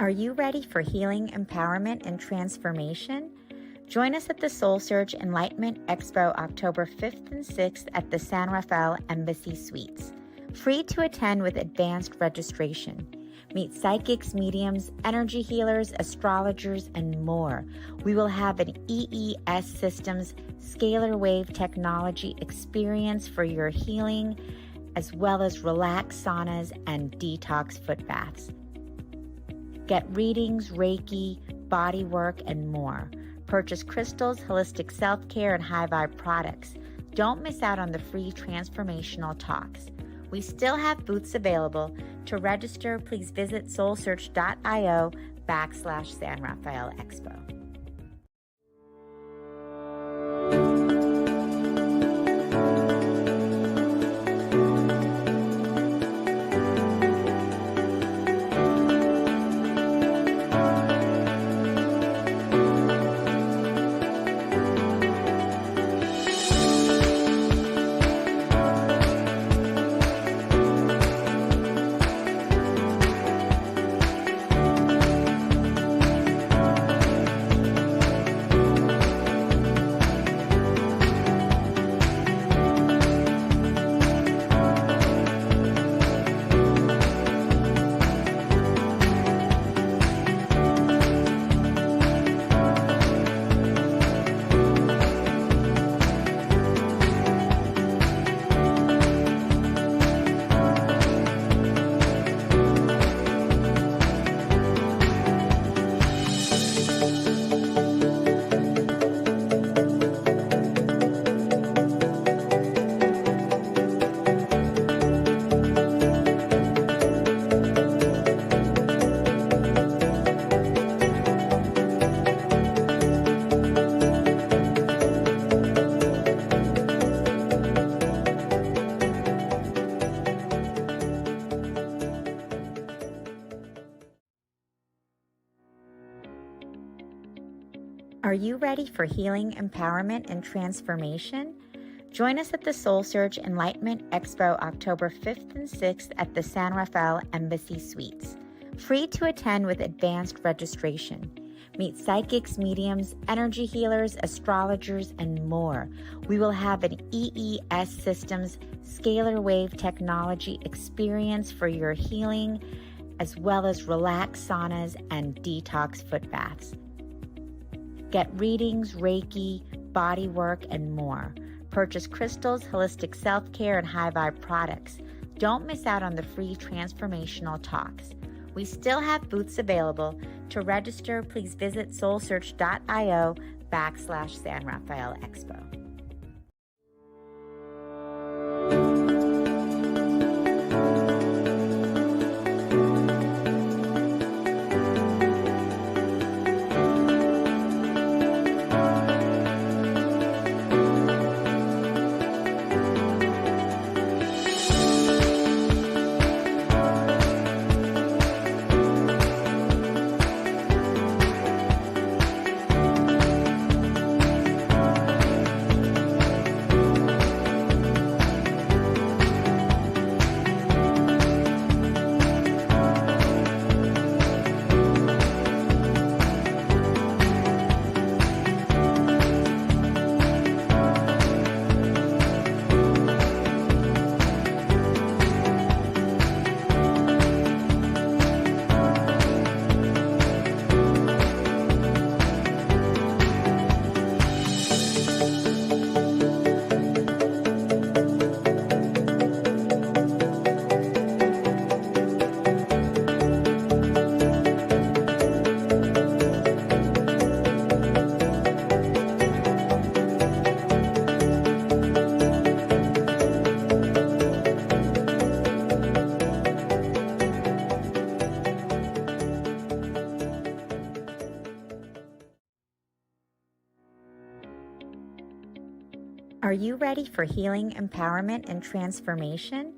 Are you ready for healing, empowerment, and transformation? Join us at the SoulSearch Enlightenment Expo October 5th and 6th at the San Rafael Embassy Suites. Free to attend with advanced registration. Meet psychics, mediums, energy healers, astrologers, and more. We will have an EES Systems scalar wave technology experience for your healing, as well as relaxed saunas and detox foot baths. Get readings, Reiki, body work, and more. Purchase crystals, holistic self-care, and high-vibe products. Don't miss out on the free transformational talks. We still have booths available. To register, please visit soulsearch.io/San Rafael Expo. Are you ready for healing, empowerment, and transformation? Join us at the SoulSearch Enlightenment Expo October 5th and 6th at the San Rafael Embassy Suites. Free to attend with advanced registration. Meet psychics, mediums, energy healers, astrologers, and more. We will have an EES Systems scalar wave technology experience for your healing, as well as relaxed saunas and detox foot baths. Get readings, Reiki, body work, and more. Purchase crystals, holistic self-care, and high-vibe products. Don't miss out on the free transformational talks. We still have booths available. To register, please visit soulsearch.io/San Rafael Expo. Are you ready for healing, empowerment, and transformation?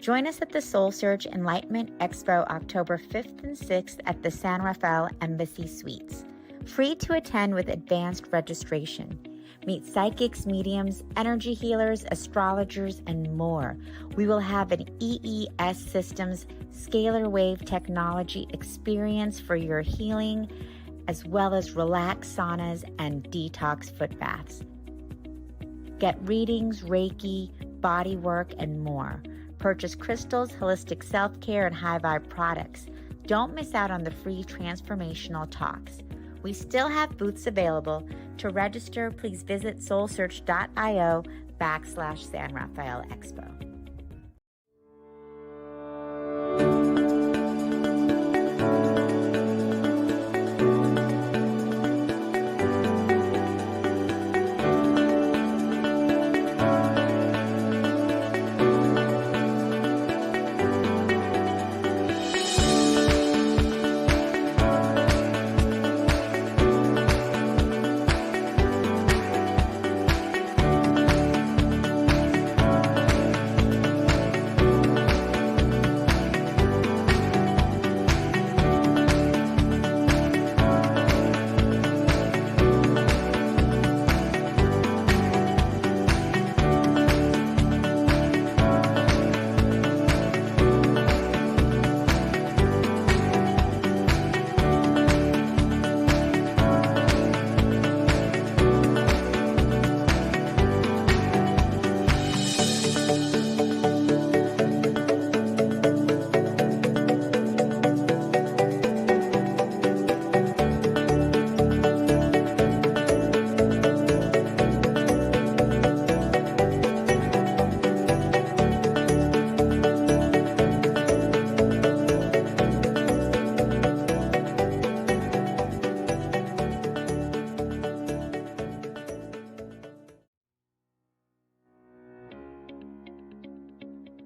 Join us at the SoulSearch Enlightenment Expo October 5th and 6th at the San Rafael Embassy Suites. Free to attend with advanced registration. Meet psychics, mediums, energy healers, astrologers, and more. We will have an EES systems scalar wave technology experience for your healing, as well as relaxed saunas and detox foot baths. Get readings, Reiki, body work, and more. Purchase crystals, holistic self-care, and high-vibe products. Don't miss out on the free transformational talks. We still have booths available. To register, please visit soulsearch.io/San Rafael Expo.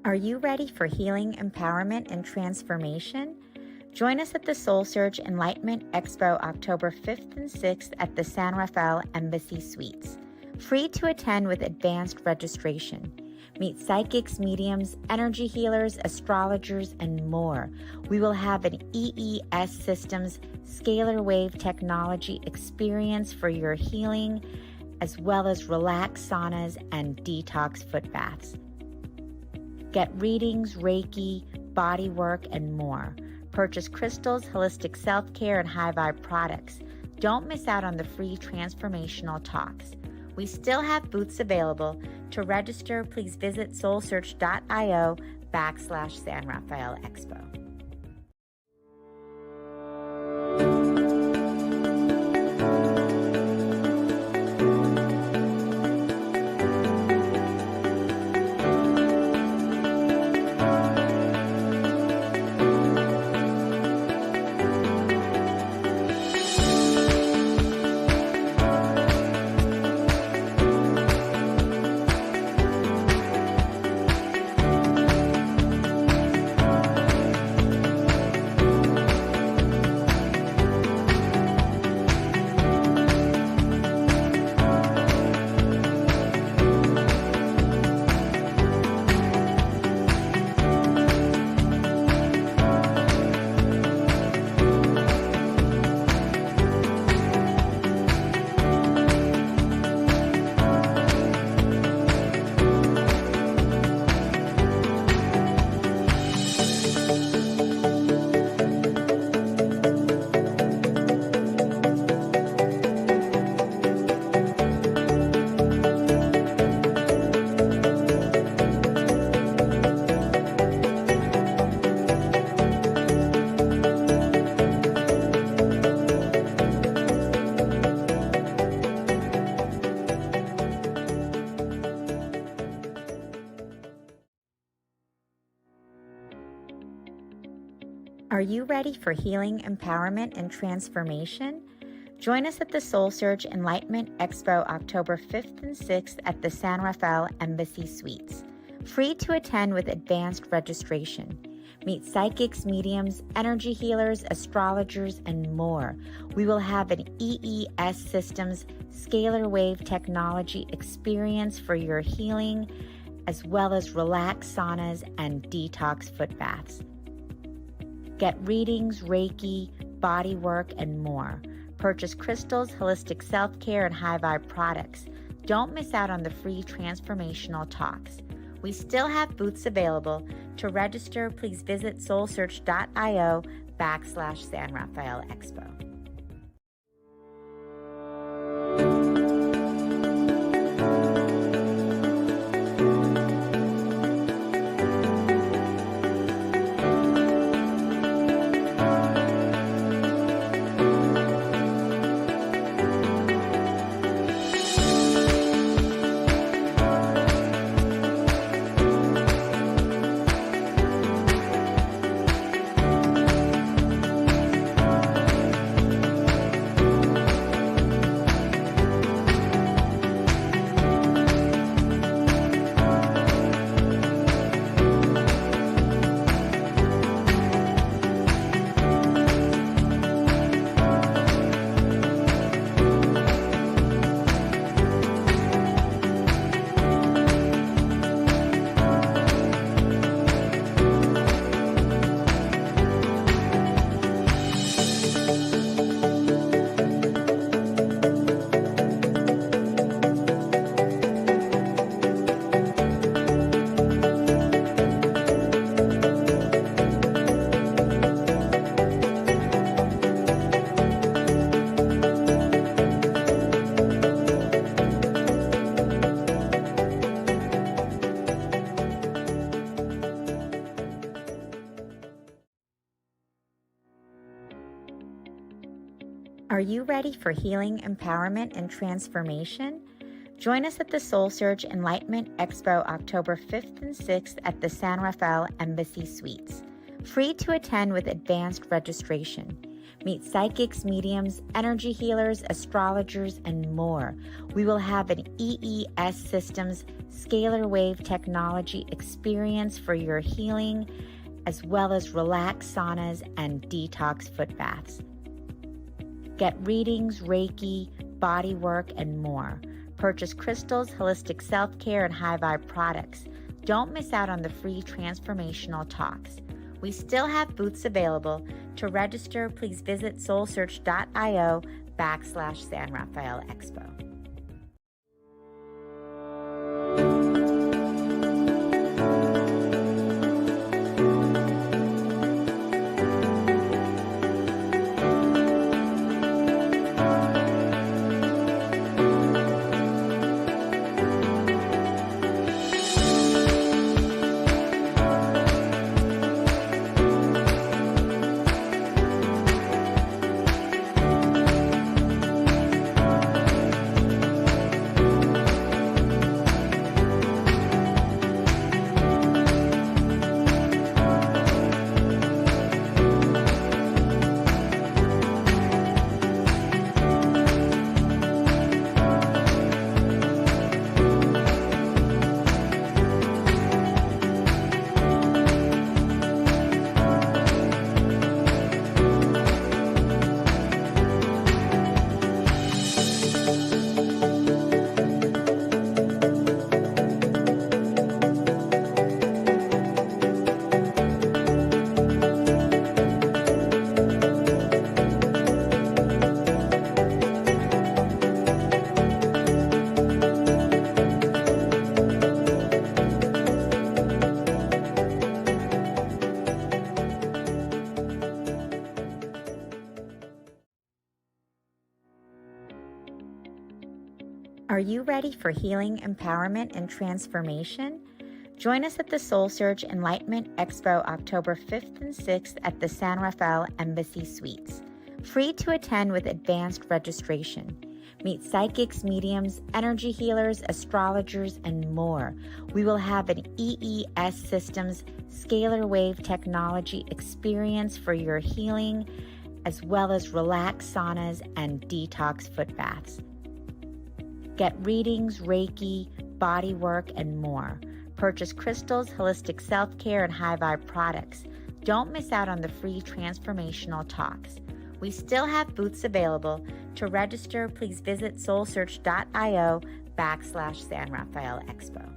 Are you ready for healing, empowerment, and transformation? Join us at the SoulSearch Enlightenment Expo October 5th and 6th at the San Rafael Embassy Suites. Free to attend with advanced registration. Meet psychics, mediums, energy healers, astrologers, and more. We will have an EES systems scalar wave technology experience for your healing, as well as relaxed saunas and detox foot baths. Get readings, Reiki, body work, and more. Purchase crystals, holistic self-care, and high-vibe products. Don't miss out on the free transformational talks. We still have booths available. To register, please visit soulsearch.io/San Rafael Expo. Are you ready for healing, empowerment, and transformation? Join us at the SoulSearch Enlightenment Expo October 5th and 6th at the San Rafael Embassy Suites. Free to attend with advanced registration. Meet psychics, mediums, energy healers, astrologers, and more. We will have an EES systems scalar wave technology experience for your healing, as well as relaxed saunas and detox foot baths. Get readings, Reiki, body work, and more. Purchase crystals, holistic self-care, and high-vibe products. Don't miss out on the free transformational talks. We still have booths available. To register, please visit soulsearch.io/San Rafael Expo. Are you ready for healing, empowerment, and transformation? Join us at the SoulSearch Enlightenment Expo October 5th and 6th at the San Rafael Embassy Suites. Free to attend with advanced registration. Meet psychics, mediums, energy healers, astrologers, and more. We will have an EES Systems scalar wave technology experience for your healing, as well as relaxed saunas and detox foot baths. Get readings, Reiki, body work, and more. Purchase crystals, holistic self-care, and high-vibe products. Don't miss out on the free transformational talks. We still have booths available. To register, please visit soulsearch.io/San Rafael Expo. Are you ready for healing, empowerment, and transformation? Join us at the SoulSearch Enlightenment Expo October 5th and 6th at the San Rafael Embassy Suites. Free to attend with advanced registration. Meet psychics, mediums, energy healers, astrologers, and more. We will have an EES Systems scalar wave technology experience for your healing, as well as relaxed saunas and detox foot baths. Get readings, Reiki, body work, and more. Purchase crystals, holistic self-care, and high-vibe products. Don't miss out on the free transformational talks. We still have booths available. To register, please visit soulsearch.io/San Rafael Expo.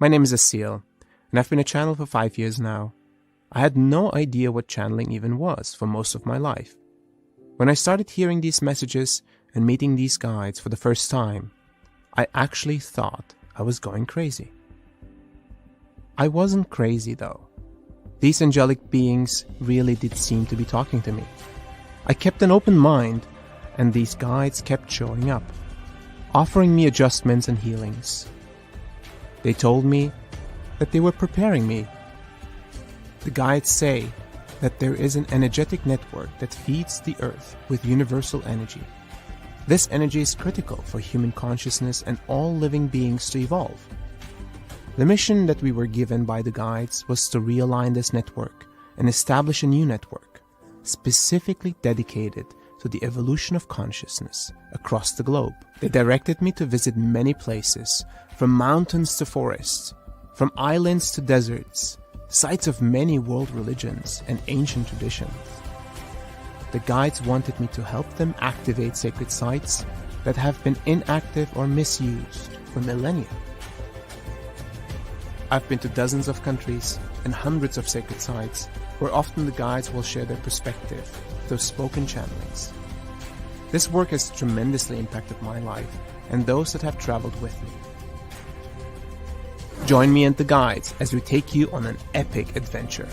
My name is Asil, and I've been a channel for 5 years now. I had no idea what channeling even was for most of my life. When I started hearing these messages and meeting these guides for the first time, I actually thought I was going crazy. I wasn't crazy though. These angelic beings really did seem to be talking to me. I kept an open mind, and these guides kept showing up, offering me adjustments and healings. They told me that they were preparing me. The guides say that there is an energetic network that feeds the earth with universal energy. This energy is critical for human consciousness and all living beings to evolve. The mission that we were given by the guides was to realign this network and establish a new network, specifically dedicated to the evolution of consciousness across the globe. They directed me to visit many places, from mountains to forests, from islands to deserts, sites of many world religions and ancient traditions. The guides wanted me to help them activate sacred sites that have been inactive or misused for millennia. I've been to dozens of countries and hundreds of sacred sites where often the guides will share their perspective through spoken channelings. This work has tremendously impacted my life and those that have traveled with me. Join me and the guides as we take you on an epic adventure.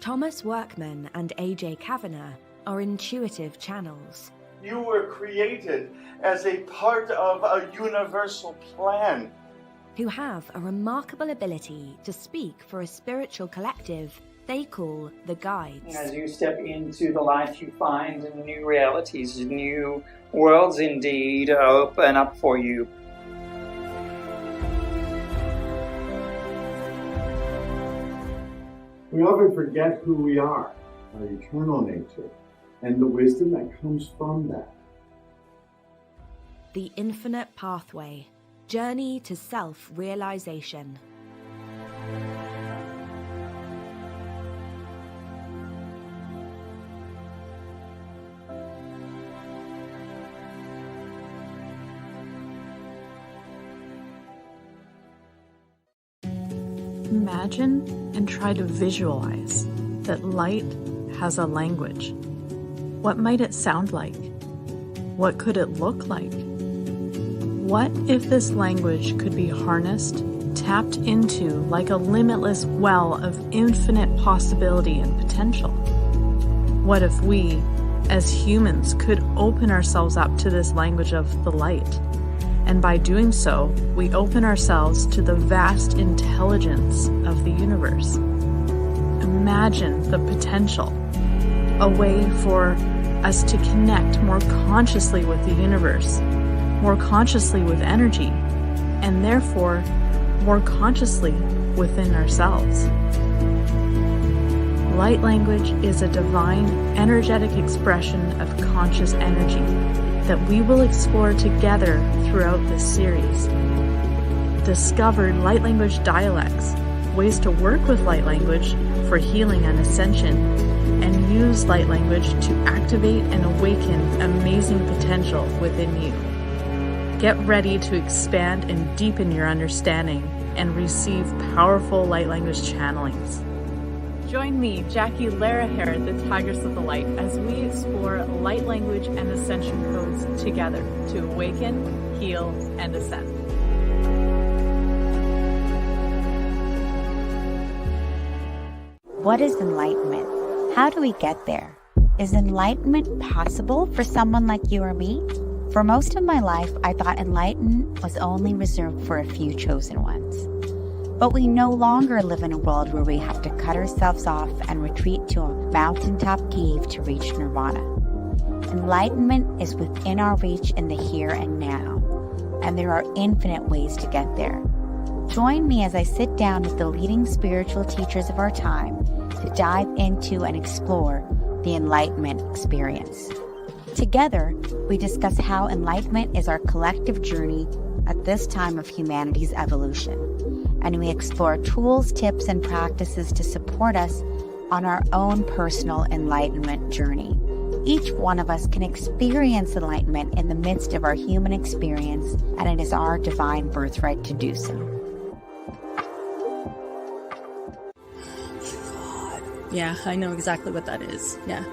Thomas Workman and A.J. Kavanagh are intuitive channels. You were created as a part of a universal plan. Who have a remarkable ability to speak for a spiritual collective they call the Guides. As you step into the light, you find new realities, new worlds indeed open up for you. We often forget who we are, our eternal nature, and the wisdom that comes from that. The Infinite Pathway, Journey to Self-Realization. Imagine and try to visualize that light has a language. What might it sound like? What could it look like? What if this language could be harnessed, tapped into like a limitless well of infinite possibility and potential? What if we, as humans, could open ourselves up to this language of the light? And by doing so, we open ourselves to the vast intelligence of the universe. Imagine the potential, a way for us to connect more consciously with the universe, more consciously with energy, and therefore more consciously within ourselves. Light language is a divine, energetic expression of conscious energy that we will explore together throughout this series. Discover light language dialects, ways to work with light language for healing and ascension, and use light language to activate and awaken amazing potential within you. Get ready to expand and deepen your understanding and receive powerful light language channelings. Join me, Jackie Laraher, the Tigress of the Light, as we explore light language and ascension codes together to awaken, heal, and ascend. What is enlightenment? How do we get there? Is enlightenment possible for someone like you or me? For most of my life, I thought enlightenment was only reserved for a few chosen ones. But we no longer live in a world where we have to cut ourselves off and retreat to a mountaintop cave to reach nirvana. Enlightenment is within our reach in the here and now, and there are infinite ways to get there. Join me as I sit down with the leading spiritual teachers of our time to dive into and explore the enlightenment experience. Together, we discuss how enlightenment is our collective journey at this time of humanity's evolution, and we explore tools, tips, and practices to support us on our own personal enlightenment journey. Each one of us can experience enlightenment in the midst of our human experience, and it is our divine birthright to do so. Yeah, I know exactly what that is. Yeah.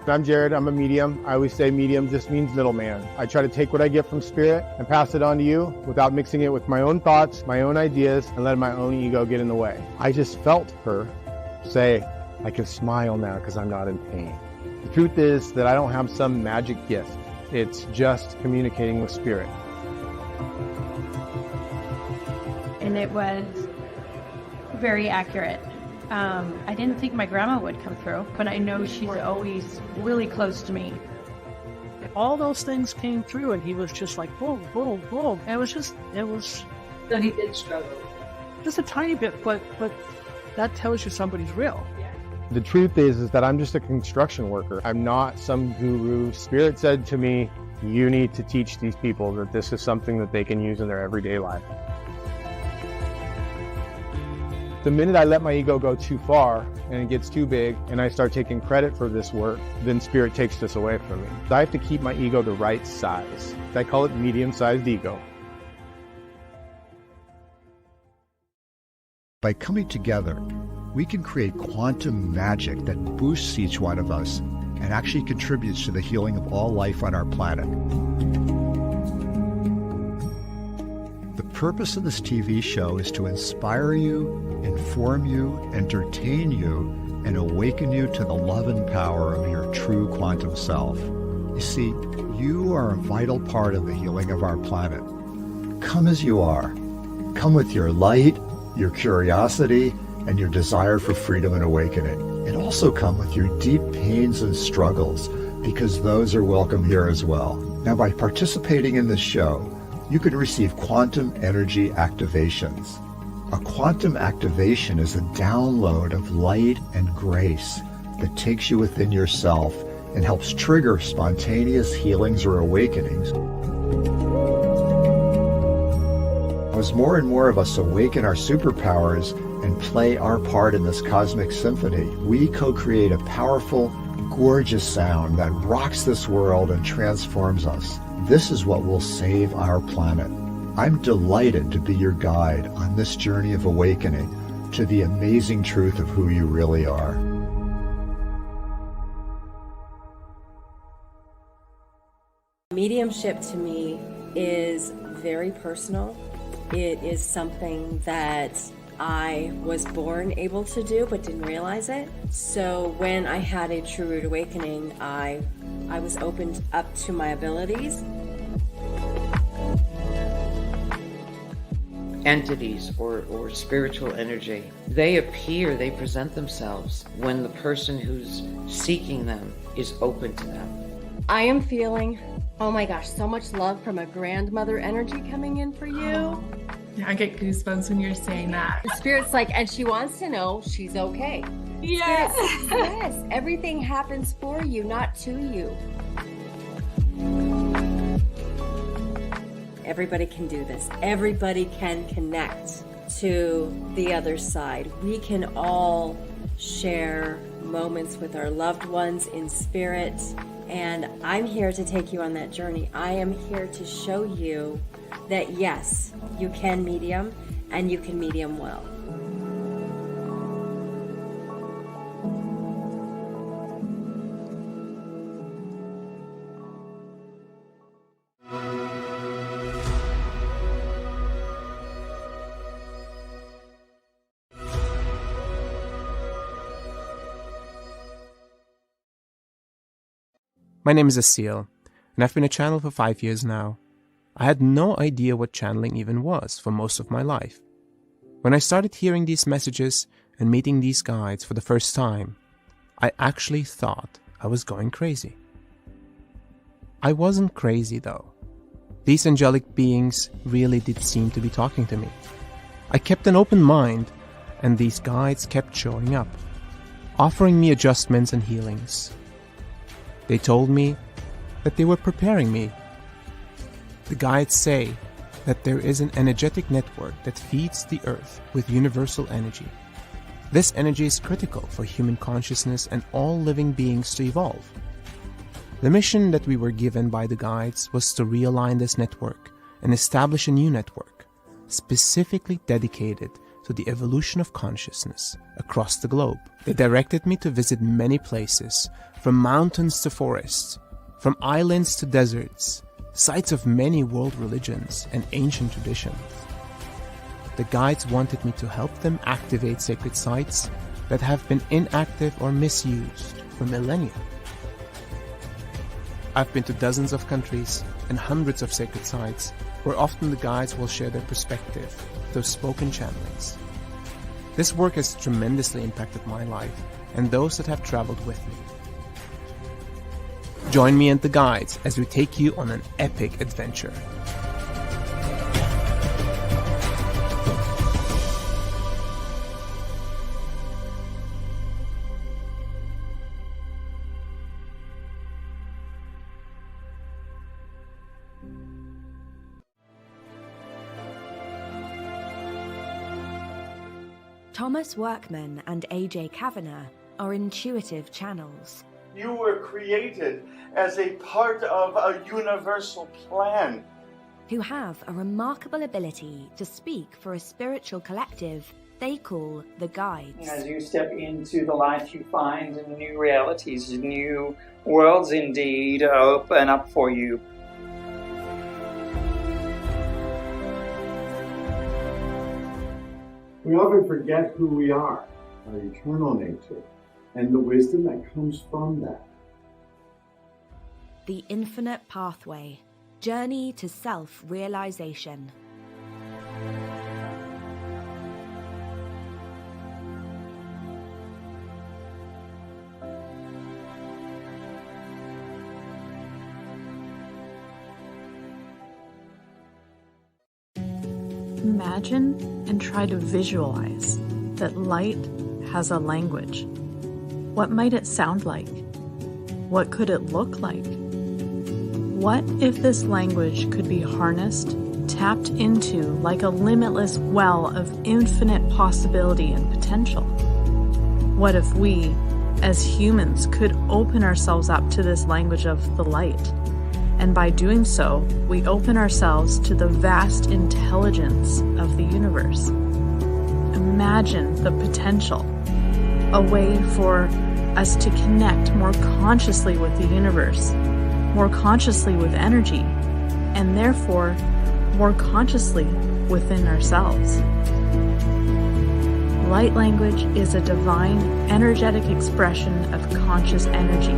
I'm Jared. I'm a medium. I always say medium just means middleman. I try to take what I get from spirit and pass it on to you without mixing it with my own thoughts, my own ideas, and letting my own ego get in the way. I just felt her say, I can smile now because I'm not in pain. The truth is that I don't have some magic gift. It's just communicating with spirit. And it was very accurate. I didn't think my grandma would come through, but I know she's always really close to me. All those things came through and he was just like, boom, boom, boom. It was. So he did struggle. Just a tiny bit, but that tells you somebody's real. The truth is that I'm just a construction worker. I'm not some guru. Spirit said to me, you need to teach these people that this is something that they can use in their everyday life. The minute I let my ego go too far and it gets too big and I start taking credit for this work, then spirit takes this away from me. I have to keep my ego the right size. I call it medium-sized ego. By coming together, we can create quantum magic that boosts each one of us and actually contributes to the healing of all life on our planet. The purpose of this TV show is to inspire you, inform you, entertain you, and awaken you to the love and power of your true quantum self. You see, you are a vital part of the healing of our planet. Come as you are. Come with your light, your curiosity, and your desire for freedom and awakening. And also come with your deep pains and struggles, because those are welcome here as well. Now, by participating in this show, you can receive quantum energy activations. A quantum activation is a download of light and grace that takes you within yourself and helps trigger spontaneous healings or awakenings. As more and more of us awaken our superpowers and play our part in this cosmic symphony, we co-create a powerful, gorgeous sound that rocks this world and transforms us. This is what will save our planet. I'm delighted to be your guide on this journey of awakening to the amazing truth of who you really are. Mediumship to me is very personal. It is something that I was born able to do but didn't realize it. So when I had a true root awakening, I was opened up to my abilities. Entities or spiritual energy, they appear, they present themselves when the person who's seeking them is open to them. I am feeling, oh my gosh, so much love from a grandmother energy coming in for you. Yeah, I get goosebumps when you're saying that. The spirit's like, and she wants to know she's okay. Yes. Yes, everything happens for you, not to you. Everybody can do this. Everybody can connect to the other side. We can all share moments with our loved ones in spirit. And I'm here to take you on that journey. I am here to show you that yes, you can medium and you can medium well. My name is Asil, and I've been a channel for 5 years now. I had no idea what channeling even was for most of my life. When I started hearing these messages and meeting these guides for the first time, I actually thought I was going crazy. I wasn't crazy though. These angelic beings really did seem to be talking to me. I kept an open mind, and these guides kept showing up. offering me adjustments and healings. They told me that they were preparing me. The guides say that there is an energetic network that feeds the earth with universal energy. This energy is critical for human consciousness and all living beings to evolve. The mission that we were given by the guides was to realign this network and establish a new network, specifically dedicated to the evolution of consciousness across the globe. They directed me to visit many places, from mountains to forests, from islands to deserts, sites of many world religions and ancient traditions. The guides wanted me to help them activate sacred sites that have been inactive or misused for millennia. I've been to dozens of countries and hundreds of sacred sites where often the guides will share their perspective through spoken channelings. This work has tremendously impacted my life and those that have traveled with me. Join me and the guides as we take you on an epic adventure. Thomas Workman and AJ Kavanagh are intuitive channels. You were created as a part of a universal plan. Who have a remarkable ability to speak for a spiritual collective they call the Guides. As you step into the light, you find new realities, new worlds indeed open up for you. We often forget who we are, our eternal nature, and the wisdom that comes from that. The Infinite Pathway, Journey to Self-Realization. Imagine and try to visualize that light has a language. What might it sound like? What could it look like? What if this language could be harnessed, tapped into like a limitless well of infinite possibility and potential? What if we, as humans, could open ourselves up to this language of the light? And by doing so, we open ourselves to the vast intelligence of the universe. Imagine the potential, a way for us to connect more consciously with the universe, more consciously with energy, and therefore more consciously within ourselves. Light language is a divine, energetic expression of conscious energy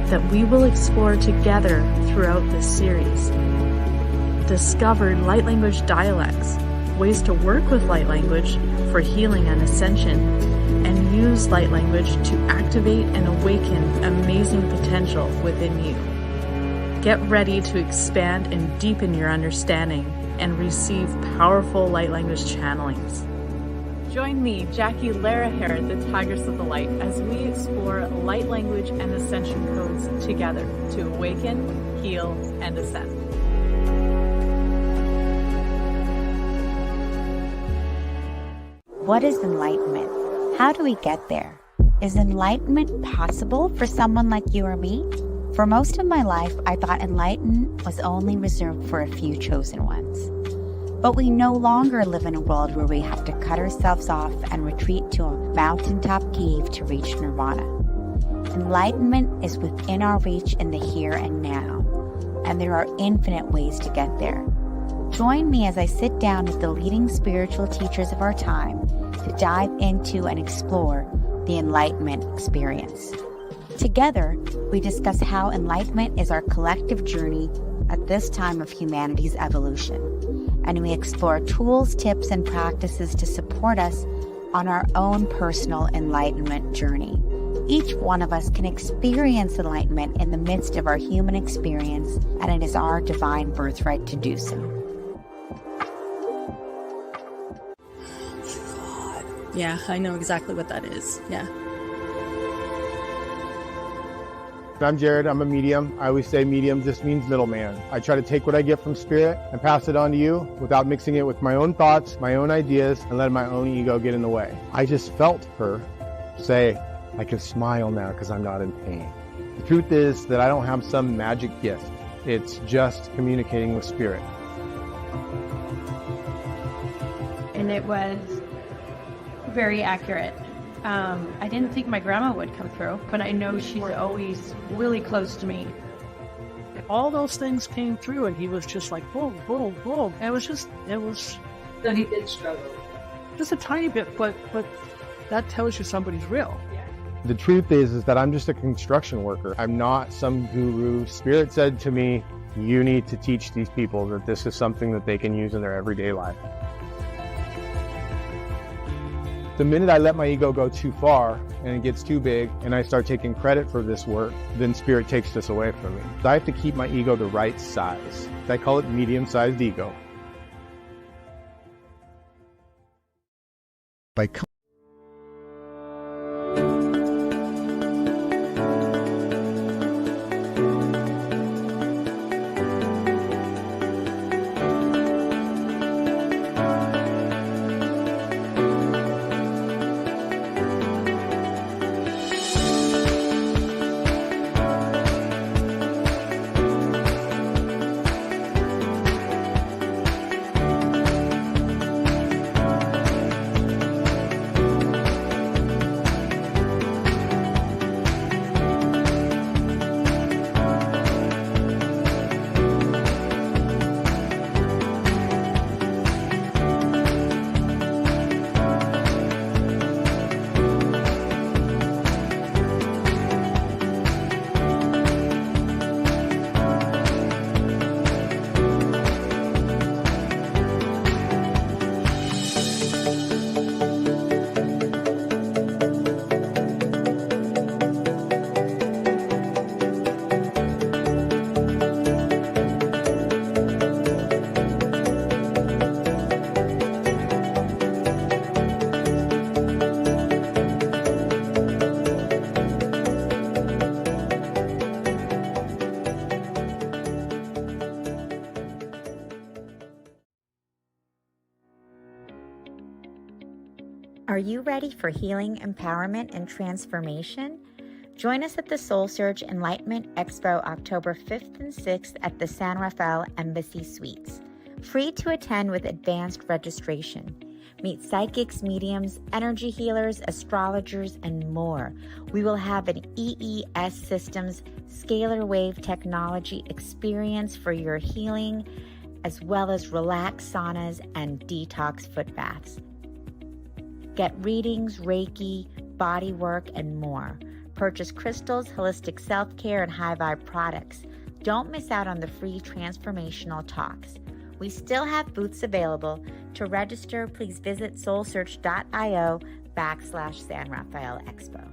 that we will explore together throughout this series. Discover light language dialects, ways to work with light language for healing and ascension, and use light language to activate and awaken amazing potential within you. Get ready to expand and deepen your understanding and receive powerful light language channelings. Join me, Jackie Laraher, the Tigress of the Light, as we explore light language and ascension codes together to awaken, heal, and ascend. What is enlightenment? How do we get there? Is enlightenment possible for someone like you or me? For most of my life, I thought enlightenment was only reserved for a few chosen ones. But we no longer live in a world where we have to cut ourselves off and retreat to a mountaintop cave to reach nirvana. Enlightenment is within our reach in the here and now, and there are infinite ways to get there. Join me as I sit down with the leading spiritual teachers of our time to dive into and explore the enlightenment experience. Together, we discuss how enlightenment is our collective journey at this time of humanity's evolution, and we explore tools, tips, and practices to support us on our own personal enlightenment journey. Each one of us can experience enlightenment in the midst of our human experience, and it is our divine birthright to do so. Yeah, I know exactly what that is. Yeah. I'm Jared. I'm a medium. I always say medium just means middleman. I try to take what I get from spirit and pass it on to you without mixing it with my own thoughts, my own ideas, and letting my own ego get in the way. I just felt her say, I can smile now because I'm not in pain. The truth is that I don't have some magic gift. It's just communicating with spirit. And it was very accurate. I didn't think my grandma would come through, but I know she's always really close to me. All those things came through, and he was just like, boom, boom, boom. And it was. So he did struggle. Just a tiny bit, but that tells you somebody's real. The truth is that I'm just a construction worker. I'm not some guru. Spirit said to me, you need to teach these people that this is something that they can use in their everyday life. The minute I let my ego go too far and it gets too big and I start taking credit for this work, then spirit takes this away from me. I have to keep my ego the right size. I call it medium-sized ego. By Are you ready for healing, empowerment, and transformation? Join us at the SoulSearch Enlightenment Expo October 5th and 6th at the San Rafael Embassy Suites. Free to attend with advanced registration. Meet psychics, mediums, energy healers, astrologers, and more. We will have an EES Systems scalar wave technology experience for your healing, as well as relaxed saunas and detox foot baths. Get readings, Reiki, body work, and more. Purchase crystals, holistic self-care, and high vibe products. Don't miss out on the free transformational talks. We still have booths available. To register, please visit soulsearch.io/San Rafael Expo.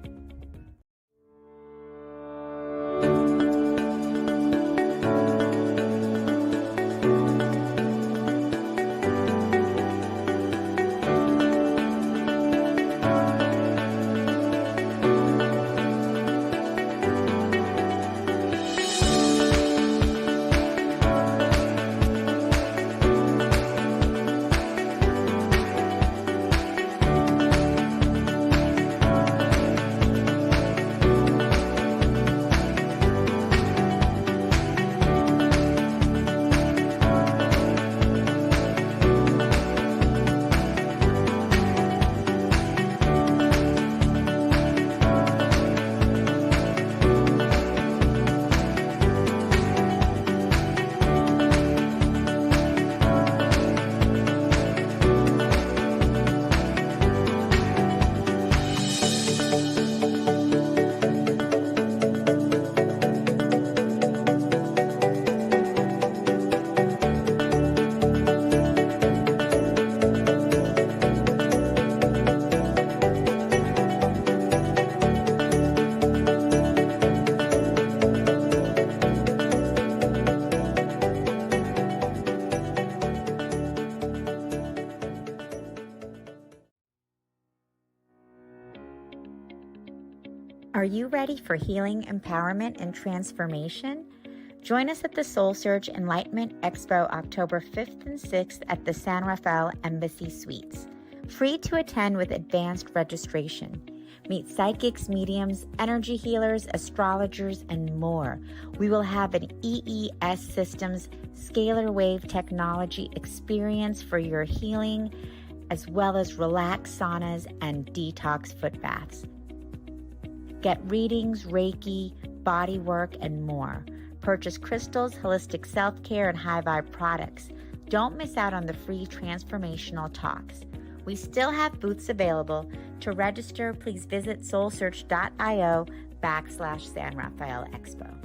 Are you ready for healing, empowerment, and transformation? Join us at the SoulSearch Enlightenment Expo October 5th and 6th at the San Rafael Embassy Suites. Free to attend with advanced registration. Meet psychics, mediums, energy healers, astrologers, and more. We will have an EES Systems scalar wave technology experience for your healing, as well as relaxed saunas and detox foot baths. Get readings, Reiki, body work, and more. Purchase crystals, holistic self-care, and high vibe products. Don't miss out on the free transformational talks. We still have booths available. To register, please visit soulsearch.io/San Rafael Expo.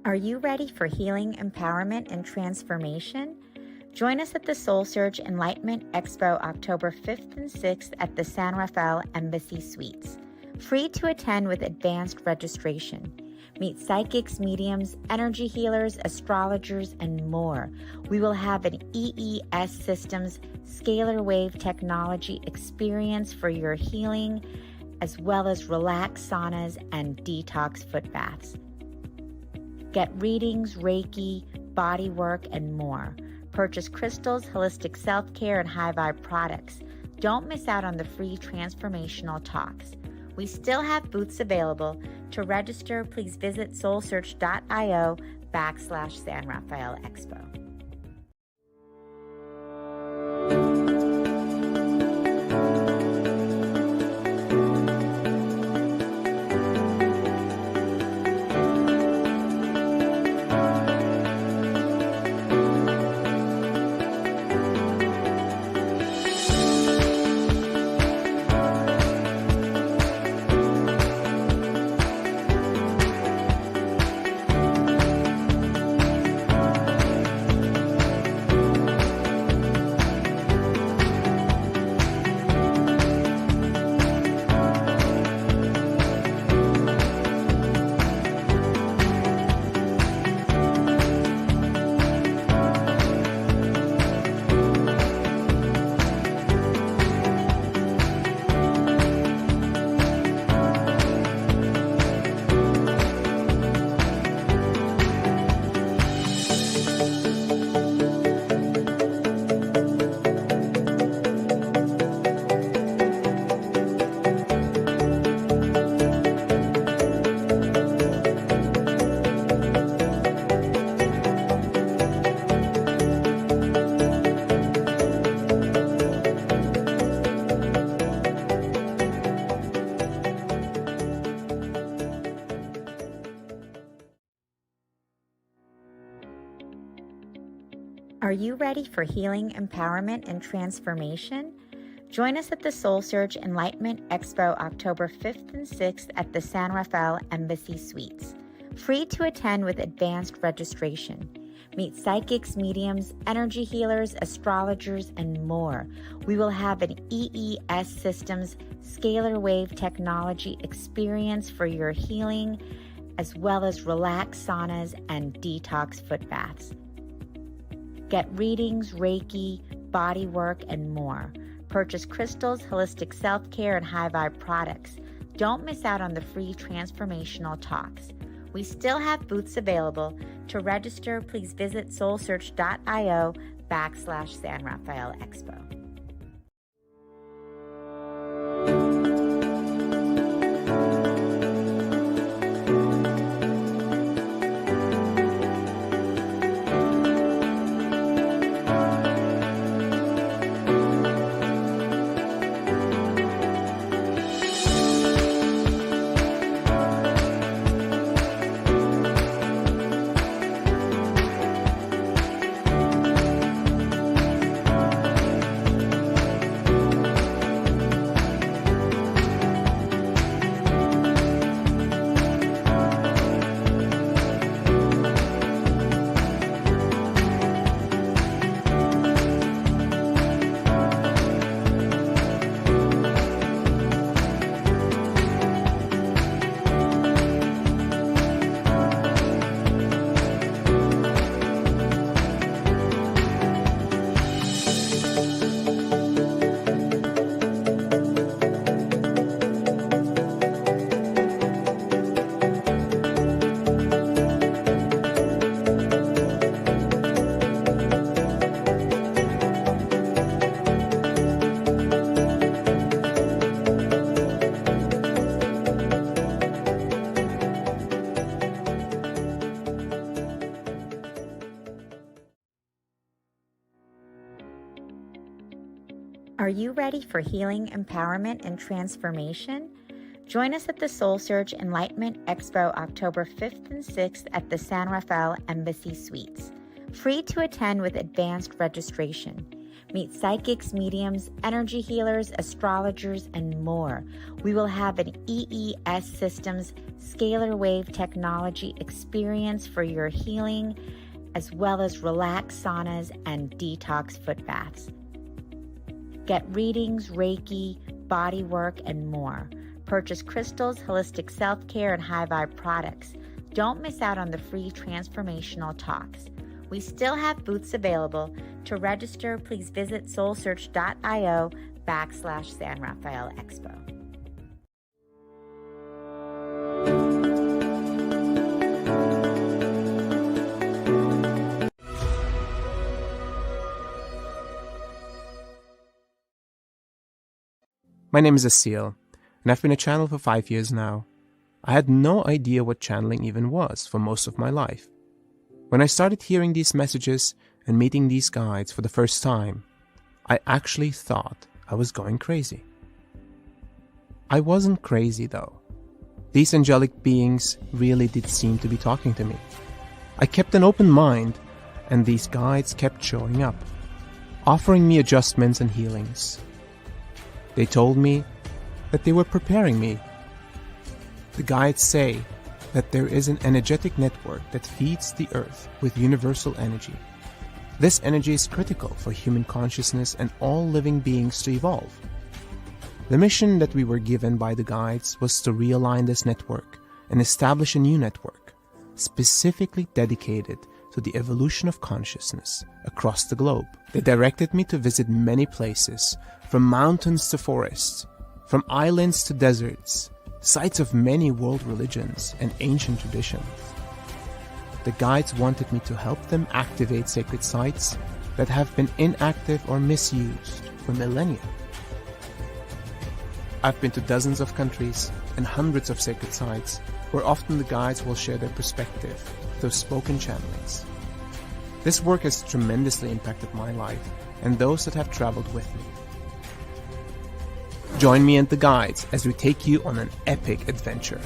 Are you ready for healing, empowerment, and transformation? Join us at the SoulSearch Enlightenment Expo October 5th and 6th at the San Rafael Embassy Suites. Free to attend with advanced registration. Meet psychics, mediums, energy healers, astrologers, and more. We will have an EES Systems scalar wave technology experience for your healing, as well as relaxed saunas and detox foot baths. Get readings, Reiki, body work, and more. Purchase crystals, holistic self-care, and high vibe products. Don't miss out on the free transformational talks. We still have booths available. To register, please visit soulsearch.io/San Rafael Expo. Are you ready for healing, empowerment, and transformation? Join us at the SoulSearch Enlightenment Expo October 5th and 6th at the San Rafael Embassy Suites. Free to attend with advanced registration. Meet psychics, mediums, energy healers, astrologers, and more. We will have an EES Systems scalar wave technology experience for your healing, as well as relaxed saunas and detox foot baths. Get readings, Reiki, body work, and more. Purchase crystals, holistic self-care, and high vibe products. Don't miss out on the free transformational talks. We still have booths available. To register, please visit soulsearch.io/San Rafael Expo. Are you ready for healing, empowerment, and transformation? Join us at the SoulSearch Enlightenment Expo October 5th and 6th at the San Rafael Embassy Suites. Free to attend with advanced registration. Meet psychics, mediums, energy healers, astrologers, and more. We will have an EES Systems scalar wave technology experience for your healing, as well as relaxed saunas and detox foot baths. Get readings, Reiki, body work, and more. Purchase crystals, holistic self-care, and high vibe products. Don't miss out on the free transformational talks. We still have booths available. To register, please visit soulsearch.io/San Rafael Expo. My name is Asil, and I've been a channel for 5 years now. I had no idea what channeling even was for most of my life. When I started hearing these messages and meeting these guides for the first time, I actually thought I was going crazy. I wasn't crazy though. These angelic beings really did seem to be talking to me. I kept an open mind, and these guides kept showing up, offering me adjustments and healings. They told me that they were preparing me. The guides say that there is an energetic network that feeds the earth with universal energy. This energy is critical for human consciousness and all living beings to evolve. The mission that we were given by the guides was to realign this network and establish a new network, specifically dedicated to the evolution of consciousness across the globe. They directed me to visit many places, from mountains to forests, from islands to deserts, sites of many world religions and ancient traditions. The guides wanted me to help them activate sacred sites that have been inactive or misused for millennia. I've been to dozens of countries and hundreds of sacred sites where often the guides will share their perspective through spoken channelings. This work has tremendously impacted my life and those that have traveled with me. Join me and the guides as we take you on an epic adventure.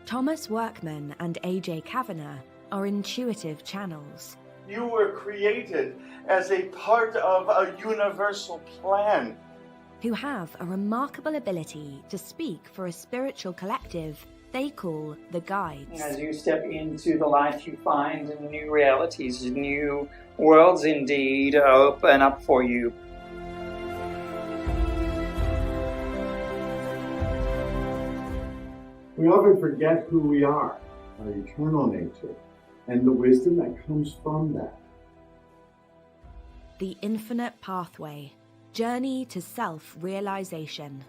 Thomas Workman and AJ Kavanagh are intuitive channels. You were created as a part of a universal plan. Who have a remarkable ability to speak for a spiritual collective they call the Guides. As you step into the life you find, and new realities, new worlds indeed open up for you. We often forget who we are, our eternal nature, and the wisdom that comes from that. The Infinite Pathway, Journey to Self-Realization.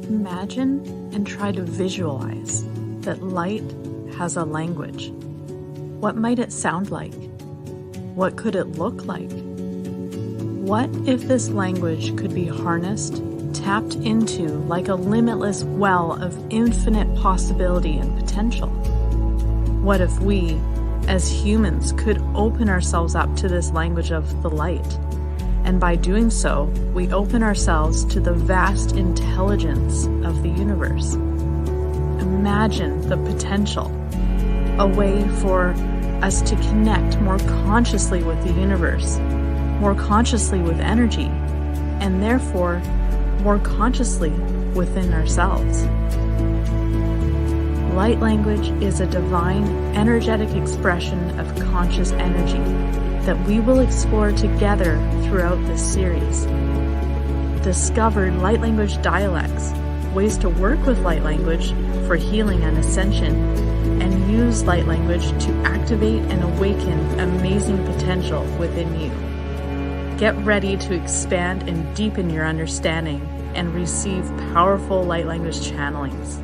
Imagine and try to visualize that light has a language. What might it sound like? What could it look like? What if this language could be harnessed, tapped into like a limitless well of infinite possibility and potential? What if we, as humans, could open ourselves up to this language of the light? And by doing so, we open ourselves to the vast intelligence of the universe. Imagine the potential, a way for us to connect more consciously with the universe, more consciously with energy, and therefore more consciously within ourselves. Light language is a divine, energetic expression of conscious energy that we will explore together throughout this series. Discover light language dialects, ways to work with light language for healing and ascension, and use light language to activate and awaken amazing potential within you. Get ready to expand and deepen your understanding and receive powerful light language channelings.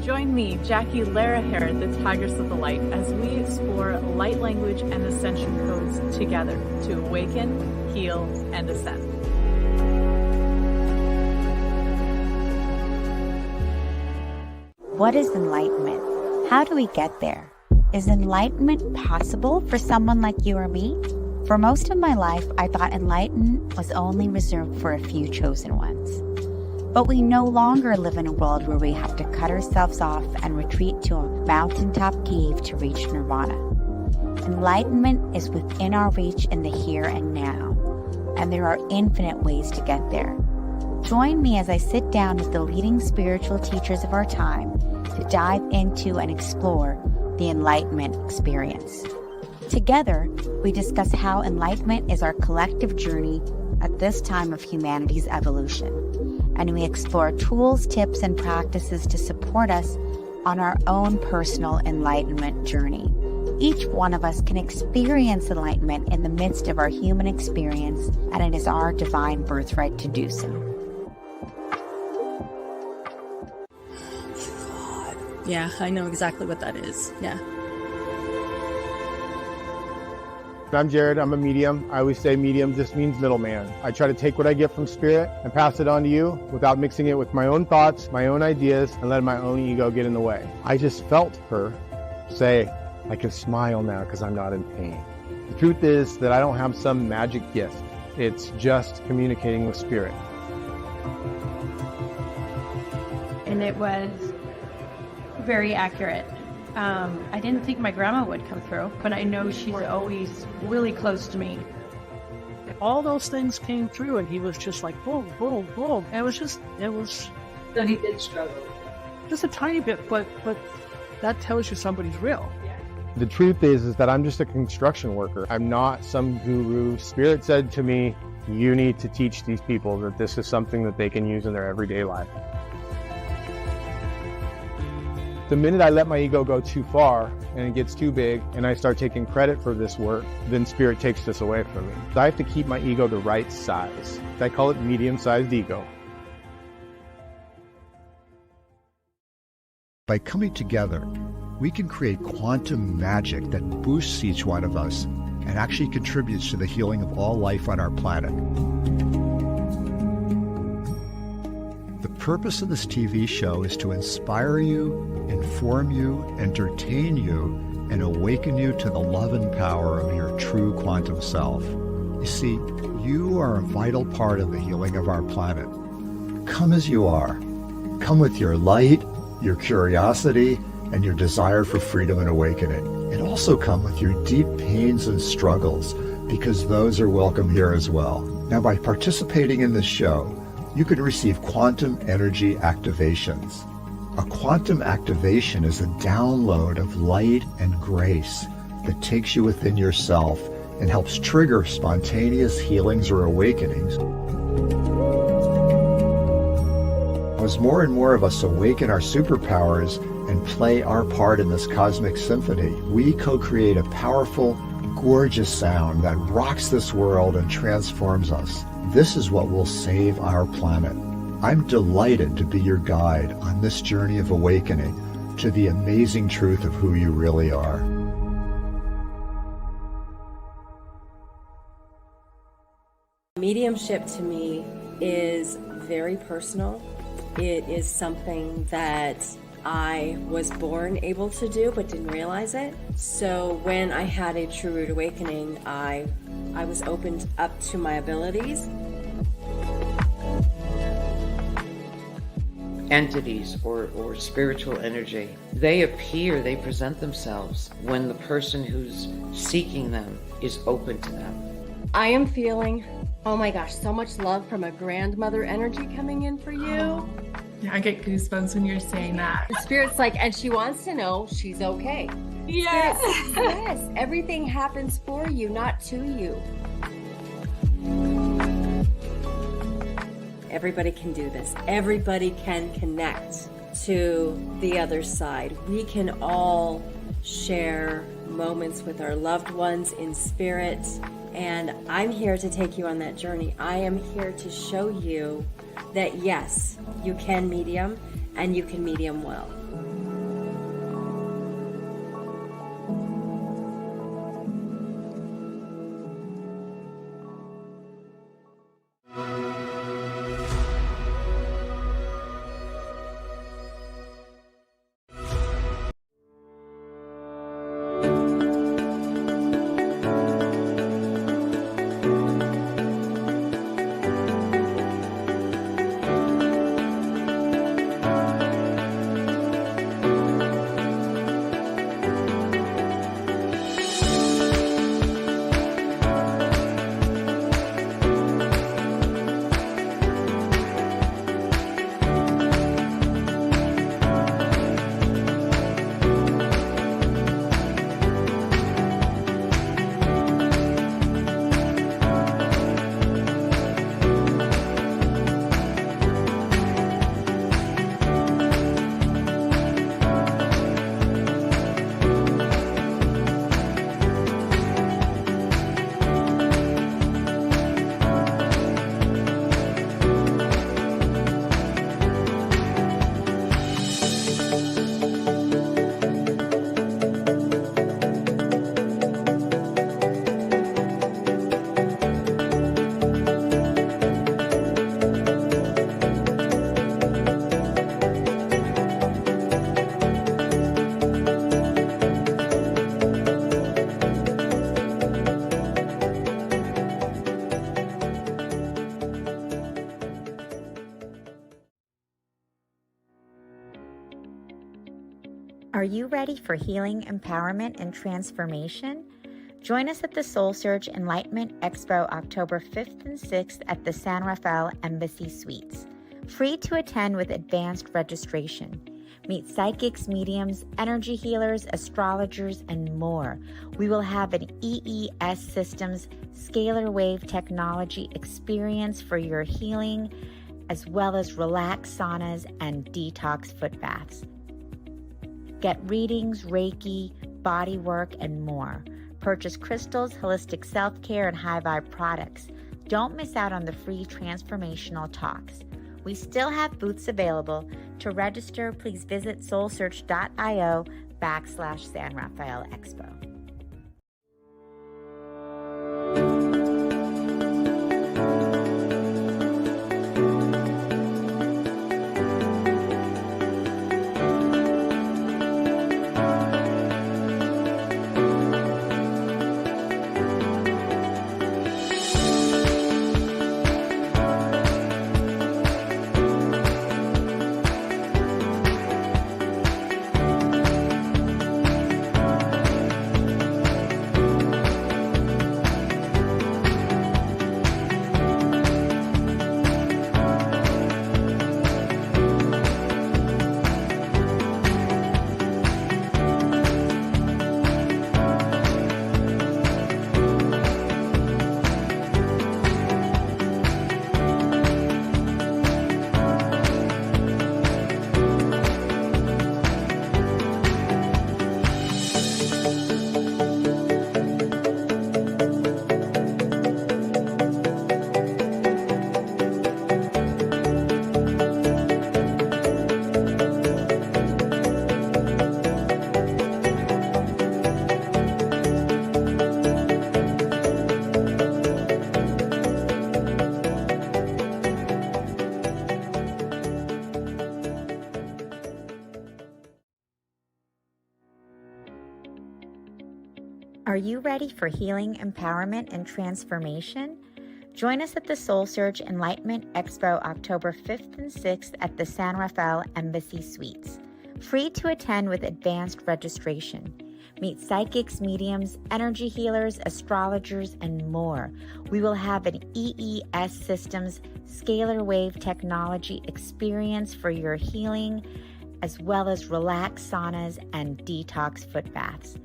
Join me, Jackie Laraher, the Tigress of the Light, as we explore light language and ascension codes together to awaken, heal, and ascend. What is enlightenment? How do we get there? Is enlightenment possible for someone like you or me? For most of my life, I thought enlightenment was only reserved for a few chosen ones. But we no longer live in a world where we have to cut ourselves off and retreat to a mountaintop cave to reach nirvana. Enlightenment is within our reach in the here and now, and there are infinite ways to get there. Join me as I sit down with the leading spiritual teachers of our time to dive into and explore the enlightenment experience. Together, we discuss how enlightenment is our collective journey at this time of humanity's evolution, and we explore tools, tips, and practices to support us on our own personal enlightenment journey. Each one of us can experience enlightenment in the midst of our human experience, and it is our divine birthright to do so. Yeah, I know exactly what that is. Yeah. I'm Jared. I'm a medium. I always say medium just means middleman. I try to take what I get from spirit and pass it on to you without mixing it with my own thoughts, my own ideas, and letting my own ego get in the way. I just felt her say, I can smile now because I'm not in pain. The truth is that I don't have some magic gift. It's just communicating with spirit. And it was very accurate. I didn't think my grandma would come through, but I know she's always really close to me. All those things came through, and he was just like, boom, boom, boom. And it was. So he did struggle. Just a tiny bit, but that tells you somebody's real. The truth is that I'm just a construction worker. I'm not some guru. Spirit said to me, you need to teach these people that this is something that they can use in their everyday life. The minute I let my ego go too far and it gets too big and I start taking credit for this work, then spirit takes this away from me. So I have to keep my ego the right size. I call it medium-sized ego. By coming together, we can create quantum magic that boosts each one of us and actually contributes to the healing of all life on our planet. The purpose of this TV show is to inspire you, inform you, entertain you, and awaken you to the love and power of your true quantum self. You see, you are a vital part of the healing of our planet. Come as you are. Come with your light, your curiosity, and your desire for freedom and awakening. And also come with your deep pains and struggles, because those are welcome here as well. Now, by participating in this show, you can receive quantum energy activations. A quantum activation is a download of light and grace that takes you within yourself and helps trigger spontaneous healings or awakenings. As more and more of us awaken our superpowers and play our part in this cosmic symphony, we co-create a powerful, gorgeous sound that rocks this world and transforms us. This is what will save our planet. I'm delighted to be your guide on this journey of awakening to the amazing truth of who you really are. Mediumship to me is very personal. It is something that I was born able to do but didn't realize it. So when I had a true root awakening, I was opened up to my abilities. Entities or spiritual energy, they appear, they present themselves when the person who's seeking them is open to them. I am feeling, oh my gosh, so much love from a grandmother energy coming in for you. Yeah, I get goosebumps when you're saying that. The Spirit's like, and she wants to know she's okay. Yes. Yes, everything happens for you, not to you. Everybody can do this. Everybody can connect to the other side. We can all share moments with our loved ones in spirit. And I'm here to take you on that journey. I am here to show you that yes, you can medium and you can medium well. Are you ready for healing, empowerment, and transformation? Join us at the SoulSearch Enlightenment Expo October 5th and 6th at the San Rafael Embassy Suites. Free to attend with advanced registration. Meet psychics, mediums, energy healers, astrologers, and more. We will have an EES Systems scalar wave technology experience for your healing, as well as relaxed saunas and detox foot baths. Get readings, Reiki, body work, and more. Purchase crystals, holistic self-care, and high vibe products. Don't miss out on the free transformational talks. We still have booths available. To register, please visit soulsearch.io/San Rafael Expo. Are you ready for healing, empowerment, and transformation? Join us at the SoulSearch Enlightenment Expo October 5th and 6th at the San Rafael Embassy Suites. Free to attend with advanced registration. Meet psychics, mediums, energy healers, astrologers, and more. We will have an EES Systems scalar wave technology experience for your healing, as well as relaxed saunas and detox foot baths.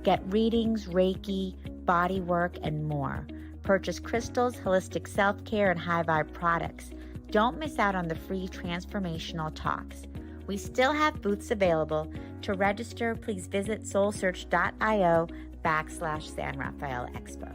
Get readings, Reiki, body work, and more. Purchase crystals, holistic self-care, and high vibe products. Don't miss out on the free transformational talks. We still have booths available. To register, please visit soulsearch.io/San Rafael Expo.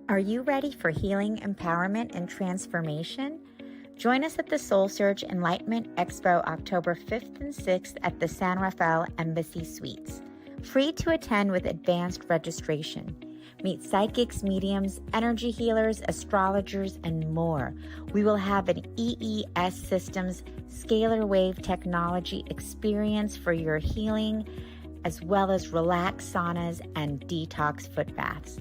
Are you ready for healing, empowerment, and transformation? Join us at the SoulSearch Enlightenment Expo October 5th and 6th at the San Rafael Embassy Suites. Free to attend with advanced registration. Meet psychics, mediums, energy healers, astrologers, and more. We will have an EES Systems scalar wave technology experience for your healing, as well as relaxed saunas and detox foot baths.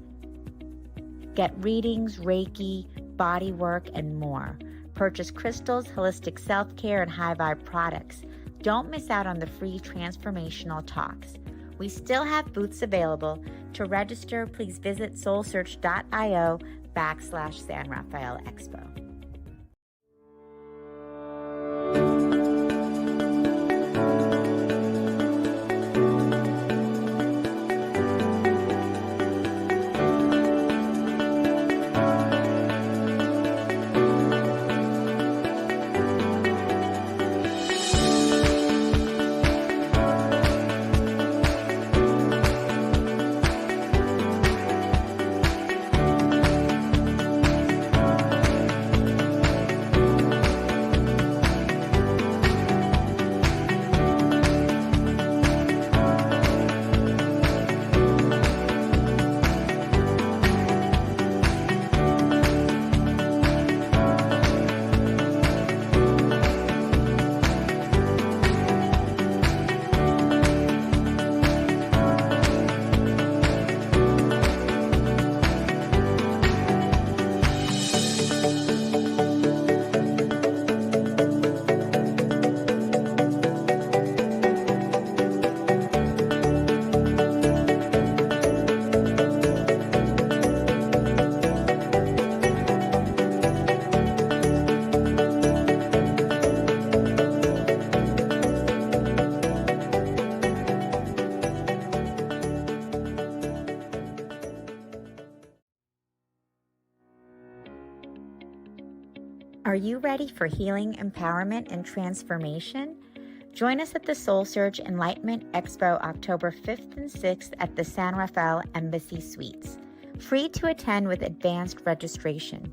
Get readings, Reiki, body work, and more. Purchase crystals, holistic self-care, and high vibe products. Don't miss out on the free transformational talks. We still have booths available. To register, please visit soulsearch.io/San Rafael Expo. Are you ready for healing, empowerment, and transformation? Join us at the SoulSearch Enlightenment Expo October 5th and 6th at the San Rafael Embassy Suites. Free to attend with advanced registration.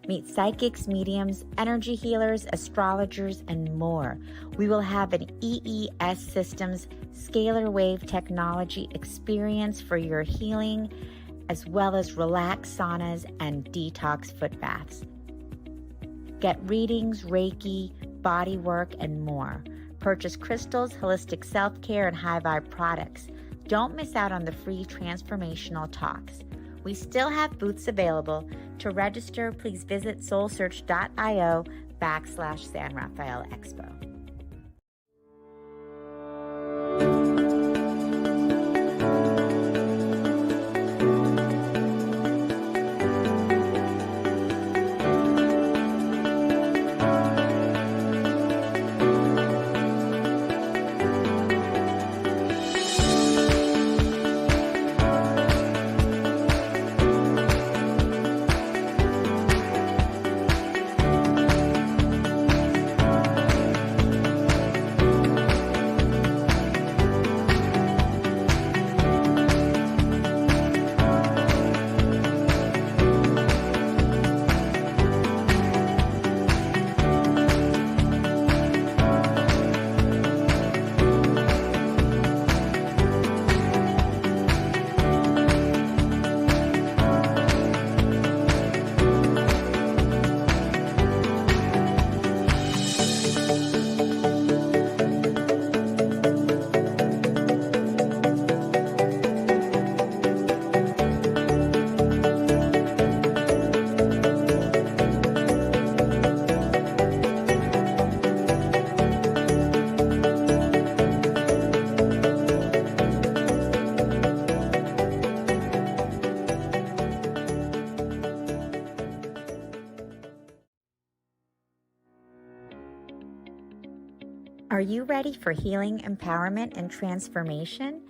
Meet psychics, mediums, energy healers, astrologers, and more. We will have an EES Systems scalar wave technology experience for your healing, as well as relaxed saunas and detox foot baths. Get readings, Reiki, body work, and more. Purchase crystals, holistic self-care, and high vibe products. Don't miss out on the free transformational talks. We still have booths available. To register, please visit soulsearch.io/San Rafael Expo. Are you ready for healing, empowerment, and transformation?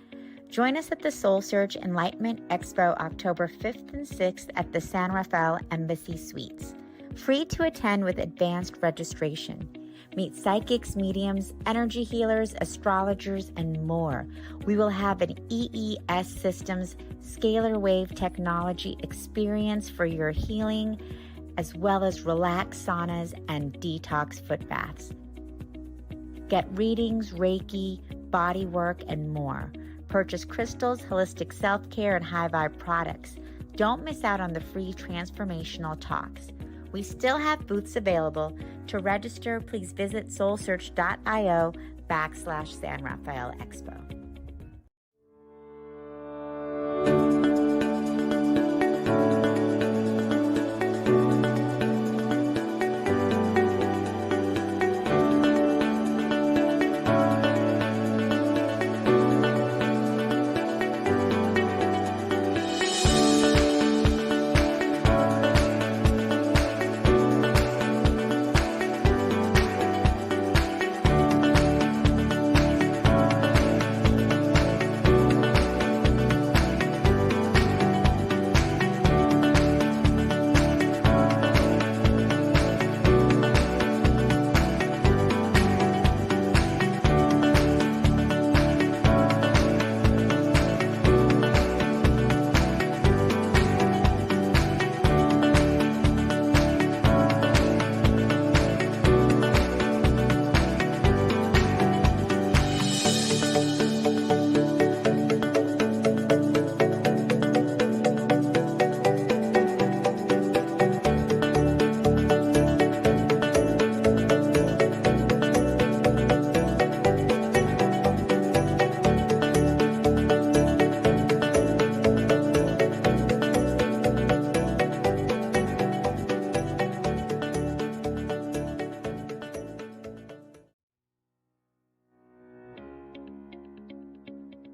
Join us at the SoulSearch Enlightenment Expo October 5th and 6th at the San Rafael Embassy Suites. Free to attend with advanced registration. Meet psychics, mediums, energy healers, astrologers, and more. We will have an EES Systems scalar wave technology experience for your healing, as well as relaxed saunas and detox foot baths. Get readings, Reiki, body work, and more. Purchase crystals, holistic self-care, and high vibe products. Don't miss out on the free transformational talks. We still have booths available. To register, please visit soulsearch.io/San Rafael Expo.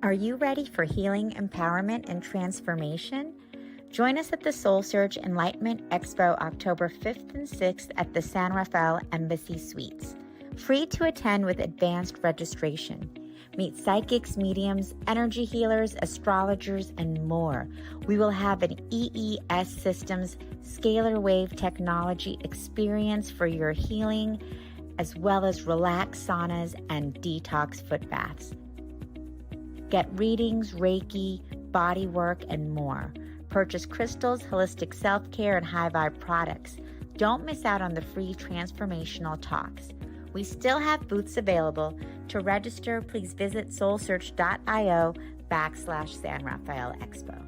Are you ready for healing, empowerment, and transformation? Join us at the SoulSearch Enlightenment Expo October 5th and 6th at the San Rafael Embassy Suites. Free to attend with advanced registration. Meet psychics, mediums, energy healers, astrologers, and more. We will have an EES Systems scalar wave technology experience for your healing, as well as relaxed saunas and detox foot baths. Get readings, Reiki, body work, and more. Purchase crystals, holistic self-care, and high vibe products. Don't miss out on the free transformational talks. We still have booths available. To register, please visit soulsearch.io/San Rafael Expo.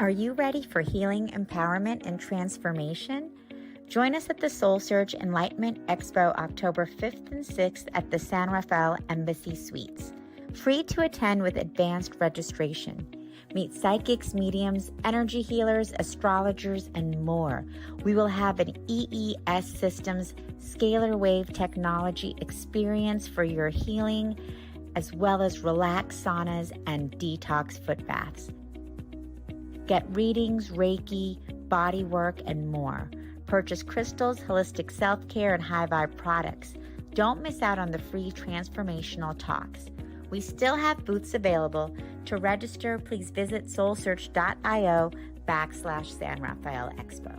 Are you ready for healing, empowerment, and transformation? Join us at the SoulSearch Enlightenment Expo October 5th and 6th at the San Rafael Embassy Suites. Free to attend with advanced registration. Meet psychics, mediums, energy healers, astrologers, and more. We will have an EES Systems scalar wave technology experience for your healing, as well as relaxed saunas and detox foot baths. Get readings, Reiki, body work, and more. Purchase crystals, holistic self-care, and high vibe products. Don't miss out on the free transformational talks. We still have booths available. To register, please visit soulsearch.io/San Rafael Expo.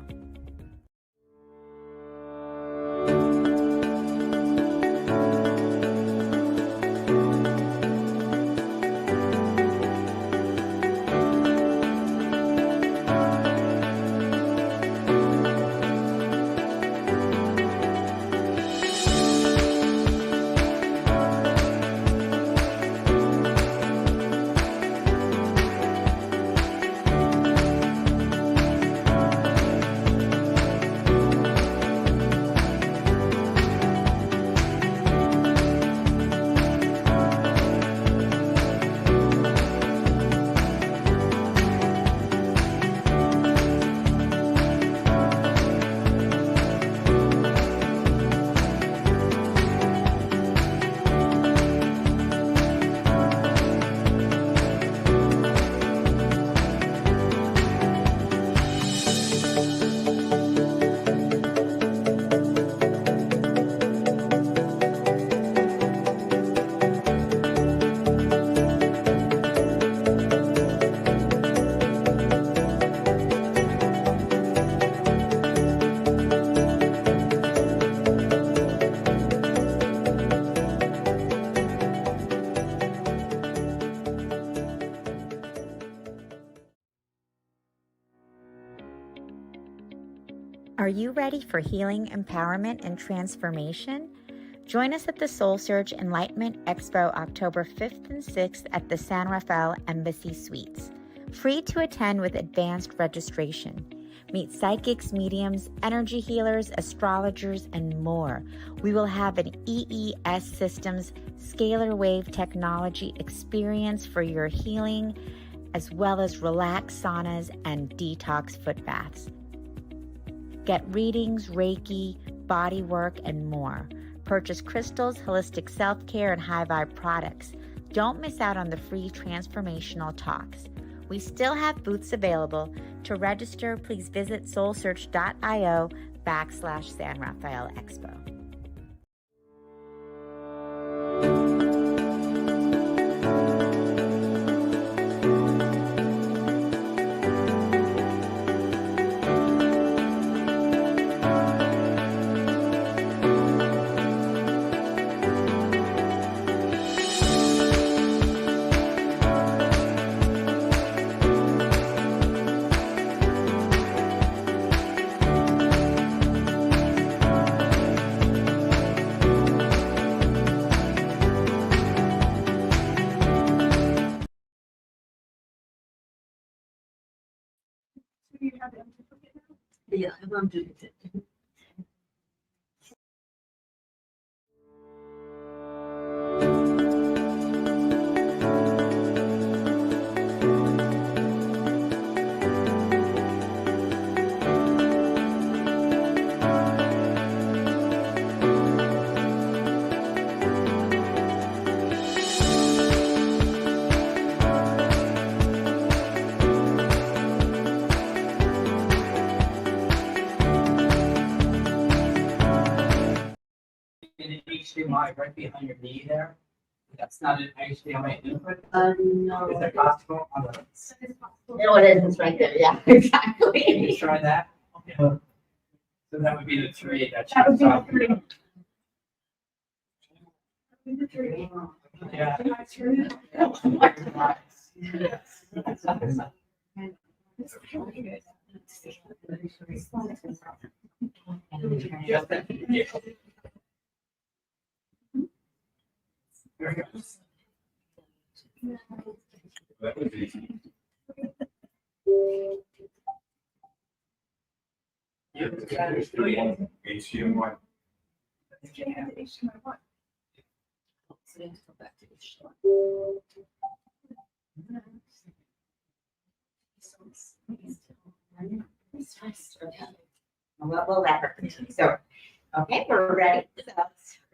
Are you ready for healing, empowerment, and transformation? Join us at the SoulSearch Enlightenment Expo October 5th and 6th at the San Rafael Embassy Suites. Free to attend with advanced registration. Meet psychics, mediums, energy healers, astrologers, and more. We will have an EES Systems scalar wave technology experience for your healing, as well as relaxed saunas and detox foot baths. Get readings, Reiki, body work, and more. Purchase crystals, holistic self-care, and high vibe products. Don't miss out on the free transformational talks. We still have booths available. To register, please visit soulsearch.io/San Rafael Expo. Yeah, I'm doing it. An HDMI right behind your knee there. That's not an HDMI input. No. Is it possible? No, it is. It's right there. Yeah, exactly. Can you try that? Okay. So that would be the 3 that That would be the 3. Yeah. That was easy. HDMI. We'll let her continue. So, okay, we're ready. So,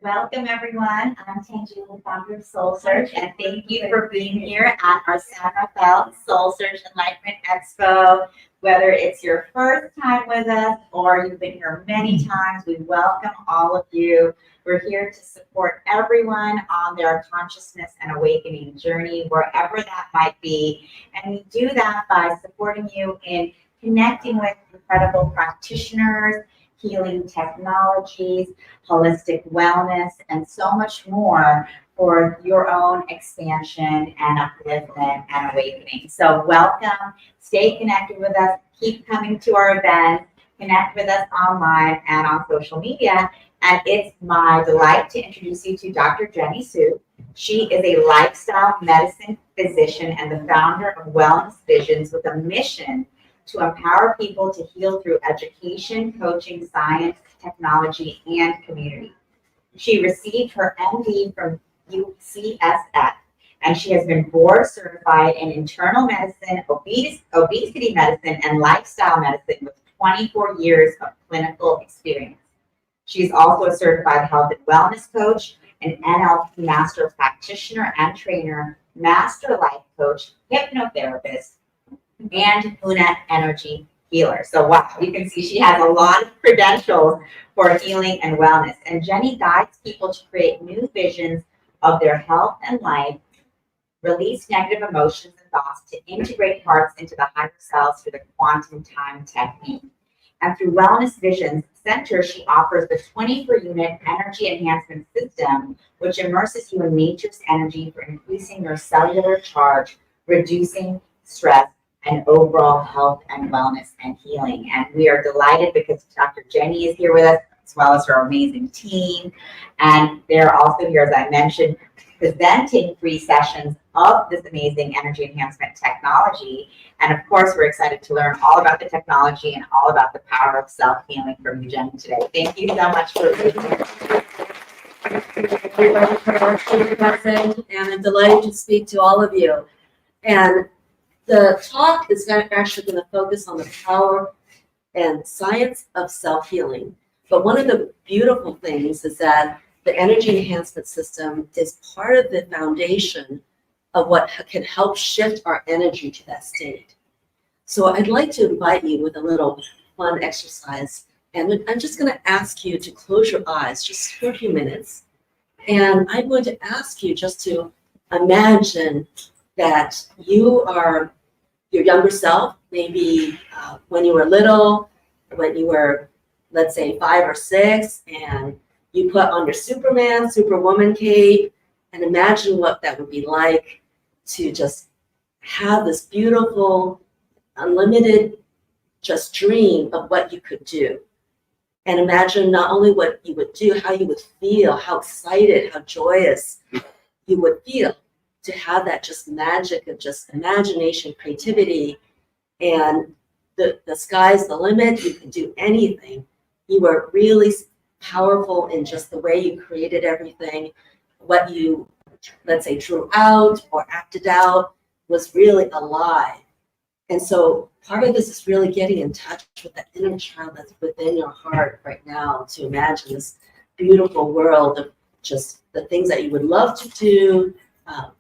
welcome everyone. I'm Tangier, the founder of SoulSearch, and thank you for being here at our San Rafael SoulSearch Enlightenment Expo. Whether it's your first time with us or you've been here many times, we welcome all of you. We're here to support everyone on their consciousness and awakening journey, wherever that might be. And we do that by supporting you in connecting with incredible practitioners, healing technologies, holistic wellness, and so much more for your own expansion and upliftment and awakening. So welcome, stay connected with us, keep coming to our events, connect with us online and on social media. And it's my delight to introduce you to Dr. Jenny Su. She is a lifestyle medicine physician and the founder of Wellness Visions with a mission to empower people to heal through education, coaching, science, technology, and community. She received her MD from UCSF, and she has been board certified in internal medicine, obesity medicine, and lifestyle medicine with 24 years of clinical experience. She is also a certified health and wellness coach, an NLP master practitioner and trainer, master life coach, hypnotherapist, and Huna energy healer. So wow, you can see she has a lot of credentials for healing and wellness. And Jenny guides people to create new visions of their health and life, release negative emotions and thoughts to integrate parts into the higher selves through the quantum time technique. And through Wellness Visions Center, she offers the 24-unit energy enhancement system, which immerses you in nature's energy for increasing your cellular charge, reducing stress, and overall health and wellness and healing. And we are delighted because Dr. Jenny is here with us, as well as her amazing team. And they're also here, as I mentioned, presenting free sessions of this amazing energy enhancement technology. And of course, we're excited to learn all about the technology and all about the power of self-healing from you, Jenny, today. Thank you so much for being here. Everybody for our present, and I'm delighted to speak to all of you. And the talk is actually going to focus on the power and science of self-healing. But one of the beautiful things is that the energy enhancement system is part of the foundation of what can help shift our energy to that state. So I'd like to invite you with a little fun exercise. And I'm just going to ask you to close your eyes just for a few minutes. And I'm going to ask you just to imagine that you are your younger self, maybe when you were little, when you were, let's say, 5 or 6, and you put on your Superman, Superwoman cape, and imagine what that would be like to just have this beautiful, unlimited, just dream of what you could do. And imagine not only what you would do, how you would feel, how excited, how joyous you would feel to have that just magic of just imagination, creativity, and the sky's the limit. You can do anything. You were really powerful in just the way you created everything. What you, let's say, drew out or acted out was really alive. And so part of this is really getting in touch with that inner child that's within your heart right now, to imagine this beautiful world of just the things that you would love to do,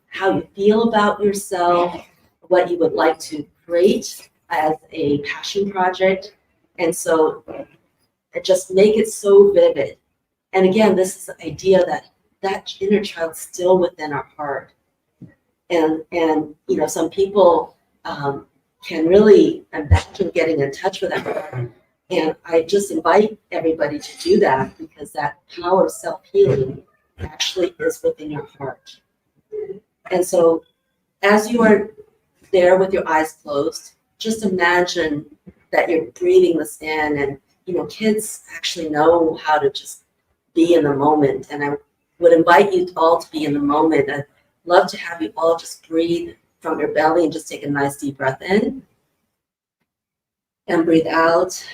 how you feel about yourself, what you would like to create as a passion project. And so just make it so vivid. And again, this is the idea that that inner child's still within our heart. And you know, some people can really imagine getting in touch with that heart. And I just invite everybody to do that, because that power of self-healing actually is within your heart. And so as you are there with your eyes closed, just imagine that you're breathing this in. And, you know, kids actually know how to just be in the moment. And I would invite you all to be in the moment. I'd love to have you all just breathe from your belly and just take a nice deep breath in. And breathe out.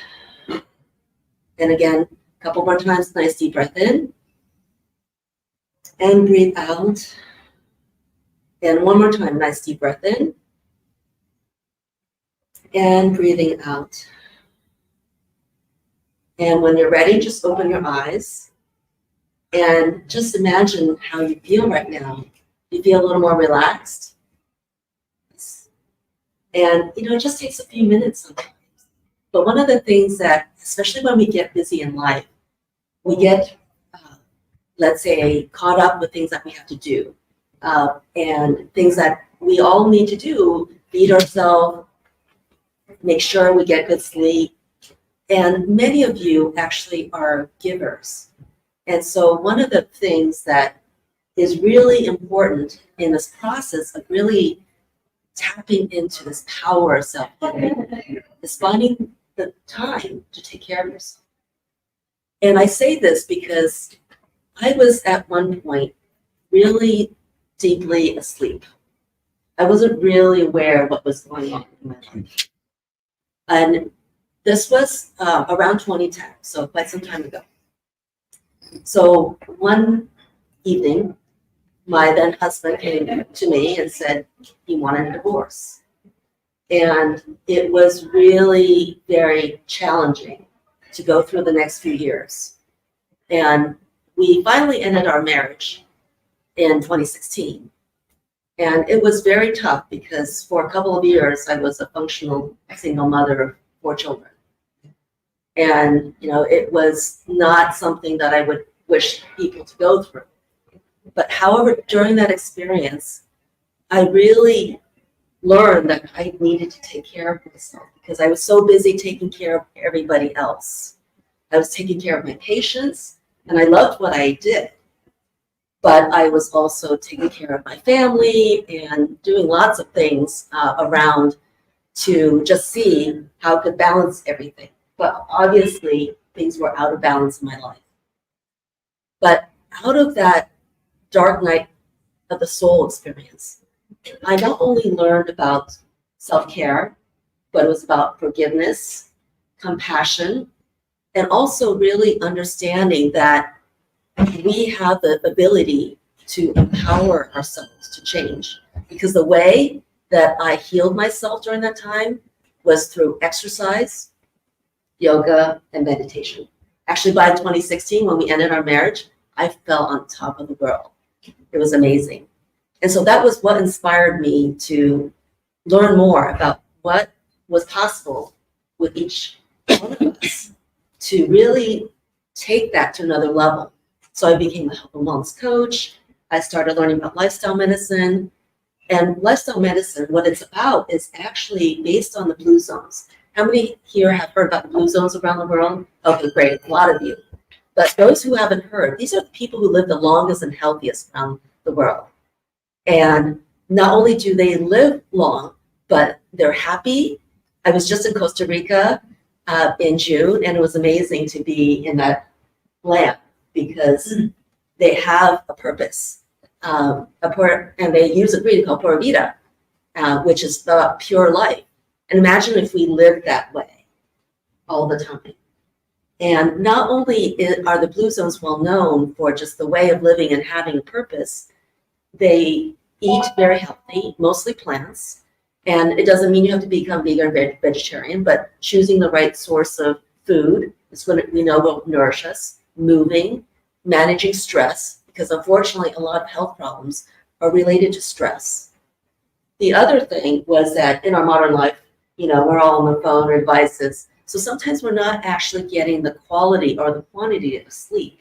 And again, a couple more times, nice deep breath in. And breathe out. And one more time, nice deep breath in. And breathing out. And when you're ready, just open your eyes. And just imagine how you feel right now. You feel a little more relaxed. And, you know, it just takes a few minutes sometimes. But one of the things that, especially when we get busy in life, we get, let's say, caught up with things that we have to do. And things that we all need to do, feed ourselves, make sure we get good sleep. And many of you actually are givers. And so one of the things that is really important in this process of really tapping into this power of self-healing is finding the time to take care of yourself. And I say this because I was at one point really deeply asleep. I wasn't really aware of what was going on in my life. And this was around 2010, so quite some time ago. So one evening, my then husband came to me and said he wanted a divorce. And it was really very challenging to go through the next few years. And we finally ended our marriage in 2016. And it was very tough because for a couple of years, I was a functional single mother of 4 children. And, you know, it was not something that I would wish people to go through. But however, during that experience, I really learned that I needed to take care of myself because I was so busy taking care of everybody else. I was taking care of my patients, and I loved what I did. But I was also taking care of my family and doing lots of things around to just see how I could balance everything. But obviously, things were out of balance in my life. But out of that dark night of the soul experience, I not only learned about self-care, but it was about forgiveness, compassion, and also really understanding that we have the ability to empower ourselves to change. Because the way that I healed myself during that time was through exercise, yoga, and meditation. Actually, by 2016, when we ended our marriage, I felt on top of the world. It was amazing. And so that was what inspired me to learn more about what was possible with each one of us to really take that to another level. So I became a health and wellness coach. I started learning about lifestyle medicine. And lifestyle medicine, what it's about is actually based on the blue zones. How many here have heard about the blue zones around the world? Okay, great, a lot of you. But those who haven't heard, these are the people who live the longest and healthiest around the world. And not only do they live long, but they're happy. I was just in Costa Rica in June, and it was amazing to be in that land because they have a purpose. And they use a breed called Pura Vida, which is about pure life. And imagine if we lived that way all the time. And not only are the blue zones well known for just the way of living and having a purpose, they eat very healthy, mostly plants. And it doesn't mean you have to become vegan or vegetarian, but choosing the right source of food is what we know will nourish us, moving, managing stress, because unfortunately a lot of health problems are related to stress. The other thing was that in our modern life, we're all on the phone or devices. So sometimes we're not actually getting the quality or the quantity of sleep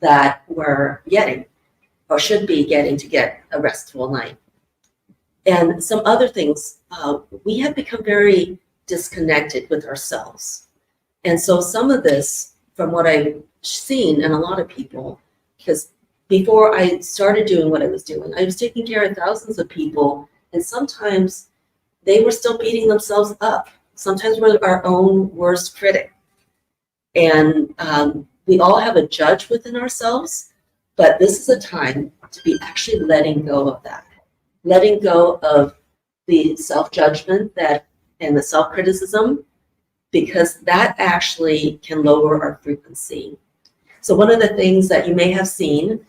that we're getting or should be getting to get a restful night. And some other things, we have become very disconnected with ourselves. And so some of this, from what I've seen in a lot of people, because before I started doing what I was doing, I was taking care of thousands of people, and sometimes they were still beating themselves up. Sometimes we're our own worst critic. And we all have a judge within ourselves, but this is a time to be actually letting go of that. Letting go of the self-judgment and the self-criticism, because that actually can lower our frequency. So one of the things that you may have seen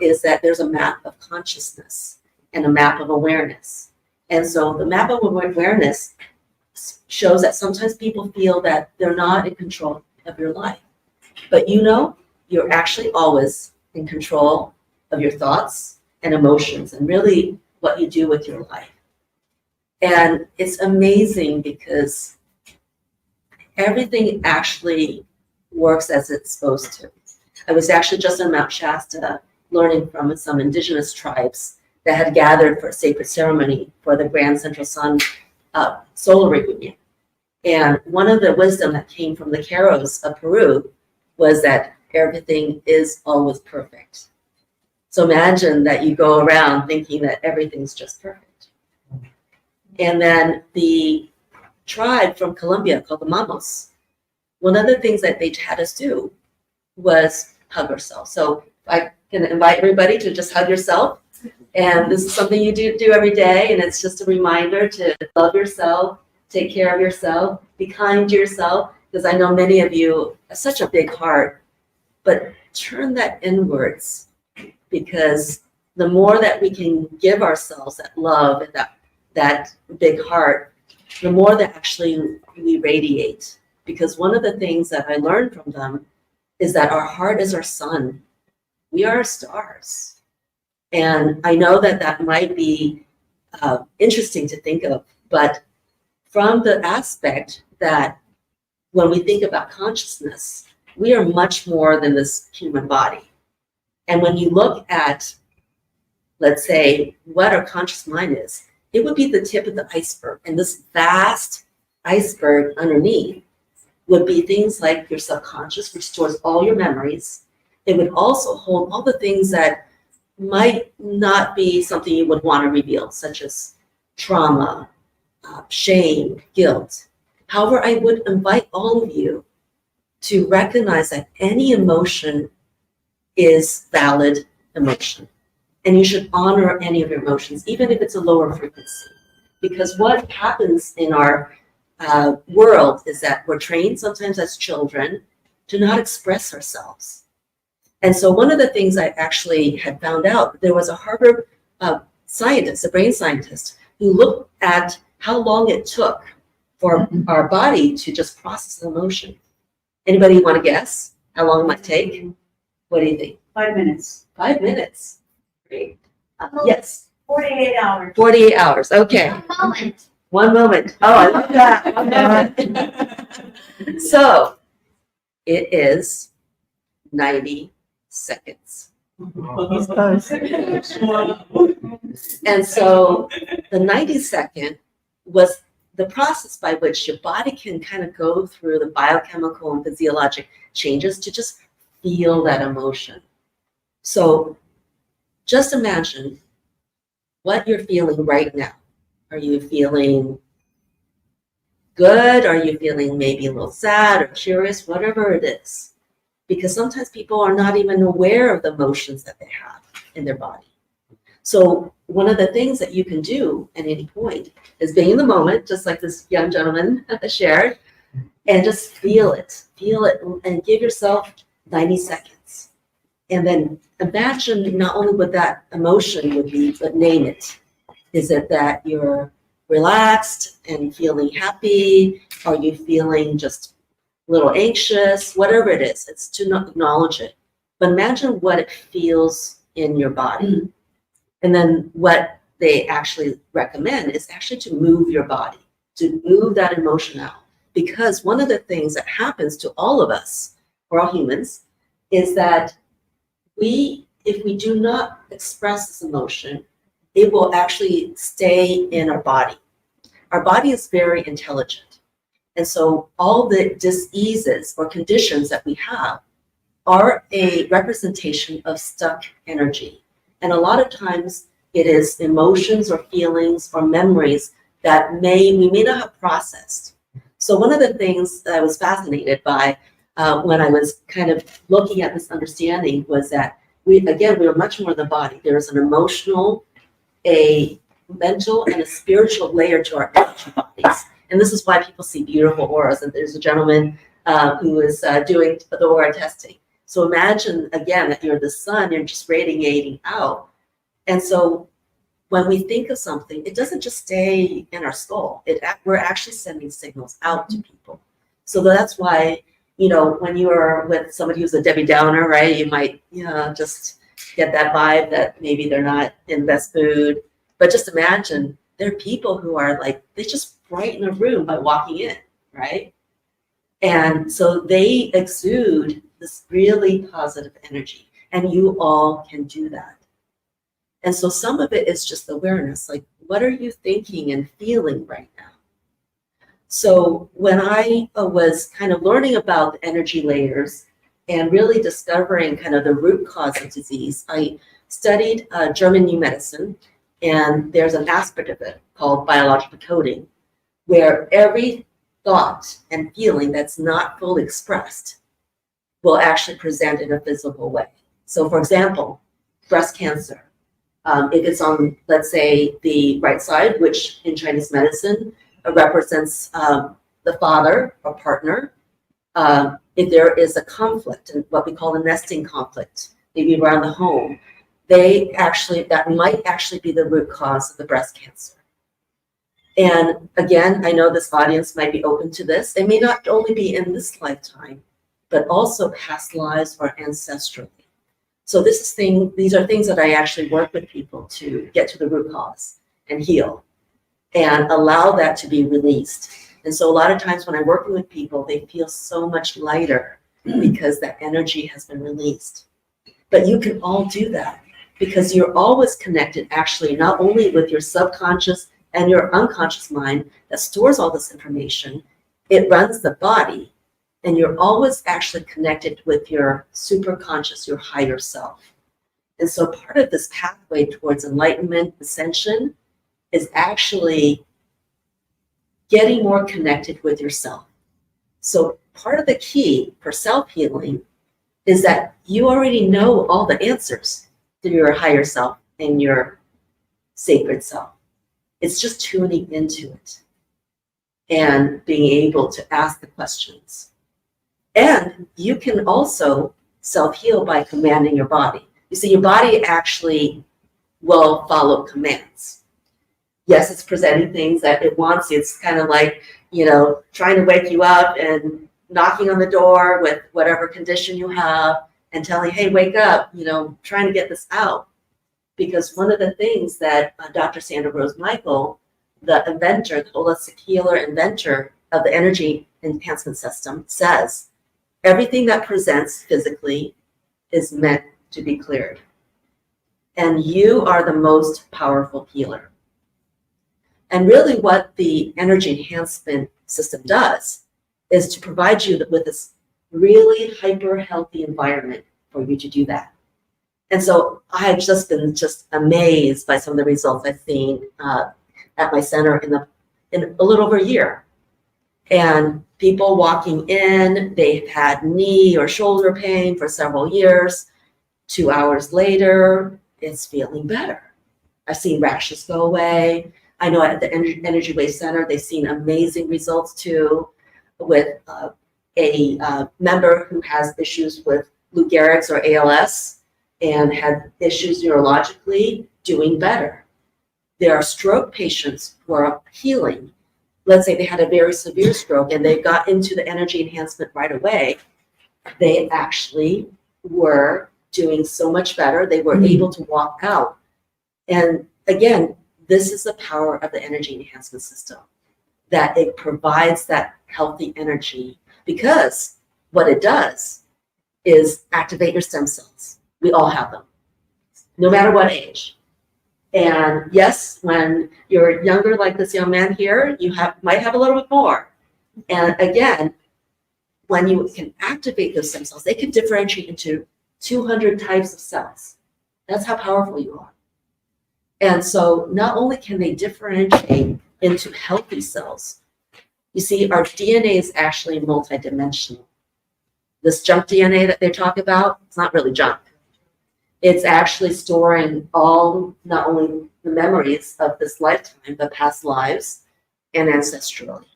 is that there's a map of consciousness and a map of awareness. And so the map of awareness shows that sometimes people feel that they're not in control of your life. But you're actually always in control of your thoughts and emotions and really what you do with your life. And it's amazing because everything actually works as it's supposed to. I was actually just in Mount Shasta learning from some indigenous tribes that had gathered for a sacred ceremony for the Grand Central Sun solar reunion. And one of the wisdom that came from the Caros of Peru was that everything is always perfect. So imagine that you go around thinking that everything's just perfect. And then the tribe from Colombia called the Mamos, one of the things that they had us do was hug ourselves. So I can invite everybody to just hug yourself. And this is something you do every day. And it's just a reminder to love yourself, take care of yourself, be kind to yourself, because I know many of you have such a big heart, but turn that inwards, because the more that we can give ourselves that love and that big heart, the more that actually we radiate. Because one of the things that I learned from them is that our heart is our sun. We are stars. And I know that that might be interesting to think of, but from the aspect that when we think about consciousness, we are much more than this human body. And when you look at, let's say, what our conscious mind is, it would be the tip of the iceberg. And this vast iceberg underneath would be things like your subconscious, which stores all your memories. It would also hold all the things that might not be something you would want to reveal, such as trauma, shame, guilt. However, I would invite all of you to recognize that any emotion is valid emotion. And you should honor any of your emotions, even if it's a lower frequency. Because what happens in our world is that we're trained sometimes as children to not express ourselves. And so one of the things I actually had found out, there was a Harvard scientist, a brain scientist, who looked at how long it took for our body to just process an emotion. Anybody want to guess how long it might take? What do you think? 5 minutes. 5 minutes. Great. Yes. 48 hours. 48 hours. Okay. 1 moment. 1 moment. Oh, I love that. 1 moment. So it is 90 seconds. And so the 90-second was the process by which your body can kind of go through the biochemical and physiologic changes to just feel that emotion. So just imagine what you're feeling right now. Are you feeling good? Are you feeling maybe a little sad or curious? Whatever it is. Because sometimes people are not even aware of the emotions that they have in their body. So one of the things that you can do at any point is being in the moment, just like this young gentleman shared, and just feel it, and give yourself 90 seconds. And then imagine not only what that emotion would be, but name it. Is it that you're relaxed and feeling happy? Are you feeling just a little anxious? Whatever it is, it's to not acknowledge it. But imagine what it feels in your body. And then what they actually recommend is actually to move your body, to move that emotion out. Because one of the things that happens to all of us, we're all humans, is that if we do not express this emotion, it will actually stay in our body. Our body is very intelligent. And so all the diseases or conditions that we have are a representation of stuck energy. And a lot of times it is emotions or feelings or memories that we may not have processed. So one of the things that I was fascinated by when I was kind of looking at this understanding was that we are much more than the body. There's an emotional, a mental, and a spiritual layer to our energy bodies. And this is why people see beautiful auras. And there's a gentleman who is doing the aura testing. So imagine, again, that you're the sun, you're just radiating out. And so when we think of something, it doesn't just stay in our skull. We're actually sending signals out to people. So that's why, when you are with somebody who's a Debbie Downer, right, you might just get that vibe that maybe they're not in the best mood. But just imagine there are people who are like, they just brighten a room by walking in, right? And so they exude this really positive energy, and you all can do that. And so some of it is just awareness, like what are you thinking and feeling right now? So when I was kind of learning about the energy layers and really discovering kind of the root cause of disease, I studied German New Medicine, and there's an aspect of it called biological coding, where every thought and feeling that's not fully expressed will actually present in a physical way. So for example, breast cancer. If it's on, let's say, the right side, which in Chinese medicine represents the father or partner, if there is a conflict, and what we call a nesting conflict, maybe around the home, that might actually be the root cause of the breast cancer. And again, I know this audience might be open to this. It may not only be in this lifetime, but also past lives or ancestrally. So these are things that I actually work with people to get to the root cause and heal and allow that to be released. And so a lot of times when I'm working with people, they feel so much lighter because that energy has been released. But you can all do that because you're always connected actually not only with your subconscious and your unconscious mind that stores all this information, it runs the body, and you're always actually connected with your superconscious, your higher self. And so part of this pathway towards enlightenment, ascension, is actually getting more connected with yourself. So part of the key for self-healing is that you already know all the answers to your higher self and your sacred self. It's just tuning into it and being able to ask the questions. And you can also self-heal by commanding your body. You see, your body actually will follow commands. Yes, it's presenting things that it wants. It's kind of like, trying to wake you up and knocking on the door with whatever condition you have and telling, hey, wake up, trying to get this out. Because one of the things that Dr. Sandra Rose Michael, the inventor, the holistic healer inventor of the energy enhancement system, says, everything that presents physically is meant to be cleared. And you are the most powerful healer. And really what the energy enhancement system does is to provide you with this really hyper healthy environment for you to do that. And so I have just been amazed by some of the results I've seen at my center in a little over a year. And people walking in, they've had knee or shoulder pain for several years. 2 hours later, it's feeling better. I've seen rashes go away. I know at the Energy Wave Center, they've seen amazing results too with a member who has issues with Lou Gehrig's or ALS and had issues neurologically, doing better. There are stroke patients who are healing. Let's say they had a very severe stroke and they got into the energy enhancement right away. They actually were doing so much better. They were able to walk out. And again, this is the power of the energy enhancement system, that it provides that healthy energy, because what it does is activate your stem cells. We all have them, no matter what age. And yes, when you're younger, like this young man here, you might have a little bit more. And again, when you can activate those stem cells, they can differentiate into 200 types of cells. That's how powerful you are. And so not only can they differentiate into healthy cells, you see, our DNA is actually multidimensional. This junk DNA that they talk about, it's not really junk. It's actually storing all, not only the memories of this lifetime, but past lives and ancestrally.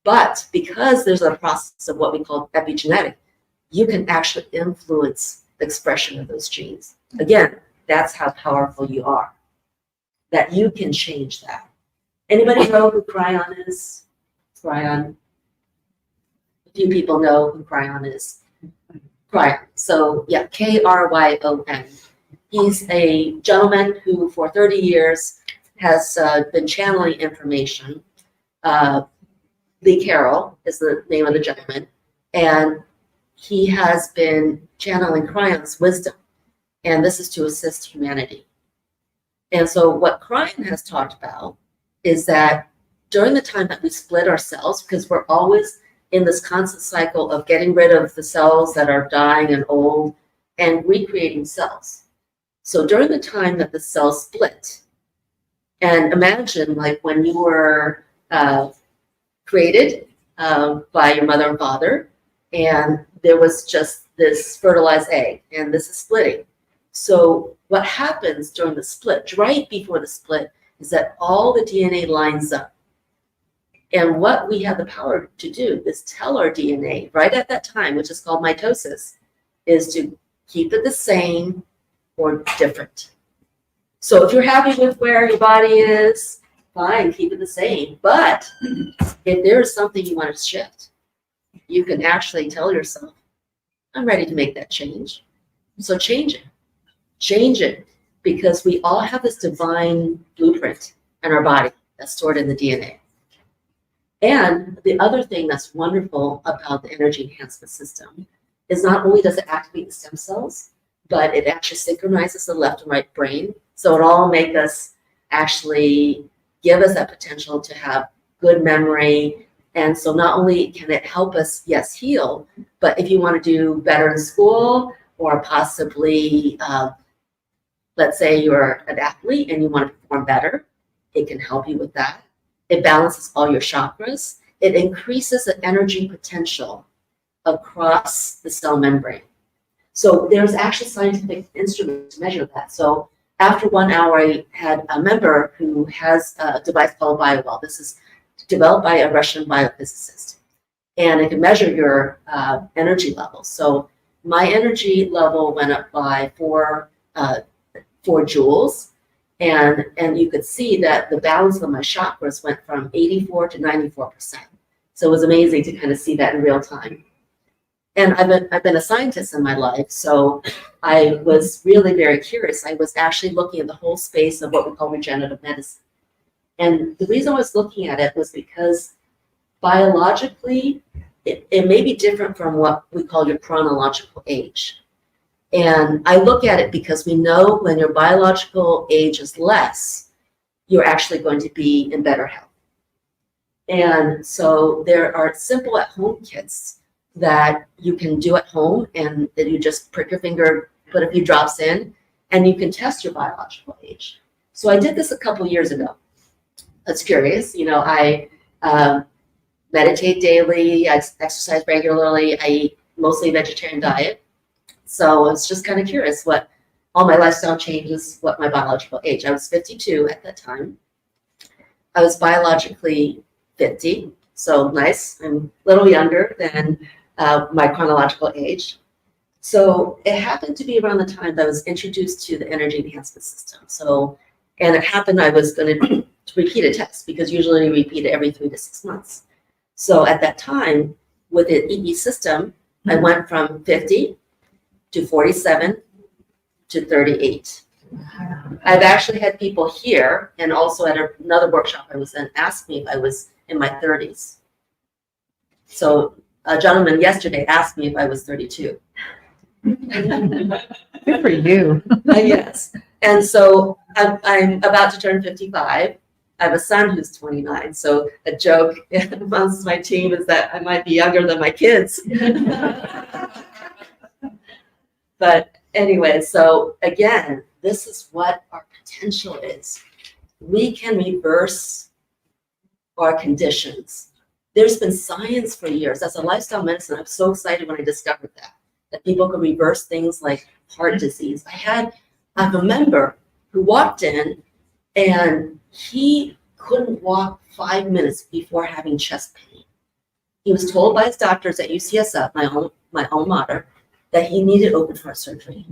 But because there's a process of what we call epigenetic, you can actually influence the expression of those genes. Again, that's how powerful you are, that you can change that. Anybody know who Cryon is? Cryon. A few people know who Cryon is. Cryon. So yeah, Kryon. He's a gentleman who for 30 years has been channeling information. Lee Carroll is the name of the gentleman. And he has been channeling Cryon's wisdom. And this is to assist humanity. And so what Cryon has talked about is that during the time that we split our cells, because we're always in this constant cycle of getting rid of the cells that are dying and old and recreating cells. So during the time that the cells split, and imagine like when you were created by your mother and father, and there was just this fertilized egg, and this is splitting. So what happens during the split, right before the split, is that all the DNA lines up. And what we have the power to do is tell our DNA right at that time, which is called mitosis, is to keep it the same or different. So if you're happy with where your body is, fine, keep it the same. But if there is something you want to shift, you can actually tell yourself, I'm ready to make that change. So change it. Change it, because we all have this divine blueprint in our body that's stored in the DNA. And the other thing that's wonderful about the energy enhancement system is not only does it activate the stem cells, but it actually synchronizes the left and right brain. So it all makes us actually give us that potential to have good memory. And so not only can it help us, yes, heal, but if you want to do better in school or possibly, let's say you're an athlete and you want to perform better, it can help you with that. It balances all your chakras. It increases the energy potential across the cell membrane. So there's actually scientific instruments to measure that. So after 1 hour, I had a member who has a device called BioWell. This is developed by a Russian biophysicist. And it can measure your energy levels. So my energy level went up by 4 joules. And you could see that the balance of my chakras went from 84 to 94%. So it was amazing to kind of see that in real time. And I've been a scientist in my life, so I was really very curious. I was actually looking at the whole space of what we call regenerative medicine. And the reason I was looking at it was because biologically, it may be different from what we call your chronological age. And I look at it because we know when your biological age is less, you're actually going to be in better health. And so there are simple at-home kits that you can do at home, and that you just prick your finger, put a few drops in, and you can test your biological age. So I did this a couple years ago. That's curious. You know, I meditate daily, I exercise regularly, I eat mostly vegetarian diet. So I was just kind of curious what all my lifestyle changes, what my biological age. I was 52 at that time. I was biologically 50, so nice. I'm a little younger than my chronological age. So it happened to be around the time that I was introduced to the energy enhancement system. So, and it happened I was going to repeat a test because usually we repeat it every 3 to 6 months. So at that time, with the EE system, I went from 50 to 47 to 38. I've actually had people here and also at another workshop I was in ask me if I was in my 30s. So a gentleman yesterday asked me if I was 32. Good for you. Yes. And so I'm about to turn 55. I have a son who's 29. So a joke amongst my team is that I might be younger than my kids. But anyway, so again, this is what our potential is. We can reverse our conditions. There's been science for years. As a lifestyle medicine, I'm so excited when I discovered that people could reverse things like heart disease. I have a member who walked in and he couldn't walk 5 minutes before having chest pain. He was told by his doctors at UCSF, my alma mater, that he needed open heart surgery.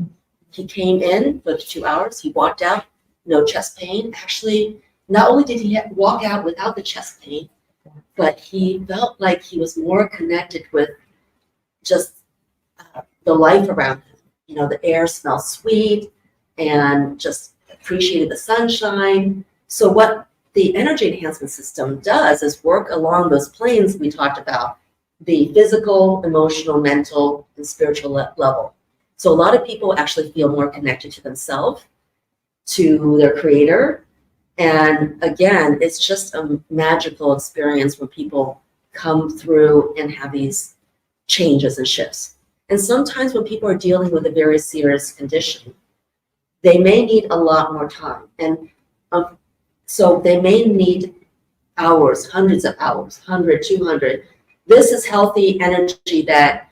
He came in for 2 hours, he walked out, no chest pain. Actually, not only did he walk out without the chest pain, but he felt like he was more connected with just the life around him. You know, the air smelled sweet and just appreciated the sunshine. So what the energy enhancement system does is work along those planes we talked about, the physical, emotional, mental, and spiritual level. So a lot of people actually feel more connected to themselves, to their creator. And again, it's just a magical experience when people come through and have these changes and shifts. And sometimes when people are dealing with a very serious condition, they may need a lot more time. And so they may need hours, hundreds of hours, 100, 200. This is healthy energy that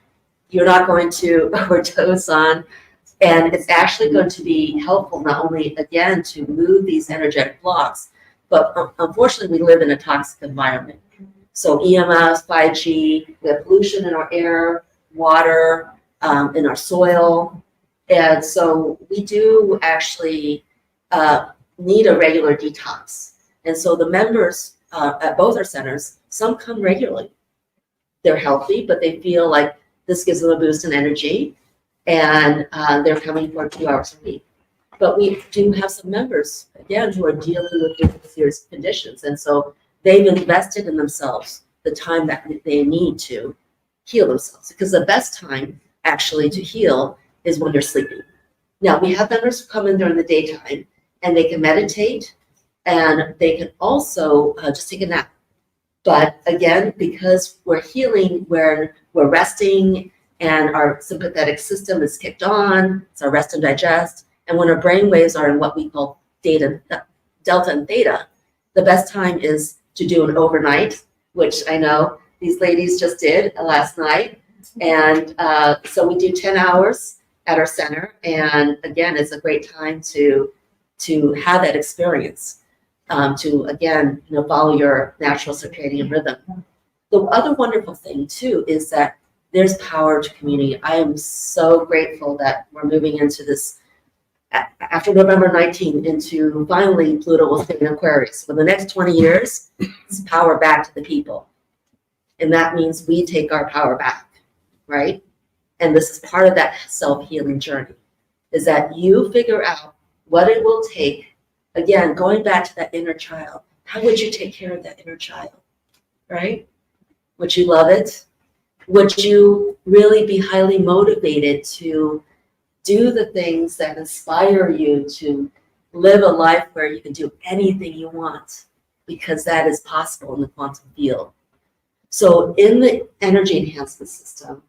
you're not going to overdose on. And it's actually going to be helpful not only, again, to move these energetic blocks, but unfortunately we live in a toxic environment. So EMFs, 5G, we have pollution in our air, water, in our soil. And so we do actually need a regular detox. And so the members at both our centers, some come regularly. They're healthy, but they feel like this gives them a boost in energy, and they're coming for 2 hours a week. But we do have some members, again, who are dealing with really serious conditions. And so they've invested in themselves the time that they need to heal themselves. Because the best time, actually, to heal is when you're sleeping. Now, we have members who come in during the daytime, and they can meditate, and they can also just take a nap. But again, because we're healing, we're resting, and our sympathetic system is kicked on, it's our rest and digest. And when our brain waves are in what we call delta and theta, the best time is to do an overnight, which I know these ladies just did last night. And so we do 10 hours at our center. And again, it's a great time to have that experience. To again, follow your natural circadian rhythm. The other wonderful thing too is that there's power to community. I am so grateful that we're moving into this after November 19th into finally Pluto will stay in Aquarius. For the next 20 years, it's power back to the people. And that means we take our power back, right? And this is part of that self-healing journey, is that you figure out what it will take. Again, going back to that inner child, how would you take care of that inner child, right? Would you love it? Would you really be highly motivated to do the things that inspire you to live a life where you can do anything you want? Because that is possible in the quantum field. So in the energy enhancement system,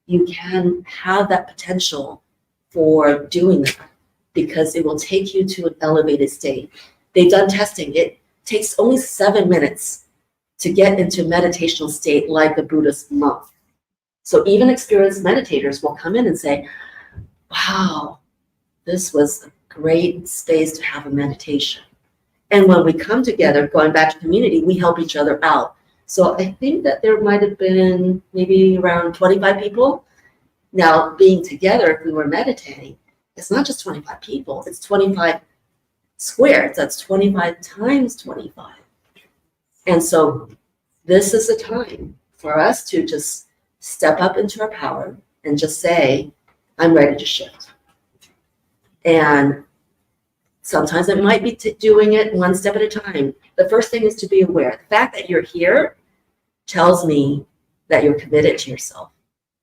you can have that potential for doing that, because it will take you to an elevated state. They've done testing. It takes only 7 minutes to get into a meditational state like a Buddhist monk. So even experienced meditators will come in and say, wow, this was a great space to have a meditation. And when we come together, going back to community, we help each other out. So I think that there might have been maybe around 25 people. Now, being together, if we were meditating, it's not just 25 people, it's 25 squares. That's 25 times 25. And so this is the time for us to just step up into our power and just say, I'm ready to shift. And sometimes it might be doing it one step at a time. The first thing is to be aware. The fact that you're here tells me that you're committed to yourself.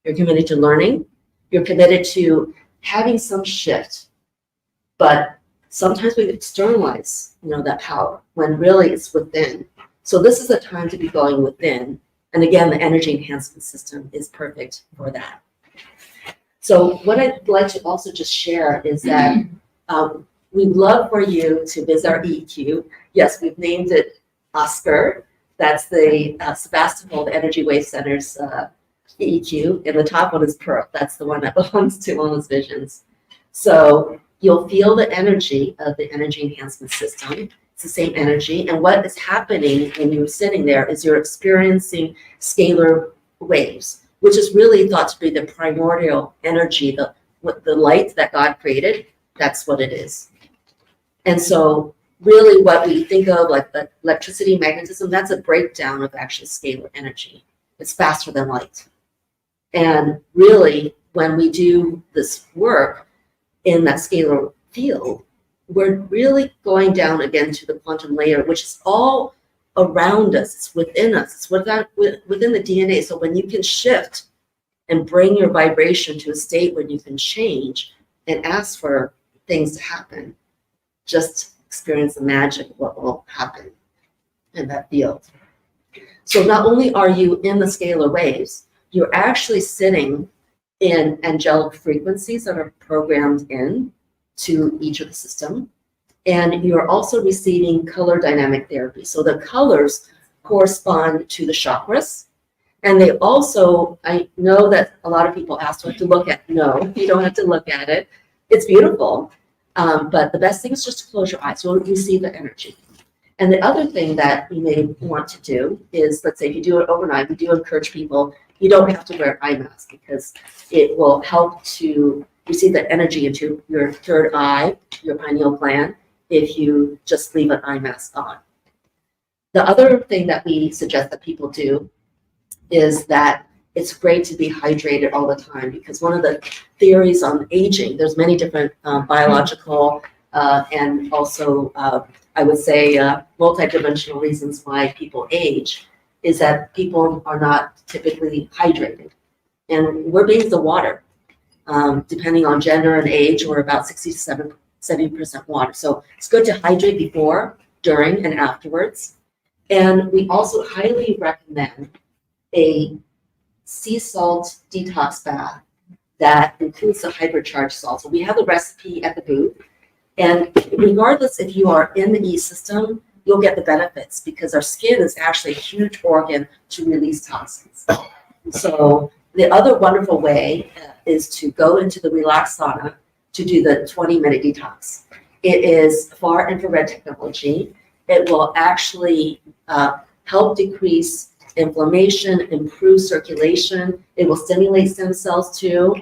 You're committed to learning. You're committed to having some shift. But sometimes we externalize, that power when really it's within. So this is a time to be going within. And again, the energy enhancement system is perfect for that. So what I'd like to also just share is that we'd love for you to visit our EEQ. Yes, we've named it Oscar. That's the Sebastopol, the Energy Wave Center's EEQ. And the top one is Pearl. That's the one that belongs to Wellness Visions. So you'll feel the energy of the energy enhancement system. It's the same energy. And what is happening when you're sitting there is you're experiencing scalar waves, which is really thought to be the primordial energy, the light that God created. That's what it is. And so really what we think of like the electricity, magnetism, that's a breakdown of actually scalar energy. It's faster than light. And really, when we do this work in that scalar field, we're really going down again to the quantum layer, which is all around us. It's within us. It's within the DNA. So when you can shift and bring your vibration to a state where you can change and ask for things to happen, just experience the magic of what will happen in that field. So not only are you in the scalar waves, you're actually sitting in angelic frequencies that are programmed in to each of the system. And you're also receiving color dynamic therapy. So the colors correspond to the chakras. And they also, I know that a lot of people ask, do I have to look at? No, you don't have to look at it. It's beautiful. But the best thing is just to close your eyes. You'll receive the energy. And the other thing that you may want to do is, let's say if you do it overnight, we do encourage people, you don't have to wear an eye mask because it will help to receive the energy into your third eye, your pineal gland, if you just leave an eye mask on. The other thing that we suggest that people do is that it's great to be hydrated all the time, because one of the theories on aging, there's many different biological and also I would say multidimensional reasons why people age, is that people are not typically hydrated. And we're being the water. Depending on gender and age, we're about 60 to 70% water. So it's good to hydrate before, during, and afterwards. And we also highly recommend a sea salt detox bath that includes the hypercharged salt. So we have the recipe at the booth. And regardless if you are in the E system, you'll get the benefits because our skin is actually a huge organ to release toxins. So the other wonderful way is to go into the relax sauna to do the 20-minute detox. It is far infrared technology. It will actually help decrease inflammation, improve circulation. It will stimulate stem cells too,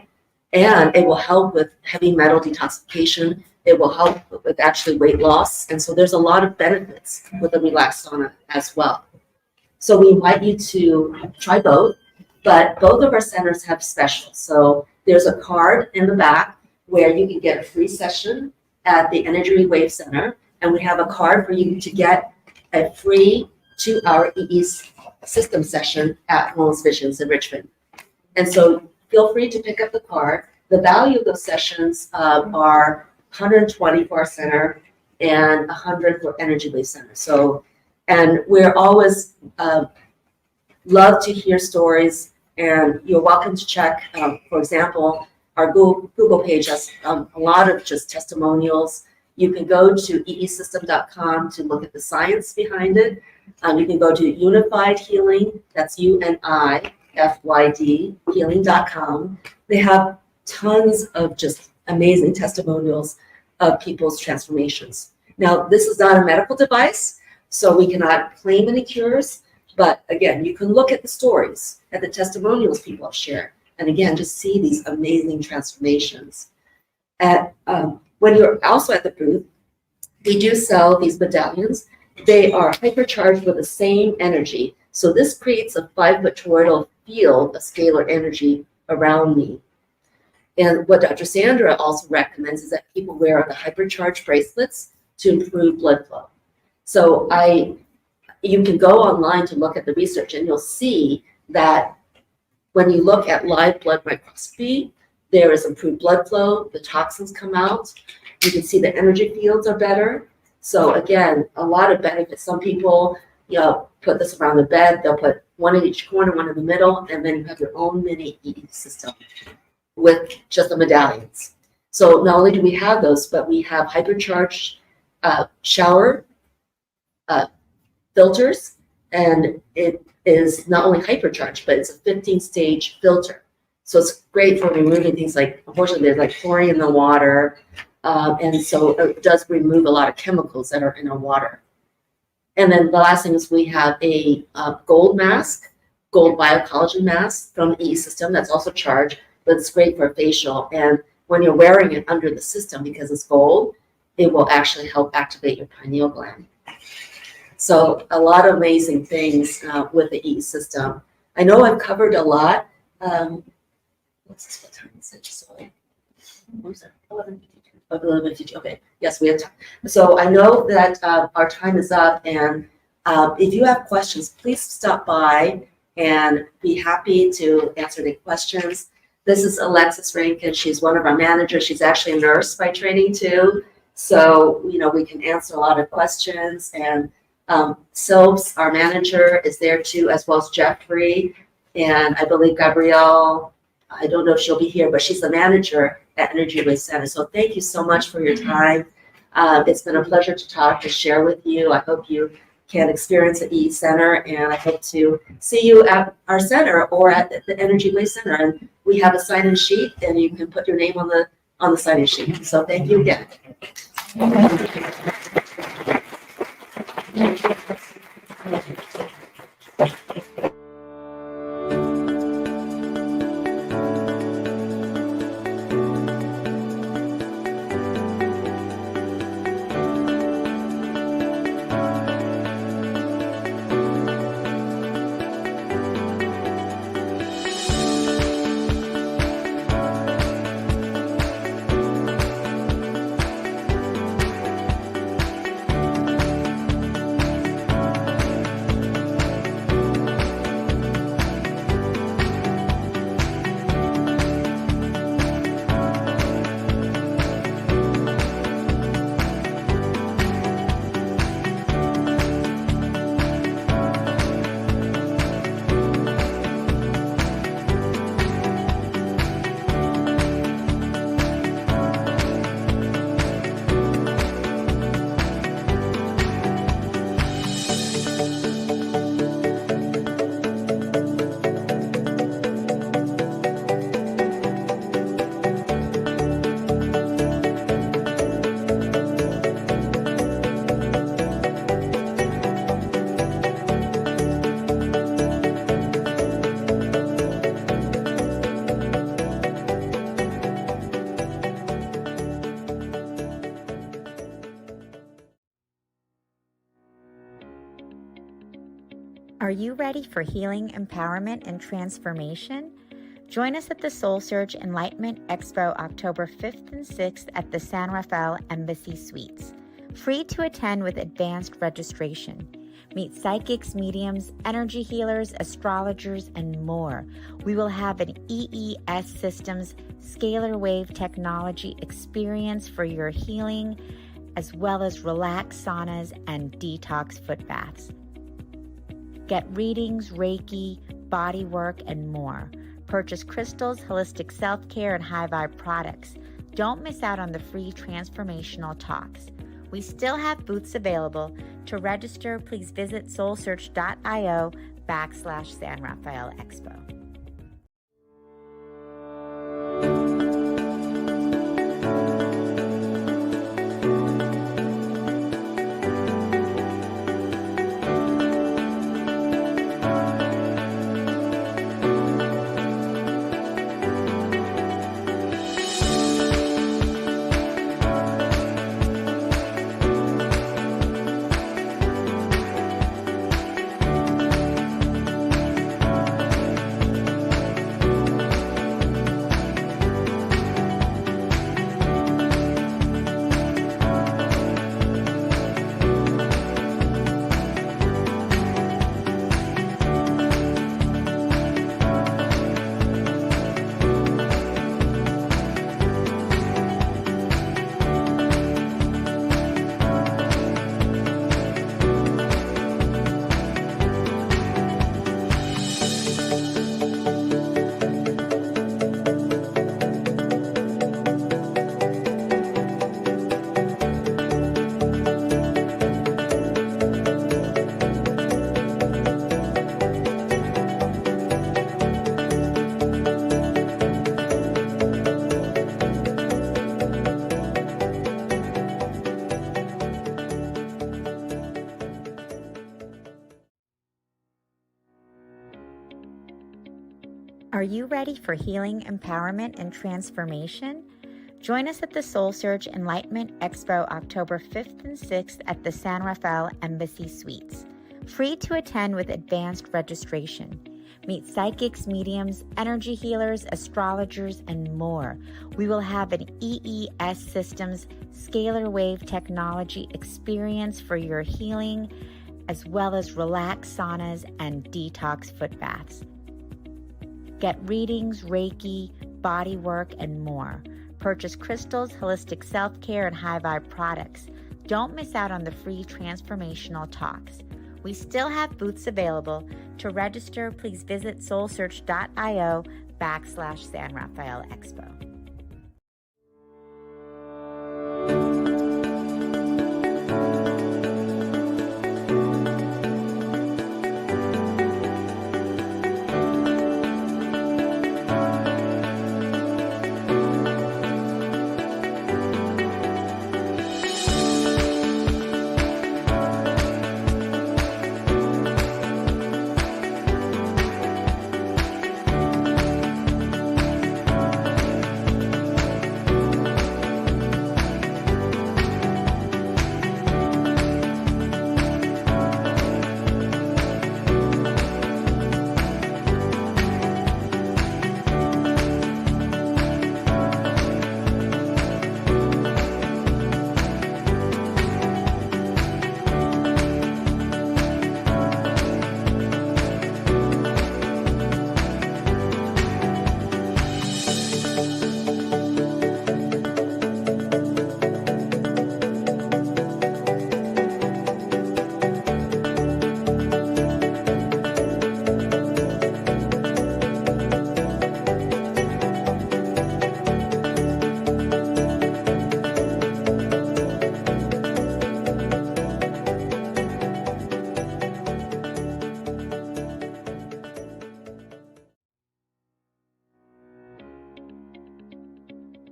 and it will help with heavy metal detoxification. It will help with actually weight loss. And so there's a lot of benefits with the relaxed sauna as well. So we invite you to try both, but both of our centers have specials. So there's a card in the back where you can get a free session at the Energy Wave Center. And we have a card for you to get a free 2-hour EE system session at Wellness Visions in Richmond. And so feel free to pick up the card. The value of those sessions are $120 for our center and $100 for Energy Wave Center. So, and we're always love to hear stories, and you're welcome to check, for example, our Google page has a lot of just testimonials. You can go to eesystem.com to look at the science behind it. You can go to Unified Healing, that's UNIFYD, healing.com. They have tons of just amazing testimonials of people's transformations. Now, this is not a medical device, so we cannot claim any cures, but again, you can look at the stories, at the testimonials people have shared, and again, just see these amazing transformations. When you're also at the booth, we do sell these medallions. They are hypercharged with the same energy. So this creates a 5-foot toroidal field of scalar energy around me. And what Dr. Sandra also recommends is that people wear the hypercharged bracelets to improve blood flow. So you can go online to look at the research, and you'll see that when you look at live blood microscopy, there is improved blood flow, the toxins come out, you can see the energy fields are better. So again, a lot of benefits. Some people, put this around the bed, they'll put one in each corner, one in the middle, and then you have your own mini EE system with just the medallions. So not only do we have those, but we have hypercharged shower filters, and it is not only hypercharged, but it's a 15-stage filter. So it's great for removing things like, unfortunately, there's like chlorine in the water, and so it does remove a lot of chemicals that are in our water. And then the last thing is we have a gold mask, gold biocollagen mask from the E-System that's also charged, but it's great for a facial. And when you're wearing it under the system, because it's gold, it will actually help activate your pineal gland. So a lot of amazing things with the E-System. I know I've covered a lot. What's this? What time is it? Sorry. What was it? 11:52. Okay. Yes, we have time. So I know that our time is up, and if you have questions, please stop by and be happy to answer the questions. This is Alexis Rankin. She's one of our managers. She's actually a nurse by training too. So, we can answer a lot of questions. And Silves, our manager, is there too, as well as Jeffrey. And I believe Gabrielle, I don't know if she'll be here, but she's the manager at Energy Waste Center. So thank you so much for your time. It's been a pleasure to talk, to share with you. I hope you can experience the E Center, and I hope to see you at our center or at the Energy Waste Center. And we have a sign-in sheet, and you can put your name on the sign-in sheet. So thank you again. Are you ready for healing, empowerment, and transformation? Join us at the SoulSearch Enlightenment Expo October 5th and 6th at the San Rafael Embassy Suites. Free to attend with advanced registration. Meet psychics, mediums, energy healers, astrologers, and more. We will have an EES Systems scalar wave technology experience for your healing, as well as relaxed saunas and detox foot baths. Get readings, Reiki, body work, and more. Purchase crystals, holistic self-care, and high vibe products. Don't miss out on the free transformational talks. We still have booths available. To register, please visit soulsearch.io/San Rafael Expo. Are you ready for healing, empowerment, and transformation? Join us at the SoulSearch Enlightenment Expo October 5th and 6th at the San Rafael Embassy Suites. Free to attend with advanced registration. Meet psychics, mediums, energy healers, astrologers, and more. We will have an EES Systems scalar wave technology experience for your healing, as well as relaxed saunas and detox foot baths. Get readings, Reiki, body work, and more. Purchase crystals, holistic self-care, and high vibe products. Don't miss out on the free transformational talks. We still have booths available. To register, please visit soulsearch.io/San Rafael Expo.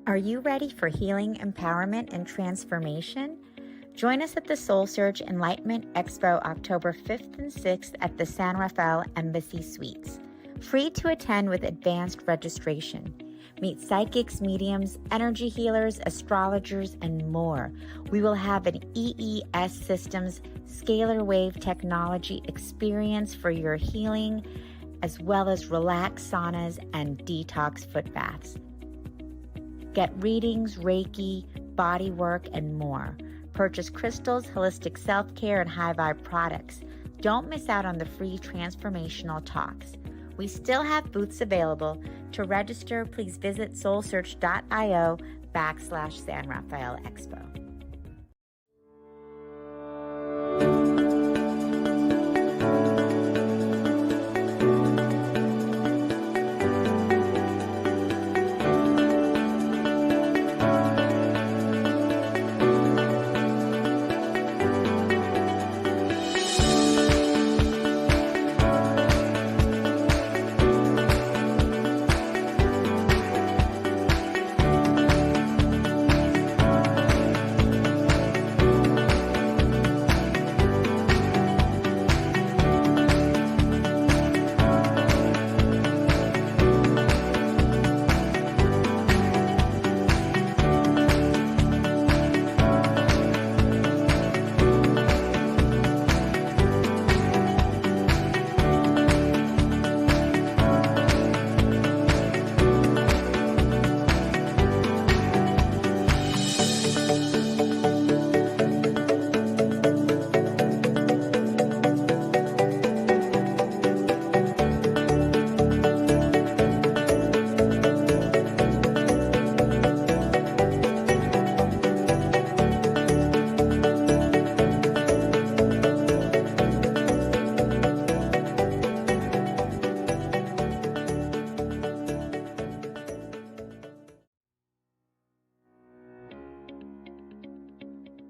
Are you ready for healing, empowerment, and transformation? Join us at the SoulSearch Enlightenment Expo October 5th and 6th at the San Rafael Embassy Suites. Free to attend with advanced registration. Meet psychics, mediums, energy healers, astrologers, and more. We will have an EES Systems scalar wave technology experience for your healing, as well as relaxed saunas and detox foot baths. Get readings, Reiki, body work, and more. Purchase crystals, holistic self-care, and high vibe products. Don't miss out on the free transformational talks. We still have booths available. To register, please visit soulsearch.io/San Rafael Expo.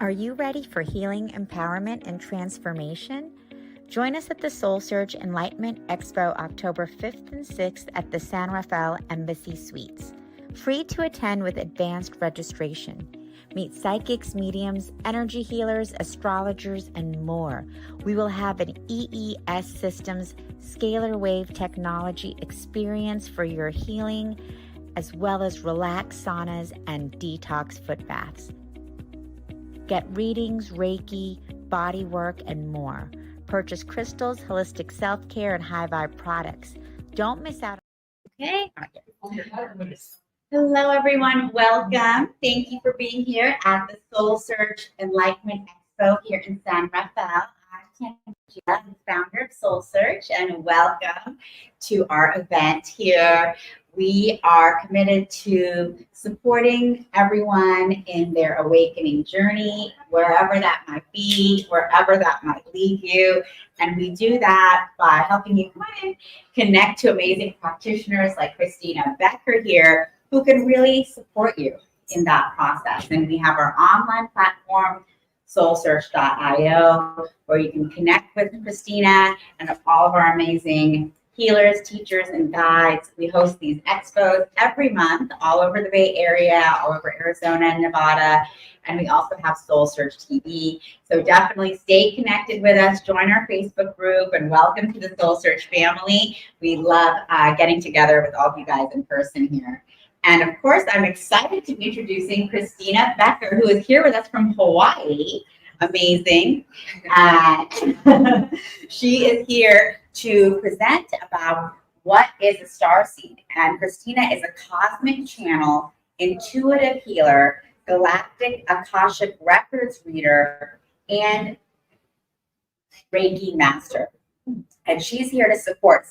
Are you ready for healing, empowerment, and transformation? Join us at the SoulSearch Enlightenment Expo October 5th and 6th at the San Rafael Embassy Suites. Free to attend with advanced registration. Meet psychics, mediums, energy healers, astrologers, and more. We will have an EES Systems scalar wave technology experience for your healing, as well as relaxed saunas and detox foot baths. Get readings, Reiki, body work, and more. Purchase crystals, holistic self-care, and high vibe products. Don't miss out. Okay. Hello, everyone. Welcome. Thank you for being here at the SoulSearch Enlightenment Expo here in San Rafael. I'm Tangia, founder of SoulSearch, and welcome to our event here. We are committed to supporting everyone in their awakening journey, wherever that might be, wherever that might lead you. And we do that by helping you connect to amazing practitioners like Christina Becker here, who can really support you in that process. And we have our online platform, soulsearch.io, where you can connect with Christina and all of our amazing healers, teachers, and guides. We host these expos every month all over the Bay Area, all over Arizona and Nevada. And we also have SoulSearch TV. So definitely stay connected with us. Join our Facebook group and welcome to the SoulSearch family. We love getting together with all of you guys in person here. And of course, I'm excited to be introducing Christina Becker, who is here with us from Hawaii. Amazing. She is here to present about what is a starseed. And Christina is a cosmic channel, intuitive healer, galactic Akashic records reader, and Reiki master. And she's here to support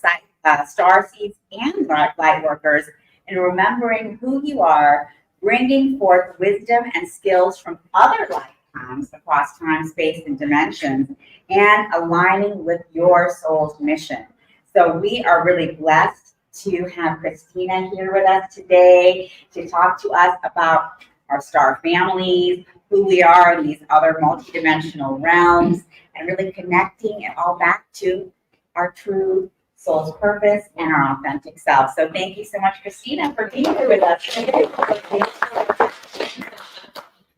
starseeds and light workers in remembering who you are, bringing forth wisdom and skills from other lifetimes across time, space, and dimensions, and aligning with your soul's mission. So we are really blessed to have Christina here with us today to talk to us about our star families, who we are in these other multidimensional realms, and really connecting it all back to our true soul's purpose and our authentic self. So thank you so much, Christina, for being here with us today.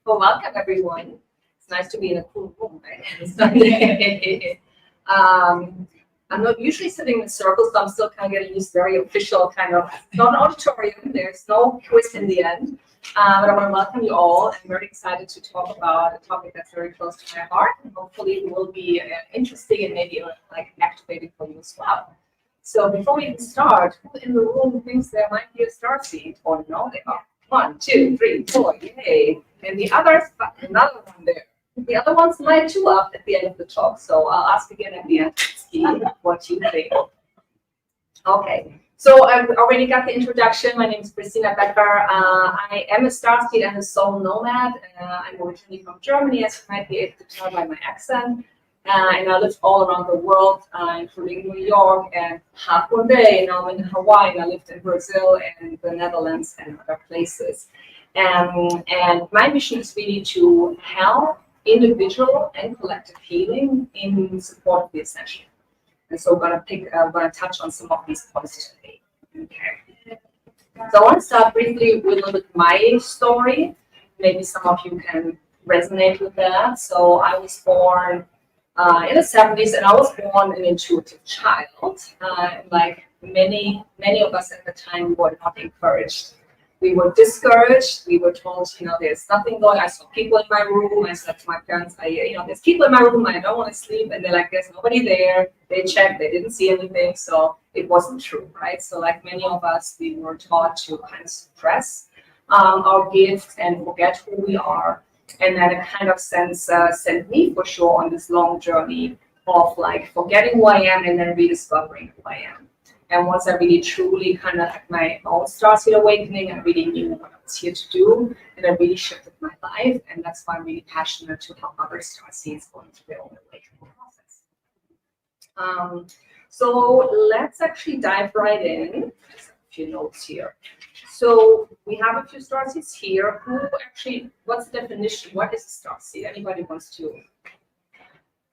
Well, welcome everyone. It's nice to be in a cool room, right? I'm not usually sitting in circles, so I'm still kind of getting used to very official kind of, not an auditorium, there's no quiz in the end. But I want to welcome you all. I'm very excited to talk about a topic that's very close to my heart, and hopefully it will be interesting and maybe like activating for you as well. So before we even start, who in the room thinks there might be a starseed? Or no, they are. 1, 2, 3, 4, yay. And the others, another one there. The other ones might too up at the end of the talk. So I'll ask again at the end to see what you think. Okay. So I've already got the introduction. My name is Christina Becker. I am a starseed and a soul nomad. I'm originally from Germany, as you might be able to tell by my accent. And I lived all around the world, including New York and half one day. Now I'm in Hawaii, and I lived in Brazil and the Netherlands and other places. And my mission is really to help individual and collective healing in support of the ascension. And so I'm going to touch on some of these points today. Okay. So I want to start briefly with a little bit my story. Maybe some of you can resonate with that. So I was born in the 70s, and I was born an intuitive child. Like many of us at the time were not encouraged. We were discouraged. We were told, there's nothing going. I saw people in my room. I said to my parents, there's people in my room. I don't want to sleep. And they're like, there's nobody there. They checked. They didn't see anything. So it wasn't true, right? So like many of us, we were taught to kind of suppress our gifts and forget who we are. And that in kind of sense sent me for sure on this long journey of like forgetting who I am and then rediscovering who I am. And once I really truly kind of had my own starseed awakening, I really knew what I was here to do, and I really shifted my life. And that's why I'm really passionate to help other starseeds go into their own awakening process. So let's actually dive right in. Just a few notes here. So we have a few starseeds here. Who actually, what's the definition? What is a starseed? Anybody wants to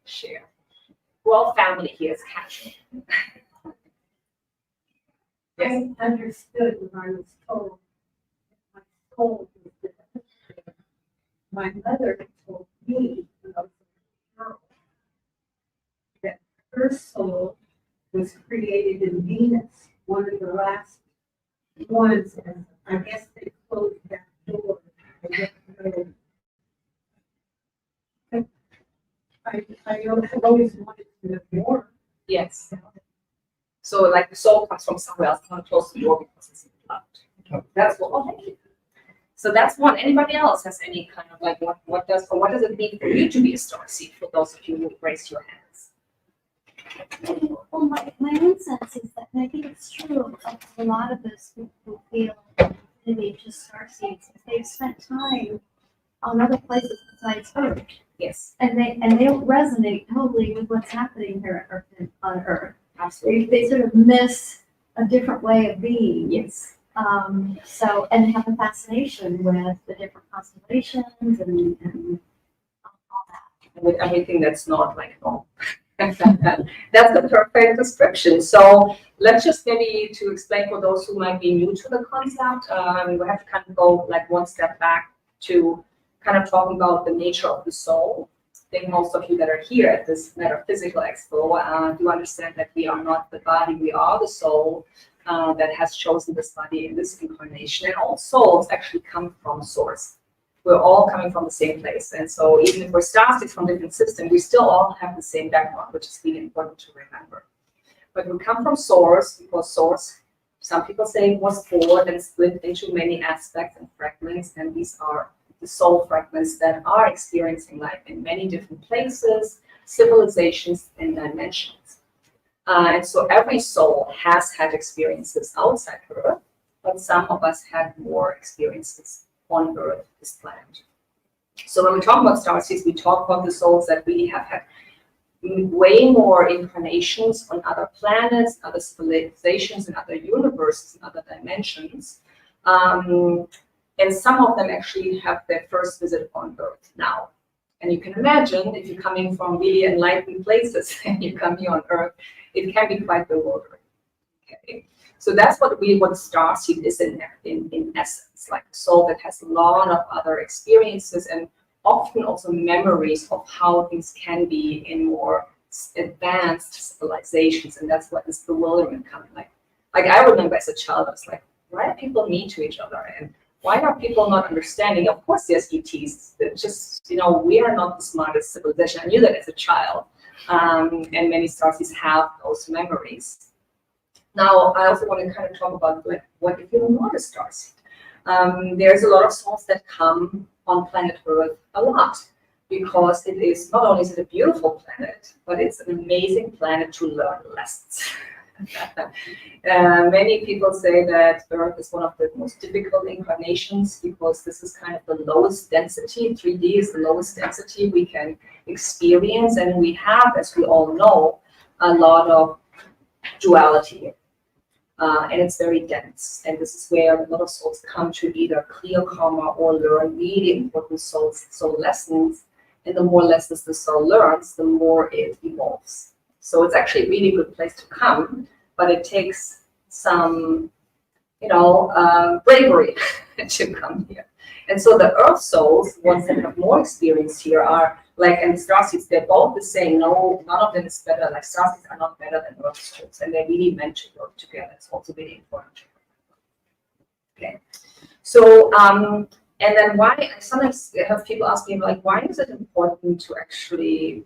share? We're all family here, it's casual. Yes. I understood when I was told my soul was my mother told me when I was a girl that her soul was created in Venus, one of the last ones, and I guess they closed that door. I don't know. I've always wanted to know more. Yes. So like the soul comes from somewhere else, not close to the door because it's loud. That's what. Oh, thank you. So that's one. Anybody else has any kind of like what does it mean for you to be a starseed? For those of you who raise your hands. Well, my own sense is that, and I think it's true of a lot of us who feel maybe just starseeds, if they've spent time on other places besides Earth. Yes. And they don't resonate totally with what's happening here on Earth. Absolutely. They sort of miss a different way of being. Yes. So, and have a fascination with the different constellations and all that. With everything that's not like normal. That's the perfect description. So let's just maybe to explain for those who might be new to the concept, we have to kind of go like one step back to kind of talking about the nature of the soul. I think most of you that are here at this Metaphysical Expo do understand that we are not the body, we are the soul that has chosen this body in this incarnation. And all souls actually come from source. We're all coming from the same place. And so even if we're starseeds from different systems, we still all have the same background, which is really important to remember. But we come from source because source, some people say, was formed and split into many aspects and fragments. And these are the soul fragments that are experiencing life in many different places, civilizations, and dimensions. And so every soul has had experiences outside Earth, but some of us had more experiences on Earth, this planet. So when we talk about starseeds, we talk about the souls that really have had way more incarnations on other planets, other civilizations, and other universes, and other dimensions. And some of them actually have their first visit on Earth now. And you can imagine if you're coming from really enlightened places and you come here on Earth, it can be quite bewildering. Okay. So that's what starseed is in essence, like a soul that has a lot of other experiences and often also memories of how things can be in more advanced civilizations. And that's what this bewilderment coming like I remember as a child, I was like, why are people mean to each other? And why are people not understanding? Of course, there's ETs. It's just, we are not the smartest civilization. I knew that as a child. And many starseeds have those memories. Now, I also want to kind of talk about like, what if you're not a starseed? There's a lot of souls that come on planet Earth a lot because it is not only is it a beautiful planet, but it's an amazing planet to learn lessons. Many people say that Earth is one of the most difficult incarnations because this is kind of the lowest density. 3D is the lowest density we can experience, and we have, as we all know, a lot of duality. And it's very dense. And this is where a lot of souls come to either clear karma or learn really important soul lessons. And the more lessons the soul learns, the more it evolves. So it's actually a really good place to come, but it takes some, bravery to come here. And so the Earth souls, ones that have more experience here, are like, and starseeds, they're both the same. No, none of them is better. Like starseeds are not better than Earth souls, and they're really meant to work together. It's also really important. Okay, so and then why? I sometimes have people ask me like, why is it important to actually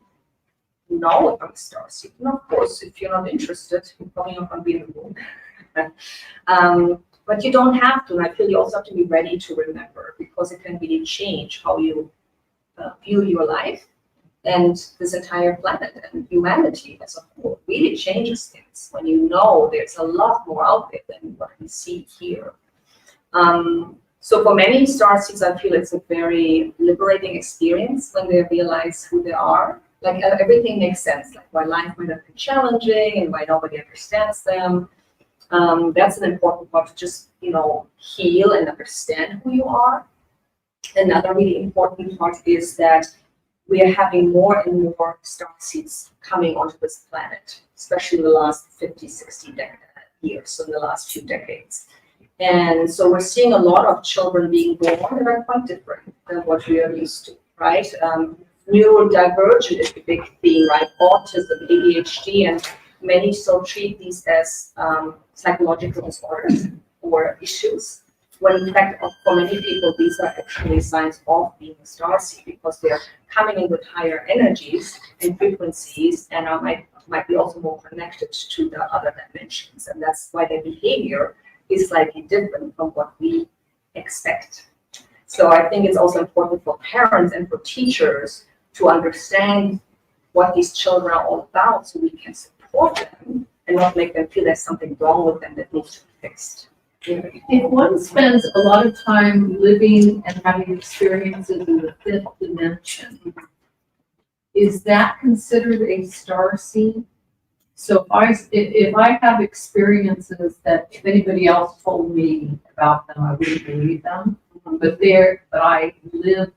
know if I'm a starseed? And of course, if you're not interested, you're probably not going to be in the room. But you don't have to. And I feel you also have to be ready to remember because it can really change how you view your life and this entire planet and humanity as a whole. Really changes things when you know there's a lot more out there than what we see here. So for many starseeds, I feel it's a very liberating experience when they realize who they are. Like everything makes sense, like why life might have been challenging and why nobody understands them. That's an important part to just, heal and understand who you are. Another really important part is that we are having more and more starseeds coming onto this planet, especially in the last 50, 60 years, so in the last few decades. And so we're seeing a lot of children being born that are quite different than what we are used to, right? Neurodivergent is the big theme, right? Autism, ADHD, and many still treat these as psychological disorders or issues. When in fact, for many people, these are actually signs of being a starseed because they're coming in with higher energies and frequencies and might be also more connected to the other dimensions. And that's why their behavior is slightly different from what we expect. So I think it's also important for parents and for teachers to understand what these children are all about so we can support them and not make them feel there's something wrong with them that needs to be fixed. If one spends a lot of time living and having experiences in the fifth dimension, is that considered a starseed? So if I have experiences that if anybody else told me about them, I wouldn't believe them. But I live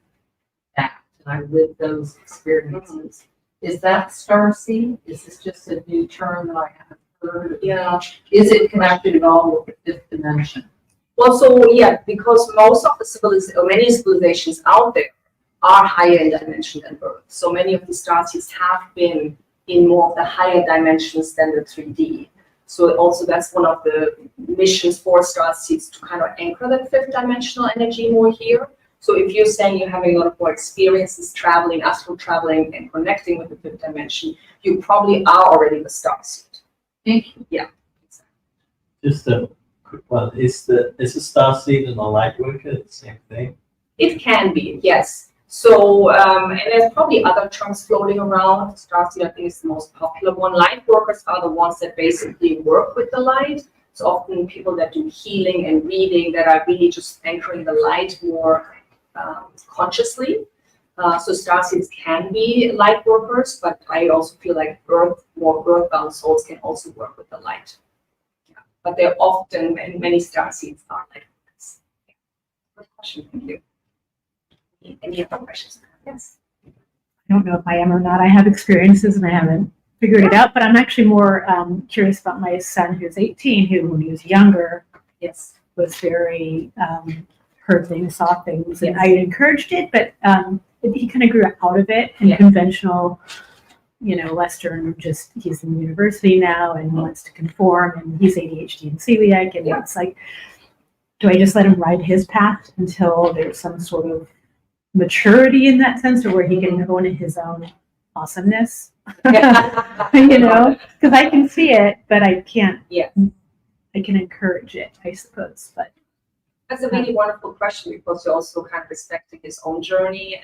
that and I live those experiences. Is that starseed? Is this just a new term that I haven't heard? Yeah. Is it connected at all with the fifth dimension? Well, so yeah, because most of the many civilizations out there are higher in dimension than Earth. So many of the starseeds have been in more of the higher dimensions than the 3D. So also that's one of the missions for starseeds to kind of anchor that fifth dimensional energy more here. So if you're saying you're having a lot of more experiences traveling, astral traveling, and connecting with the fifth dimension, you probably are already the starseed. Thank you. Yeah. Just a quick one. Is a starseed and a light worker the same thing? It can be, yes. So, and there's probably other terms floating around. Starseed, I think, is the most popular one. Light workers are the ones that basically work with the light. So often people that do healing and reading that are really just anchoring the light more consciously. So starseeds can be light workers, but I also feel like more earthbound souls can also work with the light. Yeah. But they're often, and many starseeds are light workers. Yeah. Good question, thank you. Any other questions? Yes. I don't know if I am or not. I have experiences and I haven't figured it out, but I'm actually more curious about my son who's 18, who when he was younger, yes, was very heard things, saw things, and Yes. I encouraged it, but he kind of grew out of it and Yeah. conventional, Western, just he's in university now and wants to conform, and he's ADHD and celiac, and it's like, do I just let him ride his path until there's some sort of maturity in that sense, or where he can go into his own awesomeness? Because I can see it, but I can't. Yeah. I can encourage it, I suppose. But that's a really wonderful question because you're also kind of respecting his own journey.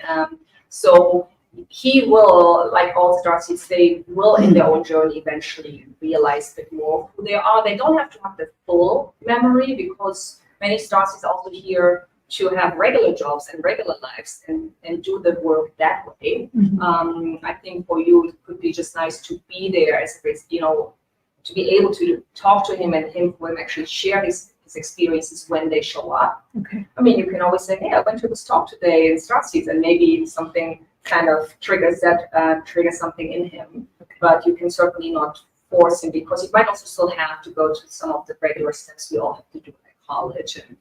So he will, like all starseeds, they will in their own journey eventually realize a bit more who they are. They don't have to have the full memory because many starseeds also here to have regular jobs and regular lives and do the work that way. I think for you, it could be just nice to be there as to be able to talk to him and him actually share his experiences when they show up. Okay. I mean, you can always say, hey, I went to this talk today in starseeds, and maybe something kind of triggers something in him. Okay. But you can certainly not force him because he might also still have to go to some of the regular steps we all have to do, like college and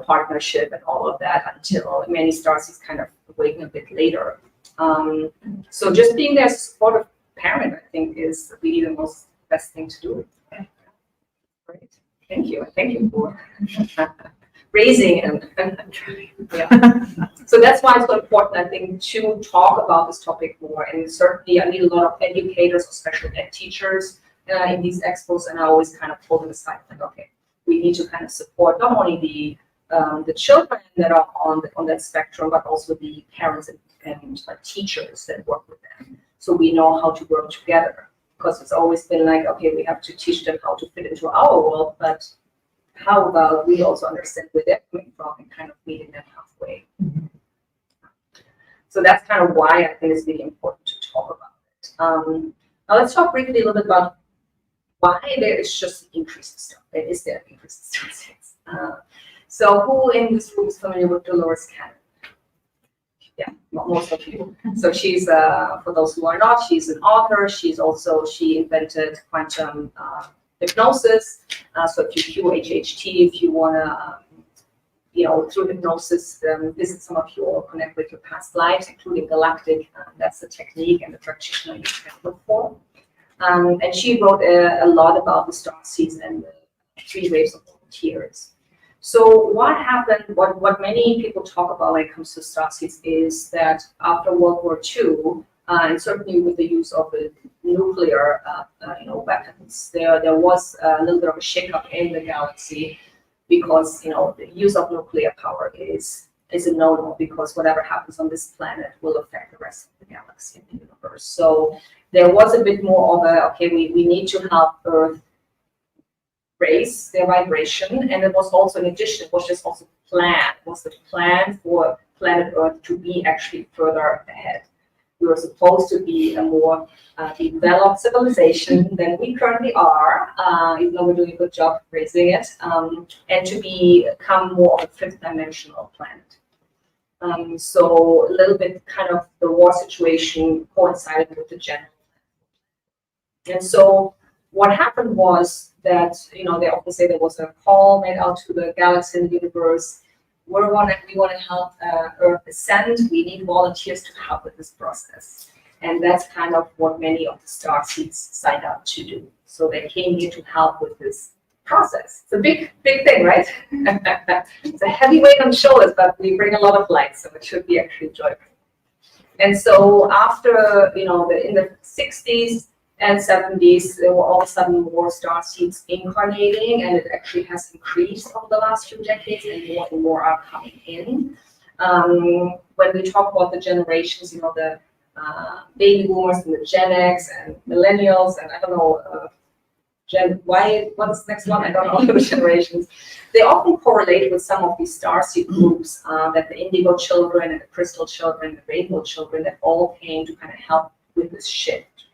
partnership and all of that until many starseeds kind of awaken a bit later. So just being there as a supportive parent, I think, is really the best thing to do. Yeah. Great. Thank you. Thank you for raising and yeah. So that's why it's so important, I think, to talk about this topic more. And certainly I need a lot of educators, especially ed teachers in these expos, and I always kind of pull them aside, like, okay, we need to kind of support not only the children that are on that spectrum, but also the parents and teachers that work with them. So we know how to work together, because it's always been like, okay, we have to teach them how to fit into our world, but how about we also understand where they're coming from and kind of meeting them halfway. Mm-hmm. So that's kind of why I think it's really important to talk about it. Now let's talk briefly a little bit about why there is just increased stuff. There is there increased stuff. So who in this room is familiar with Dolores Cannon? Yeah, most of you. So she's, for those who are not, she's an author. She invented quantum hypnosis. So if you cure HHT, if you want to, through hypnosis, visit some of your, connect with your past lives, including galactic. That's the technique and the practitioner you can look for. And she wrote a lot about the star seeds and the 3 waves of volunteers. So what happened, what many people talk about when it comes to star seeds is that after World War II, and certainly with the use of the nuclear weapons, there was a little bit of a shakeup in the galaxy, because the use of nuclear power is a no-no, because whatever happens on this planet will affect the rest of the galaxy and the universe. So there was a bit more of a, okay, we need to help Earth raise their vibration. And it was also, in addition, it was just also planned, was the plan for planet Earth to be actually further ahead. We were supposed to be a more developed civilization than we currently are, even though we're doing a good job raising it, and to become more of a 5th dimensional planet. So a little bit kind of the war situation coincided with the general. And so what happened was that, they often say there was a call made out to the galaxy and the universe. We want to help Earth ascend. We need volunteers to help with this process. And that's kind of what many of the star seeds signed up to do. So they came here to help with this process. It's a big thing, right? It's a heavy weight on shoulders, but we bring a lot of light, so it should be actually joyful. And so after, in the 60s and 70s, there were all of a sudden more star seeds incarnating, and it actually has increased over the last few decades, and more are coming in. When we talk about the generations, the baby boomers and the Gen X and millennials, and I don't know, Gen Y, what's the next one? I don't know the generations. They often correlate with some of these starseed groups, that the indigo children and the crystal children, the rainbow children, that all came to kind of help with this shift.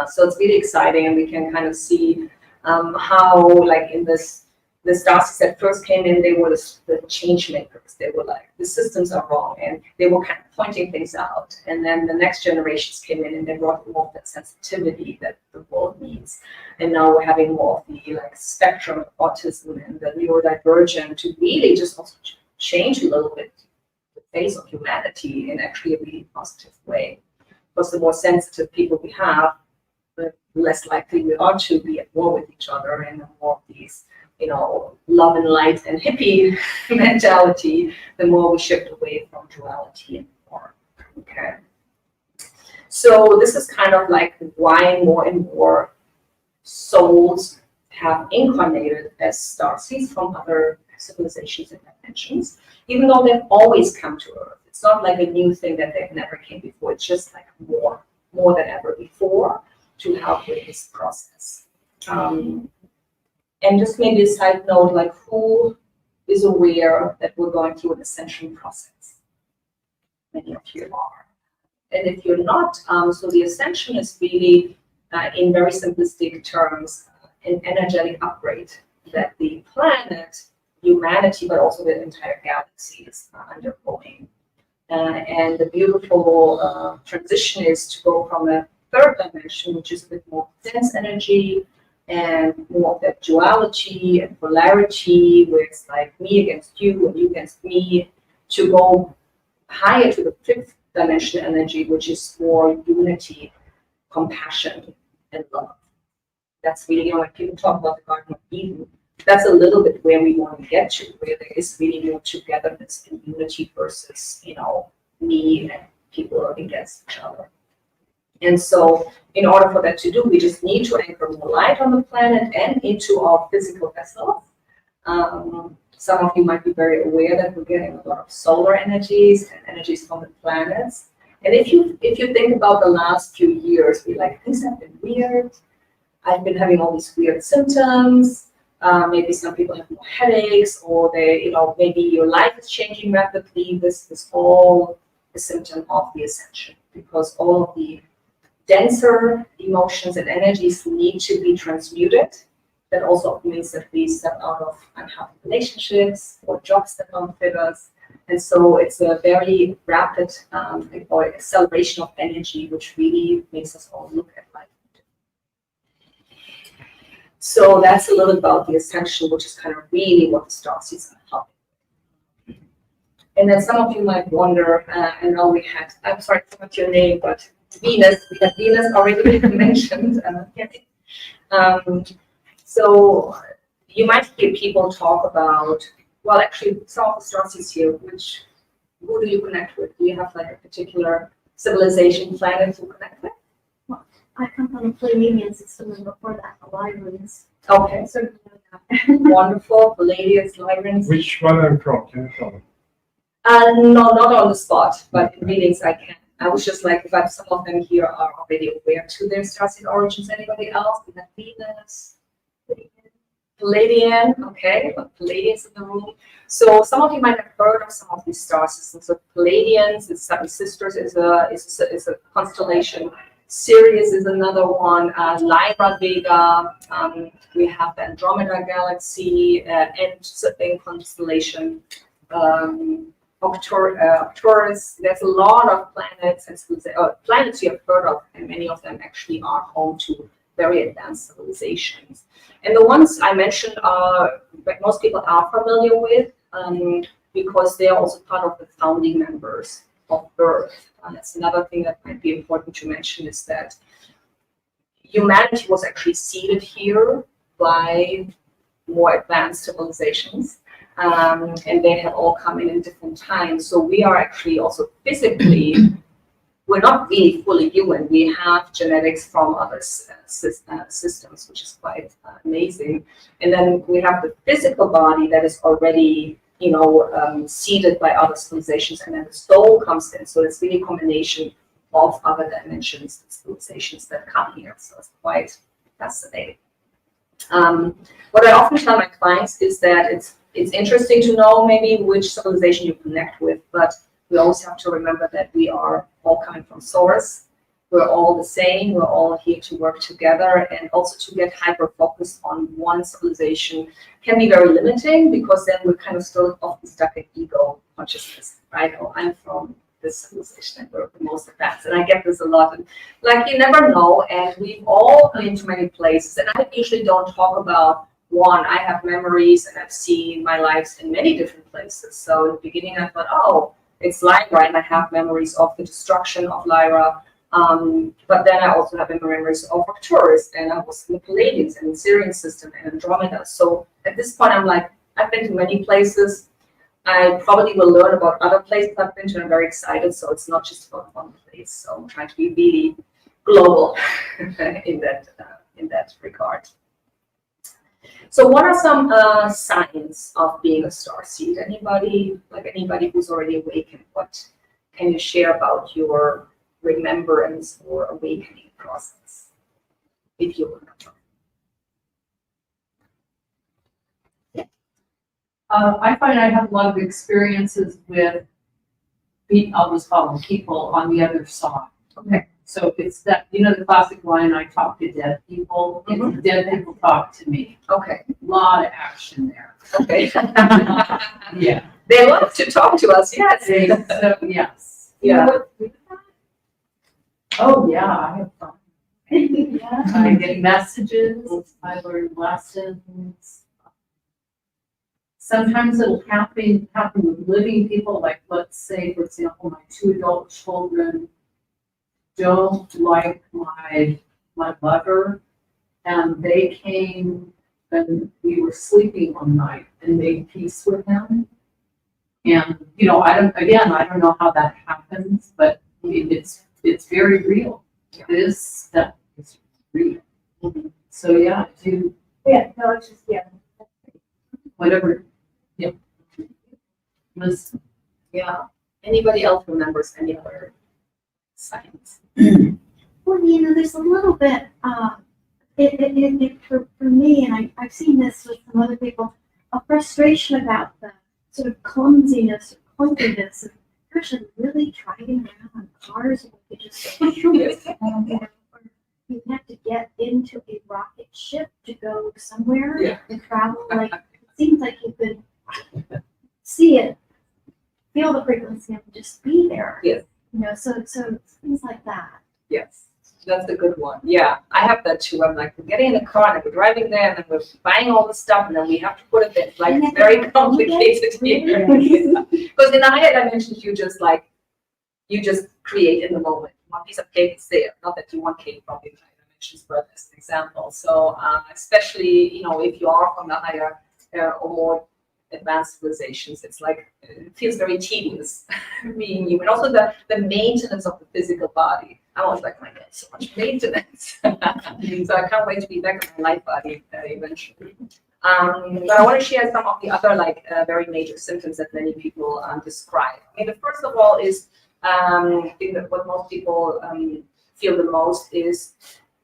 So it's really exciting, and we can kind of see how, like in this, the starseeds that first came in, they were the change makers. They were like, the systems are wrong, and they were kind of pointing things out. And then the next generations came in, and they brought more of that sensitivity that the world needs. And now we're having more of the spectrum of autism and the neurodivergent to really just also change a little bit the face of humanity in actually a really positive way. Because the more sensitive people we have, the less likely we are to be at war with each other, and the more of these, love and light and hippie mentality, the more we shift away from duality and war. Okay. So this is kind of like why more and more souls have incarnated as starseeds from other civilizations and dimensions, even though they've always come to Earth. It's not like a new thing that they've never came before. It's just like more than ever before to help with this process. And just maybe a side note, like who is aware that we're going through an ascension process? Many of you are. And if you're not, so the ascension is really, in very simplistic terms, an energetic upgrade that the planet, humanity, but also the entire galaxy is undergoing. And the beautiful transition is to go from a 3rd dimension, which is a bit more dense energy and more of that duality and polarity, where it's like me against you and you against me, to go higher to the 5th dimension energy, which is more unity, compassion, and love. That's really, when people talk about the Garden of Eden, that's a little bit where we want to get to, where there is really more togetherness and unity versus, me and people against each other. And so in order for that to do, we just need to anchor more light on the planet and into our physical vessels. Some of you might be very aware that we're getting a lot of solar energies and energies from the planets. And if you think about the last few years, we're like, things have been weird. I've been having all these weird symptoms. Maybe some people have more headaches, or they, maybe your life is changing rapidly. This is all a symptom of the ascension, because all of the denser emotions and energies need to be transmuted. That also means that we step out of unhealthy relationships or jobs that don't fit us. And so it's a very rapid or acceleration of energy, which really makes us all look at life. So that's a little about the ascension, which is kind of really what the star seeds are helping. And then some of you might wonder, I know we had, I'm sorry to forget your name, but Venus, we had Venus already mentioned. So you might hear people talk about, well, actually, some of the star seeds here, who do you connect with? Do you have like a particular civilization, planet to connect with? Well, I come from the Pleiadian system, and before that, the Lyrians. Okay, so wonderful, Pleiadians, Lyrians. Which one are you from? Can you tell me? No, not on the spot, but in readings I can. I was just like, but some of them here are already aware to their star seed origins. Anybody else? We have Venus, Palladian, okay, but Palladians in the room. So some of you might have heard of some of these star systems. So Palladians, it's Seven Sisters is a constellation. Sirius is another one. Lyra Vega. We have the Andromeda Galaxy and the constellation. Taurus. There's a lot of planets and planets you have heard of, and many of them actually are home to very advanced civilizations. And the ones I mentioned are that most people are familiar with because they are also part of the founding members of Earth. That's another thing that might be important to mention is that humanity was actually seeded here by more advanced civilizations. And they have all come in different times. So we are actually also physically, we're not really fully human. We have genetics from other systems, which is quite amazing. And then we have the physical body that is already, seeded by other civilizations, and then the soul comes in. So it's really a combination of other dimensions and civilizations that come here. So it's quite fascinating. What I often tell my clients is that it's interesting to know maybe which civilization you connect with, but we always have to remember that we are all coming from source. We're all the same. We're all here to work together, and also to get hyper-focused on one civilization can be very limiting because then we're kind of still often stuck in ego consciousness, right? Oh, I'm from this civilization and we're the most advanced. And I get this a lot. And like, you never know, and we've all been to many places, and I usually don't talk about one. I have memories and I've seen my lives in many different places. So in the beginning I thought, oh, it's Lyra, and I have memories of the destruction of Lyra. But then I also have memories of Arcturus, and I was in the Palladians and the Sirian system and Andromeda. So at this point, I'm like, I've been to many places. I probably will learn about other places I've been to, and I'm very excited. So it's not just about one place. So I'm trying to be really global in that regard. So what are some signs of being a starseed? Anybody who's already awakened, what can you share about your remembrance or awakening process, if you remember? I find I have a lot of experiences with, I'll just call them people on the other side. Okay. So it's that, the classic line, I talk to dead people, and dead people talk to me. Okay. A lot of action there. Okay. Yeah. They love to talk to us, yes. So, yes. Yeah. Oh, yeah, I have fun. Yeah. I get messages, I learn lessons. Sometimes it'll happen with living people, like let's say, for example, my 2 adult children don't like my mother, and they came and we were sleeping one night and made peace with him. And I don't know how that happens, but it's very real. This stuff is real. So yeah, Yeah, no, it's just, yeah. whatever. Yeah. Listen. Yeah. Anybody else remembers any other signs? Well, there's a little bit, for me, and I've seen this with some other people, a frustration about the sort of clumsiness or clunkiness of a person really driving around on cars and you just or you have to get into a rocket ship to go somewhere and travel. Like, it seems like you could see it, feel the frequency, and just be there. Yes. So things like that. Yes. That's a good one. Yeah, I have that too. I'm like, we're getting in the car and we're driving there and then we're buying all the stuff and then we have to put it in. Like, it's very complicated here. Because in the higher dimensions, you just create in the moment. One piece of cake is there. Not that you want cake from the higher dimensions, but as an example. So especially, if you are from the higher or more advanced civilizations, it's like, it feels very tedious being you. And also the maintenance of the physical body. I was like, my God, so much maintenance. So I can't wait to be back in my light body eventually. But I want to share some of the other very major symptoms that many people describe. I mean, the first of all is, I think that what most people feel the most is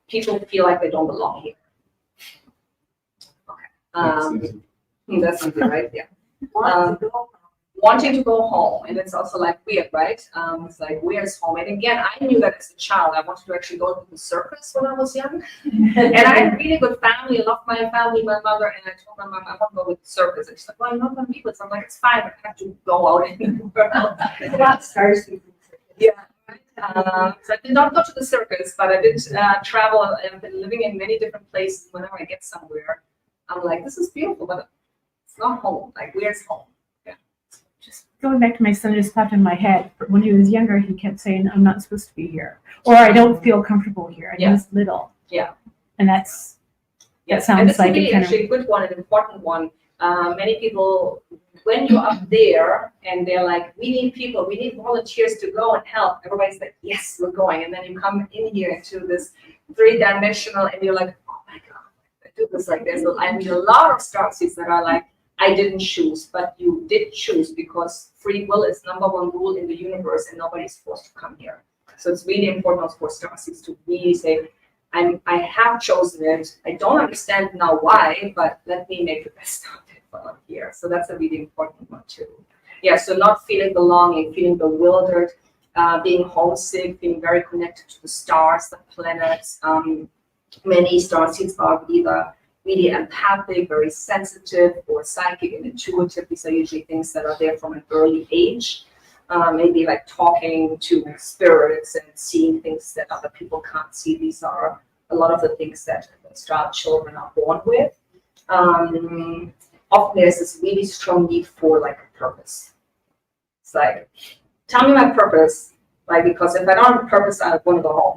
people feel like they don't belong here. Okay. That's easy, right? Yeah. Wanting to go home, and it's also like weird, right? It's like, where's home? And again, I knew that as a child. I wanted to actually go to the circus when I was young, and I had a really good family. I loved my family, my mother, and I told my mom I want to go with the circus. And she's like, well, I'm not going to be with. So I'm like, it's fine. I have to go out in the world. It's a lot stars. Yeah. So I did not go to the circus, but I did travel and been living in many different places. Whenever I get somewhere, I'm like, this is beautiful, but it's not home. Like, where's home? Just going back to my son, just popped in my head. When he was younger, he kept saying, I'm not supposed to be here. Or I don't feel comfortable here. And he was little. Yeah. And that sounds and like really it kind actually a good one, an important one. Many people, when you're up there and they're like, we need people, we need volunteers to go and help. Everybody's like, yes, we're going. And then you come in here into this 3-dimensional and you're like, oh my God, I do this like this. I mean, a lot of starseeds that are like, I didn't choose, but you did choose, because free will is #1 rule in the universe and nobody's forced to come here. So it's really important for starseeds to really say, I have chosen it. I don't understand now why, but let me make the best of it while I'm here. So that's a really important one too. Yeah, so not feeling belonging, feeling bewildered, being homesick, being very connected to the stars, the planets. Many starseeds are either really empathic, very sensitive, or psychic and intuitive. These are usually things that are there from an early age. Maybe like talking to spirits and seeing things that other people can't see. These are a lot of the things that star children are born with. Often there's this really strong need for like a purpose. It's like, tell me my purpose. Like, because if I don't have a purpose, I want to go home.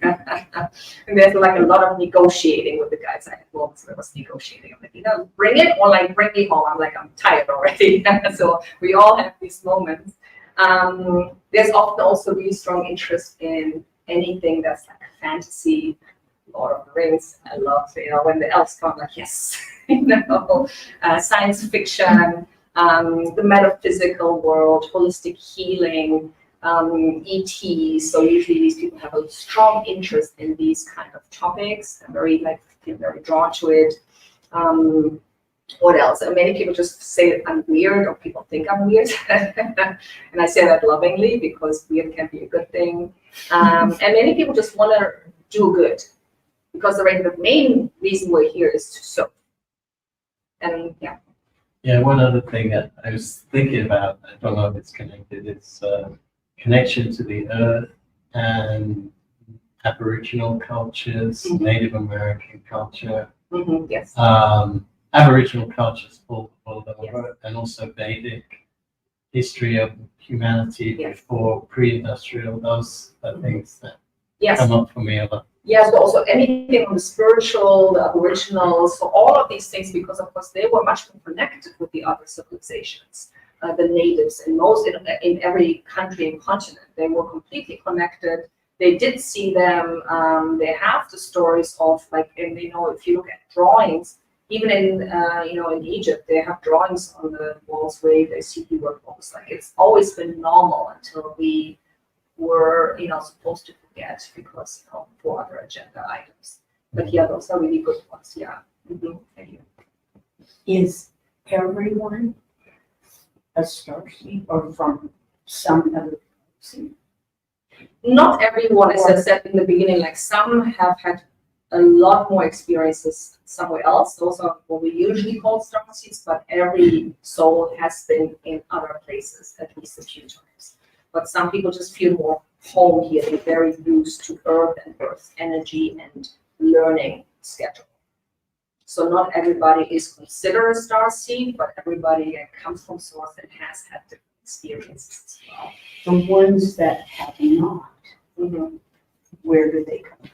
And there's like a lot of negotiating with the guys I had. Well, so I was negotiating. I'm like, bring it or like bring me home. I'm like, I'm tired already. So we all have these moments. There's often also really strong interest in anything that's like a fantasy, Lord of the Rings. I love, when the elves come, I'm like, yes, science fiction, the metaphysical world, holistic healing, ETs. So usually these people have a strong interest in these kind of topics. I'm feel very drawn to it. What else? And many people just say that I'm weird, or people think I'm weird. And I say that lovingly, because weird can be a good thing. And many people just want to do good, because the main reason we're here is to serve. And yeah. Yeah, one other thing that I was thinking about, I don't know if it's connected, it's connection to the earth and Aboriginal cultures, Native American culture. Yes. Aboriginal cultures all over, and also Vedic history of humanity before pre-industrial. Those are things that come up for me a lot. Yes, but also anything on the spiritual, the Aboriginals, so all of these things, because of course they were much more connected with the other civilizations, the natives, and most in every country and continent, they were completely connected. They did see them. They have the stories of and if you look at drawings, even in in Egypt, they have drawings on the walls where they see the work walls. Like, it's always been normal until we were supposed to forget because for other agenda items. But yeah, those are really good ones. Yeah. Thank you. Is everyone a starseed or from some other galaxy? Not everyone, as I said in the beginning, like some have had a lot more experiences somewhere else. Those are what we usually call starseeds, but every soul has been in other places at least a few times. But some people just feel more home here. They're very used to Earth and Earth energy and learning schedule. So not everybody is considered a starseed, but everybody comes from source and has had different experiences as well. The ones that have not, where do they come?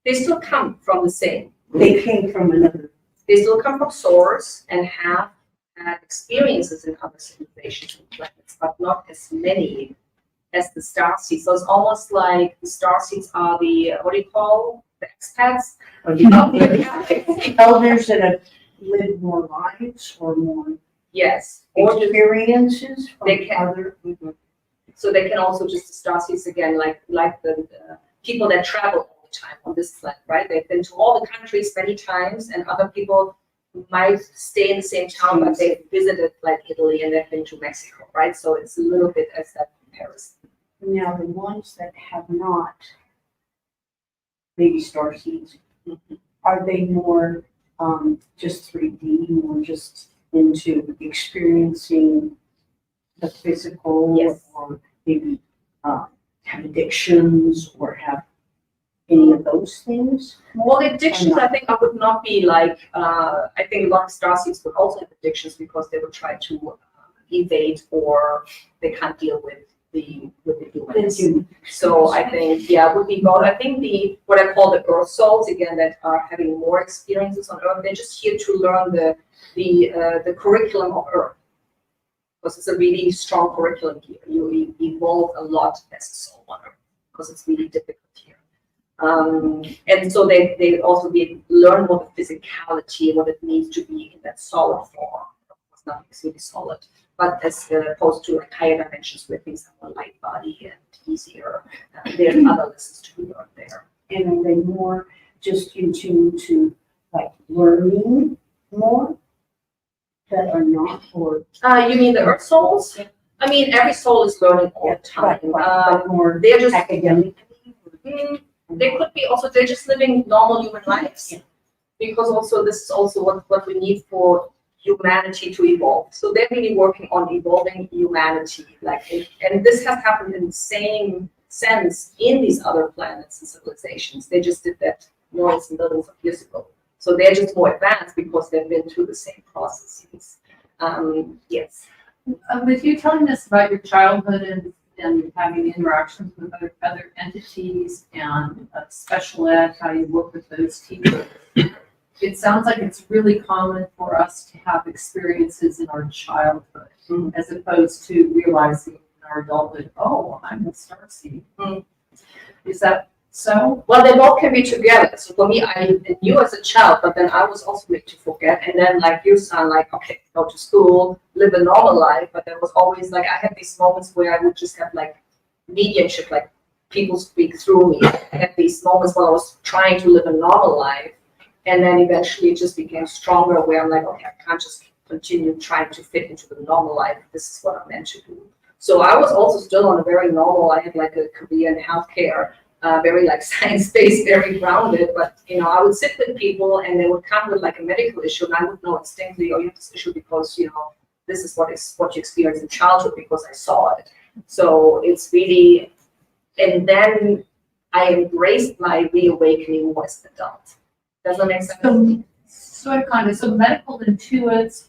They still come from the same. They came from another. They still come from source and have had experiences in other civilizations and planets, but not as many as the starseeds. So it's almost like the starseeds are the, what do you call, the expats? Or the elders that have lived more lives or more yes, experiences from they can, other. So they can also just the starseeds again, like the people that travel all the time on this planet, right? They've been to all the countries many times, and other people might stay in the same town, but they've visited like Italy and they've been to Mexico, right? So it's a little bit as that comparison. Now the ones that have not, maybe starseeds, are they more just 3D, more just into experiencing the physical, or maybe have addictions or have any of those things? Well, the addictions, I think I would not be like, I think a lot of starseeds would also have addictions because they would try to evade or they can't deal with the humans. So I think, yeah, it would be both. I think what I call the Earth souls, again, that are having more experiences on Earth, they're just here to learn the curriculum of Earth. Because it's a really strong curriculum here. You evolve a lot as a soul on Earth because it's really difficult here. And so they also learn more the physicality, what it means to be in that solid form. It's not really solid, but as opposed to like higher dimensions where things are more light body and easier. There's other lessons to be learned there. And are they more just into like learning more that are not, or? You mean the Earth souls? I mean, every soul is learning all the time. But more they're just academic. They could be also, they're just living normal human lives. Because also this is also what we need for humanity to evolve. So they're really working on evolving humanity. And this has happened in the same sense in these other planets and civilizations. They just did that millions and millions of years ago. So they're just more advanced because they've been through the same processes. Yes. With you telling us about your childhood and having interactions with other entities and special ed, how you work with those teachers, it sounds like it's really common for us to have experiences in our childhood as opposed to realizing in our adulthood, oh, I'm a starseed. Is that so? Well, they both can be together. So for me, I knew as a child, but then I was also made to forget. And then like you sound like, okay, go to school, live a normal life. But there was always like, I had these moments where I would just have like mediumship, like people speak through me. I had these moments while I was trying to live a normal life. And then eventually it just became stronger where I'm like, okay, I can't just continue trying to fit into the normal life. This is what I'm meant to do. So I was also still on a very normal, I had like a career in healthcare. Very like science-based, very grounded, but I would sit with people and they would come with like a medical issue and I would know instinctively, oh, you have this issue because this is what you experienced in childhood because I saw it. So it's really, and then I embraced my reawakening more as an adult. Does that make sense? So medical intuits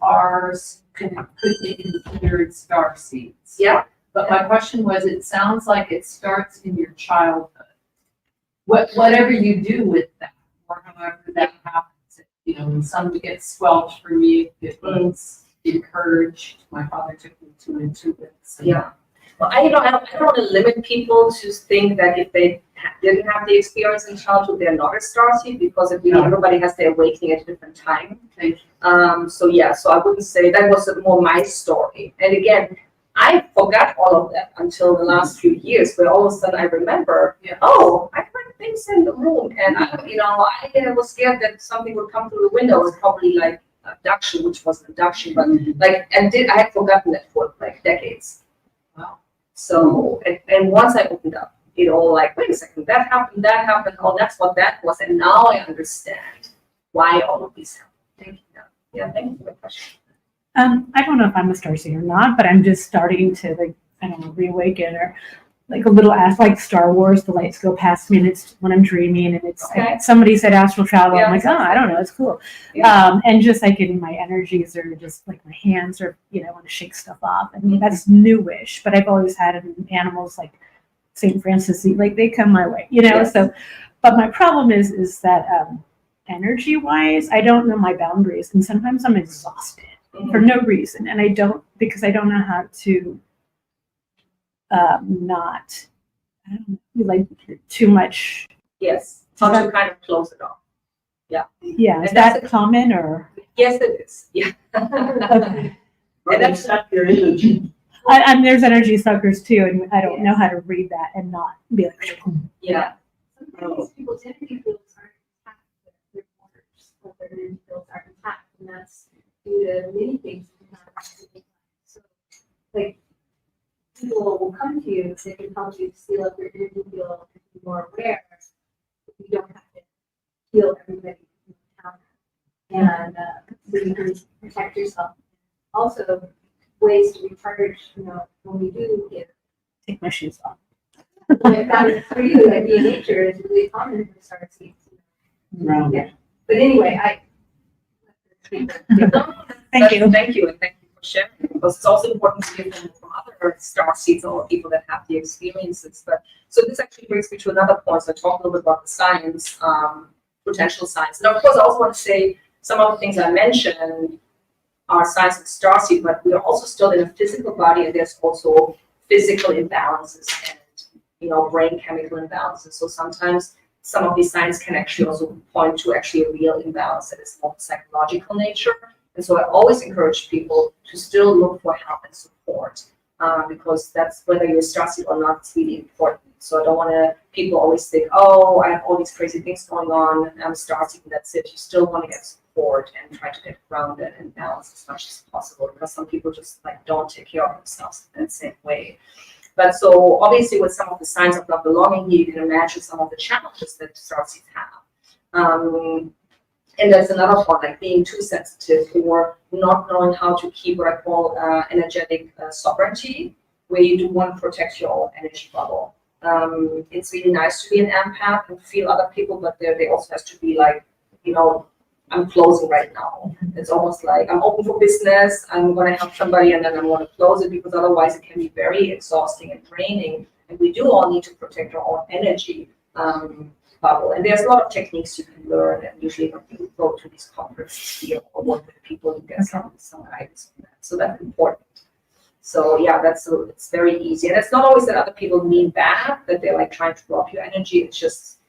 could be considered starseeds. Yeah. But my question was, it sounds like it starts in your childhood. Whatever you do with that, or however that happens, when somebody gets squelched for me, it was encouraged. My father took me to intuits. Yeah. Well, I don't want to limit people to think that if they didn't have the experience in childhood, they're not a starseed because everybody has their awakening at a different time. Thank you. So I wouldn't say that was more my story. And again, I forgot all of that until the last few years, where all of a sudden I remember, oh, I heard things in the room, and I was scared that something would come through the window. It was probably like abduction, which was an abduction, but I had forgotten that for like decades. Wow. So and once I opened up, it all like, wait a second, that happened, oh, that's what that was, and now I understand why all of these happened. Thank you. Yeah, thank you for the question. I don't know if I'm a starseed or not, but I'm just starting to reawaken. like a little like Star Wars, the lights go past me and it's when I'm dreaming and it's Okay. somebody said astral travel. Yeah, I'm like, oh, I don't know, it's cool. Yeah. And just like getting my energies or just like my hands or, I want to shake stuff off. I mean, that's newish, but I've always had animals like St. Francis, like they come my way, Yes. so, but my problem is that energy wise, I don't know my boundaries and sometimes I'm exhausted for no reason. And because I don't know how to not like too much. Yes, how to kind of close it off. Yeah. Yeah, is And that that's common or? Yes, it is. Yeah. Okay. And that's not your energy. And there's energy suckers too, and I don't know how to read that and not be like. Yeah. Sometimes people's energy fields aren't intact, their borders of their energy fields aren't intact, and that's due to many things. So, like, people will come to you, they can help you seal up your energy field and be more aware. You don't have to heal everybody in town. And so you can protect yourself. Also, ways to recharge, when we do get Take my shoes off. that is for you, like being nature is really common for star seeds. Yeah. But anyway, Thank you. Thank you, and thank you for sharing, because it's also important to hear from other star seeds or people that have the experiences. But so this actually brings me to another point. So I talked a little bit about the science, potential science, and of course I also want to say some of the things I mentioned are science of starseed, but we are also still in a physical body, and there's also physical imbalances and brain chemical imbalances. So sometimes some of these signs can actually also point to actually a real imbalance that is more psychological nature. And so I always encourage people to still look for help and support, because that's whether you're starseed or not, it's really important. So I don't want people always think, oh, I have all these crazy things going on, I'm starseed and that's it. You still want to get support and try to get grounded and balanced as much as possible, because some people just don't take care of themselves in the same way. But so obviously with some of the signs of not belonging here, you can imagine some of the challenges that starseeds have. And there's another one, like being too sensitive or not knowing how to keep what I call energetic sovereignty, where you do want to protect your own energy bubble. It's really nice to be an empath and feel other people, but there also has to be I'm closing right now. It's almost like I'm open for business, I'm going to help somebody, and then I'm going to close it, because otherwise it can be very exhausting and draining. And we do all need to protect our own energy bubble. And there's a lot of techniques you can learn, and usually when you go to these conferences here or work with people, you get some guidance on that. So that's important. So yeah, it's very easy. And it's not always that other people mean bad, that they're trying to rob your energy. It's just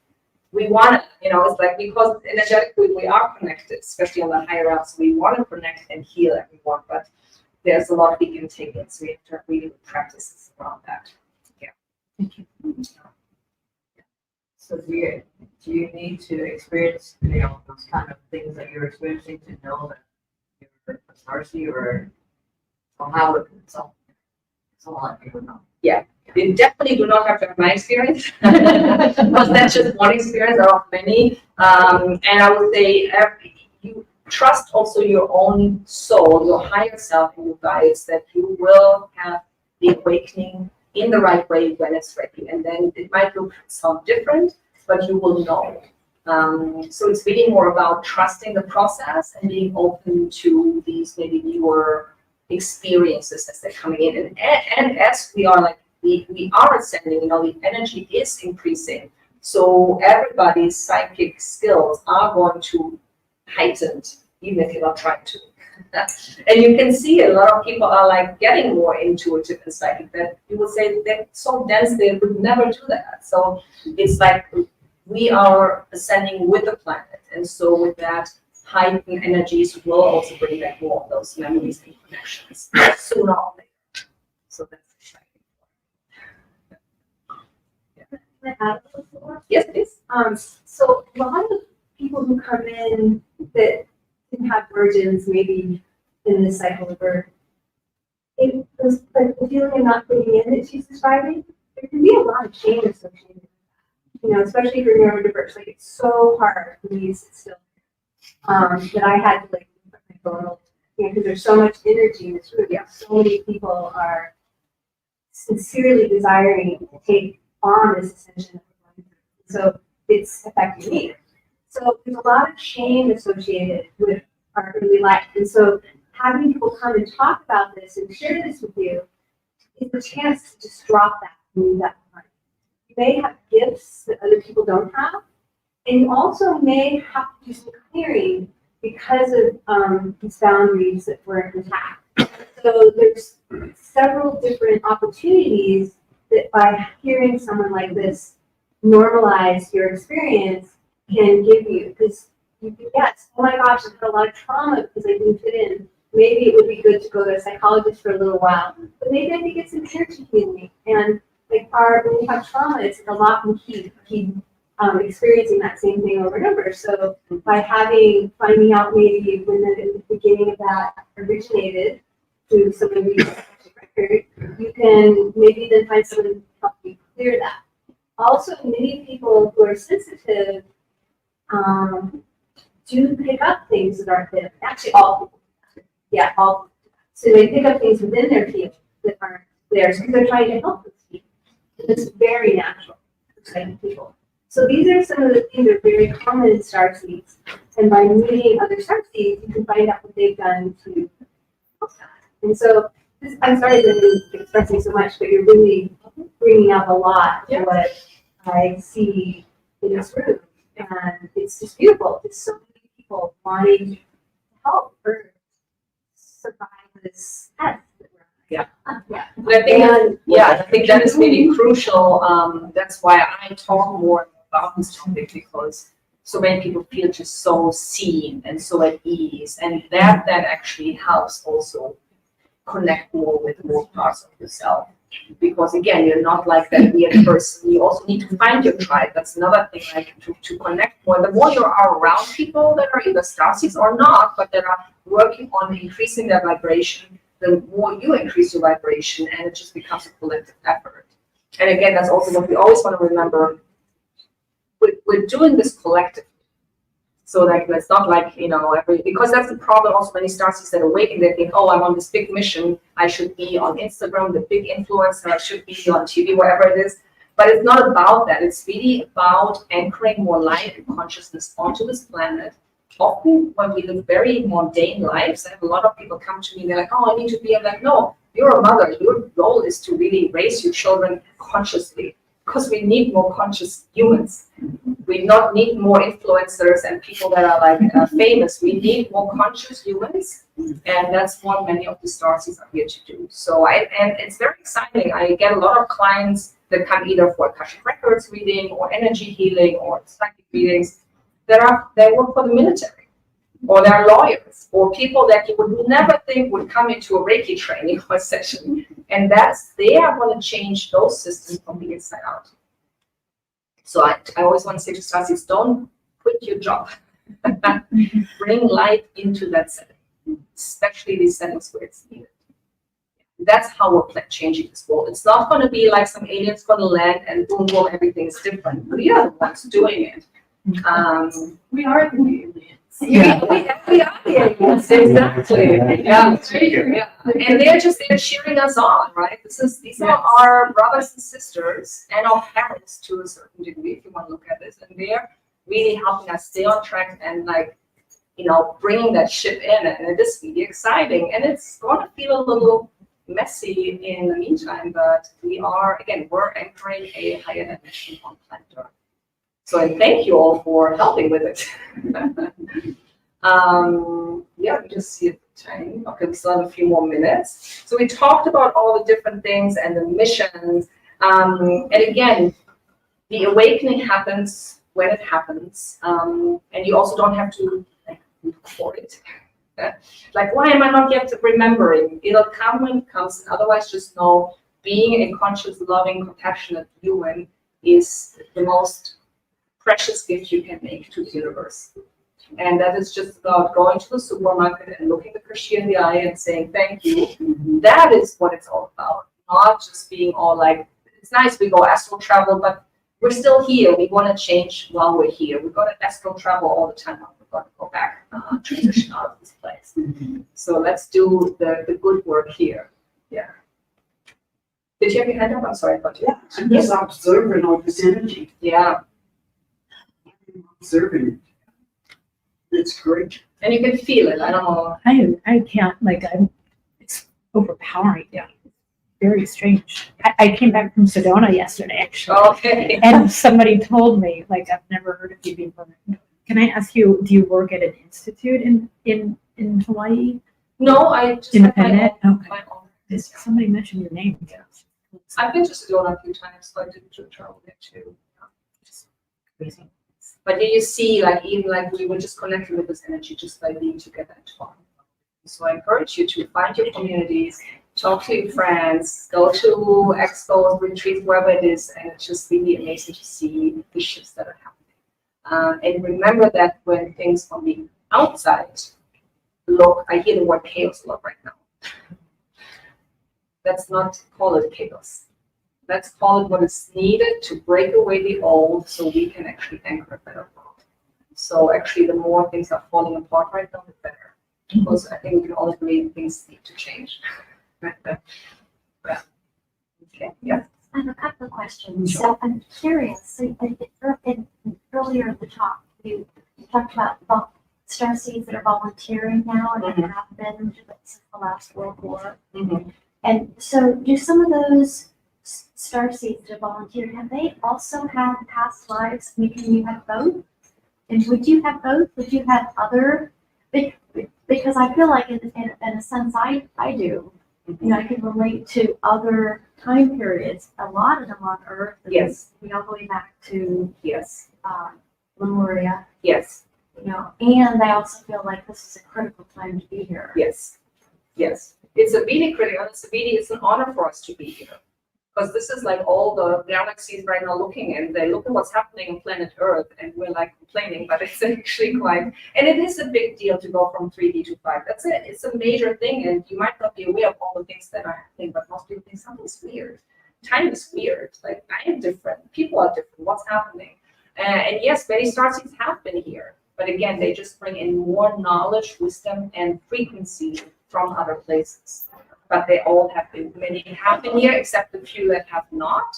we want to, it's like, because energetically we are connected, especially on the higher ups. We want to connect and heal everyone, but there's a lot of give and take, so we have to really practice around that. Yeah. Thank you. So do you need to experience, those kind of things that you're experiencing to know that you're a starseed, or how it's all like you know? Yeah. You definitely do not have to have my experience, because that's just one experience out of many. And I would say you trust also your own soul, your higher self, and your guides, that you will have the awakening in the right way when it's ready. And then it might sound different, but you will know. So it's really more about trusting the process and being open to these maybe newer experiences as they're coming in. And as we are we are ascending, the energy is increasing. So everybody's psychic skills are going to heighten, even if you're not trying to. And you can see a lot of people are getting more intuitive and psychic, that you would say they're so dense they would never do that. So it's like we are ascending with the planet. And so with that, heightened energies will also bring back more of those memories and connections sooner or later. So that's exciting. Can I add a little more? Yes, please. So a lot of people who come in that can have virgins, maybe in this cycle of birth, it was like the feeling of not fitting in that she's describing. There can be a lot of shame associated with that. Especially if you're neurodiverse. It's so hard for me to sit still. That I had to put my phone on, because there's so much energy in this room. Yeah, so many people are sincerely desiring to take on this ascension. So it's affecting me. So there's a lot of shame associated with our early life. And so having people come and talk about this and share this with you is a chance to just drop that and leave that behind. You may have gifts that other people don't have, and you also may have to do some clearing because of these boundaries that were intact. So there's several different opportunities that by hearing someone like this normalize your experience can give you. Because you can guess, oh my gosh, I've had a lot of trauma because I didn't fit in. Maybe it would be good to go to a psychologist for a little while, but maybe I could get some energy healing. And like when you have trauma, it's like a lock and key. Keep experiencing that same thing over and over. So by finding out maybe when the beginning of that originated through some of these record, you can maybe then find someone to help you clear that. Also, many people who are sensitive do pick up things that aren't there. Actually, all people. Yeah, all. So they pick up things within their field that aren't there because they're trying to help those people. It's very natural for psychic people. So these are some of the things that are very common in starseeds. And by meeting other starseeds, you can find out what they've done to help that. And so I'm sorry that I'm expressing so much, but you're really bringing up a lot of what I see in this room. And it's just beautiful. There's so many people wanting to help Earth survive this test. Yeah. Yeah. I think that is really crucial. That's why I talk more about this topic, because so many people feel just so seen and so at ease, and that actually helps also connect more with more parts of yourself. Because again, you're not like that weird person. You also need to find your tribe. That's another thing, like to connect more. The more you are around people that are either starseeds or not, but that are working on increasing their vibration, the more you increase your vibration, and it just becomes a collective effort. And again, that's also what we always want to remember. We're doing this collectively. So like, it's not like, because that's the problem also many starseeds that awaken, they think, oh, I'm on this big mission, I should be on Instagram, the big influencer, I should be on TV, wherever it is. But it's not about that. It's really about anchoring more light and consciousness onto this planet. Often when we live very mundane lives, I have a lot of people come to me, they're like, oh, I need to be, I'm like, no, you're a mother. Your role is to really raise your children consciously, because we need more conscious humans. We not need more influencers and people that are like famous. We need more conscious humans, and that's what many of the starseeds are here to do. So and it's very exciting. I get a lot of clients that come either for Akashic Records reading or energy healing or psychic readings they work for the military, or they're lawyers, or people that you would never think would come into a Reiki training or session. And they are going to change those systems from the inside out. So I always want to say to starseeds, don't quit your job. Bring light into that setting, especially these settings where it's needed. That's how we're changing this world. It's not going to be like some aliens going to land and boom, boom, everything is different. We are the ones doing it. We are the aliens. Yeah, we are the aliens, exactly. Yeah. And they're cheering us on, right? These are our brothers and sisters and our parents to a certain degree, if you want to look at this. And they're really helping us stay on track and bringing that ship in. And it is really exciting. And it's going to feel a little messy in the meantime, but we're anchoring a higher dimension on planet Earth. So I thank you all for helping with it. We just see the time. Okay, we still have a few more minutes. So we talked about all the different things and the missions. And again, the awakening happens when it happens. And you also don't have to look for it. Like, why am I not yet remembering? It'll come when it comes. Otherwise, just know being a conscious, loving, compassionate human is the most precious gift you can make to the universe. And that is just about going to the supermarket and looking the cashier in the eye and saying thank you. That is what it's all about. Not just being all like, it's nice we go astral travel, but we're still here. We want to change while we're here. We're going to astral travel all the time. We're going to go back, transition out of this place. So let's do the good work here. Yeah. Did you have your hand up? I'm sorry, but Yeah, I'm just observing all this energy. Yeah. Observing it. It's great. And you can feel it. I don't know. I can't, it's overpowering. Yeah. Very strange. I came back from Sedona yesterday, actually. Okay. And somebody told me, I've never heard of you before. Can I ask you, do you work at an institute in Hawaii? No, I just Independent? have my own. Somebody mentioned your name. I've been to Sedona a few times, so I did travel there too. Crazy. But then you see, even we were just connecting with this energy just by being together and talking. So I encourage you to find your communities, talk to your friends, go to expos, retreats, wherever it is, and it's just really amazing to see the shifts that are happening. And remember that when things from the outside look, I hear the word chaos a lot right now. Let's not call it chaos. Let's call it what is needed to break away the old so we can actually anchor a better world. So actually, the more things are falling apart right now, the better. Because I think we can all agree things need to change. Yeah. Okay. Yeah. I have a couple of questions. So I'm curious. So earlier in the talk, you talked about starseeds that are volunteering now and that have been since the last World War. And so, do some of those starseeds that volunteered, have they also had past lives? I mean, can you have both? And would you have both? Would you have other? Because I feel like in a sense I do. I can relate to other time periods, a lot of them on Earth. Yes. We all go way back to yes, Lemuria. Yes. And I also feel like this is a critical time to be here. Yes. Yes. It's a really critical. It's an honor for us to be here. Because this is all the galaxies right now looking, and they look at what's happening on planet Earth, and we're complaining, but it's actually quite, and it is a big deal to go from 3D to 5. That's it. It's a major thing, and you might not be aware of all the things that are happening, but most people think something's weird. Time is weird. I am different. People are different. What's happening? And yes, many starseeds have been here, but again, they just bring in more knowledge, wisdom, and frequency from other places. But they all have been, many have been here, except the few that have not.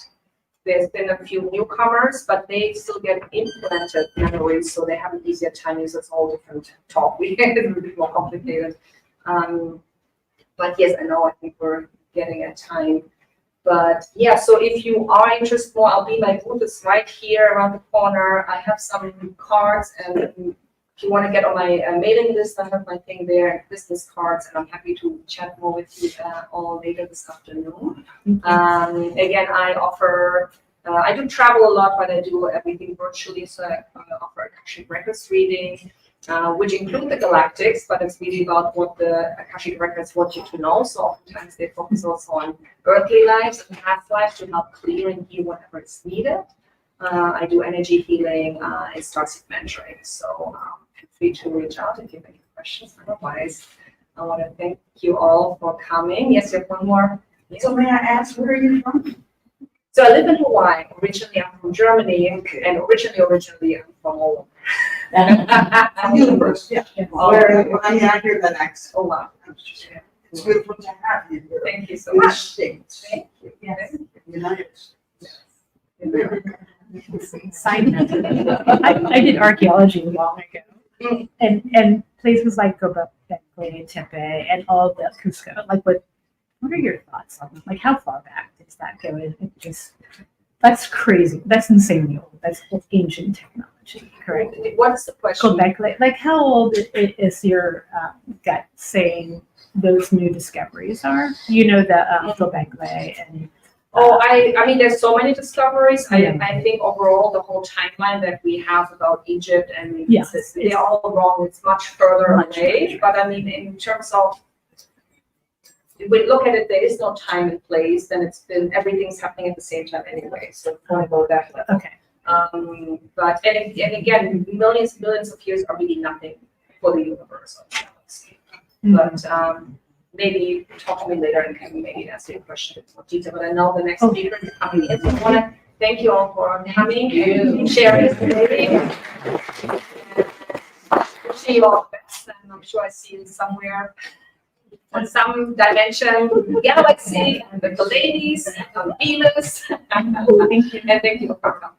There's been a few newcomers, but they still get implanted memories, so they have an easier time. It's all different talk. We get it a bit more complicated. But yes, I think we're getting at time. But yeah, so if you are interested more, my booth is right here around the corner. I have some cards, and if you want to get on my mailing list, I have my thing there, business cards, and I'm happy to chat more with you all later this afternoon. Again, I offer, I do travel a lot, but I do everything virtually, so I offer Akashic Records reading, which include the galactics, but it's really about what the Akashic Records want you to know. So oftentimes they focus also on earthly lives and past lives to help clear and heal whatever is needed. I do energy healing and starseed mentoring. So feel free to reach out if you have any questions. Otherwise, I want to thank you all for coming. Yes, you have one more. So may I ask, where are you from? So I live in Hawaii. Originally, I'm from Germany, and originally I'm from all over. Universe. Yeah. Where I hear the next. Oh wow. It's beautiful to have you here. Thank you so much. Thank you. Yes. United. Side note, I did archaeology long ago, and places like Göbekli and Tepe and all of the Cusco. What are your thoughts on how far back does that go? That's crazy. That's insanely old. That's ancient technology, correct? What is the question? Göbekli, how old is your gut saying those new discoveries are? The Göbekli and. I mean, there's so many discoveries. I think overall the whole timeline that we have about Egypt and they're all wrong. It's much further away. But I mean, in terms of, if we look at it, there is no time and place. Then everything's happening at the same time anyway. So don't go that level. Okay. But again, millions of years are really nothing for the universe. But maybe talk to me later and can maybe ask you a question in more detail. But I know the next speaker is coming in. So I want to thank you all for coming and sharing today. See you all the best, and I'm sure I see you somewhere on some dimension, galaxy, and the Pleiades, on Venus. And thank you for coming.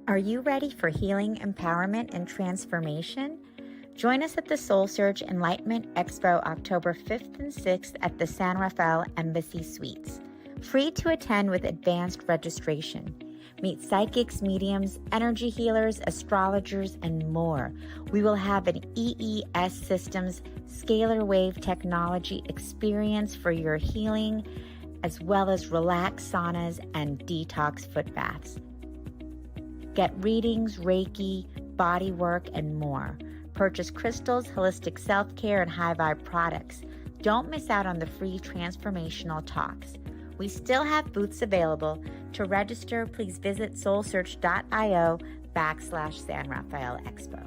Are you ready for healing, empowerment, and transformation? Join us at the SoulSearch Enlightenment Expo October 5th and 6th at the San Rafael Embassy Suites. Free to attend with advanced registration. Meet psychics, mediums, energy healers, astrologers, and more. We will have an EES Systems scalar wave technology experience for your healing, as well as relaxed saunas and detox foot baths. Get readings, Reiki, body work, and more. Purchase crystals, holistic self-care, and high vibe products. Don't miss out on the free transformational talks. We still have booths available. To register, please visit soulsearch.io/San Rafael Expo.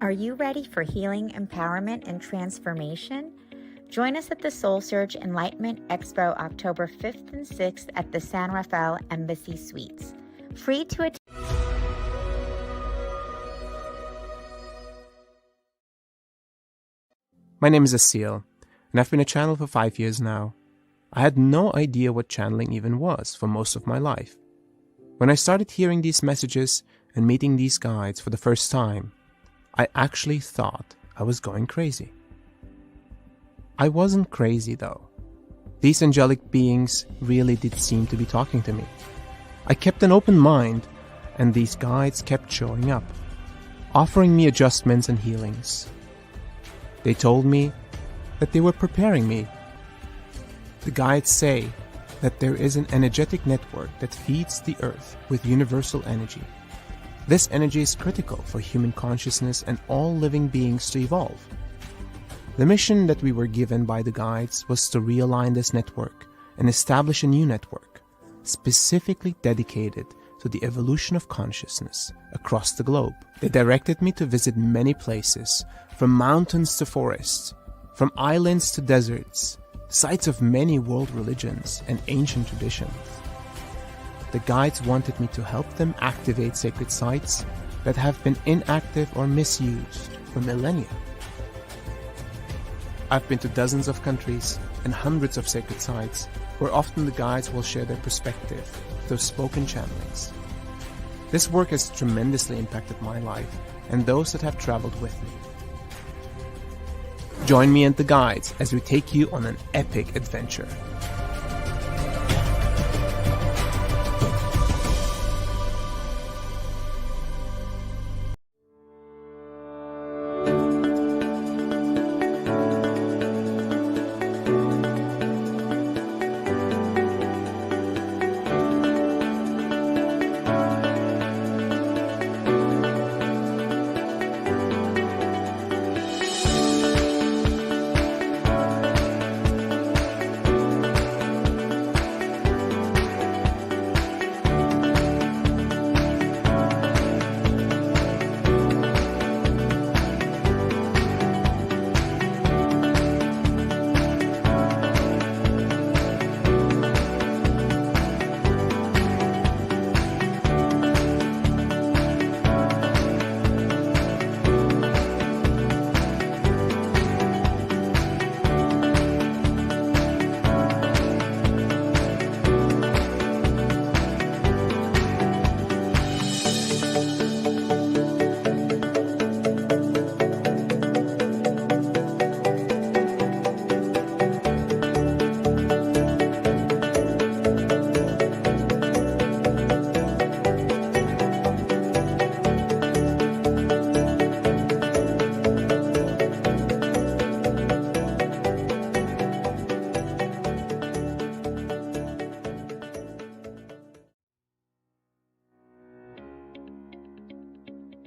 Are you ready for healing, empowerment, and transformation? Join us at the SoulSearch Enlightenment Expo October 5th and 6th at the San Rafael Embassy Suites. Free to attend. My name is Asil, and I've been a channel for 5 years now. I had no idea what channeling even was for most of my life. When I started hearing these messages and meeting these guides for the first time, I actually thought I was going crazy. I wasn't crazy though. These angelic beings really did seem to be talking to me. I kept an open mind, and these guides kept showing up, offering me adjustments and healings. They told me that they were preparing me. The guides say that there is an energetic network that feeds the earth with universal energy. This energy is critical for human consciousness and all living beings to evolve. The mission that we were given by the guides was to realign this network and establish a new network, specifically dedicated to the evolution of consciousness across the globe. They directed me to visit many places, from mountains to forests, from islands to deserts, sites of many world religions and ancient traditions. The guides wanted me to help them activate sacred sites that have been inactive or misused for millennia. I've been to dozens of countries and hundreds of sacred sites where often the guides will share their perspective through spoken channelings. This work has tremendously impacted my life and those that have traveled with me. Join me and the guides as we take you on an epic adventure.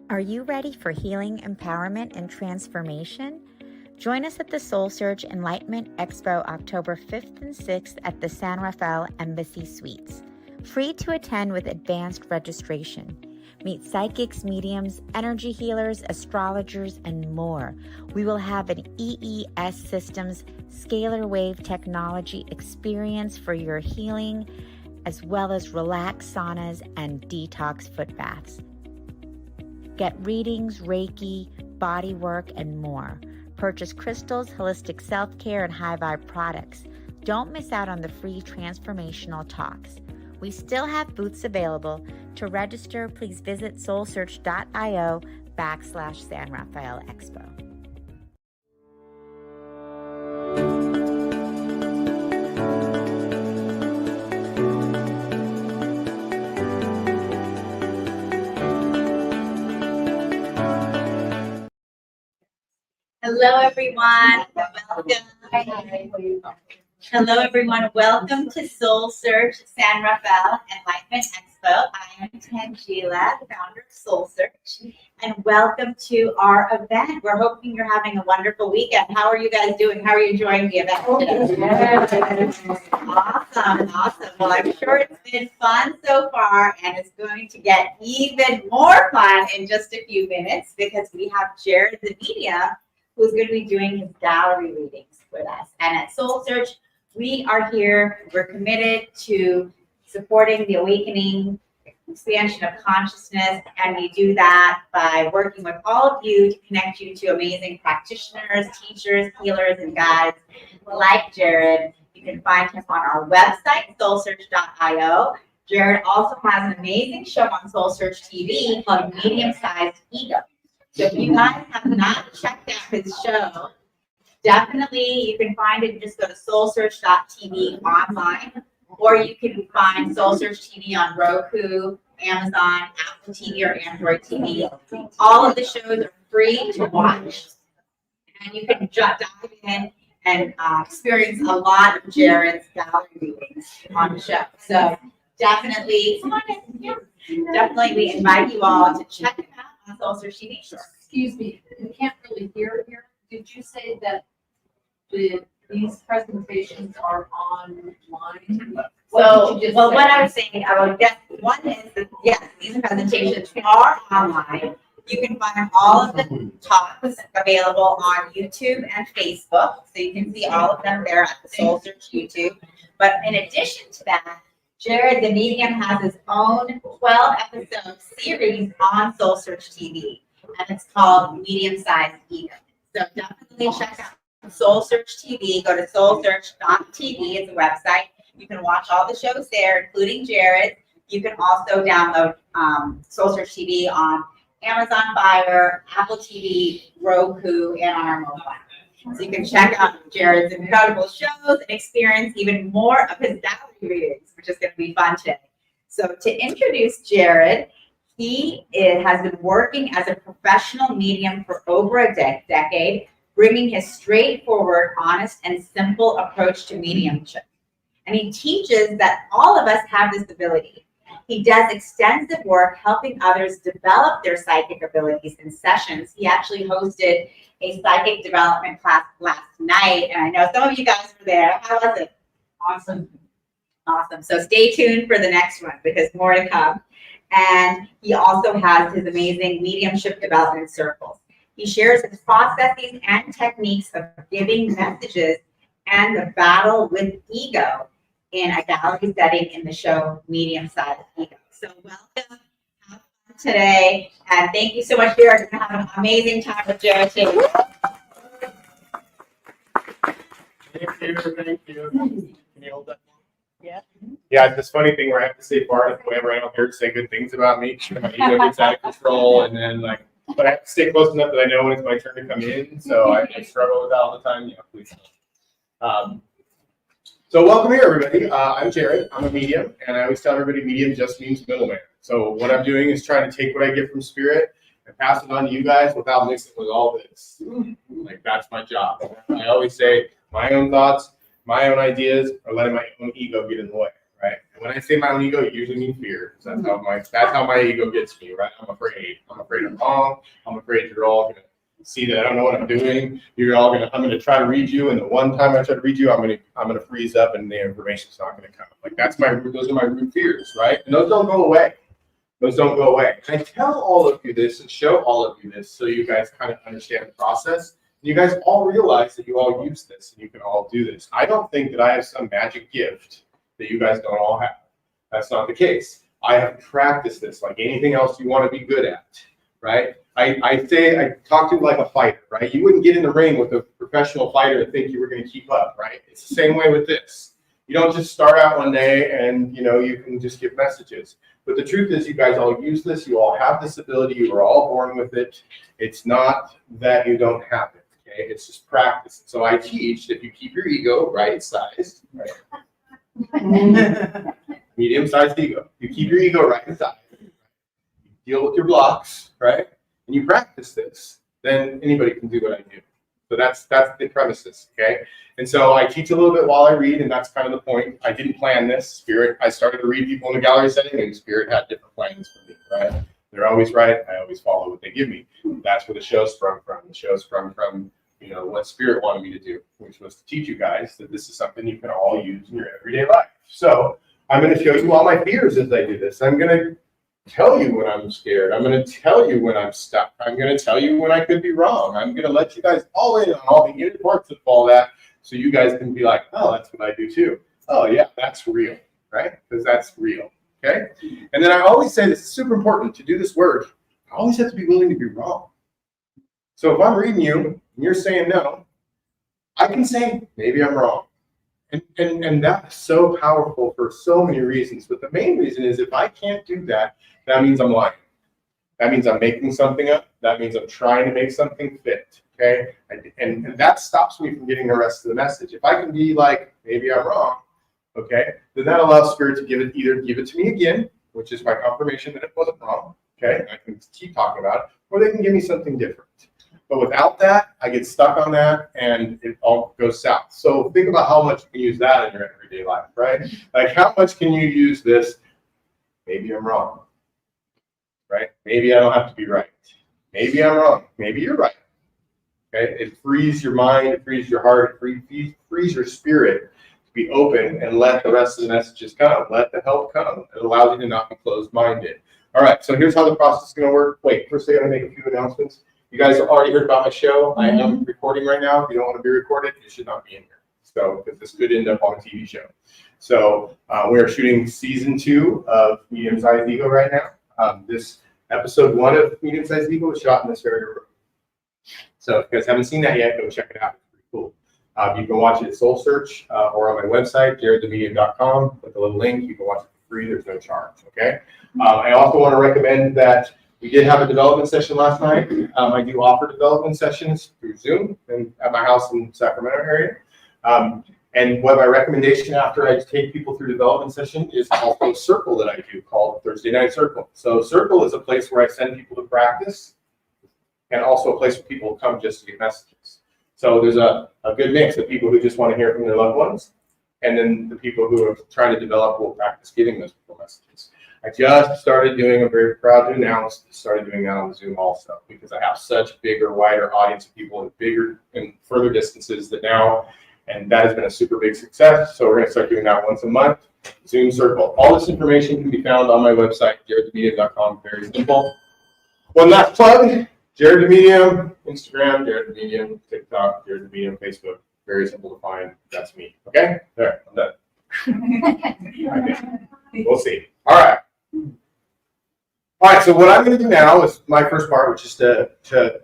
Are you ready for healing, empowerment, and transformation? Join us at the SoulSearch Enlightenment Expo October 5th and 6th at the San Rafael Embassy Suites. Free to attend with advanced registration. Meet psychics, mediums, energy healers, astrologers, and more. We will have an EES Systems scalar wave technology experience for your healing, as well as relaxed saunas and detox foot baths. Get readings, Reiki, body work, and more. Purchase crystals, holistic self-care, and high vibe products. Don't miss out on the free transformational talks. We still have booths available. To register, please visit soulsearch.io/San Rafael Expo. Hello, everyone. Welcome. Hello, everyone. Welcome to SoulSearch San Rafael Enlightenment Expo. I am Tangela, the founder of SoulSearch, and welcome to our event. We're hoping you're having a wonderful weekend. How are you guys doing? How are you enjoying the event today? Awesome, awesome. Well, I'm sure it's been fun so far, and it's going to get even more fun in just a few minutes because we have Jared the Medium, who's going to be doing his gallery readings with us. And at SoulSearch, we are here, we're committed to supporting the awakening, expansion of consciousness, and we do that by working with all of you to connect you to amazing practitioners, teachers, healers, and guides like Jared. You can find him on our website, soulsearch.io. Jared also has an amazing show on SoulSearch TV called Medium Sized Ego. So if you guys have not checked out his show, definitely you can find it. Just go to soulsearch.tv online, or you can find SoulSearch TV on Roku, Amazon, Apple TV, or Android TV. All of the shows are free to watch, and you can dive in and experience a lot of Jared's gallery readings on the show. So definitely, come on in. Yeah. Definitely, we invite you all to check it out on SoulSearch TV. Excuse me, you can't really hear here. Did you say that these presentations are online? So, well, what I was saying about, yes, one is that, yes, these presentations are online. You can find all of the talks available on YouTube and Facebook. So you can see all of them there at the SoulSearch YouTube. But in addition to that, Jared, the medium, has his own 12-episode series on SoulSearch TV. And it's called Medium Sized Ego. So definitely check out SoulSearch TV. Go to soulsearch.tv. It's a website. You can watch all the shows there, including Jared. You can also download SoulSearch TV on Amazon Fire, Apple TV, Roku, and on our mobile app. So you can check out Jared's incredible shows and experience even more of his gallery readings, which is going to be fun today. So to introduce Jared, he has been working as a professional medium for over a decade, bringing his straightforward, honest, and simple approach to mediumship. And he teaches that all of us have this ability. He does extensive work helping others develop their psychic abilities in sessions. He actually hosted a psychic development class last night, and I know some of you guys were there. How was it? Awesome. Awesome. So stay tuned for the next one because more to come. And he also has his amazing mediumship development circles. He shares his processes and techniques of giving messages and the battle with ego in a gallery setting in the show Medium Sized Ego. So welcome, have fun today, and thank you so much, Jared. We're going to have an amazing time with Jared too. Thank you. Can you hold that? Yeah. Yeah, it's this funny thing where I have to stay far enough away where I don't hear to say good things about me. My ego gets out of control, and then but I have to stay close enough that I know when it's my turn to come in. So I struggle with that all the time. Yeah, please. So welcome here, everybody. I'm Jared. I'm a medium, and I always tell everybody medium just means middleman. So what I'm doing is trying to take what I get from spirit and pass it on to you guys without mixing with all this. That's my job. I always say my own thoughts, my own ideas, or letting my own ego get in the way, right? And when I say my own ego, it usually means fear. That's how my ego gets me, right? I'm afraid. I'm afraid I'm wrong. I'm afraid you're all gonna see that I don't know what I'm doing. I'm gonna try to read you, and the one time I try to read you, I'm gonna freeze up, and the information's not gonna come. Those are my root fears, right? And those don't go away. Those don't go away. And I tell all of you this and show all of you this so you guys kind of understand the process. And you guys all realize that you all use this and you can all do this. I don't think that I have some magic gift that you guys don't all have. That's not the case. I have practiced this like anything else you want to be good at, right? I talk to you like a fighter, right? You wouldn't get in the ring with a professional fighter and think you were going to keep up, right? It's the same way with this. You don't just start out one day and you can just give messages. But the truth is you guys all use this. You all have this ability. You were all born with it. It's not that you don't have it, okay? It's just practice. So I teach that if you keep your ego right-sized, right? Medium-sized ego. You keep your ego right-sized. You deal with your blocks, right? And you practice this, then anybody can do what I do. So that's the premises, okay? And so I teach a little bit while I read, and that's kind of the point. I didn't plan this. Spirit, I started to read people in the gallery setting, and Spirit had different plans for me, right? They're always right. I always follow what they give me. That's where the show sprung from. The show sprung from what Spirit wanted me to do, which was to teach you guys that this is something you can all use in your everyday life. So I'm going to show you all my fears as I do this. I'm going to tell you when I'm scared. I'm going to tell you when I'm stuck. I'm going to tell you when I could be wrong. I'm going to let you guys all in on all the inner parts of all that so you guys can be like, oh, that's what I do too. Oh, yeah, that's real, right? Because that's real, okay? And then I always say this is super important to do this work. I always have to be willing to be wrong. So if I'm reading you and you're saying no, I can say maybe I'm wrong. And that's so powerful for so many reasons. But the main reason is if I can't do that, that means I'm lying. That means I'm making something up. That means I'm trying to make something fit, okay? And that stops me from getting the rest of the message. If I can be like, maybe I'm wrong, okay? Then that allows Spirit to either give it to me again, which is my confirmation that it wasn't wrong, okay? I can keep talking about it, or they can give me something different. But without that, I get stuck on that and it all goes south. So think about how much you can use that in your everyday life, right? Like how much can you use this Maybe I'm wrong. Right? Maybe I don't have to be right. Maybe I'm wrong. Maybe you're right. Okay? It frees your mind, it frees your heart, it frees your spirit to be open and let the rest of the messages come. Let the help come. It allows you to not be closed-minded. All right, so here's how the process is going to work. Wait, first I got to make a few announcements. You guys have already heard about my show. I am recording right now. If you don't want to be recorded, you should not be in here. So, because this could end up on a TV show. So, we are shooting season 2 of Medium Sized Ego right now. This episode 1 of Medium Sized Ego was shot in this very room. So, if you guys haven't seen that yet, go check it out. It's pretty cool. You can watch it at SoulSearch or on my website, jaredthemedium.com. With a little link, you can watch it for free. There's no charge. Okay. I also want to recommend that we did have a development session last night. I do offer development sessions through Zoom and at my house in Sacramento area. And what my recommendation after I take people through development session is also a circle that I do called Thursday Night Circle. So circle is a place where I send people to practice and also a place where people come just to get messages. So there's a good mix of people who just want to hear from their loved ones, and then the people who are trying to develop will practice giving those people messages. I just started doing, I'm very proud to announce, started doing that on Zoom also, because I have such bigger, wider audience of people in bigger and further distances that now, and that has been a super big success. So we're going to start doing that once a month. Zoom circle. All this information can be found on my website, jaredthemedium.com. Very simple. One last plug, Jared the Medium, Instagram, Jared the Medium, TikTok, Jared the Medium, Facebook. Very simple to find. That's me. Okay? There, I'm done. Okay. We'll see. All right. All right, so what I'm going to do now is my first part, which is to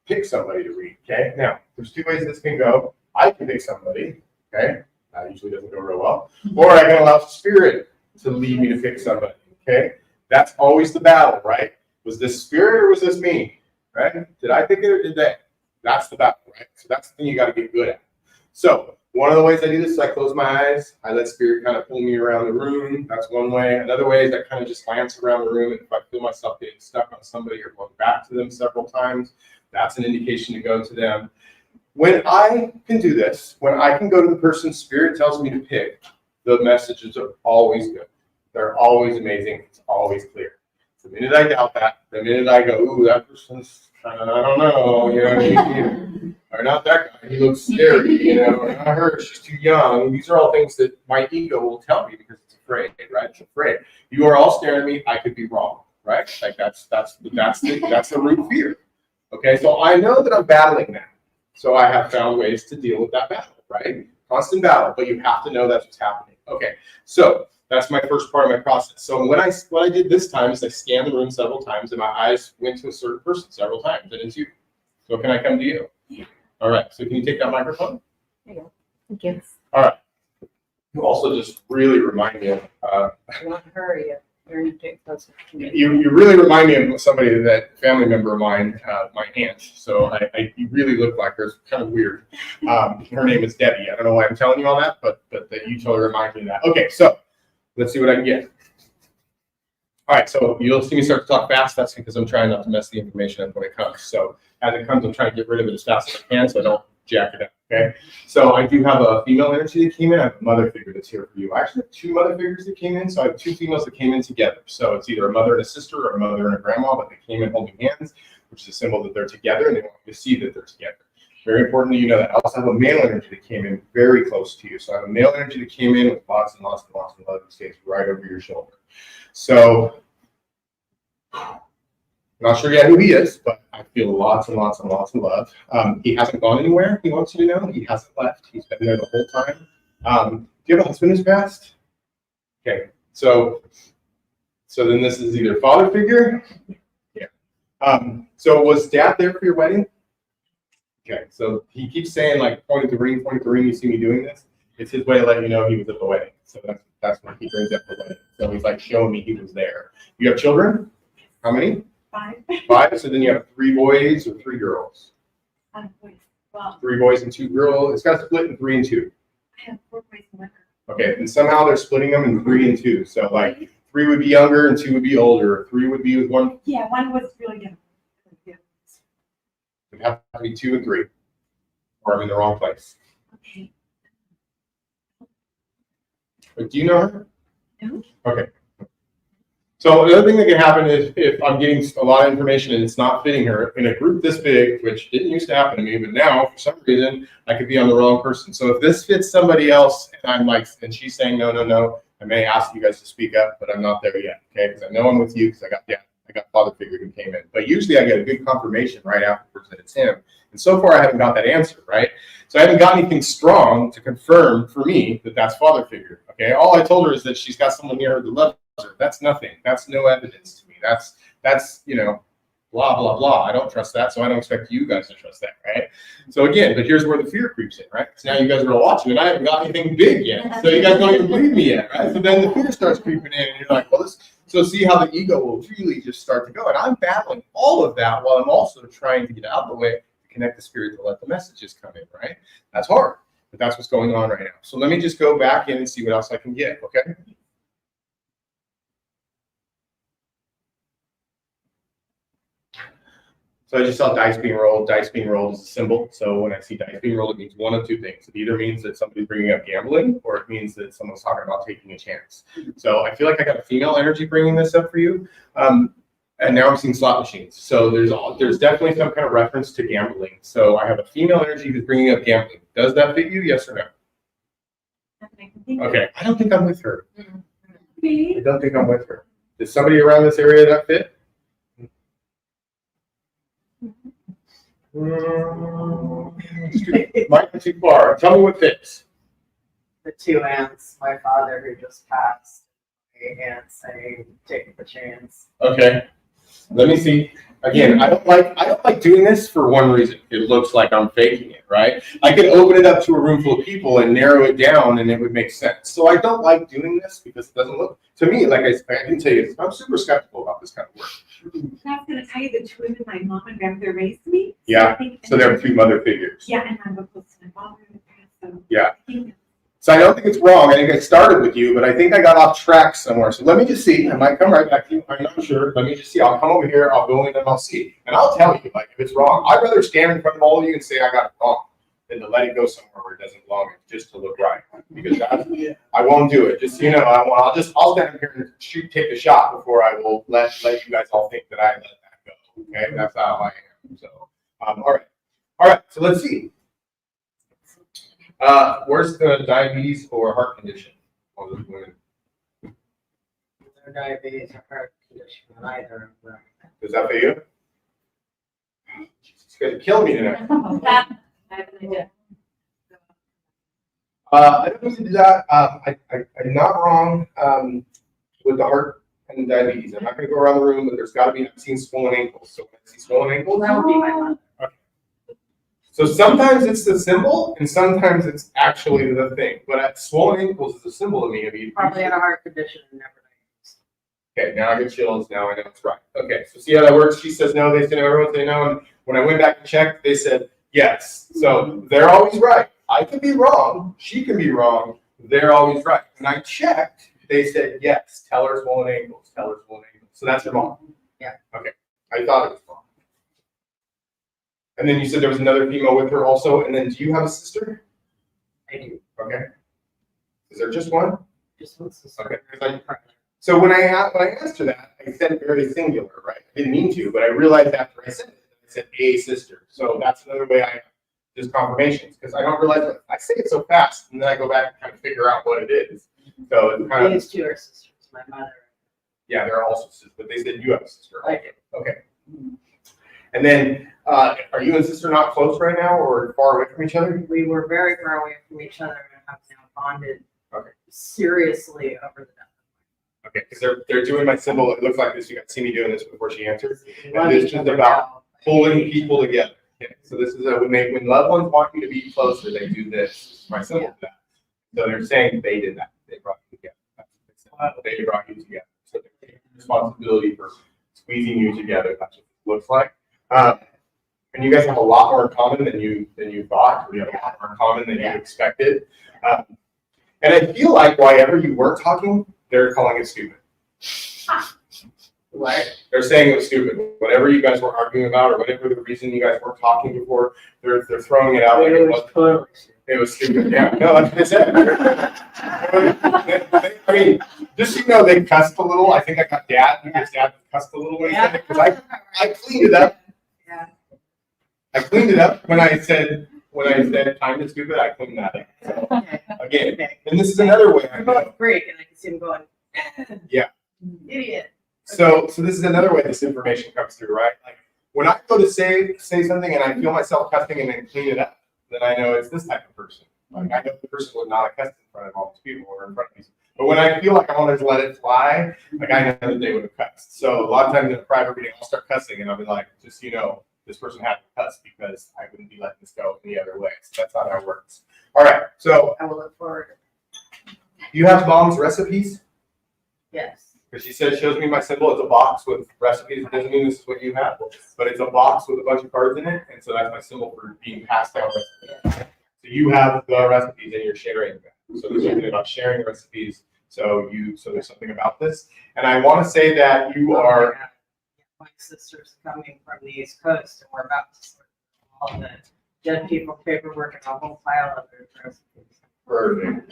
pick somebody to read, okay? Now, there's 2 ways this can go. I can pick somebody, okay? That usually doesn't go real well. Or I can allow Spirit to lead me to pick somebody, okay? That's always the battle, right? Was this Spirit or was this me, right? Did I pick it or did they? That's the battle, right? So that's the thing you got to get good at. So one of the ways I do this is I close my eyes. I let Spirit kind of pull me around the room. That's one way. Another way is I kind of just glance around the room. And if I feel myself getting stuck on somebody or going back to them several times, that's an indication to go to them. When I can do this, when I can go to the person Spirit tells me to pick, the messages are always good. They're always amazing. It's always clear. The minute I doubt that, the minute I go, ooh, that person's kind of, I don't know, you know, or not that guy, he looks scary, you know, or not her, she's too young. These are all things that my ego will tell me because it's afraid, right? It's afraid. You are all staring at me, I could be wrong, right? Like that's the root fear. Okay, so I know that I'm battling that. So I have found ways to deal with that battle, right? Constant battle, but you have to know that's what's happening. Okay, so that's my first part of my process. So what I did this time is I scanned the room several times and my eyes went to a certain person several times, and it's you. So can I come to you? Yeah. All right, so can you take that microphone? There you go. Thank you. All right. You also just really remind me of, Not hurry. You're going to take closer to me. you really remind me of somebody, that family member of mine, my aunt. So you really look like her. It's kind of weird. Her name is Debbie. I don't know why I'm telling you all that, but that you totally remind me of that. Okay, so let's see what I can get. All right, so you'll see me start to talk fast. That's because I'm trying not to mess the information up when it comes. So as it comes, I'm trying to get rid of it as fast as I can so I don't jack it up, okay? So I do have a female energy that came in. I have a mother figure that's here for you. I actually have 2 mother figures that came in. So I have 2 females that came in together. So it's either a mother and a sister or a mother and a grandma, but they came in holding hands, which is a symbol that they're together and they want you to see that they're together. Very important that you know that. I also have a male energy that came in very close to you. So I have a male energy that came in with lots and lots and lots of love that stays right over your shoulder. So I'm not sure yet who he is, but I feel lots and lots and lots of love. He hasn't gone anywhere. He wants you to know. He hasn't left. He's been there the whole time. Do you have a husband who's passed? Okay. So then this is either father figure. Yeah. So was Dad there for your wedding? Okay. So he keeps saying, like, point at the ring, you see me doing this. It's his way of letting you know he was at the wedding. So that's what he brings up the wedding. So he's like showing me he was there. You have children? How many? 5. 5. So then you have 3 boys or 3 girls? 5 boys. Well, 3 boys and 2 girls. It's got to split in 3 and 2. I have 4 boys and 1 girl. Okay, and somehow they're splitting them in 3 and 2. So like 3 would be younger and 2 would be older. 3 would be with 1. Yeah, 1 was really good. It'd have to be 2 and 3. Or I'm in the wrong place. Okay. But do you know her? No. Okay. So another thing that can happen is if I'm getting a lot of information and it's not fitting her in a group this big, which didn't used to happen to me, but now for some reason I could be on the wrong person. So if this fits somebody else and I'm like, and she's saying no, no, no, I may ask you guys to speak up, but I'm not there yet, okay? Because I know I'm with you because I got father figure who came in. But usually I get a good confirmation right afterwards that it's him. And so far I haven't got that answer, right? So I haven't got anything strong to confirm for me that that's father figure, okay? All I told her is that she's got someone near her that loves her. That's nothing. That's no evidence to me. That's you know, blah, blah, blah. I don't trust that, so I don't expect you guys to trust that, right? So again, but here's where the fear creeps in, right? Because now you guys are all watching and I haven't got anything big yet. So you guys don't even believe me yet, right? So then the fear starts creeping in and you're like, well, so see how the ego will really just start to go. And I'm battling all of that while I'm also trying to get out of the way to connect the spirit to let the messages come in, right? That's hard, but that's what's going on right now. So let me just go back in and see what else I can get, okay? So I just saw dice being rolled. Dice being rolled is a symbol. So when I see dice being rolled, it means one of two things. It either means that somebody's bringing up gambling, or it means that someone's talking about taking a chance. So I feel like I got a female energy bringing this up for you. And now I'm seeing slot machines. So there's definitely some kind of reference to gambling. So I have a female energy who's bringing up gambling. Does that fit you? Yes or no? Okay. I don't think I'm with her. I don't think I'm with her. Is somebody around this area that fit? Might be too far. Tell me what fits. The two aunts, my father who just passed, my aunt saying, take the chance. Okay. Let me see. Again, I don't like doing this for one reason. It looks like I'm faking it, right? I could open it up to a room full of people and narrow it down and it would make sense. So I don't like doing this because it doesn't look, to me, like I can tell you, I'm super skeptical about this kind of work. I was going to tell you the two women my mom and grandmother raised me. Yeah, so they're two mother figures. Yeah, and I'm close to my father in the past. So yeah. So I don't think it's wrong. I think I started with you, but I think I got off track somewhere. So let me just see. I might come right back to you. I'm not sure. Let me just see. I'll come over here. I'll go in and I'll see. And I'll tell you, like, if it's wrong. I'd rather stand in front of all of you and say I got it wrong than to let it go somewhere where it doesn't belong, just to look right. Because I won't do it. Just so you know, I'll stand here and take a shot before I will let you guys all think that I let that go. Okay, that's how I am. So, all right. So let's see. Where's the diabetes or heart condition on those women? Their diabetes or heart condition, neither of them. Does that fit you? You guys are killing me tonight. I have an idea. I don't need to do that. I'm not wrong with the heart and diabetes. I'm not going to go around the room, but there's got to be, I've seen swollen ankles. So when I see swollen ankles, That would be my mother. Okay. So sometimes it's the symbol, and sometimes it's actually the thing. But swollen ankles is a symbol to me. I mean, Probably had a heart condition and never diagnosed. okay, now I get chills. Now I know it's right. Okay, so see how that works? She says no, they say no, everyone say no. And when I went back and checked, they said yes. So they're always right. I can be wrong. She can be wrong. They're always right. When I checked, they said yes. Tell her swollen ankles. Tell her swollen ankles. So that's your mom. Yeah. Okay. I thought it was wrong. And then you said there was another female with her also. And then do you have a sister? I do. Okay. Is there just one? Just one sister. Okay. So when I asked her that, I said it very singular, right? I didn't mean to, but I realized after I said it, I said a sister. So that's another way I have just confirmations, because I don't realize it. I say it so fast, and then I go back and kind of figure out what it is. So it's kind of. These two are sisters, my mother. Yeah, they're also sisters, but they said you have a sister. I do. Okay. And then, are you and sister not close right now, or far away from each other? We were very far away from each other and have now bonded seriously over the death. Okay, because they're doing my symbol. It looks like this. You got to see me doing this before she answers. Love And this each is other about pulling people together. Okay, so this is when loved ones want you to be closer, they do this. This is my symbol for that. So they're saying they did that. They brought you together. That's what they said. They brought you together. So they're taking responsibility for squeezing you together. That's what it looks like. And you guys have a lot more in common than you thought. We have a lot more in common than you expected. And I feel like whenever you weren't talking, they're calling it stupid. What? They're saying it was stupid. Whatever you guys were arguing about, or whatever the reason you guys weren't talking before, they're throwing it out like it was. It was stupid. Yeah, no, that's what I said. I mean, Just so you know, they cussed a little. I think I got dad because dad cussed a little when he said it because I cleaned it up. Yeah. I cleaned it up when I said time is stupid. I cleaned that up. So, again, and this is another way I They're know. both Greek, and I can see them going, Yeah. idiot. So this is another way this information comes through, right? Like when I go to say something and I feel myself cussing and then clean it up, then I know it's this type of person. Like I know the person would not have cussed in front of all these people or in front of these. But when I feel like I want to let it fly, like I know that they would have cussed. So a lot of times in a private meeting, I'll start cussing and I'll be like, just so you know, this person had to cuss because I wouldn't be letting this go any other way. So that's how that works. All right. So I will look forward. you have mom's recipes? Yes. Because she said, shows me my symbol. It's a box with recipes. It doesn't mean this is what you have, but it's a box with a bunch of cards in it. And so that's my symbol for being passed down recipes. So you have the recipes and you're sharing them. So there's something about sharing recipes. So there's something about this. And I want to say that you are. My sister's coming from the East Coast, and we're about to sort all the dead people paperwork and a whole pile of their recipes. Perfect.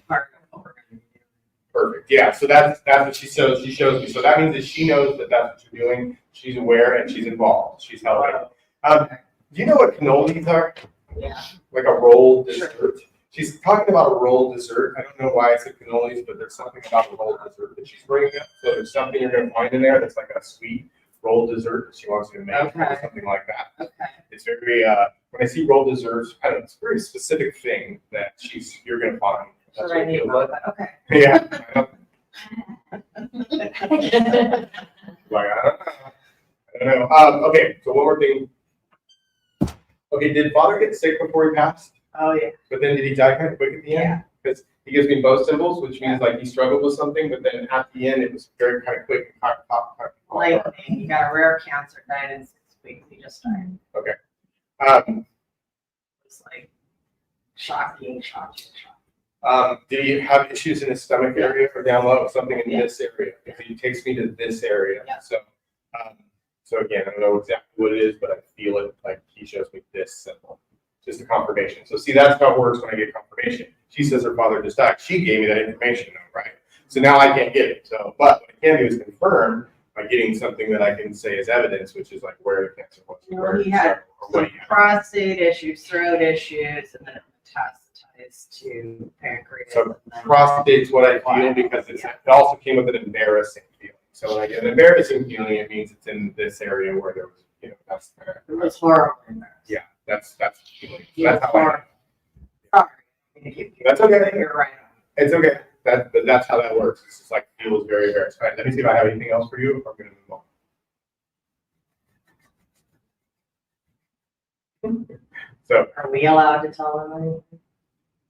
Part of what we're going to be doing. Perfect. Yeah. So that's what she shows. She shows me. So that means that she knows that that's what you're doing. She's aware and she's involved. She's helping. Do you know what cannolis are? Yeah. Like a rolled dessert. She's talking about a rolled dessert. I don't know why I said cannolis, but there's something about a rolled dessert that she's bringing up. So there's something you're going to find in there that's like a sweet rolled dessert that she wants you to make or something like that. Okay. It's very, when I see rolled desserts, I don't know, it's a very specific thing that you're going to find. That's So I what it need feels more, like. but okay. Yeah. Like, I don't know. Okay, so one more thing. Okay, did father get sick before he passed? Oh, yeah. But then did he die kind of quick at the end? Because he gives me both symbols, which means like he struggled with something, but then at the end it was very kind of quick. Like, he got a rare cancer, died in 6 weeks. He just died. Okay. It's like shocking. Did he have issues in his stomach area or down low? Something in this area? Because he takes me to this area. Yeah. So again, I don't know exactly what it is, but I feel it like he shows me this symbol. Just a confirmation. So see, that's how it works when I get confirmation. She says her father just died. She gave me that information, though, right? So now I can't get it. So, but what I can do is confirm by getting something that I can say as evidence, which is like where the cancer was. Well, he had prostate issues, throat issues, and then it metastasized to pancreas. So prostate's what I feel because it also came with an embarrassing feeling. So when I get an embarrassing feeling, it means it's in this area where there was, that's it was horrible. Yeah, that's the feeling. Yeah, That's how sorry. That's okay. You're right. It's okay. That's how that works. It's just like feels very, very exciting. Let me see if I have anything else for you. If I'm going to move on. So, are we allowed to tell them anything?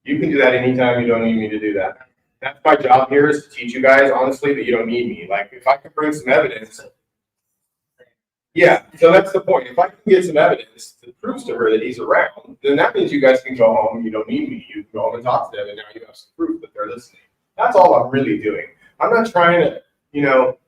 You can do that anytime. You don't need me to do that. That's my job here is to teach you guys, honestly, that you don't need me. Like, if I can bring some evidence. Yeah, so that's the point. If I can get some evidence that proves to her that he's around, then that means you guys can go home. You don't need me. You can go home and talk to them, and now you have some proof that they're listening. That's all I'm really doing. I'm not trying to,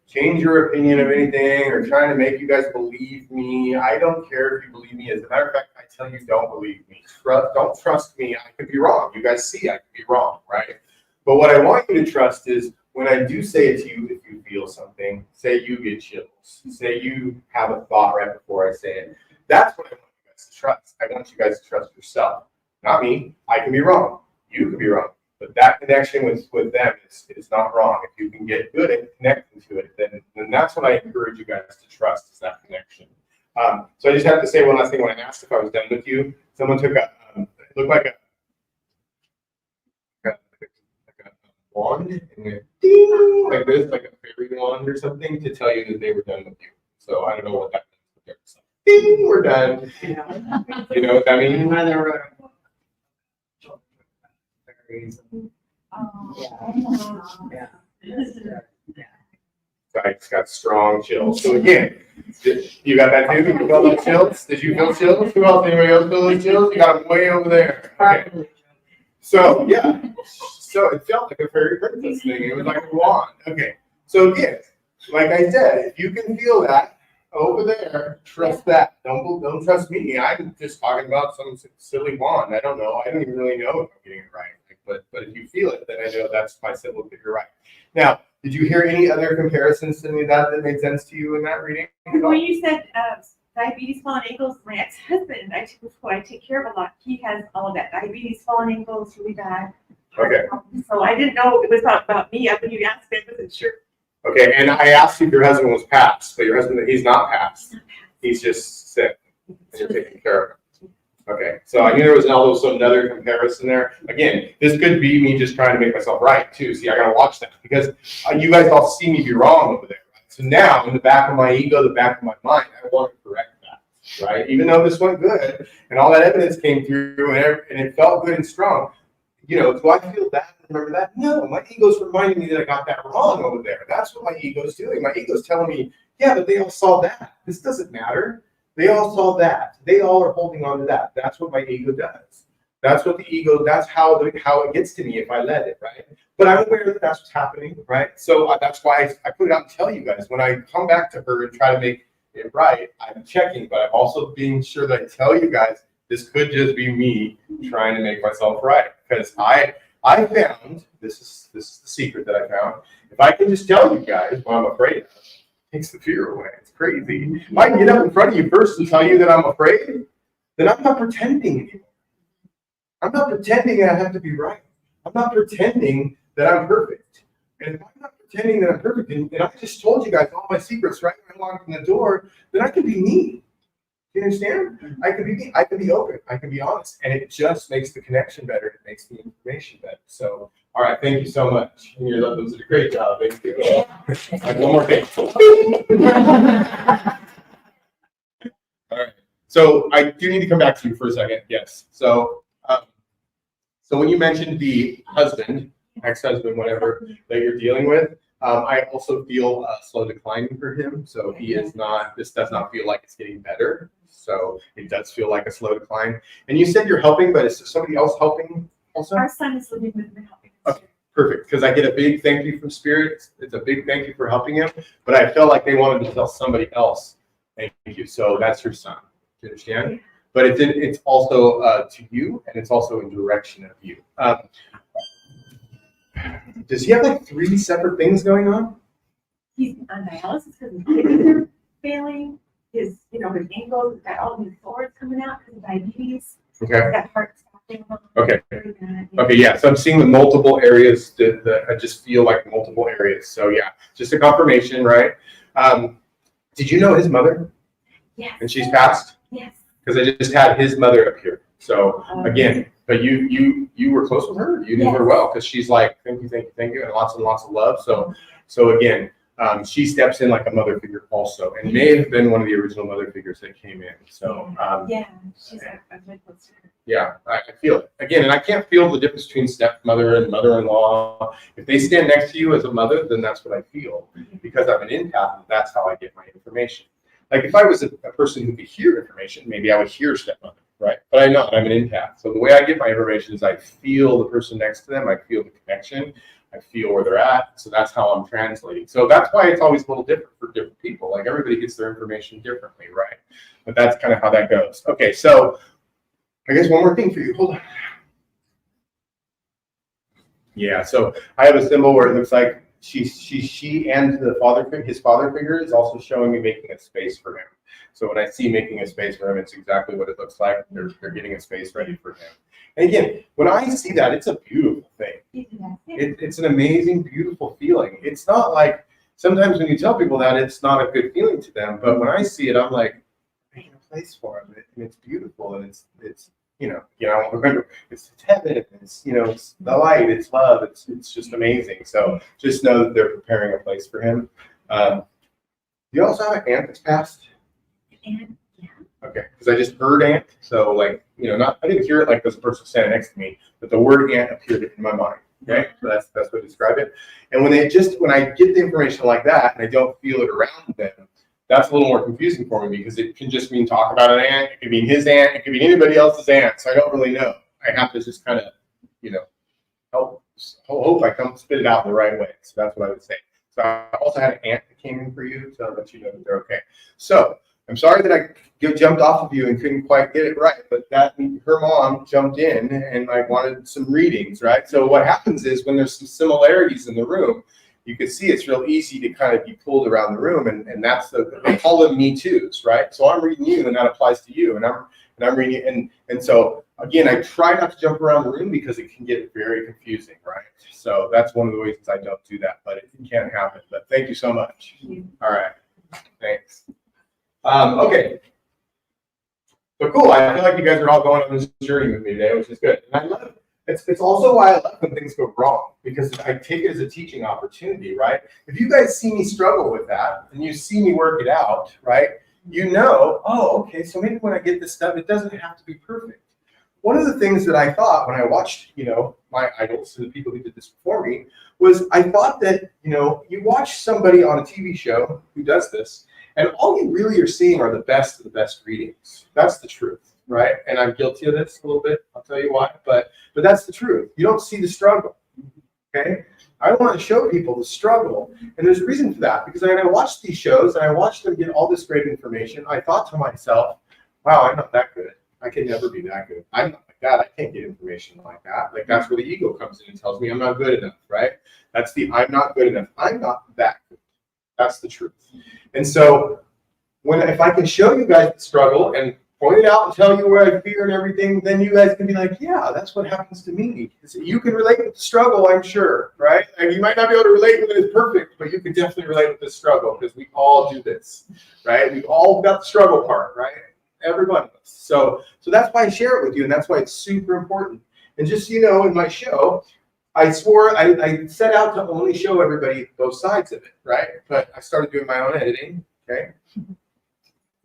change your opinion of anything or trying to make you guys believe me. I don't care if you believe me. As a matter of fact, I tell you, don't believe me. Don't trust me. I could be wrong. You guys see I could be wrong, right? But what I want you to trust is when I do say it to you, if you feel something, say you get chills, say you have a thought right before I say it, that's what I want you guys to trust. I want you guys to trust yourself, not me. I can be wrong. You can be wrong. But that connection with them is not wrong. If you can get good at connecting to it, then that's what I encourage you guys to trust is that connection. So I just have to say one last thing. When I asked if I was done with you, someone took it looked like a wand and went ding, like this, like a fairy wand or something to tell you that they were done with you. So I don't know what that means. But like, ding, we're done. You know what that means? So I just got strong chills. So again, you got that too? You feel those chills? Did you feel chills? Who else? Anybody else feel those chills? You got them way over there. Okay. So yeah. So it felt like a fairy princess thing. It was like a wand. Okay. So again, like I said, if you can feel that over there, trust that. Don't trust me. I'm just talking about some silly wand. I don't know. I don't even really know if I'm getting it right. Like, But if you feel it, then I know that's my symbol that you're right. Now, did you hear any other comparisons to any of that made sense to you in that reading? When you said diabetes, fallen ankles, my ex-husband, who I take care of a lot, he has all of that. Diabetes, fallen ankles, really bad. Okay. So I didn't know it was about me. When you asked me, I wasn't sure. Okay, and I asked you if your husband was passed, but your husband, he's not passed. He's just sick, and you're taking care of him. Okay, so I knew there was also another comparison there. Again, this could be me just trying to make myself right too. See, I gotta watch that because you guys all see me be wrong over there. Right? So now, in the back of my ego, the back of my mind, I want to correct that, right? Even though this went good and all that evidence came through and it felt good and strong, you know, do I feel bad? Remember that? No, my ego's reminding me that I got that wrong over there. That's what my ego's doing. My ego's telling me, yeah, but they all saw that. This doesn't matter. They all saw that. They all are holding on to that. That's what my ego does. That's what the ego, that's how it gets to me if I let it, right? But I'm aware that that's what's happening, right? So that's why I put it out and tell you guys. When I come back to her and try to make it right, I'm checking, but I'm also being sure that I tell you guys, this could just be me trying to make myself right. Because I found, this is the secret that I found, if I can just tell you guys what I'm afraid of, takes the fear away. It's crazy. If I can get up in front of you first and tell you that I'm afraid, then I'm not pretending anymore. I'm not pretending that I have to be right. I'm not pretending that I'm perfect. And if I'm not pretending that I'm perfect, and I just told you guys all my secrets right when I walked in the door, then I can be me. You understand? I can be me. I can be open. I can be honest. And it just makes the connection better. It makes the information better. So, all right. Thank you so much. And your loved ones did a great job. Thank you. Like one more thing. All right. So I do need to come back to you for a second. Yes. So, so when you mentioned the husband, ex-husband, whatever that you're dealing with, I also feel slow declining for him. So he is not. This does not feel like it's getting better. So it does feel like a slow decline. And you said you're helping, but is there somebody else helping also? Our son is living with me helping. Okay, perfect. Because I get a big thank you from Spirit. It's a big thank you for helping him. But I felt like they wanted to tell somebody else thank you. So that's your son. Do you understand? But it's also to you, and it's also in direction of you. Does he have like 3 separate things going on? He's on dialysis because his kidneys are failing. His ankles, he's got all these sores coming out because of diabetes. Okay. He's got heart stopping. Okay. Okay, yeah. So I'm seeing the multiple areas that I just feel like multiple areas. So yeah, just a confirmation, right? Did you know his mother? Yes. And she's passed? Yes. Because I just had his mother up here. So again, but you were close with her. You knew her well because she's like, thank you, and lots of love. So again, she steps in like a mother figure also, and may have been one of the original mother figures that came in. So yeah, she's a very close to her. yeah, I feel it again, and I can't feel the difference between stepmother and mother-in-law. If they stand next to you as a mother, then that's what I feel because I'm an empath. That's how I get my information. Like if I was a person who could hear information, maybe I would hear stepmother, right? But I'm not. I'm an empath. So the way I get my information is I feel the person next to them. I feel the connection. I feel where they're at. So that's how I'm translating. So that's why it's always a little different for different people. Like everybody gets their information differently, right? But that's kind of how that goes. Okay, so I guess one more thing for you. Hold on. Yeah, so I have a symbol where it looks like she and his father figure is also showing me making a space for him. So when I see making a space for him, it's exactly what it looks like. They're getting a space ready for him. And again, when I see that, it's a beautiful thing. It's an amazing, beautiful feeling. It's not like sometimes when you tell people that, it's not a good feeling to them. But when I see it, I'm like, making a place for him, and it's beautiful, and it's remember, it's heaven, it's it's the light, it's love, it's just amazing. So just know that they're preparing a place for him. You also have an aunt that's passed? And yeah. Okay, because I just heard aunt, so like not I didn't hear it like there's a person standing next to me, but the word aunt appeared in my mind. Okay, so that's what I describe it. And when I get the information like that and I don't feel it around them, that's a little more confusing for me because it can just mean talk about an aunt, it could mean his aunt, it could mean anybody else's aunt. So I don't really know. I have to just kind of, hope I come spit it out in the right way. So that's what I would say. So I also had an aunt that came in for you to let you know that they're okay. So I'm sorry that I jumped off of you and couldn't quite get it right, but her mom jumped in and like wanted some readings, right? So what happens is when there's some similarities in the room, you can see it's real easy to kind of be pulled around the room, and that's they call them me too's, right? So I'm reading you, and that applies to you, and I'm reading, and so again, I try not to jump around the room because it can get very confusing, right? So that's one of the reasons I don't do that, but it can happen. But thank you so much. All right, thanks. Okay. So cool. I feel like you guys are all going on this journey with me today, which is good. And I love it. It's also why I love when things go wrong, because I take it as a teaching opportunity, right? If you guys see me struggle with that and you see me work it out, right? You know, oh, okay, so maybe when I get this stuff, it doesn't have to be perfect. One of the things that I thought when I watched, my idols, the people who did this before me, was I thought that, you watch somebody on a TV show who does this, and all you really are seeing are the best of the best readings. That's the truth, right? And I'm guilty of this a little bit. I'll tell you why, but that's the truth. You don't see the struggle, okay? I want to show people the struggle, and there's a reason for that, because when I watched these shows and I watched them get all this great information, I thought to myself, wow, I'm not that good. I can never be that good. I'm not like that. I can't get information like that. Like, that's where the ego comes in and tells me I'm not good enough, right? That's the I'm not good enough. I'm not that good. That's the truth. And so if I can show you guys the struggle and point it out and tell you where I fear and everything, then you guys can be like, yeah, that's what happens to me. You can relate with the struggle, I'm sure, right? And you might not be able to relate with it as perfect, but you can definitely relate with the struggle, because we all do this, right? We've all got the struggle part, right? Every one of us. So that's why I share it with you, and that's why it's super important. And just so you know, in my show, I swore I set out to only show everybody both sides of it, right? But I started doing my own editing, okay?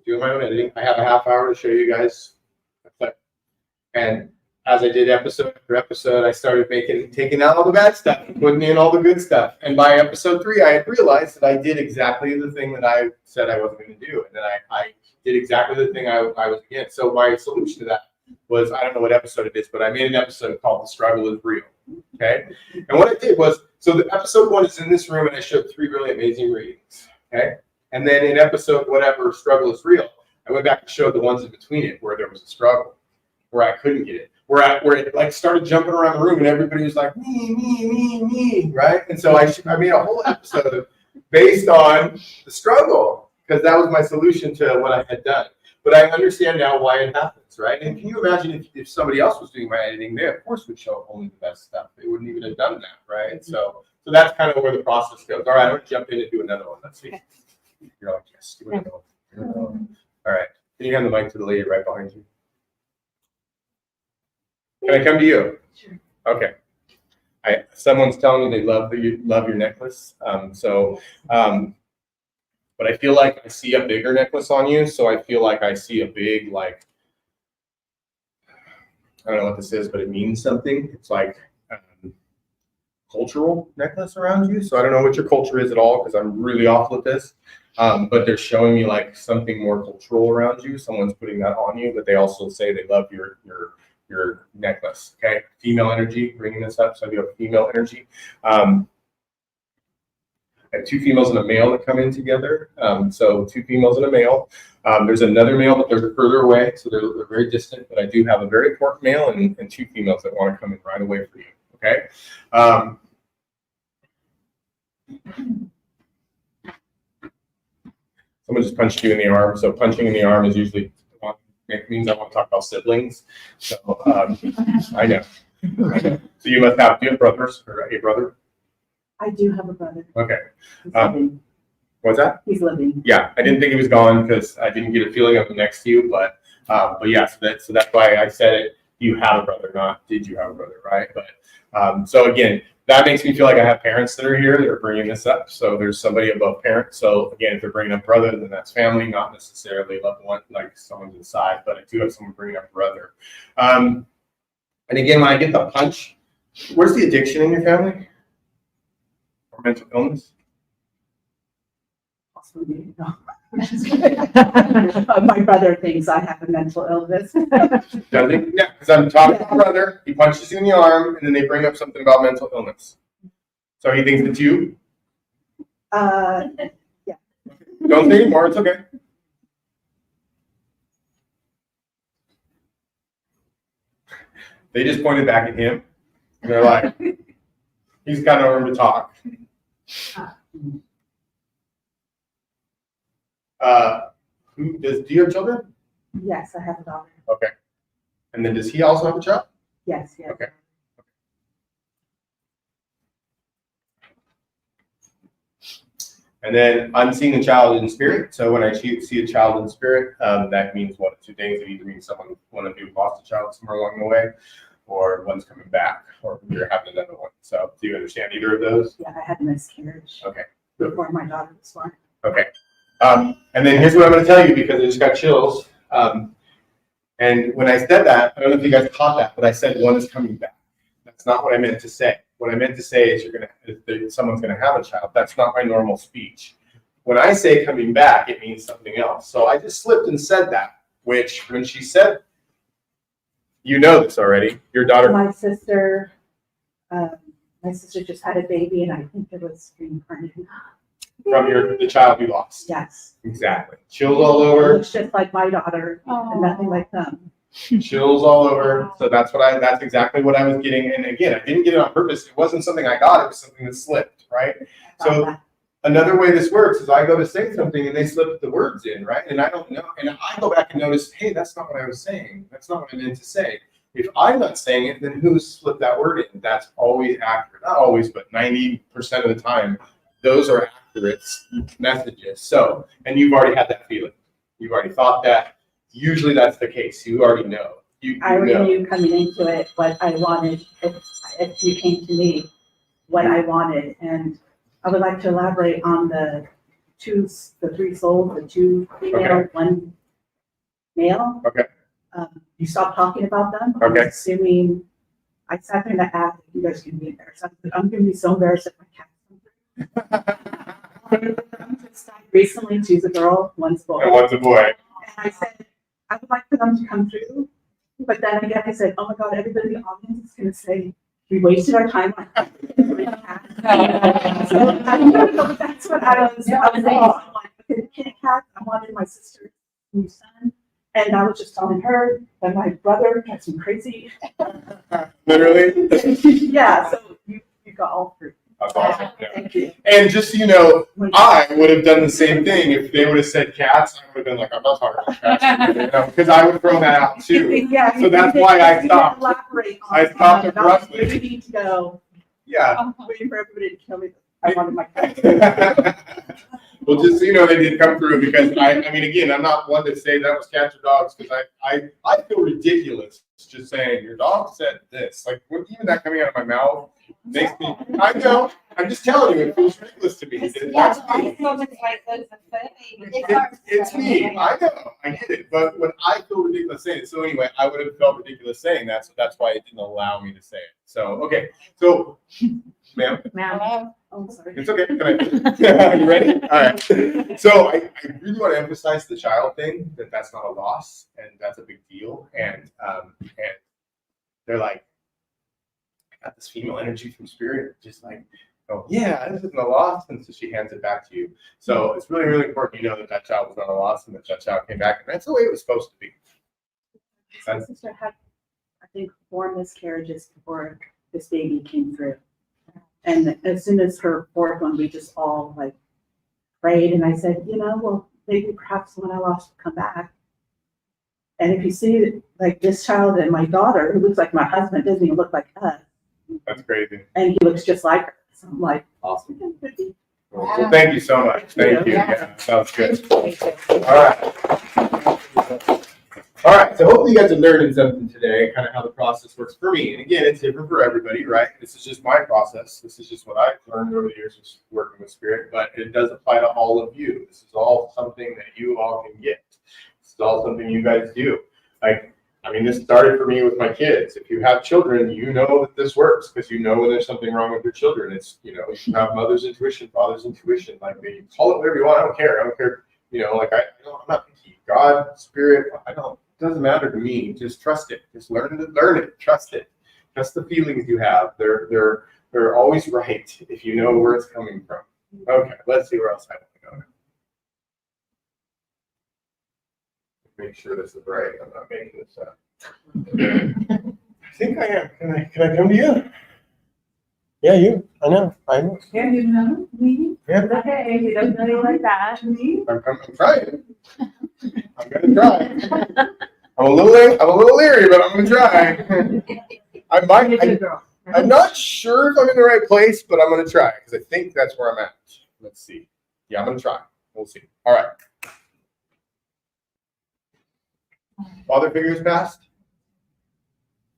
Doing my own editing. I have a half hour to show you guys a clip. And as I did episode after episode, I started taking out all the bad stuff, putting in all the good stuff. And by episode 3, I had realized that I did exactly the thing that I said I wasn't going to do. And then I did exactly the thing I was against. So my solution to that was, I don't know what episode it is, but I made an episode called The Struggle is Real. Okay? And what I did was, so the episode 1 is in this room, and I showed 3 really amazing readings. Okay? And then in episode whatever, Struggle is Real, I went back and showed the ones in between it where there was a struggle, where I couldn't get it, where it like started jumping around the room and everybody was like, me, right? And so I made a whole episode based on the struggle, because that was my solution to what I had done. But I understand now why it happens, right? And can you imagine if somebody else was doing my editing, they of course would show only the best stuff. They wouldn't even have done that, right? So that's kind of where the process goes. All right, I'm going to jump in and do another one. Let's see. You're like, yes, do another one. All right. Can you hand the mic to the lady right behind you? Can I come to you? Sure. Okay. Someone's telling me they love your necklace. But I feel like I see a bigger necklace on you, so I feel like I see a big, like, I don't know what this is, but it means something. It's like cultural necklace around you. So I don't know what your culture is at all, because I'm really awful at this. But they're showing me like something more cultural around you. Someone's putting that on you, but they also say they love your necklace. Okay, female energy, bringing this up. So you have female energy. I have 2 females and a male that come in together. So 2 females and a male. There's another male, but they're further away, so they're very distant. But I do have a very important male and 2 females that want to come in right away for you. Okay. Someone just punched you in the arm. So punching in the arm is usually means I want to talk about siblings. So I know. So you must have. Do you have brothers or a brother? I do have a brother. Okay. What's that? He's living. Yeah, I didn't think he was gone because I didn't get a feeling of him next to you, but yeah, so that's why I said it. You have a brother, not did you have a brother, right? But so again, that makes me feel like I have parents that are here that are bringing this up. So there's somebody above parents. So again, if they're bringing up brother, then that's family, not necessarily loved one, like someone's inside. But I do have someone bringing up brother. And again, when I get the punch, where's the addiction in your family? Or mental illness? Possibly, no. My brother thinks I have a mental illness. Does he? Yeah, because I'm talking to my brother. He punches you in the arm, and then they bring up something about mental illness. So he thinks it's you? Yeah. Don't say anymore. It's okay. They just pointed back at him. And they're like, he's got no room to talk. Do you have children? Yes, I have a daughter. Okay. And then does he also have a child? Yes, yes. Okay. And then I'm seeing a child in spirit. So when I see a child in spirit, that means one of two things. It either means one of you lost a child somewhere along the way, or one's coming back, or you're having another one. So do you understand either of those? Yeah, I had a miscarriage. Okay. Before my daughter was born. Okay. And then here's what I'm going to tell you because I just got chills. And when I said that, I don't know if you guys caught that, but I said one is coming back. That's not what I meant to say. What I meant to say is someone's going to have a child. That's not my normal speech. When I say coming back, it means something else. So I just slipped and said that, which when she said, you know this already, your daughter. My sister just had a baby, and I think it was reincarnated. From the child you lost. Yes. Exactly. Chills all over. It's just like my daughter, and nothing like them. Chills all over. So that's exactly what I was getting. And again, I didn't get it on purpose. It wasn't something I got. It was something that slipped, right? So another way this works is I go to say something and they slip the words in, right? And I don't know. And I go back and notice, hey, that's not what I was saying. That's not what I meant to say. If I'm not saying it, then who slipped that word in? That's always accurate. Not always, but 90% of the time, those are accurate messages. So, and you've already had that feeling. You've already thought that. Usually that's the case. You already know. I already knew coming into it what I wanted if you came to me, what I wanted. And I would like to elaborate on the three souls, the two female, one male. Okay. You stopped talking about them. Okay. I'm assuming I sat there and I asked if you guys can be embarrassed. I'm going to be so embarrassed if my cat recently, she's a girl, one's a boy. And one's a boy. And I said, I would like for them to come through. But then again, I said, oh my God, everybody in the audience is going to say, we wasted our time on that. So that's what I was saying. I'm like, okay, the kitty cat, I wanted my sister's new son. And I was just telling her that my brother had some crazy. Literally? Yeah, so you got all three. That's awesome. Yeah. Thank you. And just so you know, I would have done the same thing if they would have said cats. I would have been like, I'm not talking about cats, because I would throw that out too. Yeah, so that's why I stopped. I stopped abruptly. We need to go. Yeah. Waiting for everybody to kill me. I wanted my cat. Well, just so you know, they did come through because I mean, again, I'm not one to say that was cats or dogs because I feel ridiculous just saying your dog said this. Like, even that coming out of my mouth makes me. I know. I'm just telling you, it feels ridiculous to me. It's me. I know. I get it. But when I feel ridiculous saying it, so anyway, I would have felt ridiculous saying that. So that's why it didn't allow me to say it. So okay. So, ma'am. Oh, sorry. It's okay. Are you ready? All right. So I really want to emphasize the child thing, that's not a loss, and that's a big deal. And they're like, I got this female energy from spirit, just like, oh yeah, this isn't a loss, and so she hands it back to you. So it's really, really important you know that child was not a loss, and that child came back, and that's the way it was supposed to be. My sister had, I think, 4 miscarriages before this baby came through. And as soon as her 4th one, we just all like prayed. And I said, well, maybe perhaps the one I lost will come back. And if you see like this child and my daughter, who looks like my husband, doesn't even look like us. That's crazy. And he looks just like her. So I'm like, awesome. Well, thank you so much. Thank you. Yeah, sounds good. All right, so hopefully you guys are learning something today, kind of how the process works for me. And again, it's different for everybody, right? This is just my process. This is just what I've learned over the years of working with spirit, but it does apply to all of you. This is all something that you all can get. This is all something you guys do. Like, I mean, this started for me with my kids. If you have children, you know that this works because you know when there's something wrong with your children. It's, you have mother's intuition, father's intuition. Like, you call it whatever you want. I don't care. I don't care. I'm not picky. God, spirit, it doesn't matter to me. Just trust it. Just learn it. Trust it. Trust the feelings you have. They're always right if you know where it's coming from. Okay, let's see where else I want to go. Make sure this is right. I'm not making this up. think I am. Can I come to you? Yeah, you. I know. Yeah, you know me? Yeah. Okay, you don't know you like that. Me? I'm trying. I'm gonna try. I'm a little leery, but I'm gonna try. I'm not sure if I'm in the right place, but I'm gonna try because I think that's where I'm at. Let's see. Yeah, I'm gonna try. We'll see. All right. Father figures past.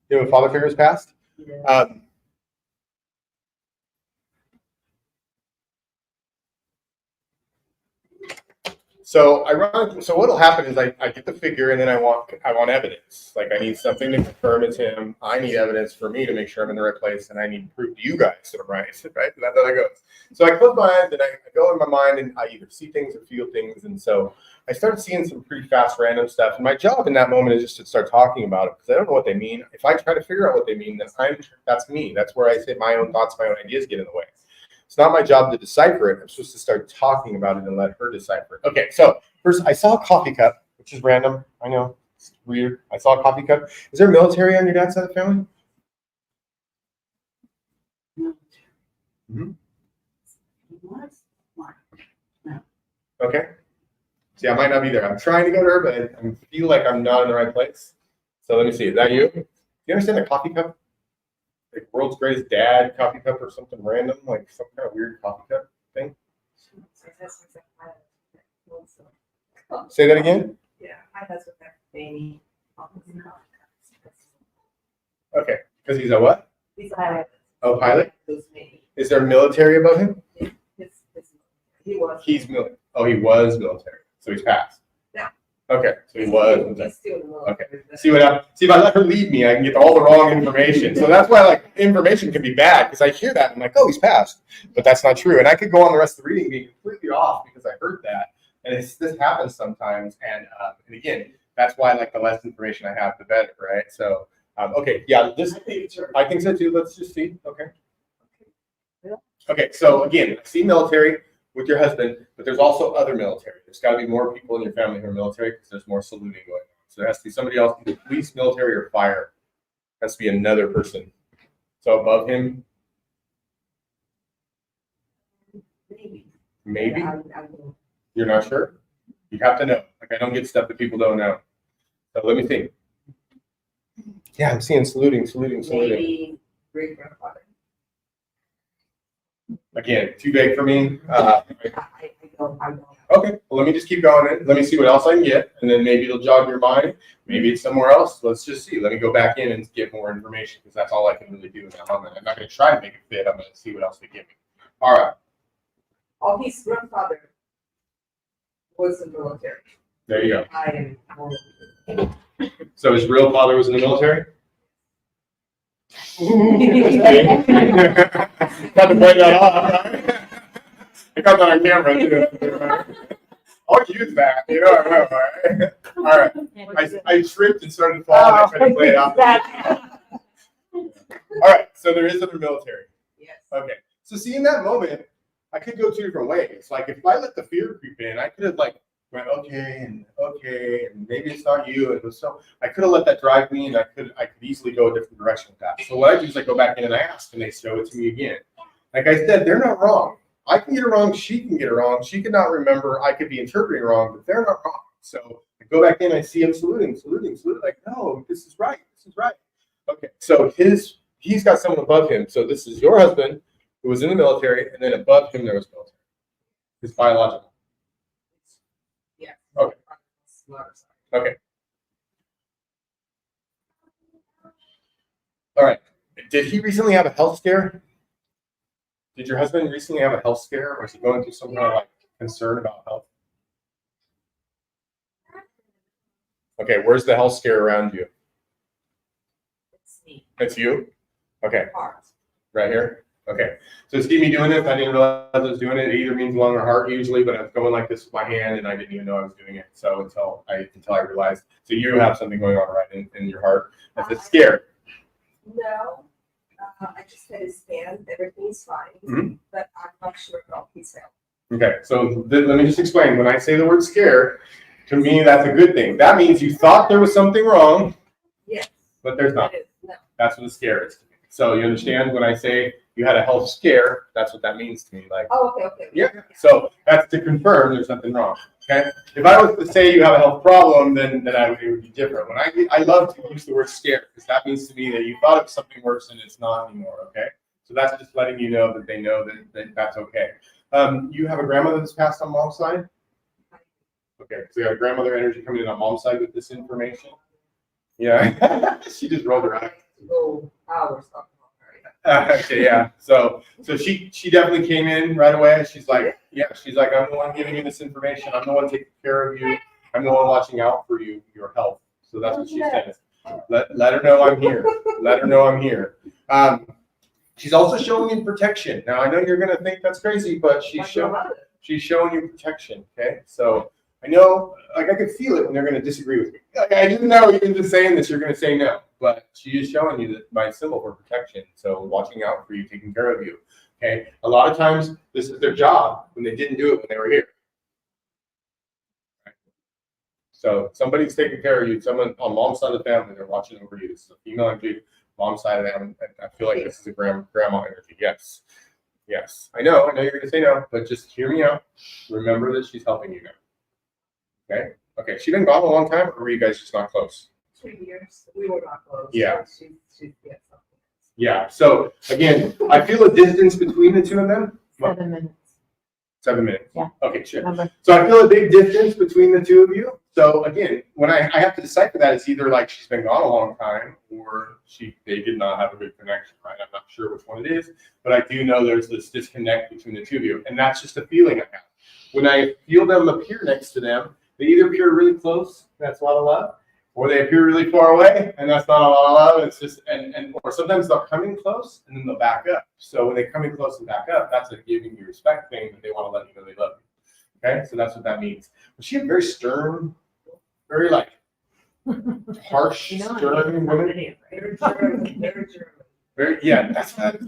You know what father figures past? Yeah. So what'll happen is I get the figure and then I want evidence. Like I need something to confirm it's him. I need evidence for me to make sure I'm in the right place, and I need proof to you guys that I'm right. Right? That's how that goes. So I close my eyes and I go in my mind and I either see things or feel things. And so I started seeing some pretty fast random stuff. And my job in that moment is just to start talking about it because I don't know what they mean. If I try to figure out what they mean, then that's me. That's where I say my own thoughts, my own ideas get in the way. It's not my job to decipher it. I'm supposed to start talking about it and let her decipher it. Okay, so first I saw a coffee cup, which is random. I know, it's weird. I saw a coffee cup. Is there military on your dad's side of the family? Mm-hmm. Okay. See, I might not be there. I'm trying to go to her, but I feel like I'm not in the right place. So let me see. Is that you? Do you understand the coffee cup? Like world's greatest dad coffee cup or something random, like some kind of weird coffee cup thing? Say that again? Yeah, my husband had baby. Okay, because he's a what? He's a pilot. Oh, pilot? Is there military above him? He was. He was military, so he's passed. Yeah. Okay, so he was military. He's still in the military. Okay. See if I let her lead me, I can get all the wrong information. So that's why like information can be bad because I hear that and I'm like, oh, he's passed, but that's not true. And I could go on the rest of the reading being completely off because I heard that, and this happens sometimes. And again, that's why like the less information I have, the better, right? So okay, yeah, I think so too. Let's just see. Okay. Okay, so again, I see military with your husband, but there's also other military. There's got to be more people in your family who are military because there's more saluting going on. So there has to be somebody else, either police, military, or fire. Has to be another person. So above him, maybe. You're not sure? You have to know. Like I don't get stuff that people don't know. So let me think. Yeah, I'm seeing saluting. Maybe great grandfather. Again, too big for me. I don't. Okay, well, let me just keep going in. Let me see what else I can get, and then maybe it'll jog your mind. Maybe it's somewhere else. Let's just see. Let me go back in and get more information because that's all I can really do now. I'm not going to try to make it fit. I'm going to see what else they give me. All right. Oh, his grandfather was in the military. There you go. I am. So his real father was in the military? Got to point that off, right? I got that on camera too. I'll use that, you know. Right? All right. I tripped and started to fall and I tried to play it out. All right, so there is other military. Yes. Okay. So see, in that moment, I could go two different ways. Like if I let the fear creep in, I could have like went okay, and maybe it's not you. And so I could have let that drive me, and I could easily go a different direction with that. So what I do is I go back in and I ask, and they show it to me again. Like I said, they're not wrong. I can get it wrong. She can get it wrong. She could not remember. I could be interpreting wrong, but they're not wrong. So I go back in. I see him saluting. Like, no, this is right. Okay. So he's got someone above him. So this is your husband who was in the military, and then above him there was military. His biological. Yeah. Okay. Okay. All right. Did he recently have a health scare? Did your husband recently have a health scare, or is he going through some kind of like concern about health? Okay, where's the health scare around you? It's me. It's you? Okay. Heart. Right here? Okay. So see me doing this, I didn't realize I was doing it. It either means lung or heart usually, but I was going like this with my hand and I didn't even know I was doing it. So until I realized. So you have something going on right in your heart. That's a scare. No. I just had a scan. Everything's fine, but I'm not sure about his health. Okay, so let me just explain. When I say the word scare, to me that's a good thing. That means you thought there was something wrong. Yes. But there's not. No. That's what a scare is to me. So you understand when I say you had a health scare, that's what that means to me. Like, Oh, okay. yeah. So that's to confirm there's nothing wrong. Okay. If I was to say you have a health problem, then it would be different. When I love to use the word scare because that means to me that you thought it was something worse and it's not anymore. Okay. So that's just letting you know that they know that that's okay. You have a grandmother that's passed on mom's side? Okay, so you have grandmother energy coming in on mom's side with this information? Yeah, she just rolled her eyes. Go hours. Okay, yeah. So she definitely came in right away. She's like, I'm the one giving you this information. I'm the one taking care of you. I'm the one watching out for you, your health. So that's what she says. Let her know I'm here. Let her know I'm here. She's also showing you protection. Now I know you're gonna think that's crazy, but she's showing you protection. Okay, so I know, like I could feel it when they're gonna disagree with me. Like, I didn't know even just saying this, you're gonna say no, but she is showing you that my symbol for protection. So watching out for you, taking care of you. Okay, a lot of times this is their job when they didn't do it when they were here. Right? So somebody's taking care of you. Someone on mom's side of the family, they're watching over you. This is a female energy. Mom's side of them, I feel like this is a grandma energy. Yes. I know you're going to say no, but just hear me out. Remember that she's helping you now. Okay. She been gone a long time, or were you guys just not close? 2 years. We were not close. Yeah. She Yeah. So again, I feel a distance between the two of them. 7 minutes. 7 minutes. Yeah. Okay, sure. Remember. So I feel a big distance between the two of you. So again, when I have to decipher that, it's either like she's been gone a long time or they did not have a good connection, right? I'm not sure which one it is, but I do know there's this disconnect between the two of you. And that's just a feeling I have. When I feel them appear next to them, they either appear really close, that's a lot of love, or they appear really far away, and that's not a lot of love. It's just, or sometimes they'll come in close and then they'll back up. So when they come in close and back up, that's a giving you respect thing that they want to let you know they love you. Okay, so that's what that means. But she had very stern, very like harsh, stern woman. Very, yeah, that's what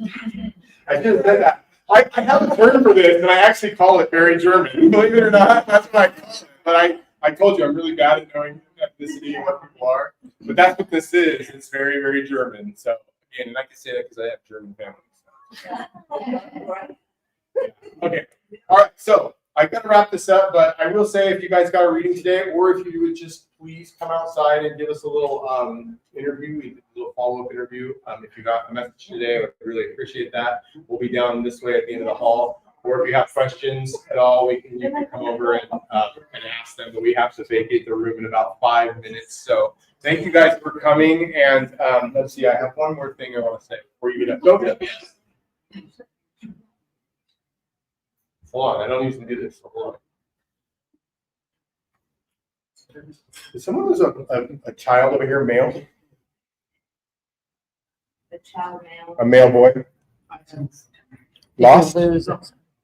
I just said that. I have a term for this, and I actually call it very German. Believe it or not, that's what I call it. But I told you I'm really bad at knowing ethnicity and what people are. But that's what this is. It's very, very German. So again, and I can say that because I have German family. So. Okay. All right. So I gotta wrap this up, but I will say if you guys got a reading today, or if you would just please come outside and give us a little interview, a little follow-up interview. If you got a message today, I would really appreciate that. We'll be down this way at the end of the hall. Or if you have questions at all, you can come over and ask them. But we have to vacate the room in about 5 minutes. So thank you guys for coming. And let's see, I have one more thing I want to say before you get up. Don't get up. Hold on, I don't usually do this. Hold on. Is someone who's a child over here male? The child male. A male boy? Lost?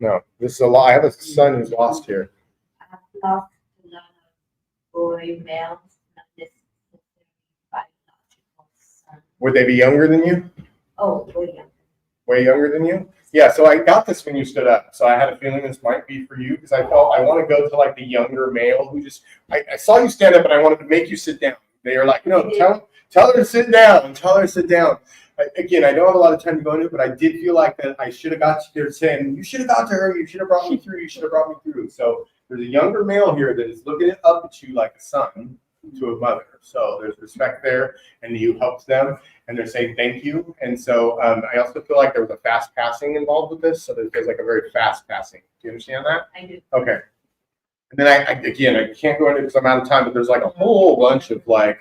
No, this is a lot. I have a son who's lost here. I've lost a lot of boy males. Not necessarily biological son. Would they be younger than you? Oh, way younger. Way younger than you? Yeah, so I got this when you stood up. So I had a feeling this might be for you because I felt I want to go to like the younger male who just, I saw you stand up and I wanted to make you sit down. They are like, no, tell her to sit down. Tell her to sit down. Again, I don't have a lot of time to go into it, but I did feel like that I should have got you there saying, you should have got to her. You should have brought me through. You should have brought me through. So there's a younger male here that is looking up at you like a son to a mother. So there's respect there, and you helped them, and they're saying thank you. And so I also feel like there was a fast passing involved with this. So there's like a very fast passing. Do you understand that? I do. Okay. And then I can't go into it because I'm out of time, but there's like a whole bunch of like,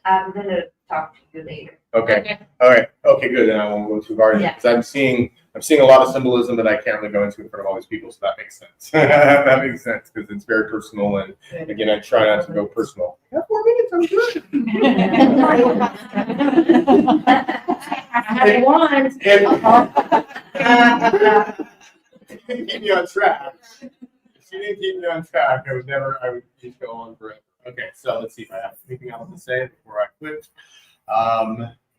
I'm going to talk to you later. Okay. All right. Okay, good. Then I won't go too far because I'm seeing a lot of symbolism that I can't really go into in front of all these people. So that makes sense. That makes sense because it's very personal. And again, I try not to go personal. I have 4 minutes. I'm good. I want. Keep me on track. If she didn't keep me on track, I would just go on forever. Okay, so let's see if I have anything else to say before I quit.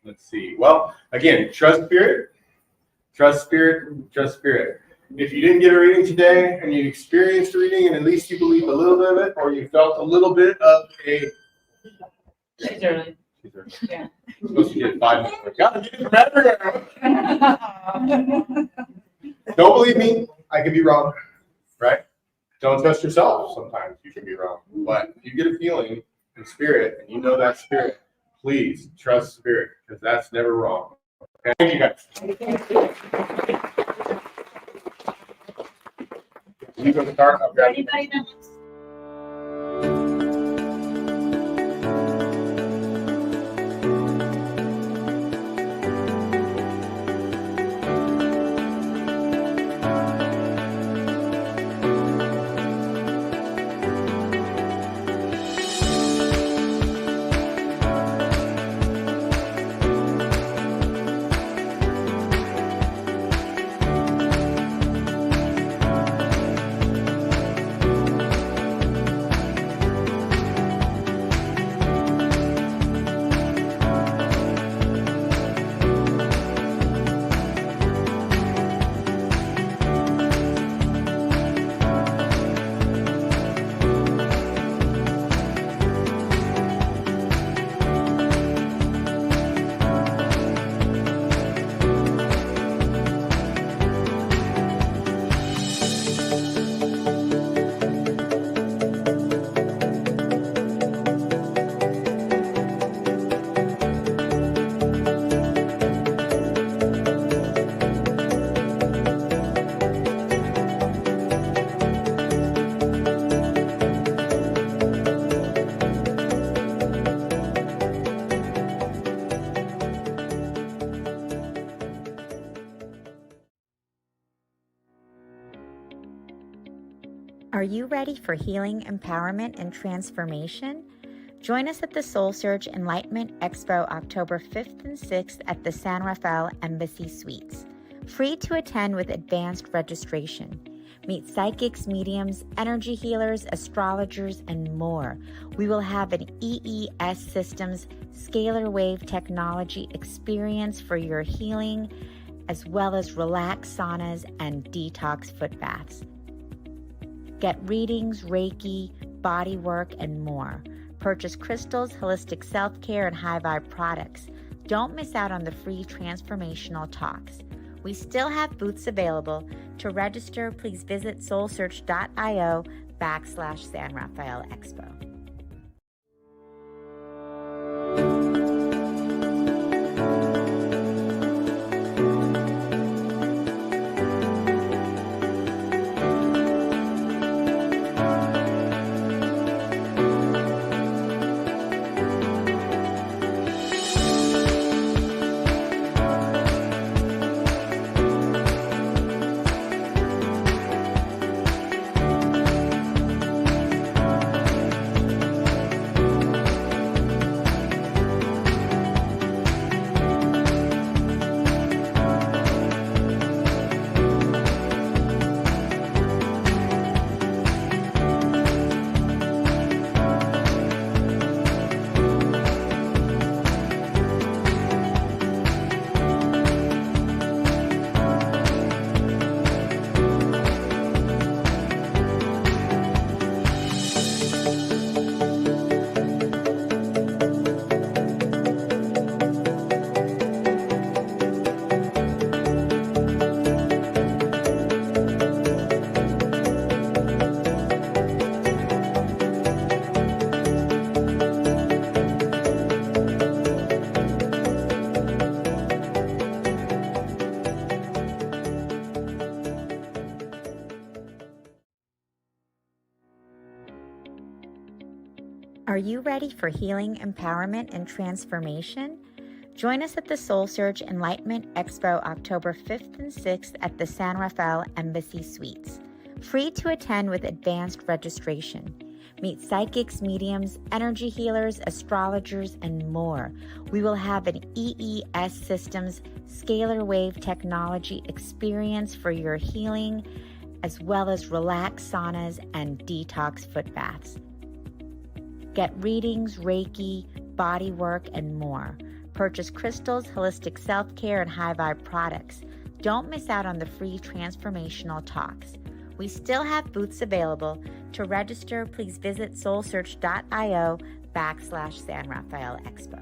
Let's see. Well, again, trust spirit, trust spirit, trust spirit. If you didn't get a reading today and you experienced a reading and at least you believe a little bit of it or you felt a little bit of She's early. She's early. Yeah. Supposed to get 5 minutes. Gotta get it from everywhere. Don't believe me, I could be wrong, right? Don't trust yourself. Sometimes you can be wrong. But if you get a feeling in spirit and you know that spirit, please trust spirit because that's never wrong. Okay? Thank you guys. You go to the car. I'll grab you. Anybody that wants Are you ready for healing, empowerment, and transformation? Join us at the SoulSearch Enlightenment Expo October 5th and 6th at the San Rafael Embassy Suites. Free to attend with advanced registration. Meet psychics, mediums, energy healers, astrologers, and more. We will have an EES Systems scalar wave technology experience for your healing, as well as relaxed saunas and detox foot baths. Get readings, Reiki, body work, and more. Purchase crystals, holistic self-care, and high vibe products. Don't miss out on the free transformational talks. We still have booths available. To register, please visit soulsearch.io/San Rafael Expo. Are you ready for healing, empowerment, and transformation? Join us at the SoulSearch Enlightenment Expo October 5th and 6th at the San Rafael Embassy Suites. Free to attend with advanced registration. Meet psychics, mediums, energy healers, astrologers, and more. We will have an EES Systems scalar wave technology experience for your healing, as well as relaxed saunas and detox foot baths. Get readings, Reiki, body work, and more. Purchase crystals, holistic self-care, and high vibe products. Don't miss out on the free transformational talks. We still have booths available. To register, please visit soulsearch.io San Rafael Expo.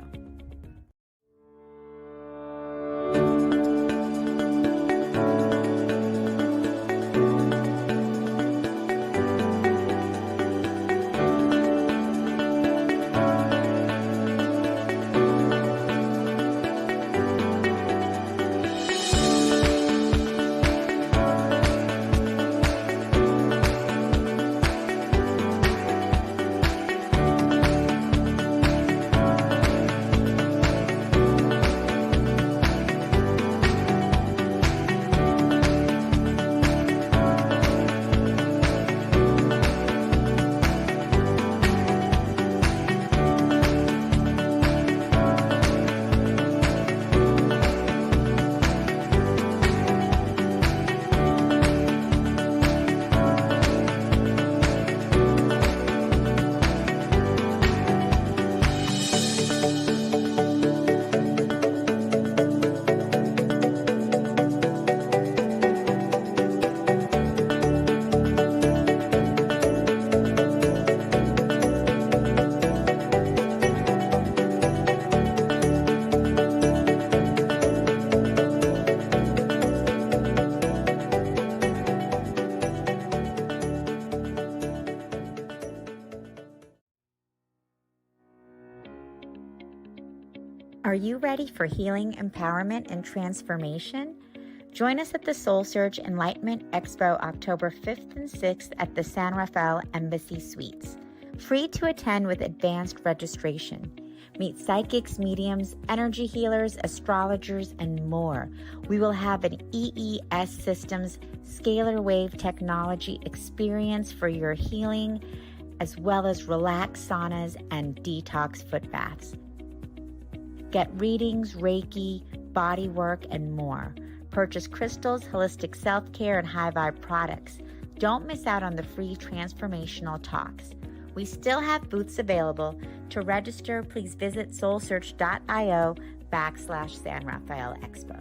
Are you ready for healing, empowerment, and transformation? Join us at the SoulSearch Enlightenment Expo October 5th and 6th at the San Rafael Embassy Suites. Free to attend with advanced registration. Meet psychics, mediums, energy healers, astrologers, and more. We will have an EES Systems scalar wave technology experience for your healing, as well as relaxed saunas and detox foot baths. Get readings, Reiki, body work, and more. Purchase crystals, holistic self-care, and high vibe products. Don't miss out on the free transformational talks. We still have booths available. To register, please visit soulsearch.io /San Rafael Expo.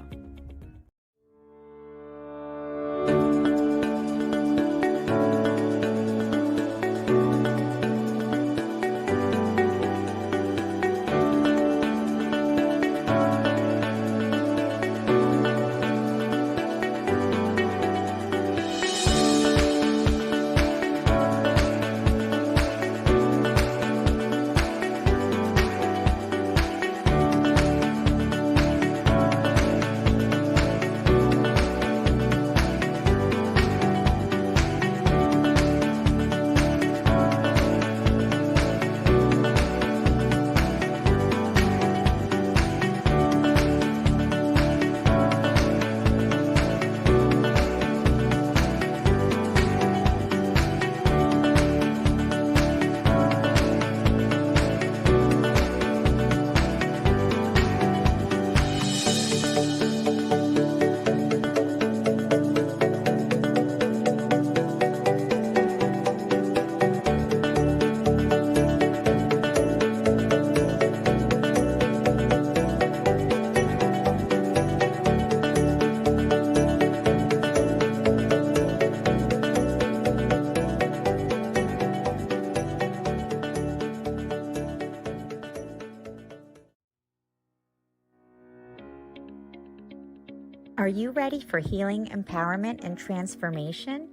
Are you ready for healing, empowerment, and transformation?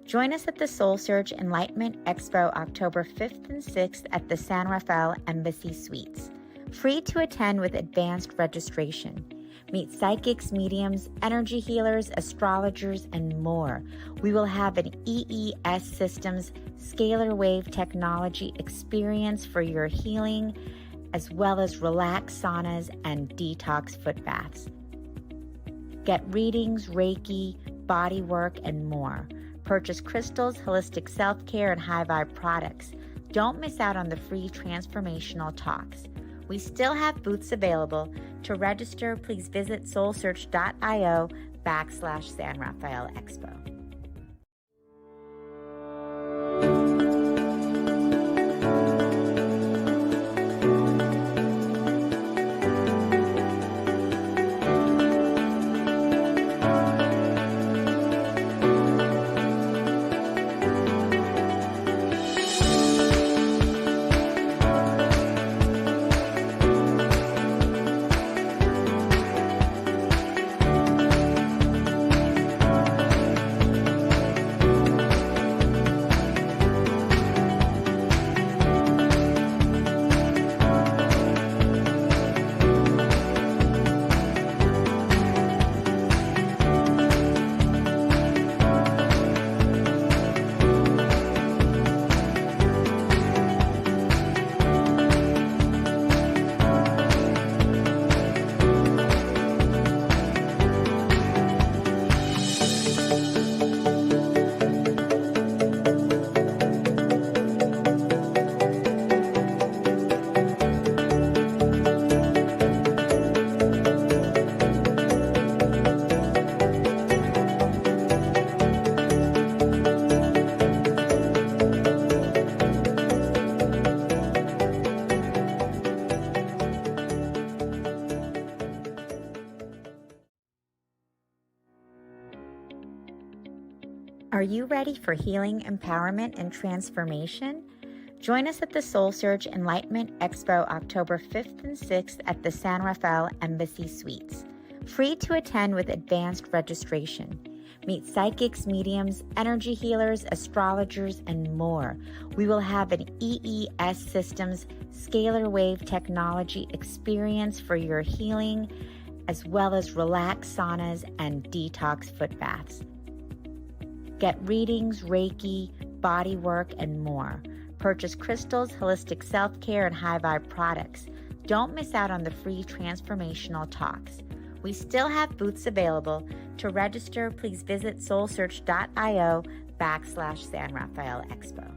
Join us at the SoulSearch Enlightenment Expo October 5th and 6th at the San Rafael Embassy Suites. Free to attend with advanced registration. Meet psychics, mediums, energy healers, astrologers, and more. We will have an EES Systems scalar wave technology experience for your healing, as well as relaxed saunas and detox foot baths. Get readings, Reiki, body work, and more. Purchase crystals, holistic self-care, and high vibe products. Don't miss out on the free transformational talks. We still have booths available. To register, please visit soulsearch.io /San Rafael Expo. Are you ready for healing, empowerment, and transformation? Join us at the SoulSearch Enlightenment Expo October 5th and 6th at the San Rafael Embassy Suites. Free to attend with advanced registration. Meet psychics, mediums, energy healers, astrologers, and more. We will have an EES Systems scalar wave technology experience for your healing, as well as relaxed saunas and detox foot baths. Get readings, Reiki, body work, and more. Purchase crystals, holistic self-care, and high vibe products. Don't miss out on the free transformational talks. We still have booths available. To register, please visit soulsearch.io/San Rafael Expo.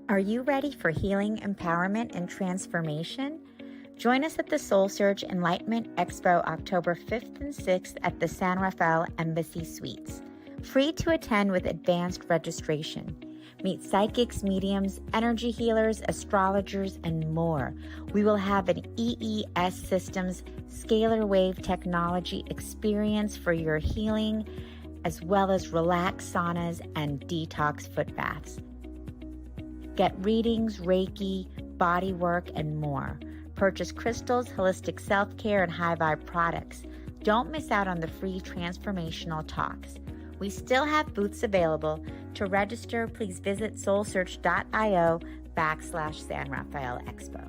Are you ready for healing, empowerment, and transformation? Join us at the SoulSearch Enlightenment Expo October 5th and 6th at the San Rafael Embassy Suites. Free to attend with advanced registration. Meet psychics, mediums, energy healers, astrologers, and more. We will have an EES Systems scalar wave technology experience for your healing, as well as relaxed saunas and detox foot baths. Get readings, Reiki, body work, and more. Purchase crystals, holistic self-care, and high vibe products. Don't miss out on the free transformational talks. We still have booths available. To register, please visit soulsearch.io/San Rafael Expo.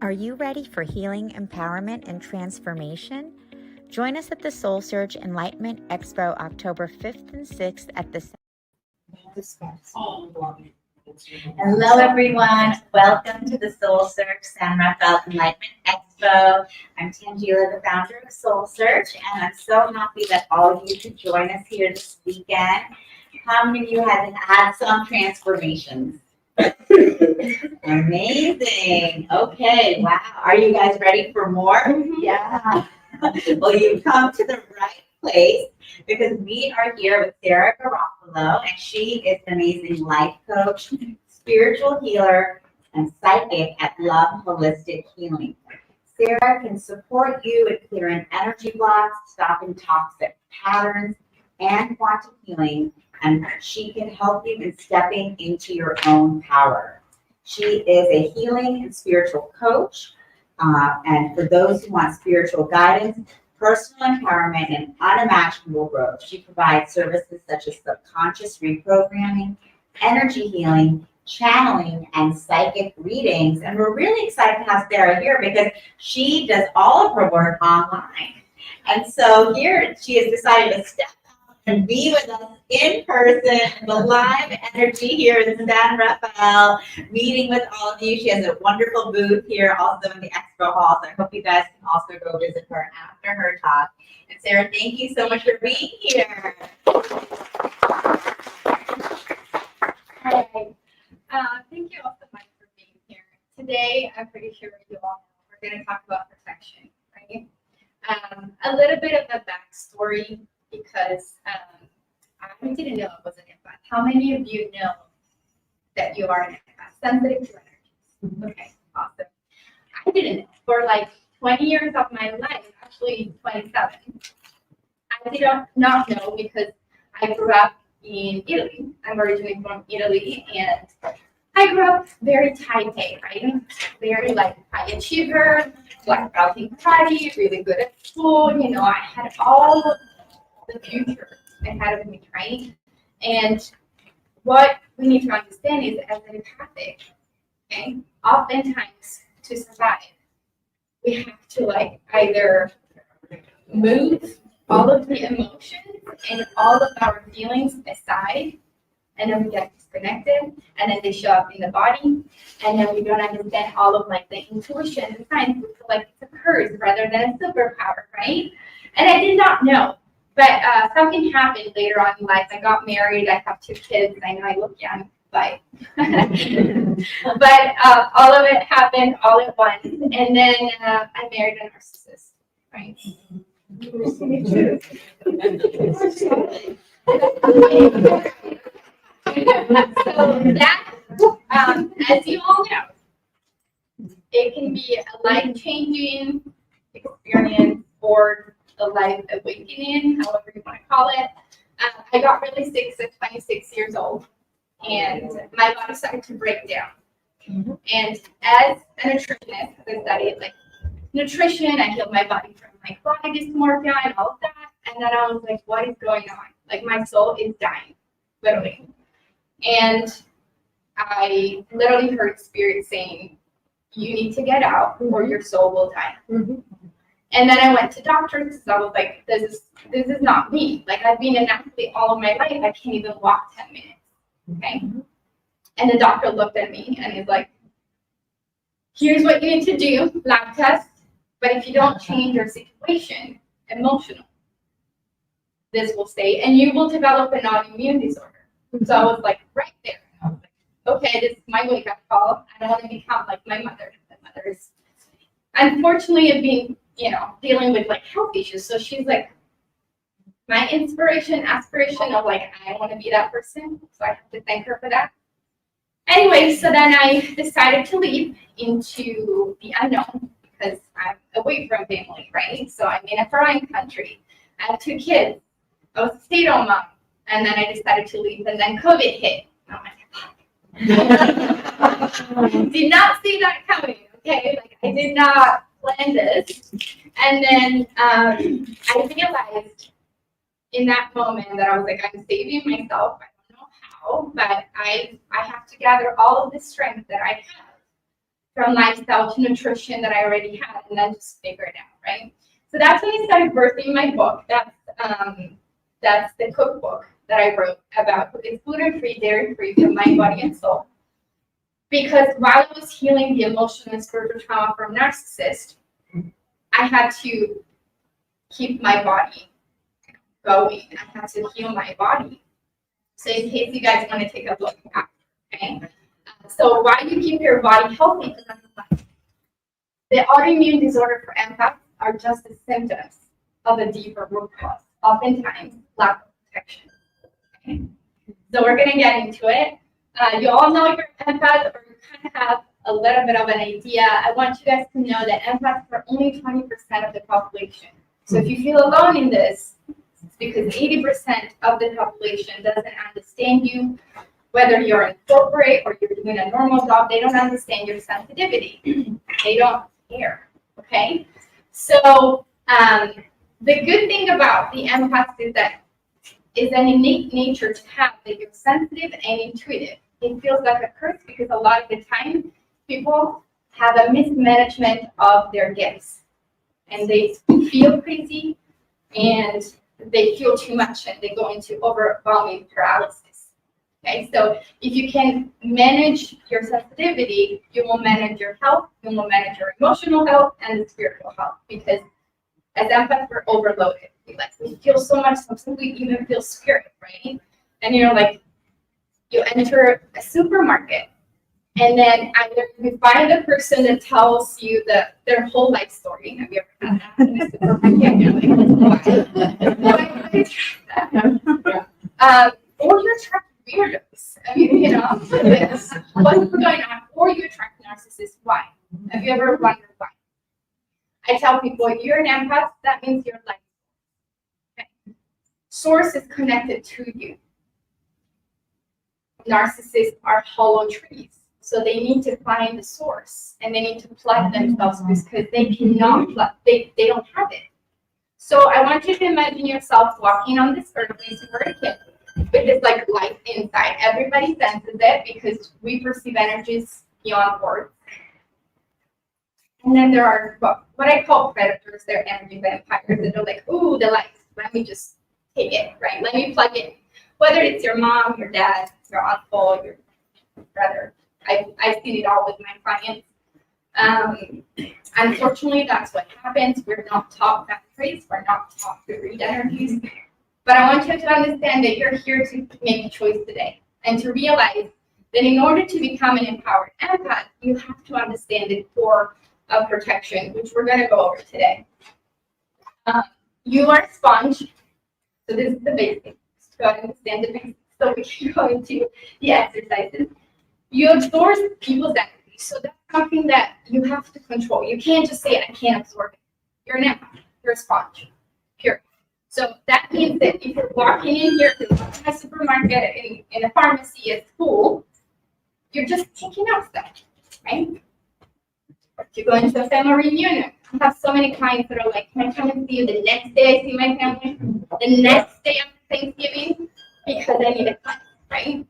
Are you ready for healing, empowerment, and transformation? Join us at the SoulSearch Enlightenment Expo October 5th and 6th at the Hello, everyone. Welcome to the SoulSearch San Rafael Enlightenment Expo. I'm Tangela, the founder of SoulSearch, and I'm so happy that all of you could join us here this weekend. How many of you have had some transformations? Amazing. Okay, wow. Are you guys ready for more? Yeah. Well, you've come to the right place because we are here with Sarah Garofalo, and she is an amazing life coach, spiritual healer, and psychic at Love Holistic Healing. Sarah can support you in clearing energy blocks, stopping toxic patterns, and quantum healing, and she can help you in stepping into your own power. She is a healing and spiritual coach, and for those who want spiritual guidance, personal empowerment, and unimaginable growth, she provides services such as subconscious reprogramming, energy healing, channeling, and psychic readings. And we're really excited to have Sarah here because she does all of her work online. And so here she has decided to step out and be with us in person, the live energy here in San Rafael, meeting with all of you. She has a wonderful booth here also in the expo hall. So I hope you guys can also go visit her after her talk. And Sarah, thank you so much for being here. All right. Thank you all so much for being here. Today, I'm pretty sure you all know we're going to talk about protection, right? A little bit of a backstory because I didn't know it was an empath. How many of you know that you are an empath, sensitive to energies? Okay, awesome. I didn't. For like 20 years of my life, actually 27, I did not know because I grew up in Italy. I'm originally from Italy, and I grew up very type A, right? Very like high achiever, like belt in karate, really good at school. You know, I had all the future ahead of me, right? And what we need to understand is, as empathic, okay, oftentimes to survive, we have to like either move all of the emotions and all of our feelings aside, and then we get disconnected, and then they show up in the body, and then we don't understand all of like the intuition and science. We feel like it's a curse rather than a superpower, right? And I did not know, but something happened later on in life. I got married. I have 2 kids. I know I look young, but but all of it happened all at once, and then I married a narcissist, right? So that, as you all know, it can be a life-changing experience or a life awakening, however you want to call it. I got really sick at 26 years old, and my body started to break down. And as a nutritionist, I studied like nutrition. I healed my body from like body dysmorphia and all of that. And then I was like, what is going on? Like my soul is dying, literally. And I literally heard spirit saying, you need to get out or your soul will die. And then I went to doctors because I was like, this is not me. Like I've been an athlete all of my life. I can't even walk 10 minutes. Okay. And the doctor looked at me and he's like, here's what you need to do, lab test. But if you don't change your situation, emotional, this will stay and you will develop an autoimmune disorder. So I was like, right there. I was like, okay, this is my wake up call. I don't want to become like my mother. My mother is unfortunately being, dealing with like health issues. So she's like my aspiration of like, I want to be that person. So I have to thank her for that. Anyway, so then I decided to leave into the unknown because I'm away from family, right? So I'm in a foreign country. I have 2 kids. I was a stay-at-home mom. And then I decided to leave, and then COVID hit. And I'm like, did not see that coming, okay? Like, I did not plan this. And then I realized in that moment that I was like, I'm saving myself. I don't know how, but I have to gather all of the strength that I have from lifestyle to nutrition that I already had, and then just figure it out, right? So that's when I started birthing my book. That's the cookbook that I wrote about it's gluten-free, dairy-free for mind, body, and soul. Because while I was healing the emotional and spiritual trauma from narcissist, I had to keep my body going. I had to heal my body. So in case you guys want to take a look back, okay? So while you keep your body healthy, the autoimmune disorder for empaths are just the symptoms of a deeper root cause, oftentimes lack of protection. Okay? So we're going to get into it. You all know you're an empath, or you kind of have a little bit of an idea. I want you guys to know that empaths are only 20% of the population. So if you feel alone in this, it's because 80% of the population doesn't understand you. Whether you're in corporate or you're doing a normal job, they don't understand your sensitivity. They don't care, okay? So the good thing about the empaths is that it's an innate nature to have that you're sensitive and intuitive. It feels like a curse because a lot of the time people have a mismanagement of their gifts and they feel crazy and they feel too much and they go into overwhelming paralysis. Okay, so if you can manage your sensitivity, you will manage your health, you will manage your emotional health and the spiritual health, because as empaths, we're overloaded. We feel so much, sometimes we even feel scared, right? And You enter a supermarket, and then either you find a person that tells you their whole life story. Have you ever had that in a supermarket? You're like, or you attract weirdos. I mean, you know, yes. What's going on? Or you attract narcissists. Why? Have you ever wondered why? I tell people, you're an empath, that means you're like, okay. Source is connected to you. Narcissists are hollow trees. So they need to find the source and they need to plug themselves because they cannot plug, they don't have it. So I want you to imagine yourself walking on this earth when you were a kid with this like light inside. Everybody senses it because we perceive energies beyond words. And then there are what I call predators, they're energy vampires that are like, ooh, the light, let me just take it, right? Let me plug it. Whether it's your mom, your dad, your uncle, your brother. I've seen it all with my clients. Unfortunately, that's what happens. We're not taught boundaries. We're not taught to read energies. But I want you to understand that you're here to make a choice today and to realize that in order to become an empowered empath, you have to understand the core of protection, which we're going to go over today. You are a sponge. So this is the basics. So understand the basics. So we can go into the exercises. You absorb people's energy. So that's something that you have to control. You can't just say, I can't absorb it. You're an empath. You're a sponge. Period. So that means that if you're walking in here, in a supermarket, in a pharmacy, at school, you're just taking out stuff, right? Or if you go into a family reunion, I have so many clients that are like, can I come and see you the next day I see my family? The next day after Thanksgiving? Because I need a client, right?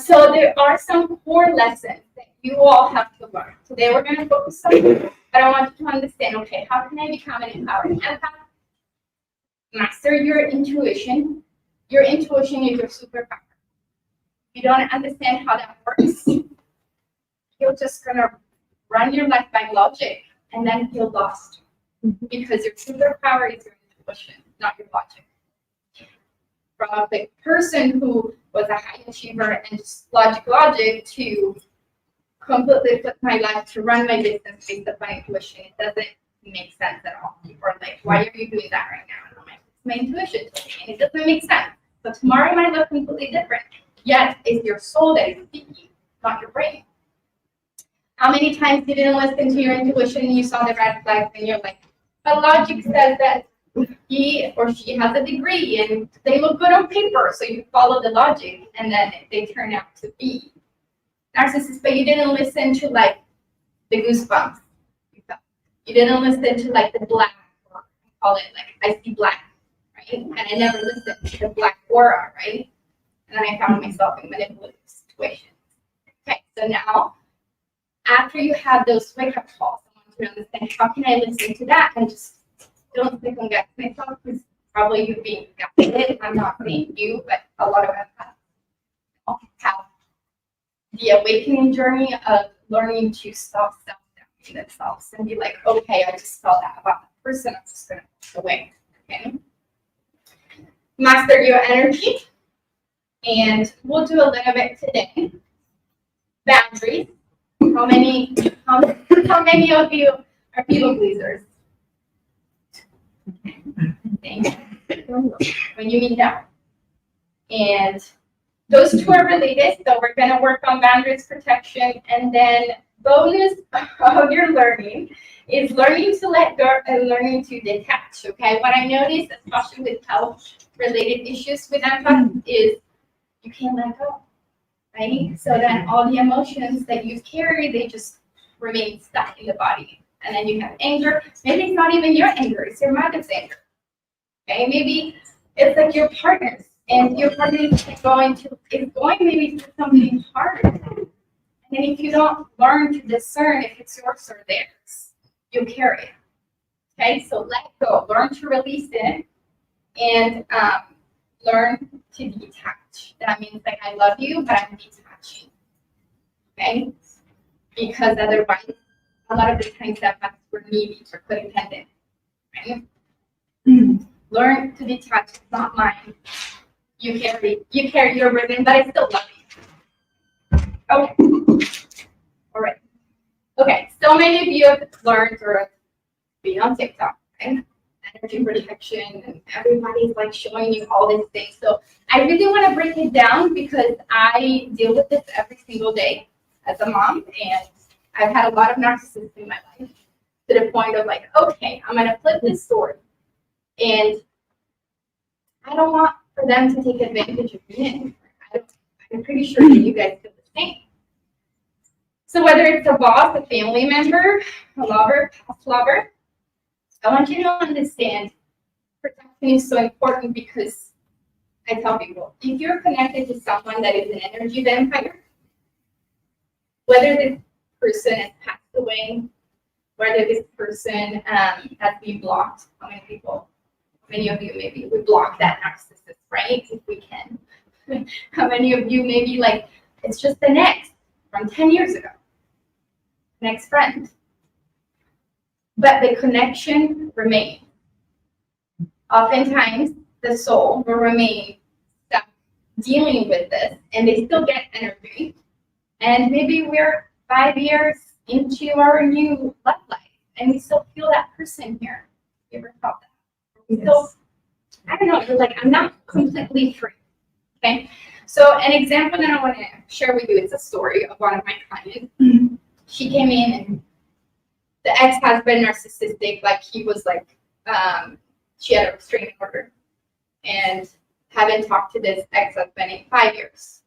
So there are some core lessons that you all have to learn. Today we're going to focus on, but I want you to understand, okay, how can I become an empowered empath? Master your intuition. Your intuition is your superpower. If you don't understand how that works, you're just going to run your life by logic and then feel lost. Because your superpower is your intuition, not your logic. From the person who was a high achiever and just logic to completely flip my life to run my business based on my intuition, it doesn't make sense at all. People are like, why are you doing that right now? And I'm like, it's my intuition told me, and it doesn't make sense. So tomorrow might look completely different. Yet it's your soul that is speaking, not your brain. How many times you didn't listen to your intuition and you saw the red flags and you're like, but logic says that he or she has a degree and they look good on paper, so you follow the logic and then they turn out to be narcissists, but you didn't listen to like the goosebumps you felt. You didn't listen to like the black, or I call it like I see black, right? And I never listened to the black aura, right? And then I found myself in manipulative situations. Okay, so now after you have those wake-up calls, I want you to understand how can I listen to that and just don't think I'm getting myself because probably you're being guided. I'm not saying you, but a lot of us have the awakening journey of learning to stop self-doubting themselves and be like, okay, I just felt that about that person. I'm just going to walk away. Okay. Master your energy. And we'll do a little bit today. Boundaries. How many of you are people pleasers? When you mean no. And those two are related, so we're going to work on boundaries protection. And then bonus of your learning is learning to let go and learning to detach. Okay, what I noticed, especially with health-related issues with empaths, is you can't let go, right? So then all the emotions that you carry, they just remain stuck in the body. And then you have anger. Maybe it's not even your anger, it's your mother's anger. Okay, maybe it's like your partner's, and your partner is going maybe through something hard. And then if you don't learn to discern if it's yours or theirs, you'll carry it. Okay, so let go, learn to release it, and learn to detach. That means like I love you, but I'm detaching. Okay, because otherwise, a lot of the times that we're needy or codependent. Right? Learn to detach. It's not mine. You carry your burden, but I still love you. Okay. All right. Okay. So many of you have learned or been on TikTok, right? Energy protection, and everybody's like showing you all these things. So I really want to break it down because I deal with this every single day as a mom, and I've had a lot of narcissists in my life to the point of like, okay, I'm gonna flip this story, and I don't want for them to take advantage of me. I'm pretty sure that you guys feel the same. So whether it's a boss, a family member, a lover, past lover, I want you to understand protection is so important because I tell people, if you're connected to someone that is an energy vampire, whether this person has passed away, whether this person has been blocked, how many people, many of you maybe would block that narcissist, right? If we can. How many of you maybe like, it's just an ex from 10 years ago, an ex-friend. But the connection remains. Oftentimes, the soul will remain stuck dealing with this, and they still get energy. And maybe we're 5 years into our new love life, and we still feel that person here. You ever felt that? We still, I don't know, you're like, I'm not completely free. Okay? So an example that I want to share with you is a story of one of my clients. She came in and the ex-husband narcissistic, like he was like, she had a restraining order and haven't talked to this ex-husband in 5 years.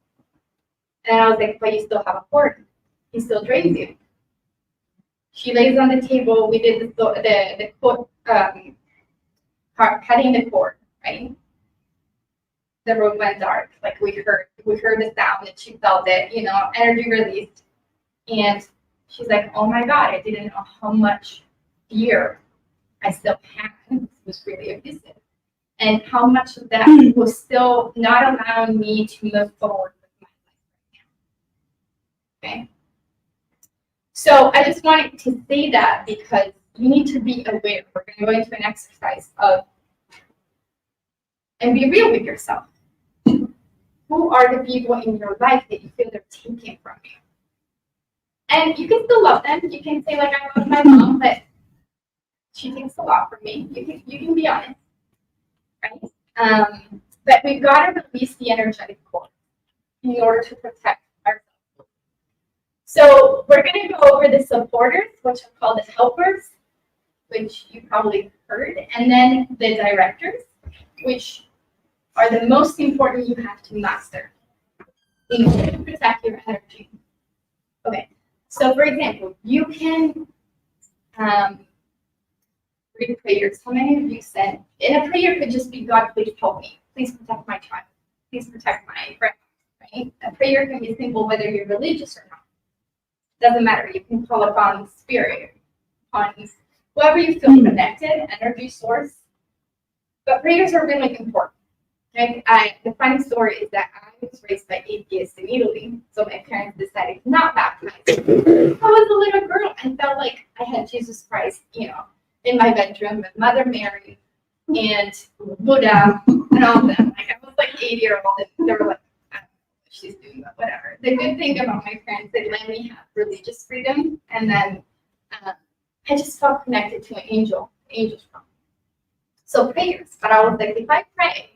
And I was like, but you still have a cord. He still drains you. She lays on the table. We did the cord, cutting the cord, right? The room went dark. Like we heard the sound and she felt it, you know, energy released. And she's like, oh my God, I didn't know how much fear I still had. It was really abusive. And how much of that was still not allowing me to move forward with my life right now. Okay? So I just wanted to say that because you need to be aware. We're going to go into an exercise of, and be real with yourself. Who are the people in your life that you feel they're taking from you? And you can still love them. You can say, like, I love my mom, but she takes a lot from me. You can be honest, right? But we've got to release the energetic core in order to protect ourselves. So we're going to go over the supporters, which are called the helpers, which you probably heard, and then the directors, which are the most important you have to master in order to protect your energy. Okay. So, for example, you can read prayers. How many of you said, and a prayer could just be, God, please help me. Please protect my child. Please protect my friend, right? A prayer can be simple whether you're religious or not. Doesn't matter. You can call upon spirit, upon whoever you feel connected, energy source. But prayers are really important. Okay? The funny story is that I was raised by atheists in Italy, so my parents decided to not baptize me. I was a little girl and felt like I had Jesus Christ, you know, in my bedroom with Mother Mary and Buddha and all of them. Like I was like 8-year-old and they were like, I don't know what she's doing, but whatever. The good thing about my parents, they let me have religious freedom, and then I just felt connected to an angel, angels from. So prayers, but I was like, if I pray,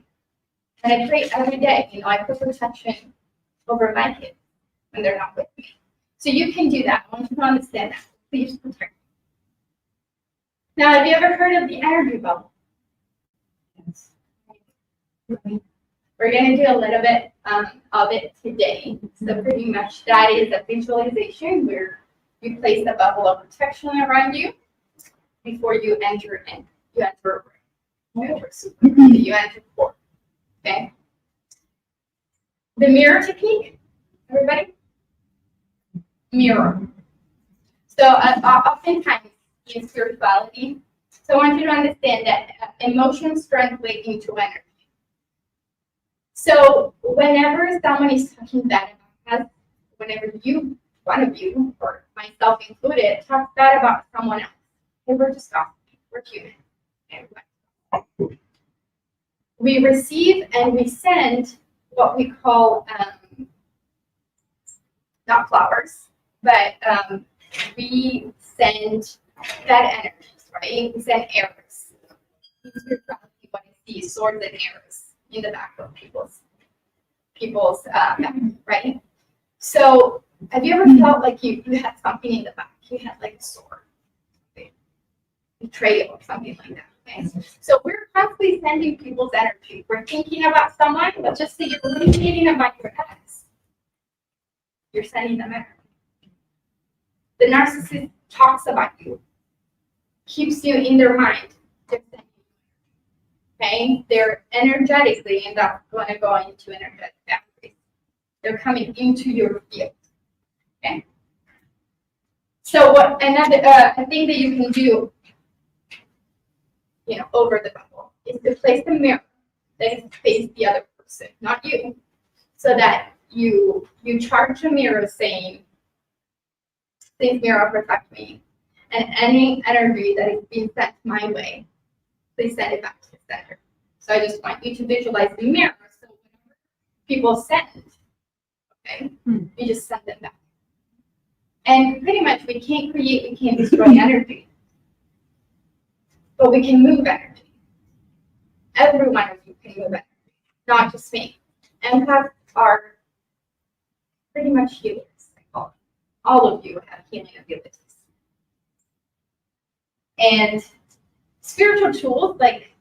and I pray every day, you know, I put protection over my kids when they're not with me. So you can do that. I want you to understand that. Please protect me. Now, have you ever heard of the energy bubble? Yes. We're going to do a little bit of it today. So pretty much that is a visualization where you place a bubble of protection around you before you enter in. You enter a room. You enter court. Okay. The mirror technique, everybody? Mirror. So oftentimes in spirituality, so I want you to understand that emotions translate into energy. So whenever someone is talking bad about us, whenever you, one of you, or myself included, talks bad about someone else, okay, we're just gossiping, we're human. Okay? we receive and we send what we call, not flowers, but we send that energies, right? We send arrows. These are probably what I see, swords and arrows in the back of people's back, right? So have you ever felt like you had something in the back? You had like a sword, betrayal or something like that. Okay? So we're constantly sending people's energy. We're thinking about someone, but just say you're thinking about your ex. You're sending them energy. The narcissist talks about you, keeps you in their mind. Okay? They're energetically, and that's going to go into energetic boundaries. They're coming into your field. Okay? So what another thing that you can do, over the bubble, is to place a mirror that is face the other person, not you, so that you charge a mirror saying, "Please, mirror, protect me," and any energy that is being sent my way, please send it back to the center. So I just want you to visualize the mirror. So whenever people send, okay, you just send them back. And pretty much we can't create, we can't destroy energy, but we can move energy. Every one of you can move energy, not just me. Empaths are pretty much healers. All of you have healing abilities. And spiritual tools like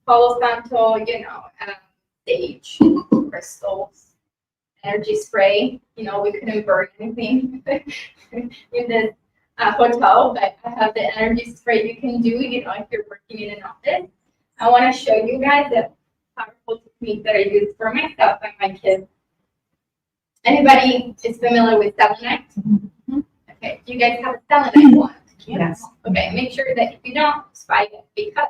Palo Santo, sage, crystals, energy spray. We couldn't burn anything in the hotel, but I have the energy spray you can do, if you're working in an office. I want to show you guys a powerful technique that I use for myself and my kids. Anybody is familiar with selenite? Okay, do you guys have a selenite wand? Yes. Okay, make sure that if you don't, spy it, because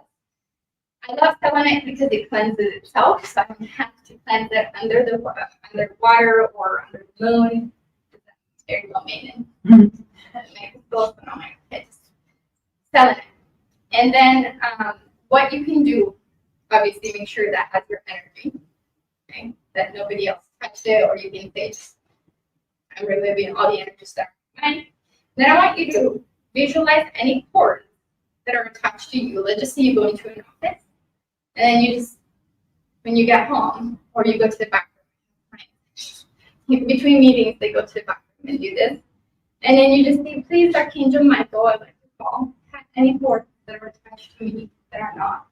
I love selenite because it cleanses itself, so I don't have to cleanse it under water or under the moon. It's very low maintenance. It makes it feel phenomenal. It's selenite. And then what you can do, obviously make sure that has your energy, okay? That nobody else touched it, or you can say, I'm removing all the energy stuff from mine. Then I want you to visualize any cords that are attached to you. Let's just say you go into an office, and then you just, when you get home, or you go to the bathroom, right? Between meetings, they go to the bathroom and do this. And then you just say, please, Archangel Michael, I'd like to call any cords that are attached to me that are not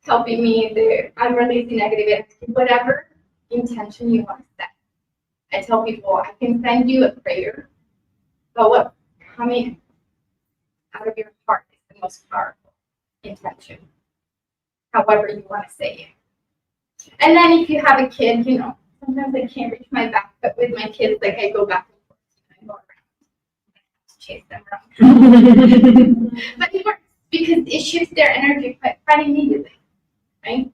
helping me. I'm releasing negative energy, whatever intention you want to set. I tell people, I can send you a prayer, but what coming out of your heart is the most powerful intention, however you want to say it. And then if you have a kid, sometimes I can't reach my back, but with my kids, like I go back and forth, I go around, I have to chase them around. But it works because it shifts their energy quite immediately, right?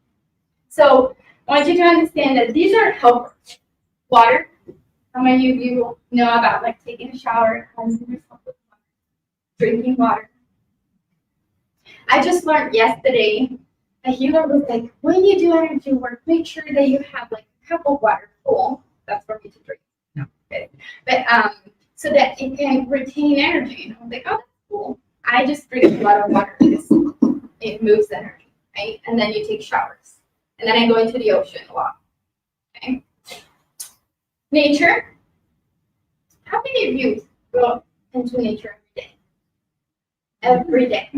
So I want you to understand that these are helpers. Water. How many of you know about like taking a shower, cleansing yourself with water, drinking water? I just learned yesterday, a healer was like, when you do energy work, make sure that you have like a cup of water full. That's for me to drink. No. Okay. But so that it can retain energy. And I was like, oh, that's cool. I just drink a lot of water because it moves energy, right? And then you take showers. And then I go into the ocean a lot. Okay. Nature. How many of you go into nature every day?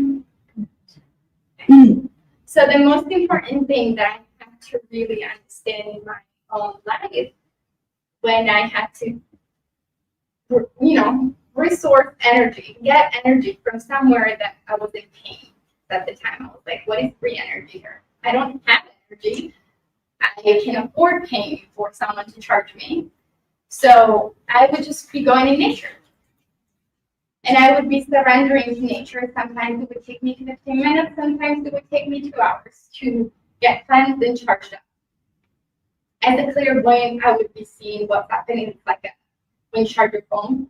So the most important thing that I have to really understand in my own life, when I had to, resource energy, get energy from somewhere that I was in pain at the time. I was like, what is free energy here? I don't have energy. I can afford paying for someone to charge me. So I would just be going in nature. And I would be surrendering to nature. Sometimes it would take me 15 minutes. Sometimes it would take me 2 hours to get cleansed and charged up. As a clairvoyant, I would be seeing what's happening. It's like when you charge your phone,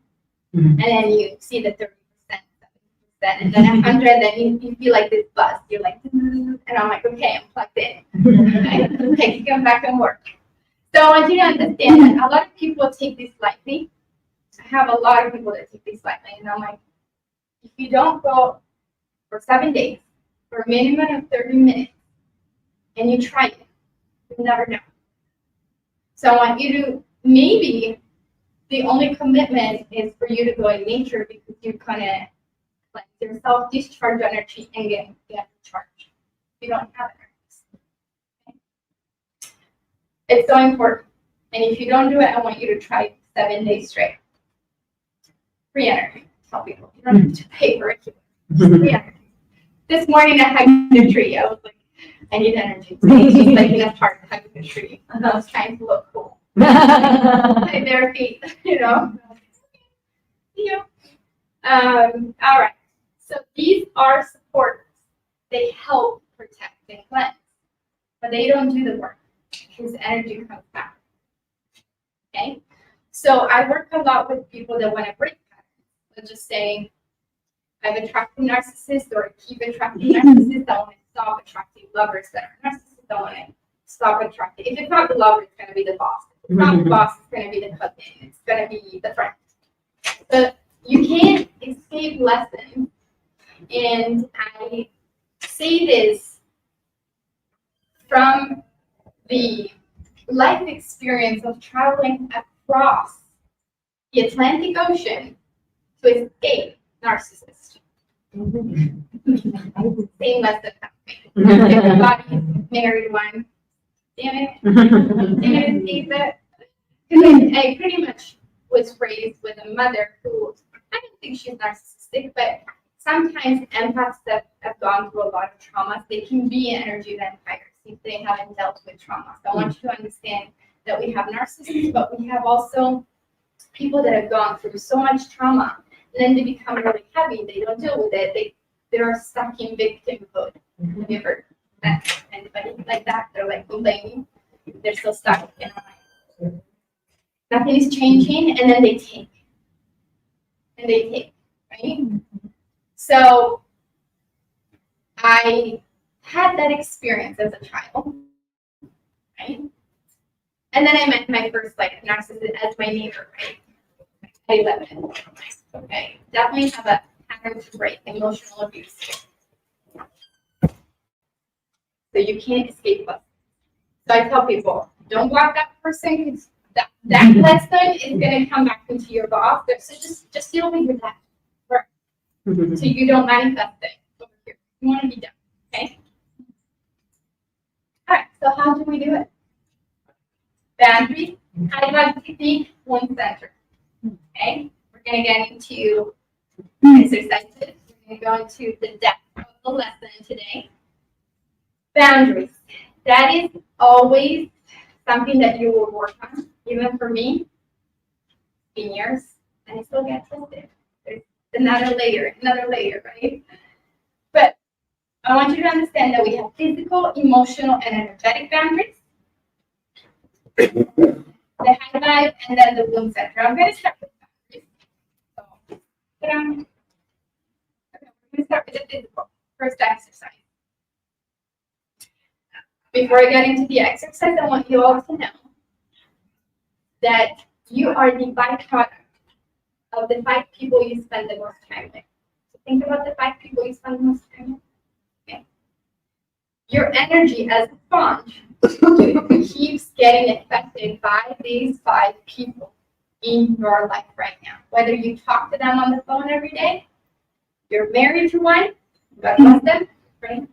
and then you see the 30%, and then 100, then you feel like this buzz. You're like, and I'm like, okay, I'm plugged in. Okay, come back and work. So I want you to understand that a lot of people take this lightly. I have a lot of people that take this lightly, and I'm like, if you don't go for 7 days, for a minimum of 30 minutes, and you try it, you'll never know. So I want you to, maybe the only commitment is for you to go in nature because you kind of like yourself, discharge energy, and get recharged. You don't have it. Okay? It's so important. And if you don't do it, I want you to try 7 days straight. Free energy. Tell people. You don't have to pay for it. Free energy. This morning I hugged the tree. I was like, I need energy. It's just like in a park hugging the tree. And I was trying to look cool. My bare feet, you know. All right. So these are supporters. They help protect and cleanse, but they don't do the work because energy comes back. Okay. So I work a lot with people that want to break patterns. Let's just say I've attracted narcissists or keep attracting narcissists. I want to stop attracting lovers that are narcissists. I want to stop attracting. If it's not the lover, it's going to be the boss. If it's not the boss, it's going to be the cousin. It's going to be the friend. But you can't escape lessons. And I say this from the life experience of traveling across the Atlantic Ocean to escape narcissists. Same lesson happening. Everybody's married one. Damn it. Damn it, escape it. Because I pretty much was raised with a mother who, I don't think she's narcissistic, but sometimes empaths that have gone through a lot of traumas, they can be energy vampires if they haven't dealt with trauma. So I want you to understand that we have narcissists, but we have also people that have gone through so much trauma, and then they become really heavy. They don't deal with it. They're stuck in victimhood. Have you ever met anybody like that? They're like complaining. They're still stuck in a life. Nothing is changing, and then they take. And they take, right? So I had that experience as a child, right? And then I met my first like narcissist as my neighbor, right? At 11. Okay, definitely have a pattern to break, emotional abuse. So you can't escape us. So I tell people, don't block that person because that lesson is going to come back into your boss. So just deal with that first. So you don't manifest it over here. You want to be done, okay? All right, so how do we do it? Boundaries. I have technique, one center. Okay, we're going to get into exercises. We're going to go into the depth of the lesson today. Boundaries. That is always something that you will work on. Even for me, in years, and I still get tested. There's another layer, right? But I want you to understand that we have physical, emotional, and energetic boundaries. The high vibe, and then the bloom center. I'm going to start with boundaries. So, we're going to start with the physical. First exercise. Before I get into the exercise, I want you all to know that you are the byproduct of the 5 people you spend the most time with. So think about the 5 people you spend the most time with. Okay. Your energy as a sponge keeps getting affected by these 5 people in your life right now. Whether you talk to them on the phone every day, you're married to one, God bless them, right?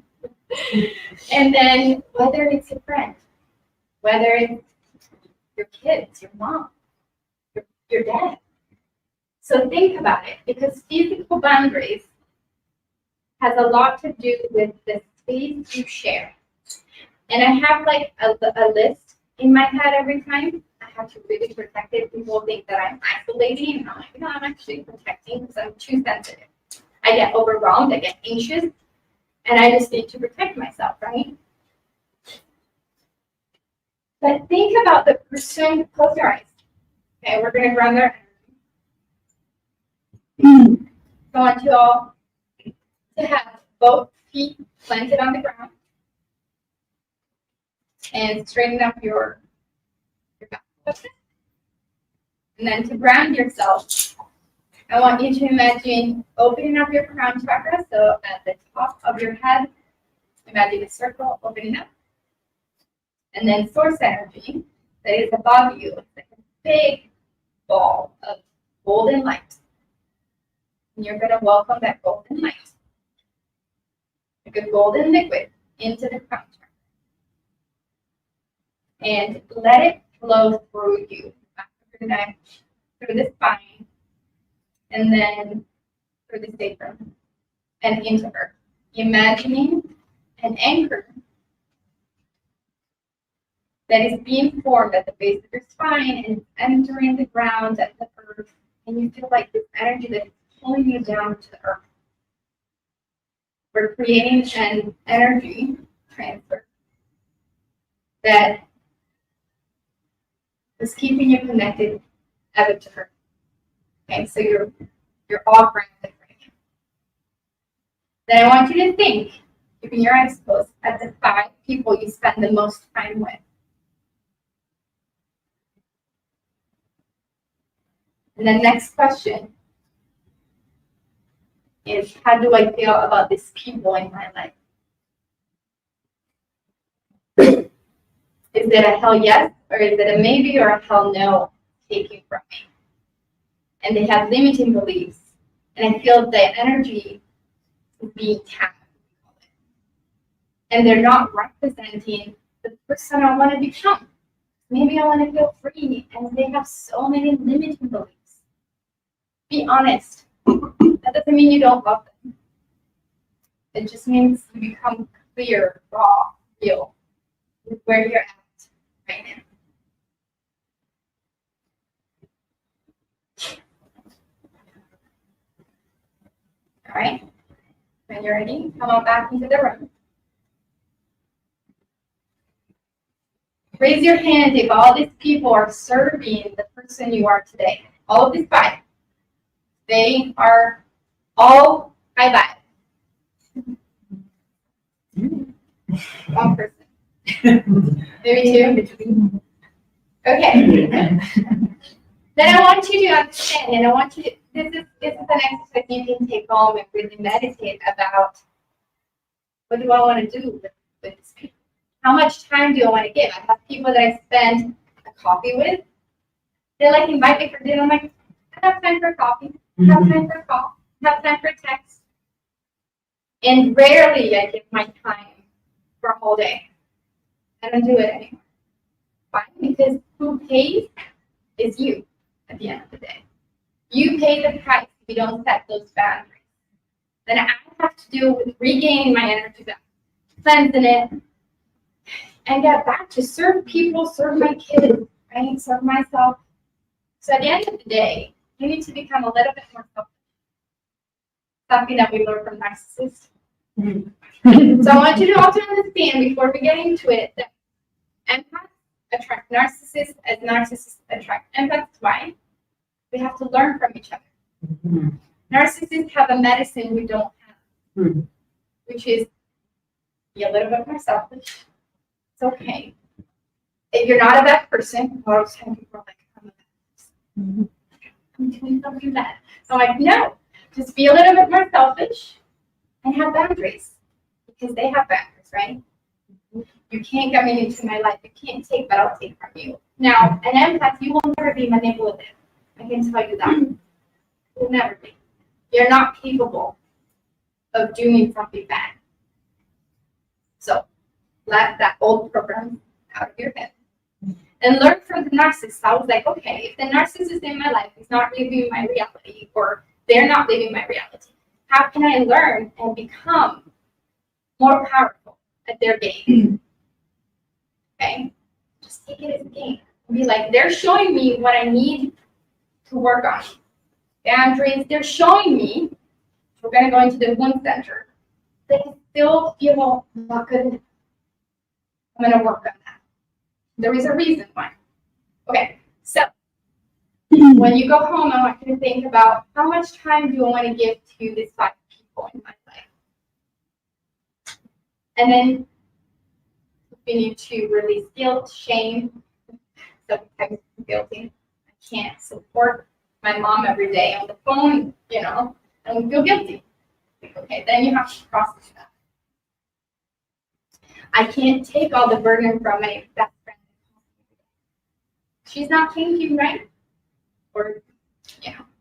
And then whether it's a friend, whether it's your kids, your mom, your dad. So think about it, because physical boundaries has a lot to do with the space you share. And I have like a list in my head every time. I have to really protect it. People think that I'm isolating, and I'm like, no, I'm actually protecting because I'm too sensitive. I get overwhelmed, I get anxious, and I just need to protect myself, right? But think about the person, close your eyes. Okay, we're going to run their energy. So I want you all to have both feet planted on the ground and straighten up your back. And then to ground yourself, I want you to imagine opening up your crown chakra. So at the top of your head, imagine a circle opening up. And then source energy that is above you. It's like a big ball of golden light. And you're going to welcome that golden light, like a golden liquid, into the crown chakra. And let it flow through you, back of your neck, through the spine, and then through the sacrum and into earth. Imagining an anchor that is being formed at the base of your spine and entering the ground at the earth, and you feel like this energy that is pulling you down to the earth. We're creating an energy transfer that is keeping you connected ever to earth. Okay, so you're all grounded right now. Then I want you to think, keeping your eyes closed, at the 5 people you spend the most time with. And the next question is, how do I feel about these people in my life? Is it a hell yes, or is it a maybe, or a hell no taking from me? And they have limiting beliefs, and I feel the energy is being tapped. And they're not representing the person I want to become. Maybe I want to feel free, and they have so many limiting beliefs. Be honest. That doesn't mean you don't love them. It just means you become clear, raw, real with where you're at right now. All right. When you're ready, come on back into the room. Raise your hand if all these people are serving the person you are today. All of these 5. They are all high vibe. One person. Maybe 2. Okay. Then I want you to understand, and I want you to, this is an exercise you can take home and really meditate about. What do I want to do with these people? How much time do I want to give? I have people that I spend a coffee with. They like invite me for dinner. I'm like, I have time for coffee. I have time for a call. I have time for text. And rarely I give my time for a whole day. I don't do it anymore. Why? Because who pays is you at the end of the day. You pay the price if you don't set those boundaries. Then I have to deal with regaining my energy back, cleansing it, and get back to serve people, serve my kids, right? Serve myself. So at the end of the day, you need to become a little bit more selfish. Something that we learn from narcissists. So I want you to also understand before we get into it that empaths attract narcissists as narcissists attract empaths. Why? We have to learn from each other. Narcissists have a medicine we don't have, which is be a little bit more selfish. It's okay. If you're not a bad person, a lot of times people are like, I'm a bad person. I'm doing something bad. So I'm like, no, just be a little bit more selfish and have boundaries. Because they have boundaries, right? You can't come into my life. You can't take, but I'll take from you. Now, an empath, you will never be manipulative. I can tell you that. You will never be. You're not capable of doing something bad. So, let that old program out of your head. And learn from the narcissist. I was like, okay, if the narcissist in my life is not living my reality, or they're not living my reality, how can I learn and become more powerful at their game? Okay? Just take it as a game. Be like, they're showing me what I need to work on. Boundaries, they're showing me, we're going to go into the wound center, they still feel not good enough. I'm going to work on that. There is a reason why. Okay, so when you go home, I want you to think about how much time do I want to give to these 5 people in my life? And then we need to release guilt, shame. Sometimes I'm guilty. I can't support my mom every day on the phone, and we feel guilty. Okay, then you have to process that. I can't take all the burden from my best friend. She's not changing, right? Or,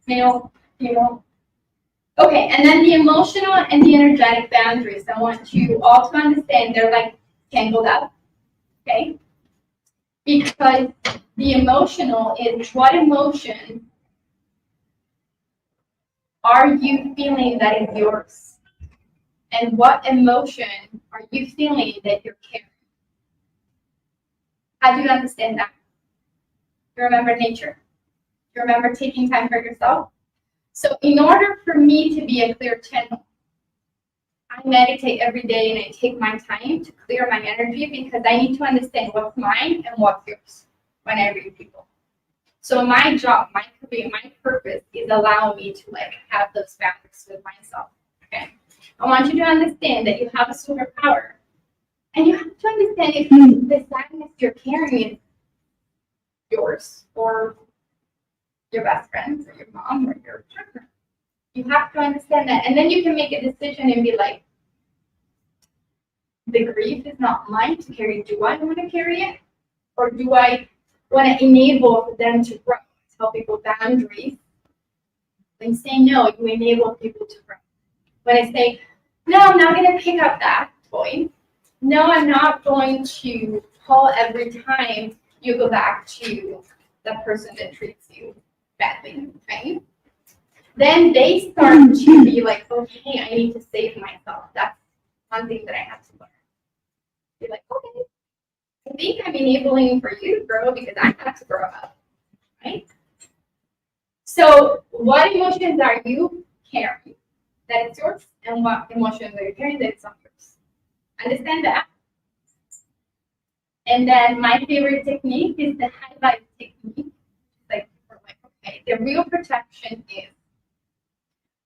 male. Okay, and then the emotional and the energetic boundaries. I want you all to understand they're like tangled up, okay? Because the emotional is what emotion are you feeling that is yours? And what emotion are you feeling that you're carrying? How do you understand that? You remember nature? You remember taking time for yourself? So in order for me to be a clear channel, I meditate every day and I take my time to clear my energy because I need to understand what's mine and what's yours when I read people. So my job, my career, my purpose is allow me to have those boundaries with myself. Okay. I want you to understand that you have a superpower. And you have to understand if the sadness you're carrying is yours or your best friends or your mom or your partner. You have to understand that. And then you can make a decision and be like, the grief is not mine to carry. Do I want to carry it? Or do I want to enable them to grow? Tell people boundaries. When you say no, you enable people to grow. When I say, no, I'm not going to pick up that toy. No, I'm not going to call every time you go back to the person that treats you badly, right? Then they start to be like, okay, I need to save myself. That's one thing that I have to learn. Be like, okay, I think I'm enabling for you to grow because I have to grow up, right? So what emotions are you carrying that is yours, and what emotions are you carrying that is not yours? Understand that. And then my favorite technique is the highlight technique. Okay, the real protection is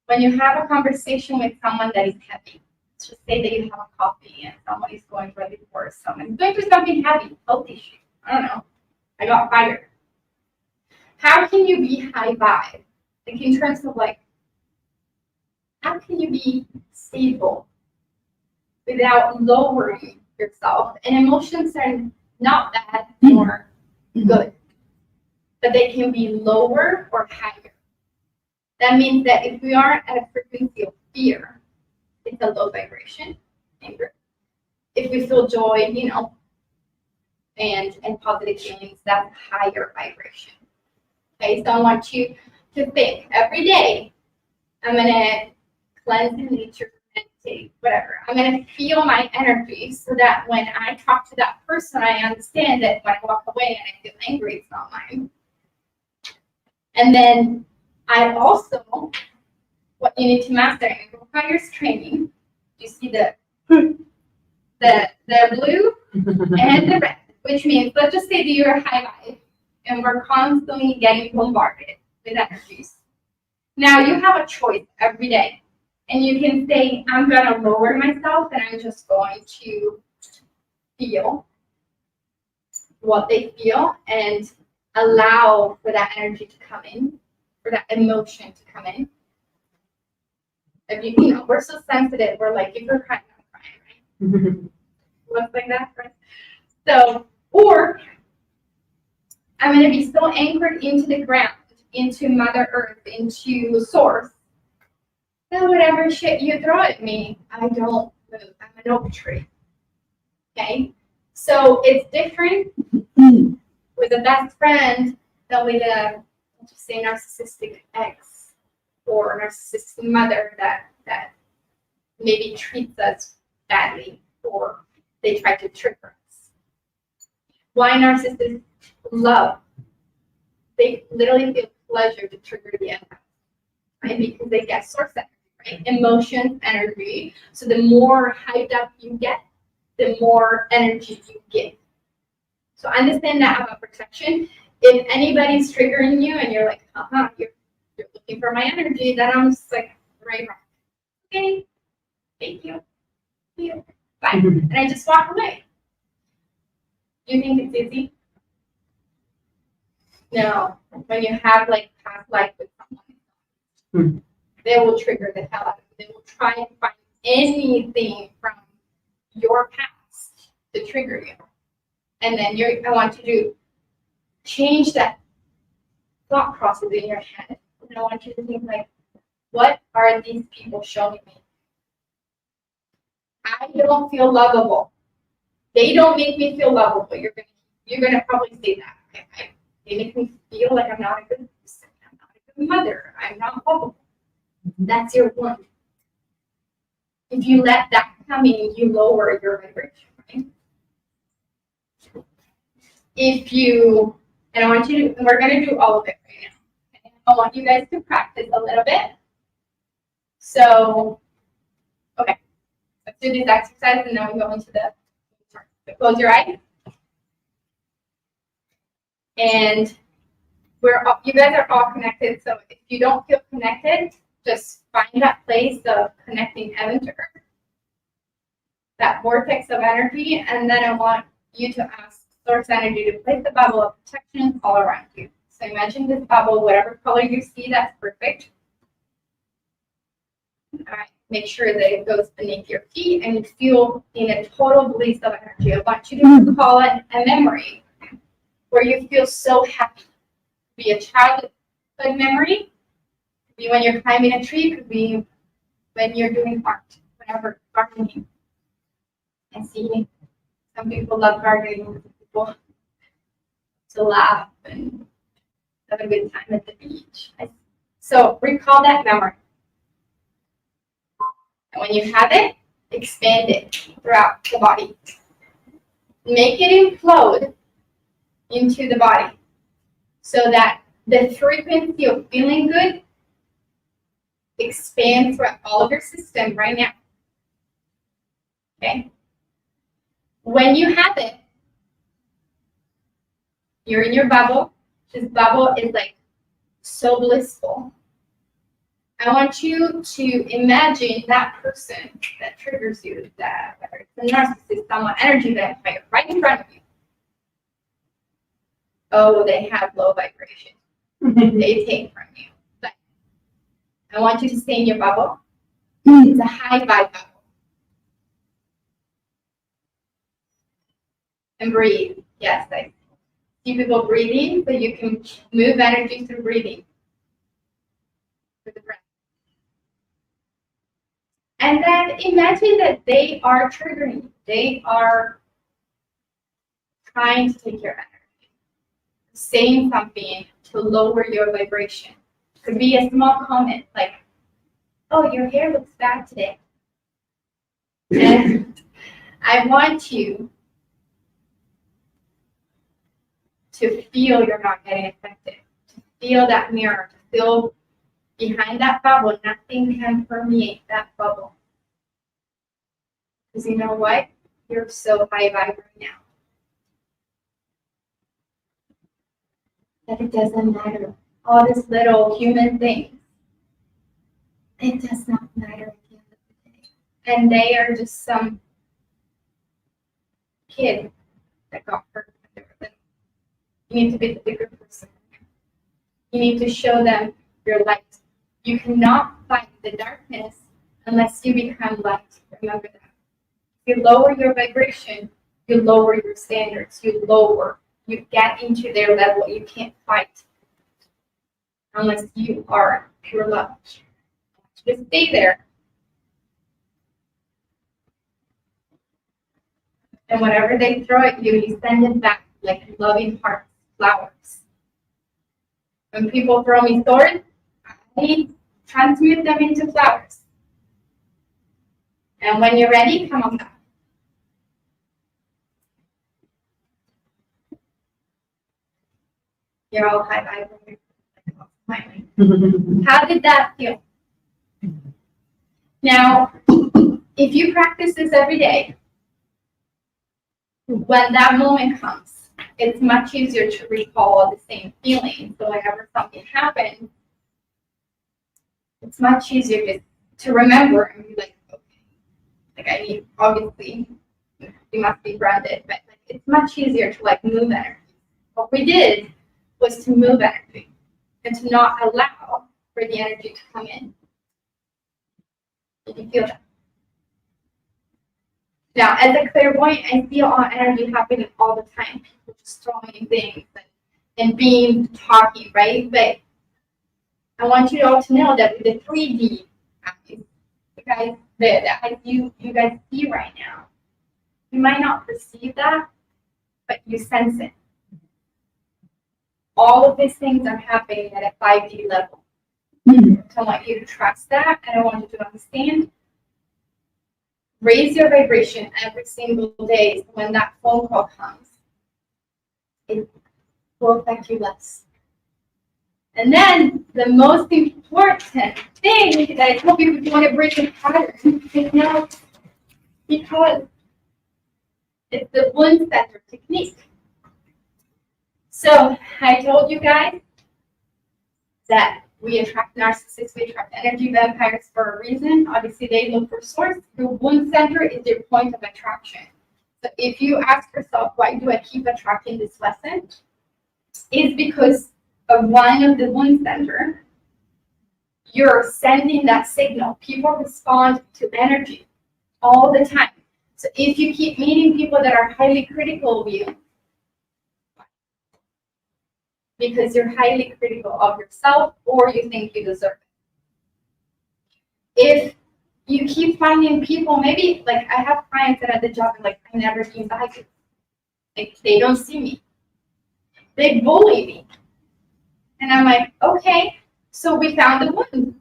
when you have a conversation with someone that is heavy. Let's just say that you have a coffee and someone is going through a divorce, someone is going through something heavy, health issue. I don't know. I got fired. How can you be high vibe? Like in terms of how can you be stable without lowering yourself? And emotions are not bad nor good, but they can be lower or higher. That means that if we are at a frequency of fear, it's a low vibration, anger. If we feel joy, and positive feelings, that's higher vibration. Okay, so I want you to think every day, I'm gonna cleanse in nature, meditate, whatever. I'm gonna feel my energy so that when I talk to that person, I understand that when I walk away and I feel angry, it's not mine. And then I also, what you need to master, it requires training. You see the blue and the red, which means, let's just say that you're a high vibe and we're constantly getting bombarded with energies. Now you have a choice every day. And you can say, I'm gonna lower myself and I'm just going to feel what they feel and allow for that energy to come in, for that emotion to come in. If we're so sensitive, we're like, if you're crying, I'm crying, right? Looks like that, right? So, or I'm going to be so anchored into the ground, into Mother Earth, into Source, that whatever shit you throw at me, I don't move. I'm an oak tree. Okay? So it's different with a best friend than with a, let's just say, narcissistic ex or narcissistic mother that maybe treats us badly or they try to trigger us. Why narcissists love? They literally feel pleasure to trigger the empath, right? Because they get source energy, right? Emotions, energy. So the more hyped up you get, the more energy you give. So understand that about protection. If anybody's triggering you and you're like, you're looking for my energy, then I'm just like, right, okay, thank you. Bye. And I just walk away. Do you think it's easy? No. When you have like past life with someone, they will trigger the hell out of you. They will try and find anything from your past to trigger you. And then I want you to change that thought process in your head. And I want you to think like, what are these people showing me? I don't feel lovable. They don't make me feel lovable. You're gonna probably say that. They make me feel like I'm not a good person. I'm not a good mother. I'm not lovable. That's your one. If you let that come in, you lower your vibration, right? And I want you to, and we're gonna do all of it right now. Okay? I want you guys to practice a little bit. So, okay, let's do this exercise and then we go into the chart. So close your eyes. And you guys are all connected. So if you don't feel connected, just find that place of connecting heaven to earth, that vortex of energy, and then I want you to ask source energy to place the bubble of protection all around you. So imagine this bubble, whatever color you see, that's perfect. All right, make sure that it goes beneath your feet and you feel in a total release of energy. I want you to call it a memory where you feel so happy. It could be a childhood memory, could be when you're climbing a tree, could be when you're doing art, whatever, gardening. And see, some people love gardening, some people to laugh and have a good time at the beach. So recall that memory. And when you have it, expand it throughout the body. Make it implode into the body so that the frequency of feeling good expands throughout all of your system right now. Okay? When you have it, you're in your bubble. This bubble is like so blissful. I want you to imagine that person that triggers you, that whether it's a narcissist, someone, energy vampire, right in front of you. Oh, they have low vibration. They take from you. But I want you to stay in your bubble. It's a high vibe bubble. And breathe. Yes, I see people breathing, so you can move energy through breathing. With the breath. And then imagine that they are triggering you. They are trying to take your energy. Saying something to lower your vibration. It could be a small comment like, oh, your hair looks bad today. And I want you to feel you're not getting affected. To feel that mirror. To feel behind that bubble, nothing can permeate that bubble. Because you know what? You're so high vibe right now. That it doesn't matter. All these little human things. It does not matter at the end of the day. And they are just some kid that got hurt when they were little. You need to be the bigger person. You need to show them your light. You cannot fight the darkness unless you become light. Remember that. If you lower your vibration, you lower your standards. You get into their level. You can't fight unless you are pure love. Just stay there. And whatever they throw at you, you send it back like loving hearts, flowers. When people throw me swords, I transmute them into flowers. And when you're ready, come on back. You're all high vibe. How did that feel? Now, if you practice this every day, when that moment comes, it's much easier to recall the same feeling. So whenever something happens, it's much easier to remember and be like, okay, Like, I mean, obviously, you must be grounded, but like, it's much easier to like move energy. What we did was to move energy and to not allow for the energy to come in. Did you feel that? Now, as a clairvoyant, I feel all energy happening all the time. People just throwing things and being talking, right? But I want you all to know that with the 3D eyes, the guys that you guys see right now, you might not perceive that, but you sense it. All of these things are happening at a 5D level. So I want you to trust that, and I want you to understand. Raise your vibration every single day. So when that phone call comes, it will affect you less. And then the most important thing that I tell people, if you want to break a pattern, is now, because it's the wound center technique. So I told you guys that we attract narcissists, we attract energy vampires for a reason. Obviously, they look for source. The wound center is their point of attraction. So if you ask yourself, why do I keep attracting this lesson? It's because of one of the wound center. You're sending that signal. People respond to energy all the time. So if you keep meeting people that are highly critical of you, because you're highly critical of yourself or you think you deserve it. If you keep finding people, maybe like I have clients that at the job are like, I never see value. Like they don't see me. They bully me. And I'm like, okay, so we found the wound.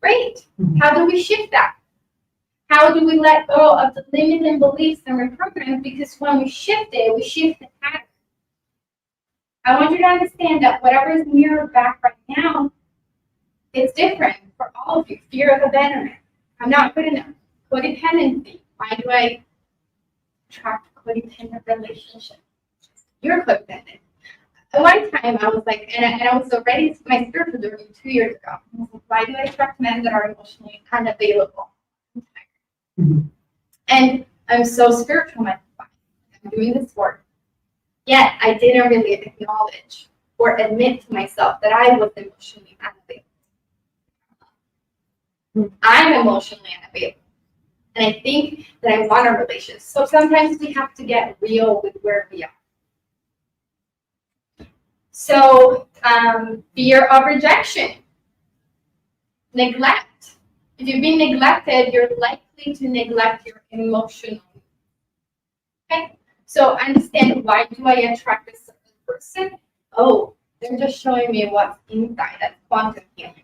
Great. How do we shift that? How do we let go of the limiting beliefs and reprograms? Because when we shift it, we shift the pattern. I want you to understand that whatever is mirrored back right now, it's different for all of you. Fear of abandonment. I'm not good enough. Codependency. Why do I attract codependent relationships? You're codependent. At one time, I was like, and I was already my spiritual journey 2 years ago. I was like, why do I attract men that are emotionally unavailable? And I'm so spiritual. I'm doing this work. Yet I didn't really acknowledge or admit to myself that I was emotionally unavailable. I'm emotionally unavailable. And I think that I want a relationship. So sometimes we have to get real with where we are. So fear of rejection, neglect. If you've been neglected, you're likely to neglect your emotional. Okay? So understand, why do I attract this person? Oh, they're just showing me what's inside. That's quantum healing.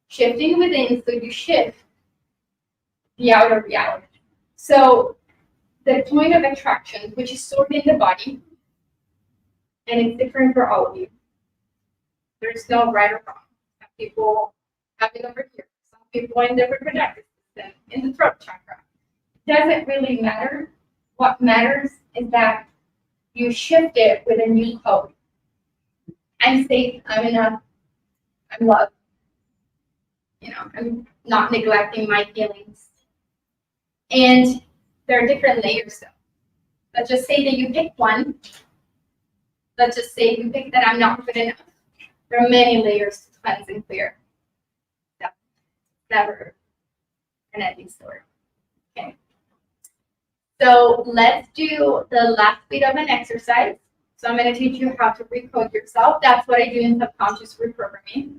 Shifting within, so you shift the outer reality. So the point of attraction, which is stored in the body, and it's different for all of you. There's no right or wrong. Some people have it over here. Some people in the reproductive system, in the throat chakra. It doesn't really matter. What matters is that you shift it with a new code. I'm safe, I'm enough, I'm loved. You know, I'm not neglecting my feelings. And there are different layers though. Let's just say that you pick one. Let's just say you pick that I'm not good enough. There are many layers to cleanse and clear. That's never an ending story. Okay. So let's do the last bit of an exercise. So I'm going to teach you how to recode yourself. That's what I do in subconscious reprogramming.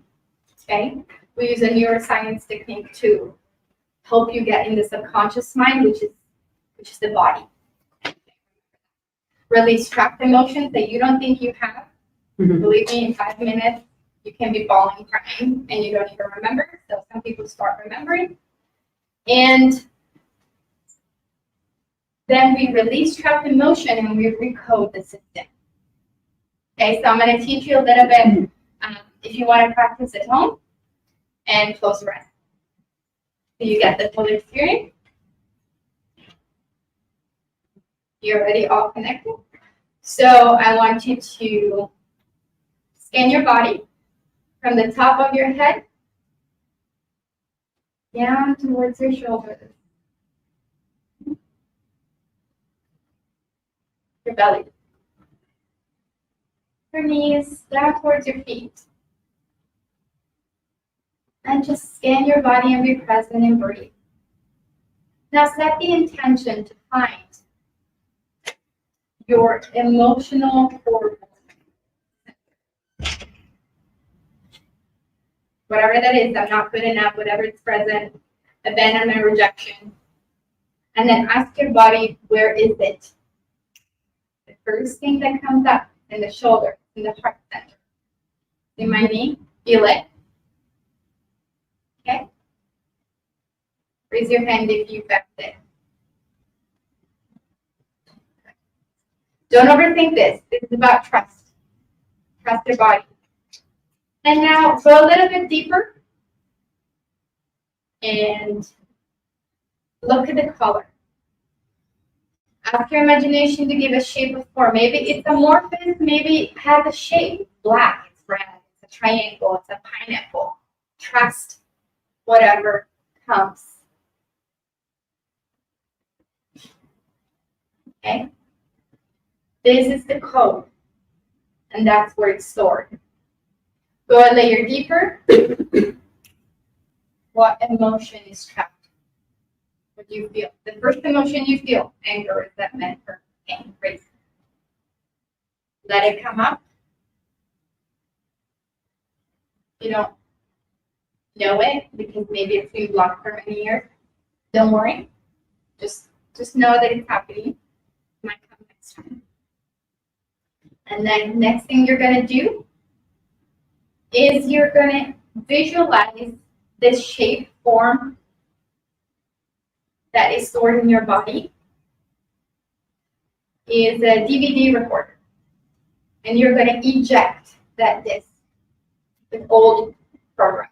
Okay. We use a neuroscience technique to help you get in the subconscious mind, which is the body. Release trapped emotions that you don't think you have. Believe me, in 5 minutes, you can be bawling, crying, and you don't even remember. So some people start remembering. And then we release trapped emotion and we recode the system. Okay, so I'm going to teach you a little bit if you want to practice at home, and close your eyes. So you get the full experience. You're already all connected. So I want you to scan your body from the top of your head down towards your shoulders. belly. Your knees down towards your feet. And just scan your body and be present and breathe. Now set the intention to find your emotional core. Whatever that is, I'm not good enough, whatever is present, abandonment, rejection. And then ask your body, where is it? The first thing that comes up in the shoulder, in the heart center. In my knee, feel it. Okay? Raise your hand if you felt it. Don't overthink this. This is about trust. Trust your body. And now go a little bit deeper and look at the color. Ask your imagination to give a shape of form. Maybe it's amorphous, maybe it has a shape. Black, it's red, it's a triangle, it's a pineapple. Trust whatever comes. Okay? This is the code, and that's where it's stored. Go a layer deeper. What emotion is trapped? What do you feel? The first emotion you feel, anger, is that meant for pain, crazy. Let it come up. You don't know it because maybe it's been blocked for many years. Don't worry. Just know that it's happening. It might come next time. And then next thing you're gonna do is you're gonna visualize this shape, form that is stored in your body is a DVD recorder. And you're gonna eject that disc with old programs.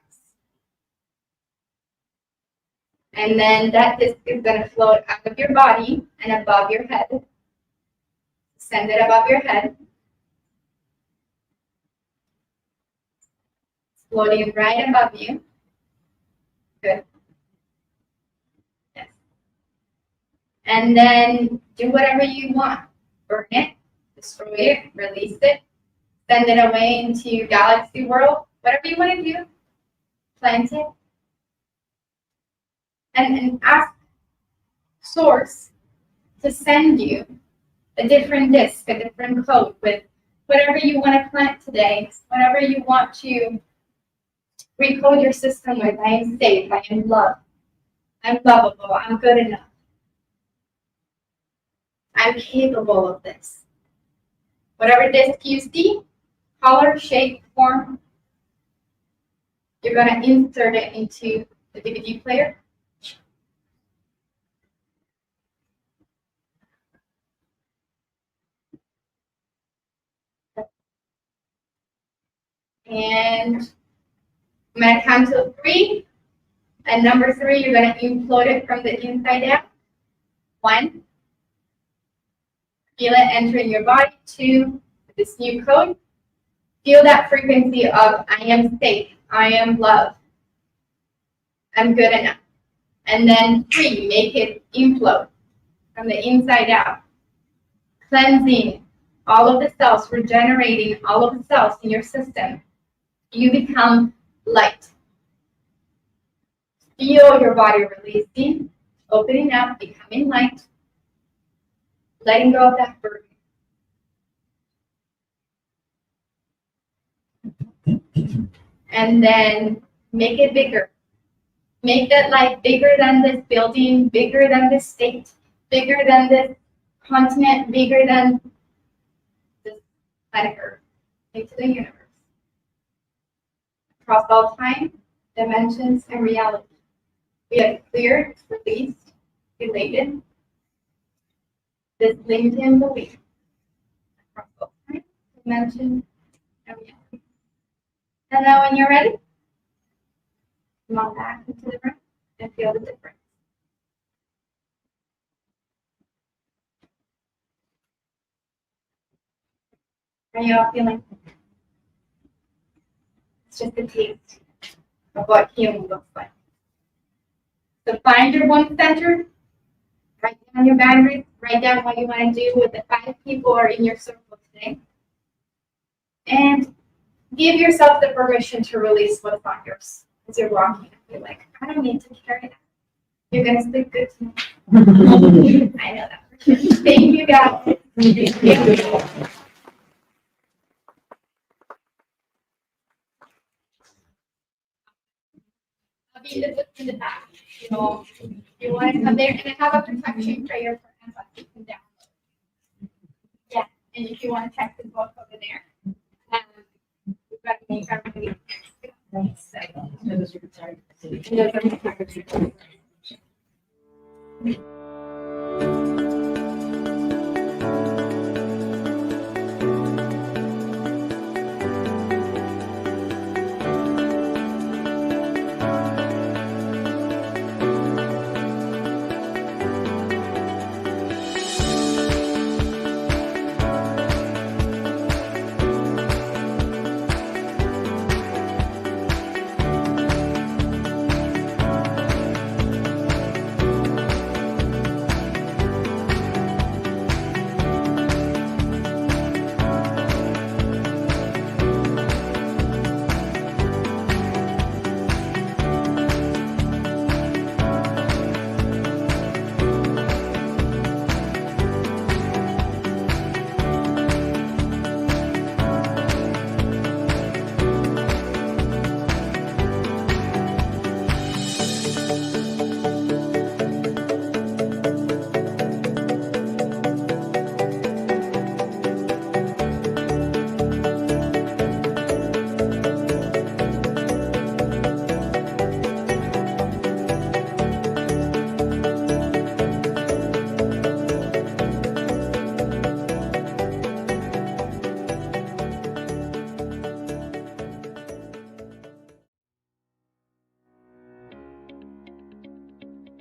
And then that disc is gonna float out of your body and above your head. Send it above your head. Floating right above you. Good. Yes. And then do whatever you want. Burn it, destroy it, release it, send it away into galaxy world, whatever you want to do. Plant it. And ask Source to send you a different disc, a different code with whatever you want to plant today, whatever you want to recode your system with. I am safe, I am loved, I'm lovable, I'm good enough. I'm capable of this. Whatever disc you see, color, shape, form, you're going to insert it into the DVD player. And I'm going to count to 3. And number 3, you're going to implode it from the inside out. 1. Feel it entering your body. 2. This new code. Feel that frequency of I am safe. I am loved. I'm good enough. And then 3, make it implode from the inside out. Cleansing all of the cells, regenerating all of the cells in your system. You become light. Feel your body releasing, opening up, becoming light, letting go of that burden. And then make it bigger. Make that light bigger than this building, bigger than this state, bigger than this continent, bigger than this planet Earth, into the universe. Across all time, dimensions, and reality. We have cleared, released, elated this LinkedIn belief. Across all time, dimensions, and reality. And now when you're ready, come on back into the room and feel the difference. How are you all feeling? It's just a taste of what healing looks like. So find your one center, write down your boundaries, Write down what you want to do with the 5 people who are in your circle today. And give yourself the permission to release what's not yours. As you're walking, you're like, I don't need to carry that. You're going to sleep good tonight. I know that for sure. Thank you, guys. Thank you. I'll be in the back. You know, you want to come there and I have a protection prayer for Emma you can download. Yeah, and if you want to text the book over there. We've got to make everybody.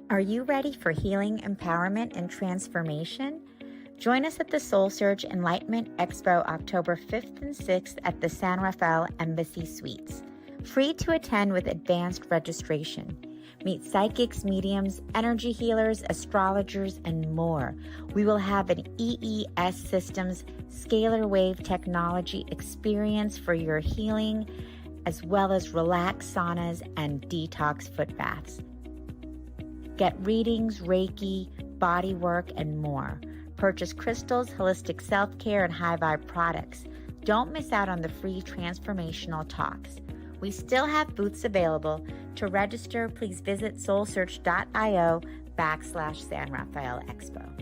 Are you ready for healing, empowerment, and transformation? Join us at the SoulSearch Enlightenment Expo October 5th and 6th at the San Rafael Embassy Suites. Free to attend with advanced registration. Meet psychics, mediums, energy healers, astrologers, and more. We will have an EES Systems scalar wave technology experience for your healing, as well as relaxed saunas and detox foot baths. Get readings, Reiki, body work, and more. Purchase crystals, holistic self-care, and high vibe products. Don't miss out on the free transformational talks. We still have booths available. To register, please visit soulsearch.io/San Rafael Expo.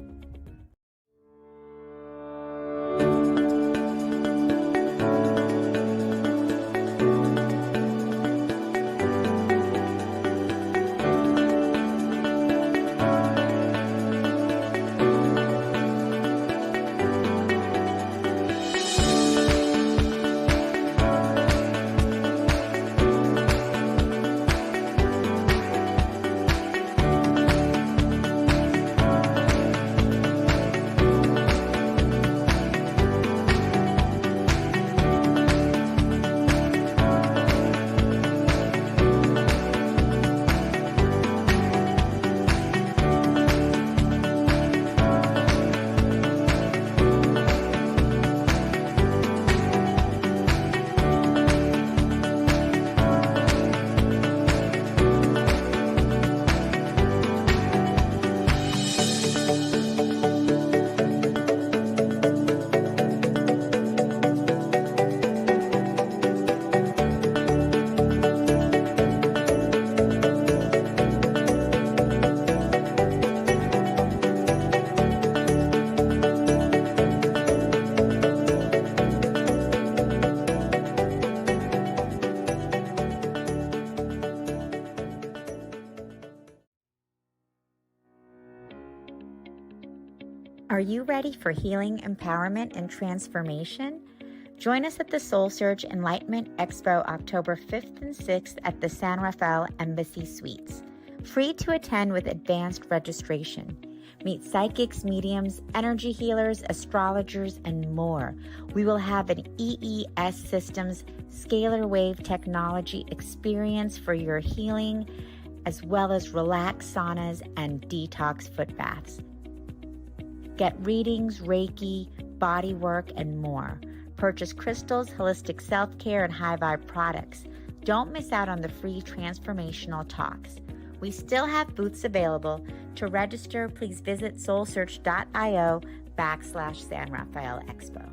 Are you ready for healing, empowerment, and transformation? Join us at the SoulSearch Enlightenment Expo October 5th and 6th at the San Rafael Embassy Suites. Free to attend with advanced registration. Meet psychics, mediums, energy healers, astrologers, and more. We will have an EES Systems scalar wave technology experience for your healing, as well as relaxed saunas and detox foot baths. Get readings, Reiki, body work, and more. Purchase crystals, holistic self-care, and high vibe products. Don't miss out on the free transformational talks. We still have booths available. To register, please visit soulsearch.io/San Rafael Expo.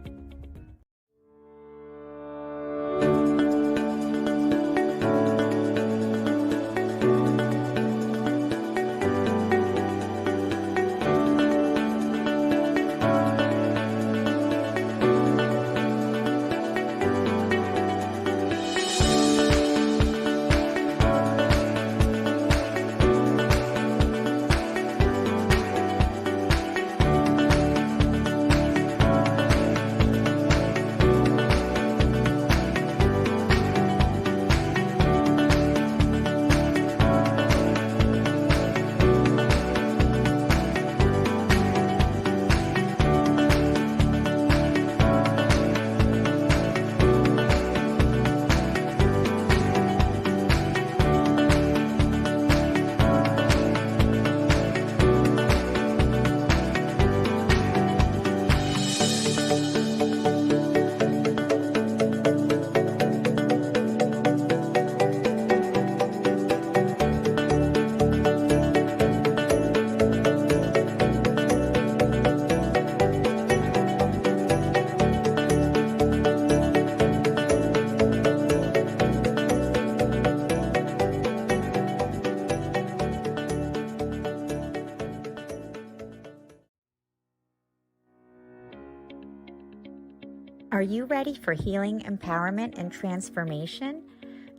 Are you ready for healing, empowerment, and transformation?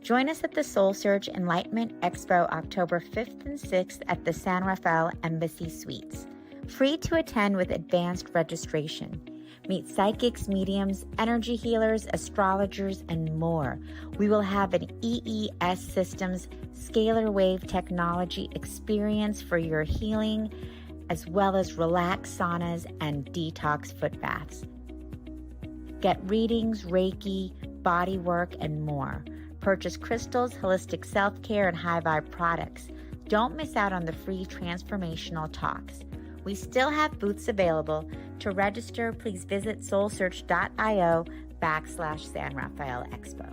Join us at the SoulSearch Enlightenment Expo October 5th and 6th at the San Rafael Embassy Suites. Free to attend with advanced registration. Meet psychics, mediums, energy healers, astrologers, and more. We will have an EES Systems scalar wave technology experience for your healing, as well as relaxed saunas and detox foot baths. Get readings, Reiki, body work, and more. Purchase crystals, holistic self-care, and high vibe products. Don't miss out on the free transformational talks. We still have booths available. To register, please visit soulsearch.io/San Rafael Expo.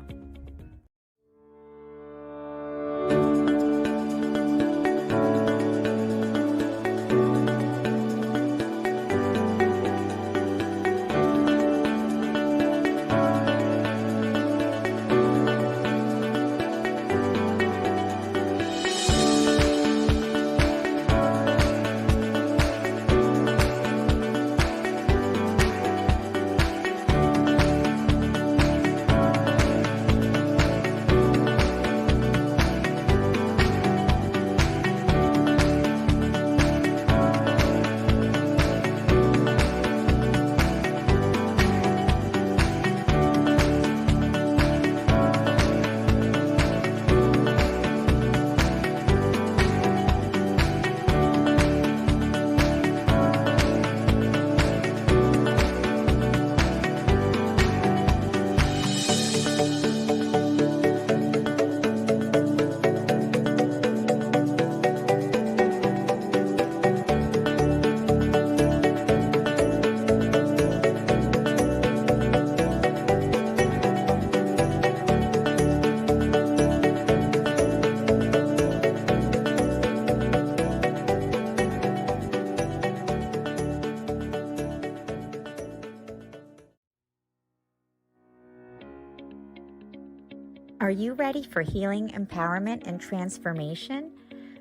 Are you ready for healing, empowerment, and transformation?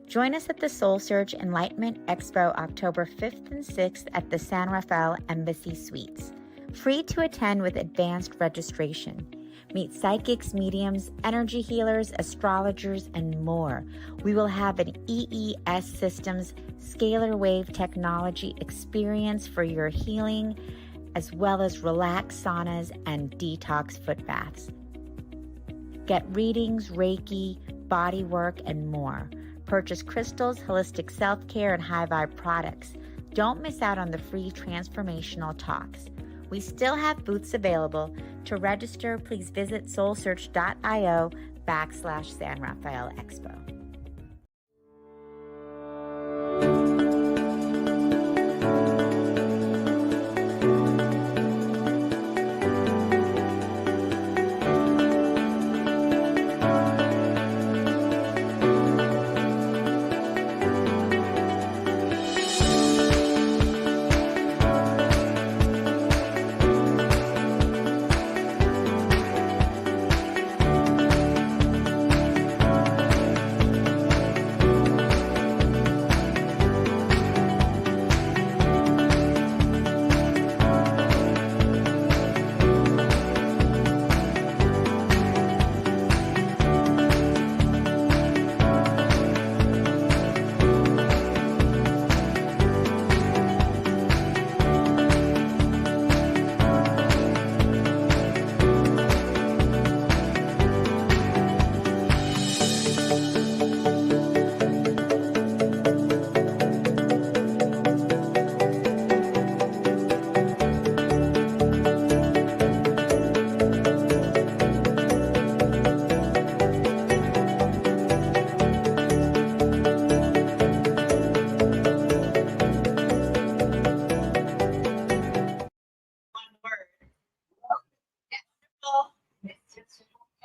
Join us at the SoulSearch Enlightenment Expo October 5th and 6th at the San Rafael Embassy Suites. Free to attend with advanced registration. Meet psychics, mediums, energy healers, astrologers, and more. We will have an EES Systems scalar wave technology experience for your healing, as well as relaxed saunas and detox foot baths. Get readings, Reiki, body work, and more. Purchase crystals, holistic self-care, and high vibe products. Don't miss out on the free transformational talks. We still have booths available. To register, please visit soulsearch.io/San Rafael Expo.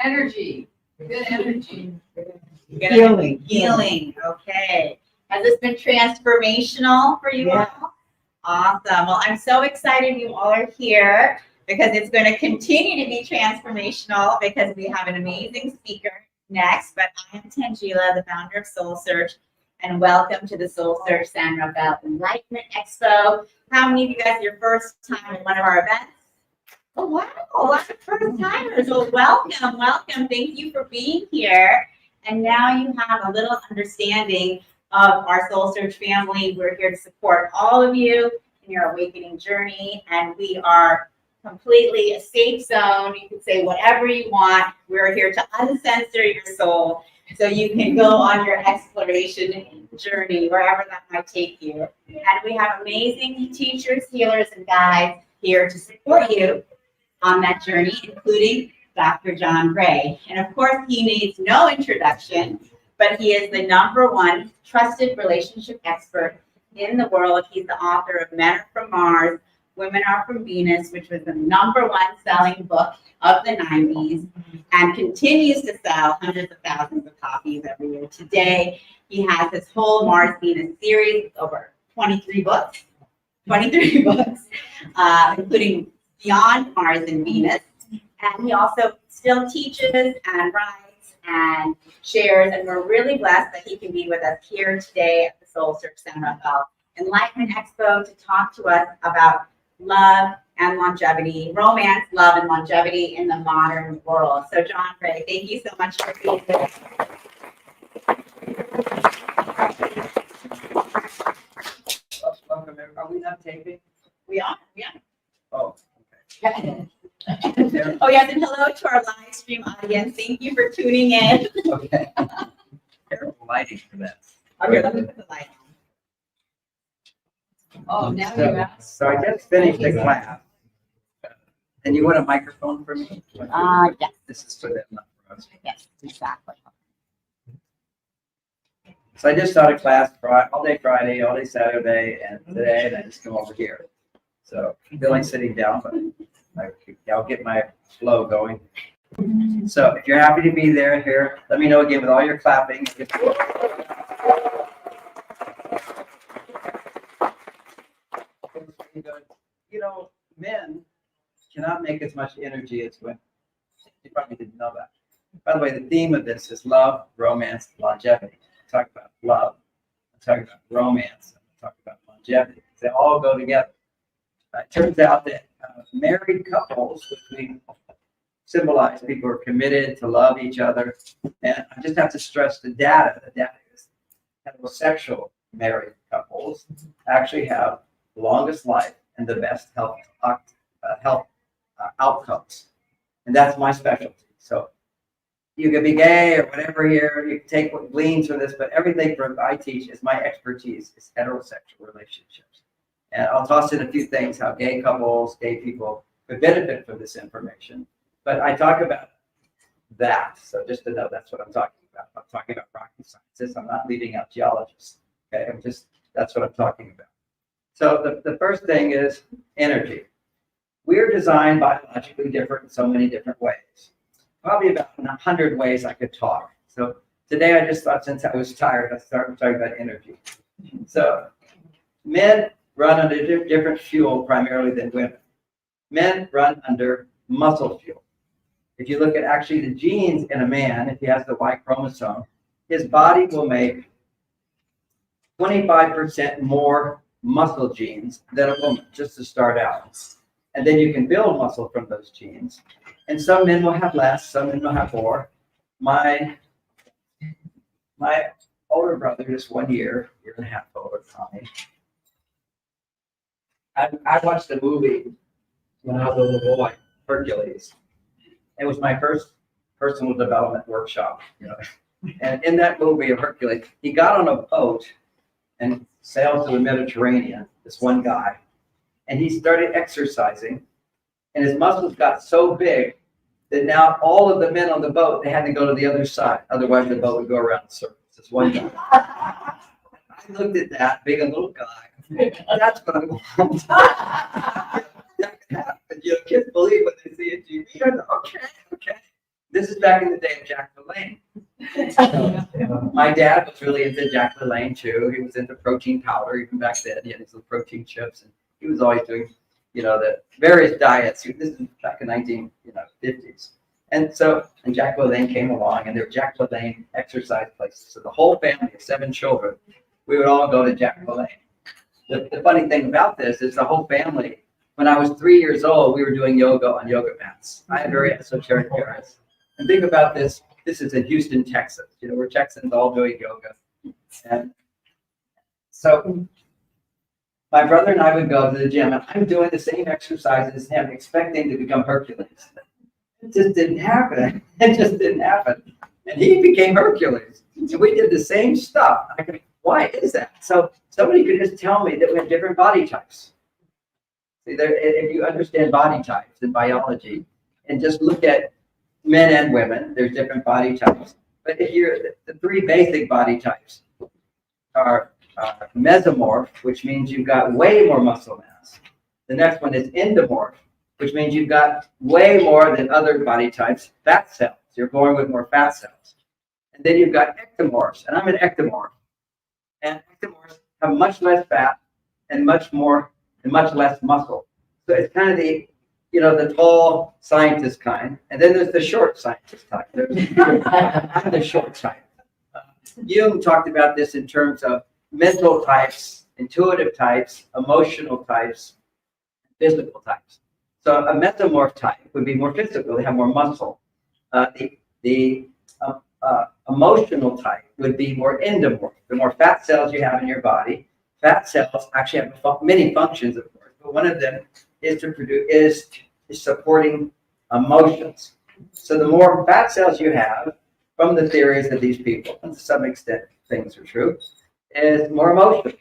Energy, good energy. Healing, okay. Has this been transformational for you all? Awesome. Well, I'm so excited you all are here because it's going to continue to be transformational because we have an amazing speaker next. But I am Tangela, the founder of SoulSearch, and welcome to the SoulSearch San Rafael Enlightenment Expo. How many of you guys are your first time in one of our events? Oh, wow, a lot of first timers. Well, welcome. Thank you for being here. And now you have a little understanding of our SoulSearch family. We're here to support all of you in your awakening journey, and we are completely a safe zone. You can say whatever you want. We're here to uncensor your soul so you can go on your exploration journey, wherever that might take you. And we have amazing teachers, healers, and guides here to support you on that journey, including Dr. John Gray. And of course, he needs no introduction, but he is the #1 trusted relationship expert in the world. He's the author of Men Are From Mars, Women Are From Venus, which was the #1 selling book of the 90s and continues to sell hundreds of thousands of copies every year. Today, he has his whole Mars Venus series, over 23 books, including Beyond Mars and Venus. And he also still teaches and writes and shares, and we're really blessed that he can be with us here today at the SoulSearch San Rafael Enlightenment Expo to talk to us about love and longevity, romance, love, and longevity in the modern world. So John Gray, thank you so much for being here. Welcome, are we not taping? We are. Oh. Oh yes, and hello to our live stream audience. Thank you for tuning in. Okay. Terrible lighting for that. Okay, let me put the light on. Oh, now you asked. So I just finished the class. And you want a microphone for me? Yes. This is for them, not for us. Yes, exactly. So I just taught a class all day Friday, all day Saturday, and today, and I just come over here. So Billy's sitting down, but I'll get my flow going. So if you're happy to be there here, let me know again with all your clapping. You know, men cannot make as much energy as women. You probably didn't know that. By the way, the theme of this is love, romance, longevity. I talk about love, I talk about romance, I talk about longevity. They all go together. It turns out that married couples, which we symbolize people who are committed to love each other, and I just have to stress the data. The data is heterosexual married couples actually have the longest life and the best health outcomes, and that's my specialty. So you can be gay or whatever here. You can take what gleans from this, but everything I teach is my expertise is heterosexual relationships. And I'll toss in a few things how gay couples, gay people could benefit from this information. But I talk about that. So just to know that's what I'm talking about. I'm talking about rocket scientists. I'm not leaving out geologists. Okay, that's what I'm talking about. So the first thing is energy. We're designed biologically different in so many different ways. Probably about 100 ways I could talk. So today I just thought since I was tired, I started talking about energy. So men run under different fuel primarily than women. Men run under muscle fuel. If you look at actually the genes in a man, if he has the Y chromosome, his body will make 25% more muscle genes than a woman, just to start out. And then you can build muscle from those genes. And some men will have less, some men will have more. My older brother, just 1 year and a half older than me, I watched a movie when I was a little boy, Hercules. It was my first personal development workshop, you know. And in that movie of Hercules, he got on a boat and sailed to the Mediterranean, this one guy, and he started exercising, and his muscles got so big that now all of the men on the boat, they had to go to the other side. Otherwise, the boat would go around in circles. This one guy. I looked at that, being a little guy. That's what I want. That can happen. You know, kids believe what they see on TV. Okay. This is back in the day of Jack LaLanne. My dad was really into Jack LaLanne too. He was into protein powder even back then. He had his little protein chips, and he was always doing, the various diets. This is back in 1950s. And Jack LaLanne came along, and there were Jack LaLanne exercise places. So the whole family of 7 children, we would all go to Jack LaLanne. The funny thing about this is the whole family, when I was 3 years old, we were doing yoga on yoga mats. I had very esoteric parents. And think about this. This is in Houston, Texas. We're Texans all doing yoga. And so my brother and I would go to the gym, and I'm doing the same exercises as him, expecting to become Hercules. It just didn't happen. It just didn't happen. And he became Hercules. And we did the same stuff. I go, why is that? So somebody could just tell me that we have different body types. See, if you understand body types in biology, and just look at men and women, there's different body types. But if the 3 basic body types are mesomorph, which means you've got way more muscle mass. The next one is endomorph, which means you've got way more than other body types, fat cells. You're born with more fat cells. And then you've got ectomorphs, and I'm an ectomorph. And ectomorphs have much less fat and much less muscle. So it's kind of the tall scientist kind. And then there's the short scientist type. I'm the short type. Jung talked about this in terms of mental types, intuitive types, emotional types, physical types. So a mesomorph type would be more physical, they have more muscle. The emotional type would be more endomorph. The more fat cells you have in your body, fat cells actually have many functions, of course, but one of them is supporting emotions. So the more fat cells you have, from the theories of these people, and to some extent things are true, is more emotion.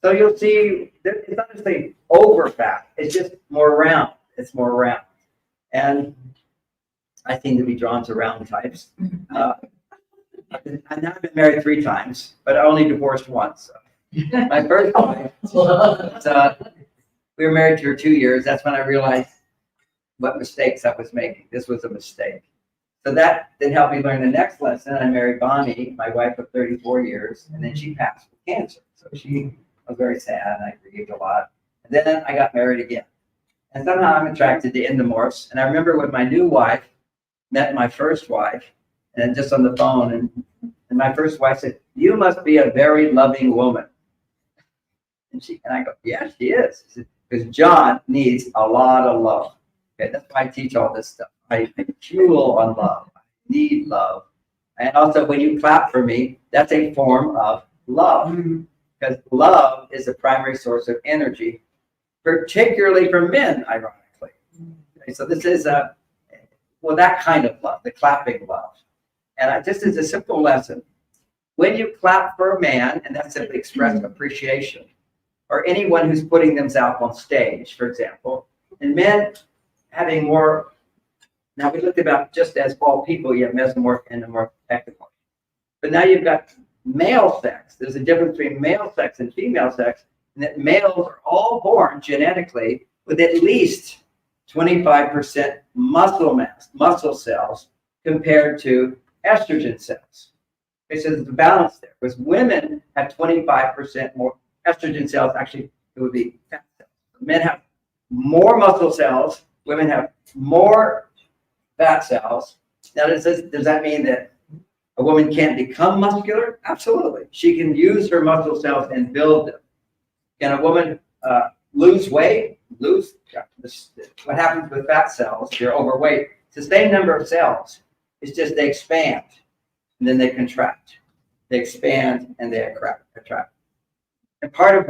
So you'll see it's not necessarily over fat, it's just more round. It's more round. And I seem to be drawn to round types. I've been married 3 times, but I only divorced once. My first wife, we were married for 2 years. That's when I realized what mistakes I was making. This was a mistake. So that then helped me learn the next lesson. I married Bonnie, my wife of 34 years, and then she passed with cancer. So she was very sad, and I grieved a lot. And then I got married again. And somehow I'm attracted to endomorphs. And I remember when my new wife met my first wife, and just on the phone, and my first wife said, "You must be a very loving woman." And I go, "Yeah, she is." Because John needs a lot of love. Okay, that's why I teach all this stuff. I fuel on love. I need love. And also, when you clap for me, that's a form of love. Because love is the primary source of energy, particularly for men, ironically. Okay, so this is that kind of love, the clapping love. And just as a simple lesson, when you clap for a man, and that's simply express appreciation, or anyone who's putting themselves on stage, for example, and men having more, now we looked about just as all people, you have mesomorph, endomorph, ectomorph. But now you've got male sex. There's a difference between male sex and female sex, and that males are all born genetically with at least 25% muscle mass, muscle cells, compared to estrogen cells. Okay, so there's a balance there. Because women have 25% more estrogen cells, actually, it would be fat cells. Men have more muscle cells, women have more fat cells. Now, does that mean that a woman can't become muscular? Absolutely. She can use her muscle cells and build them. Can a woman lose weight? What happens with fat cells? They're overweight. It's the same number of cells. It's just they expand and then they contract. They expand and they contract. And part of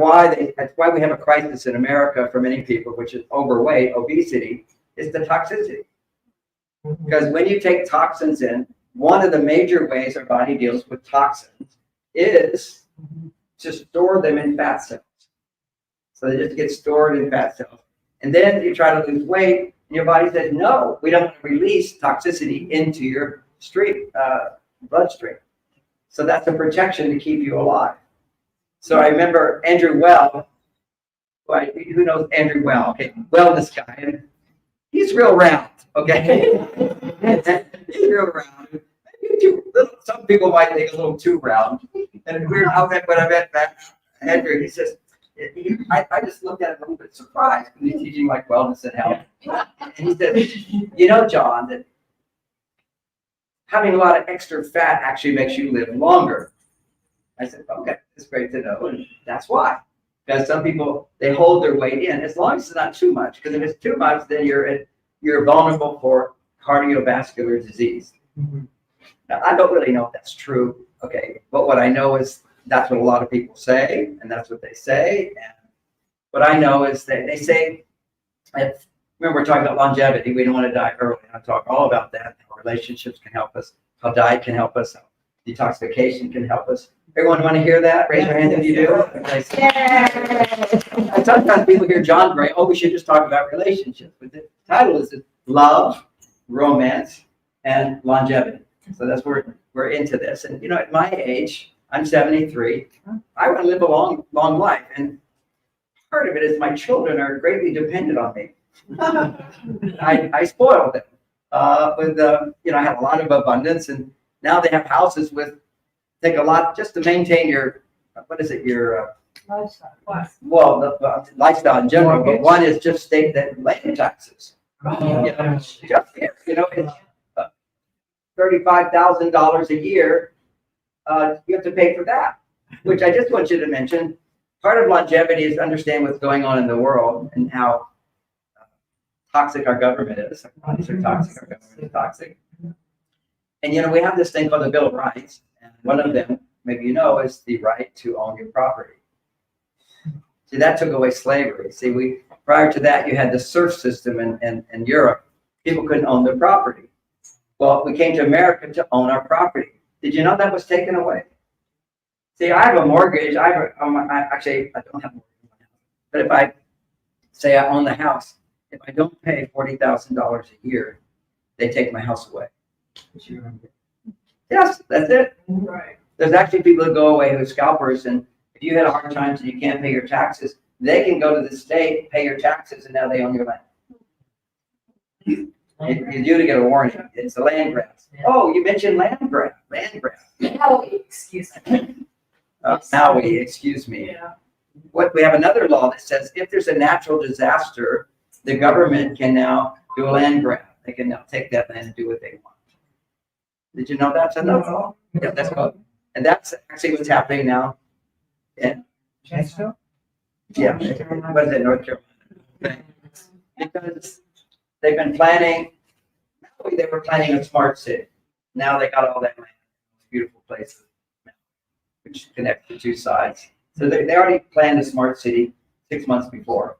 that's why we have a crisis in America for many people, which is overweight, obesity, is the toxicity. Because when you take toxins in, one of the major ways our body deals with toxins is to store them in fat cells. So they just get stored in fat cells. And then you try to lose weight, and your body says, no, we don't want to release toxicity into your bloodstream. So that's a protection to keep you alive. So I remember Andrew Well, who knows Andrew Well? Okay, wellness guy. And he's real round, okay? He's real round. Maybe some people might think a little too round. And when I met Andrew, he says, I just looked at him a little bit surprised because he's teaching like wellness and health. And he said, you know, John, that having a lot of extra fat actually makes you live longer. I said, okay, it's great to know. And that's why. Because some people, they hold their weight in as long as it's not too much. Because if it's too much, then you're vulnerable for cardiovascular disease. Now, I don't really know if that's true. Okay, but what I know is that's what a lot of people say, and that's what they say. And what I know is that they say, remember we're talking about longevity. We don't want to die early. I talk all about that. How relationships can help us, how diet can help us, how detoxification can help us. Everyone want to hear that? Raise your hand if you do. And sometimes people hear John Gray, oh, we should just talk about relationships. But the title is love, romance, and longevity. So that's where we're into this. And you know, at my age, I'm 73. I want to live a long life. And part of it is my children are greatly dependent on me. I spoiled them with, you know, I have a lot of abundance, and now they have houses take a lot just to maintain your, what is it, your Lifestyle. well, the lifestyle in general, but one is just state that land taxes. You know, just here, you know, it's $35,000 a year. You have to pay for that, which I just want you to mention. Part of longevity is to understand what's going on in the world and how toxic our government is. Our government is toxic. And you know, we have this thing called the Bill of Rights, and one of them, maybe you know, is the right to own your property. See, that took away slavery. See, prior to that, you had the serf system in Europe. People couldn't own their property. Well, we came to America to own our property. Did you know that was taken away? See, I have a mortgage. Actually, I don't have a mortgage, but if I say I own the house, if I don't pay $40,000 a year, they take my house away. Yes, that's it. Right. There's actually people that go away who are scalpers, and if you had a hard time and you can't pay your taxes, they can go to the state, pay your taxes, and now they own your land. You do to get a warning. It's a land grab. Oh, you mentioned land grab. Land grab. Maui, excuse me. Maui, excuse me. Yeah. We have another law that says if there's a natural disaster, the government can now do a land grab. They can now take that land and do what they want. Did you know that's another law? Yeah, that's what. And that's actually what's happening now. In Jacksonville? Yeah, what is it, North Carolina? Because they've been planning. They were planning a smart city. Now they got all that land, beautiful places, which connect the two sides. So they already planned a smart city 6 months before.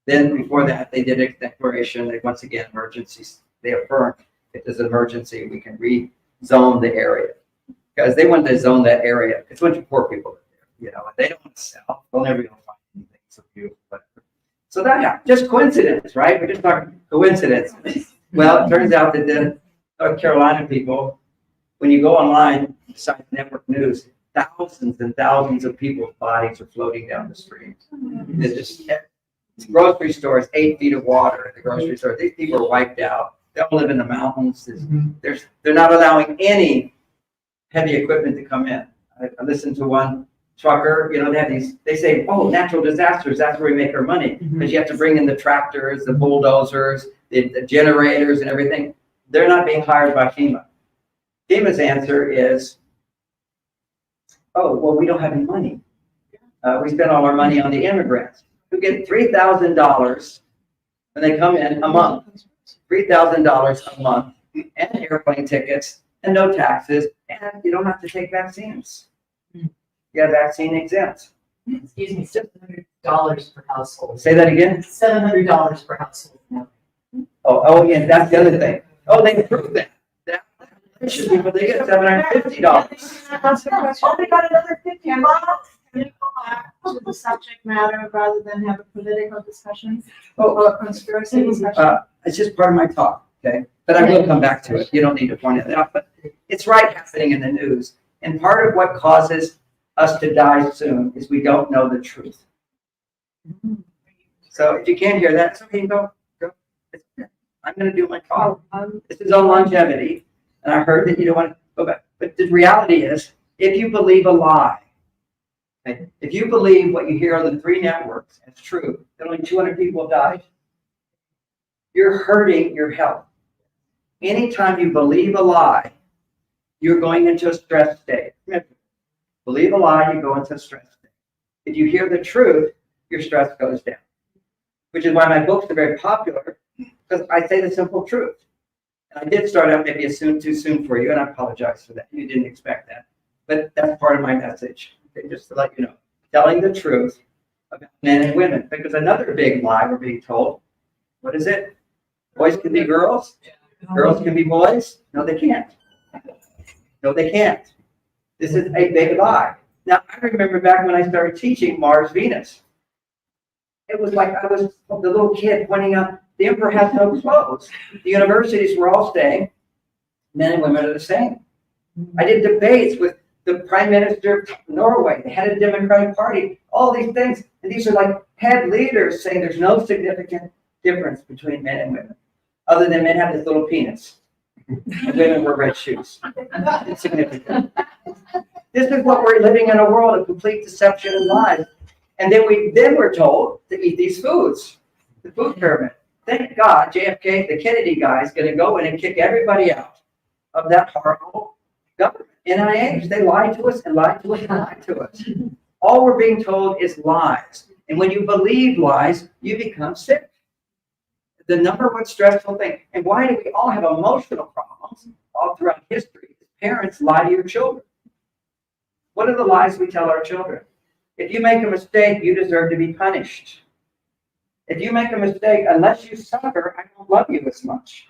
Then before that, they did a declaration. They once again emergencies. They affirmed if there's an emergency, we can rezone the area because they want to zone that area. It's a bunch of poor people live there, you know, and they don't want to sell. They'll never gonna find anything so beautiful. So that just coincidence, right? We're just talking coincidence. Well, it turns out that the North Carolina people, when you go online, besides network news, thousands and thousands of people's bodies are floating down the street. They're just grocery stores, 8 feet of water at the grocery store. These people are wiped out. They all live in the mountains. They're not allowing any heavy equipment to come in. I listened to one trucker, you know, they say, oh, natural disasters, that's where we make our money. Because you have to bring in the tractors, the bulldozers, the generators and everything. They're not being hired by FEMA. FEMA's answer is, oh, well, we don't have any money. We spend all our money on the immigrants who get $3,000 when they come in a month. $3,000 a month and airplane tickets and no taxes, and you don't have to take vaccines. You have vaccine exempt. Excuse me, $700 per household. Say that again? $700 per household. Oh, yeah, that's the other thing. Oh, they approved that. People, they get $750. Oh, they got another 50 bucks. Can you go back to the subject matter rather than have a political discussion or conspiracy discussion? It's just part of my talk, okay? But I will come back to it. You don't need to point it out. But it's right happening in the news. And part of what causes us to die soon is we don't know the truth. So if you can't hear that, it's okay, go. I'm going to do my talk. This is on longevity. And I heard that you don't want to go back. But the reality is, if you believe a lie, okay, if you believe what you hear on the 3 networks is true, that only 200 people died, you're hurting your health. Anytime you believe a lie, you're going into a stress state. Believe a lie, you go into a stress state. If you hear the truth, your stress goes down. Which is why my books are very popular, because I say the simple truth. And I did start out maybe too soon for you, and I apologize for that. You didn't expect that. But that's part of my message, okay, just to let you know. Telling the truth about men and women. Because another big lie we're being told, what is it? Boys can be girls? Girls can be boys? No, they can't. No, they can't. This is a big lie. Now, I remember back when I started teaching Mars, Venus. It was like I was the little kid pointing out, the emperor has no clothes. The universities were all saying, men and women are the same. I did debates with the prime minister of Norway, the head of the Democratic Party, all these things. And these are like head leaders saying there's no significant difference between men and women, other than men have this little penis. And women wear red shoes. It's significant. This is what we're living in, a world of complete deception and lies. And then we're told to eat these foods, the food pyramid. Thank God JFK, the Kennedy guy, is going to go in and kick everybody out of that horrible government. NIH, they lied to us and lied to us and lied to us. All we're being told is lies. And when you believe lies, you become sick. The number one stressful thing. And why do we all have emotional problems all throughout history? Parents lie to your children. What are the lies we tell our children? If you make a mistake, you deserve to be punished. If you make a mistake, unless you suffer, I don't love you as much.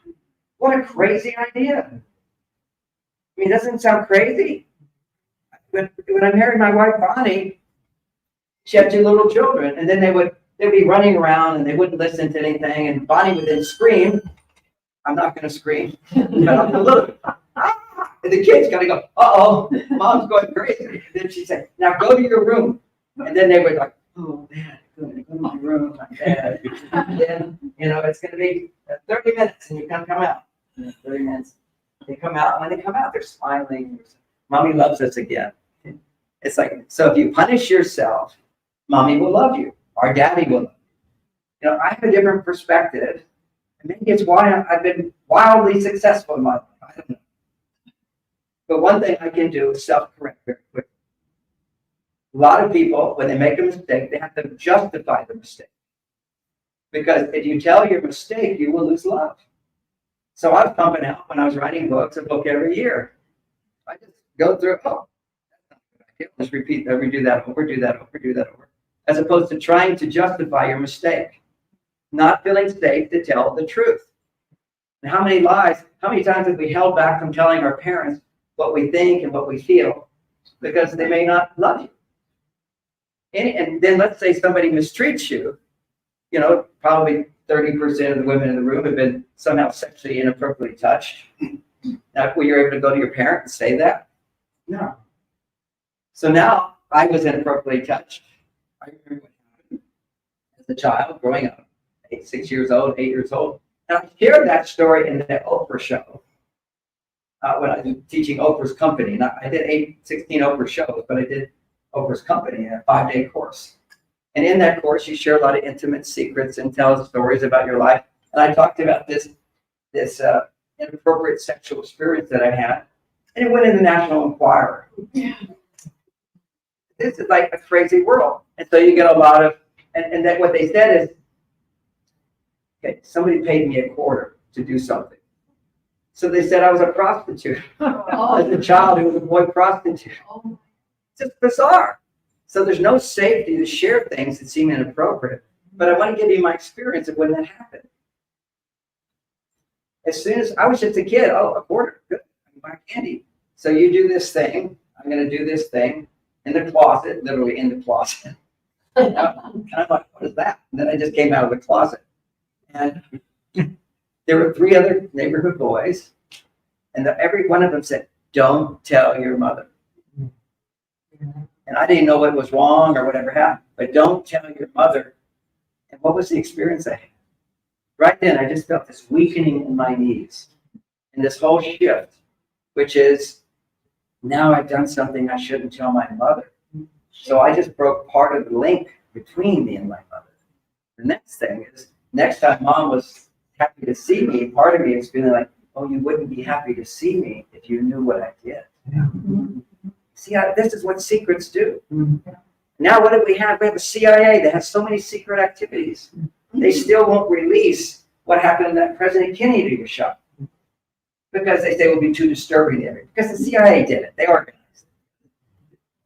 What a crazy idea. I mean, doesn't it sound crazy? When I married my wife, Bonnie, she had 2 little children, and then they'd be running around and they wouldn't listen to anything, and Bonnie would then scream. I'm not going to scream, but I'm a little, and the kids got to go, uh-oh, mom's going crazy. And then she'd say, now go to your room. And then they would like, oh, Dad, go to my room, my dad. And then, it's going to be 30 minutes and you come out. 30 minutes. They come out, and when they come out, they're smiling. Mommy loves us again. It's like, so if you punish yourself, mommy will love you. Our daddy will love you. I have a different perspective. And maybe it's why I've been wildly successful in my life. I don't know. But one thing I can do is self-correct very quickly. A lot of people, when they make a mistake, they have to justify the mistake. Because if you tell your mistake, you will lose love. So I was pumping out, when I was writing books, a book every year. I just go through, oh, that's not a good idea. Just repeat that, redo that over, do that over, do that over. As opposed to trying to justify your mistake. Not feeling safe to tell the truth. And how many times have we held back from telling our parents what we think and what we feel because they may not love you? And then let's say somebody mistreats you, probably 30% of the women in the room have been somehow sexually inappropriately touched. Now, were you able to go to your parent and say that? No. So now I was inappropriately touched. I remember what happened as a child growing up, 6 years old, 8 years old. And I shared that story in the Oprah show when I was teaching Oprah's company. And I did 16 Oprah shows, but I did Oprah's company, a 5-day course. And in that course, you share a lot of intimate secrets and tell stories about your life. And I talked about this inappropriate sexual experience that I had. And it went in the National Enquirer. Yeah. This is like a crazy world. And so you get a lot of, and that what they said is, okay, somebody paid me $25 to do something. So they said I was a prostitute. As a child who was a boy prostitute. It's just bizarre. So there's no safety to share things that seem inappropriate. But I want to give you my experience of when that happened. As soon as I was just a kid, $25, good, I can buy candy. So you do this thing, I'm going to do this thing in the closet, literally in the closet. And I'm like, what is that? And then I just came out of the closet. And there were 3 other neighborhood boys, and every one of them said, don't tell your mother. And I didn't know what was wrong or whatever happened, but don't tell your mother. And what was the experience I had? Right then, I just felt this weakening in my knees and this whole shift. which is now I've done something I shouldn't tell my mother. So I just broke part of the link between me and my mother. The next thing is, next time mom was happy to see me, part of me is feeling like, oh, you wouldn't be happy to see me if you knew what I did. See, this is what secrets do. Now what do we have? We have a CIA that has so many secret activities. They still won't release what happened in that President Kennedy was shot. Because they say it will be too disturbing area. Because the CIA did it. They organized it.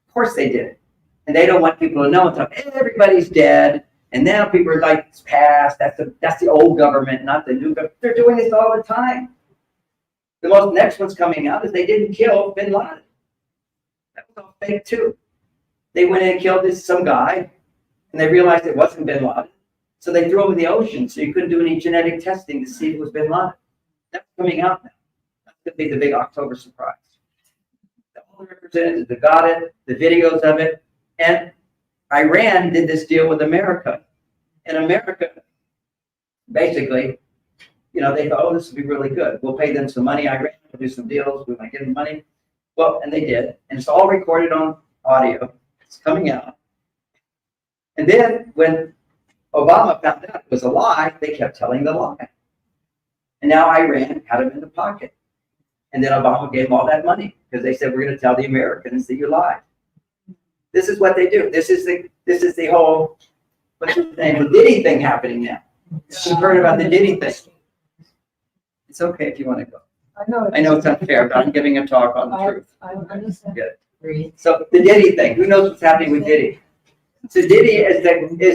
Of course they did it. And they don't want people to know until everybody's dead. And now people are like, it's past. That's the old government, not the new government. They're doing this all the time. The most next one's coming out is they didn't kill bin Laden. That was all fake too. They went in and killed some guy, and they realized it wasn't bin Laden. So they threw him in the ocean, so you couldn't do any genetic testing to see if it was bin Laden. That's coming out now. That's going to be the big October surprise. All the representatives that got it, the videos of it, and Iran did this deal with America. And America, basically, they thought, oh, this would be really good. We'll pay them some money. Iran will do some deals. We might give them money. Well, and they did. And it's all recorded on audio. It's coming out. And then when Obama found out it was a lie, they kept telling the lie. And now Iran had him in the pocket. And then Obama gave them all that money because they said, we're going to tell the Americans that you lied. This is what they do. This is the whole, what's the name, the Diddy thing happening now. You've heard about the Diddy thing. It's okay if you want to go. I know it's unfair, but I'm giving a talk on the truth. I understand. Good. So the Diddy thing, who knows what's happening with Diddy? So Diddy is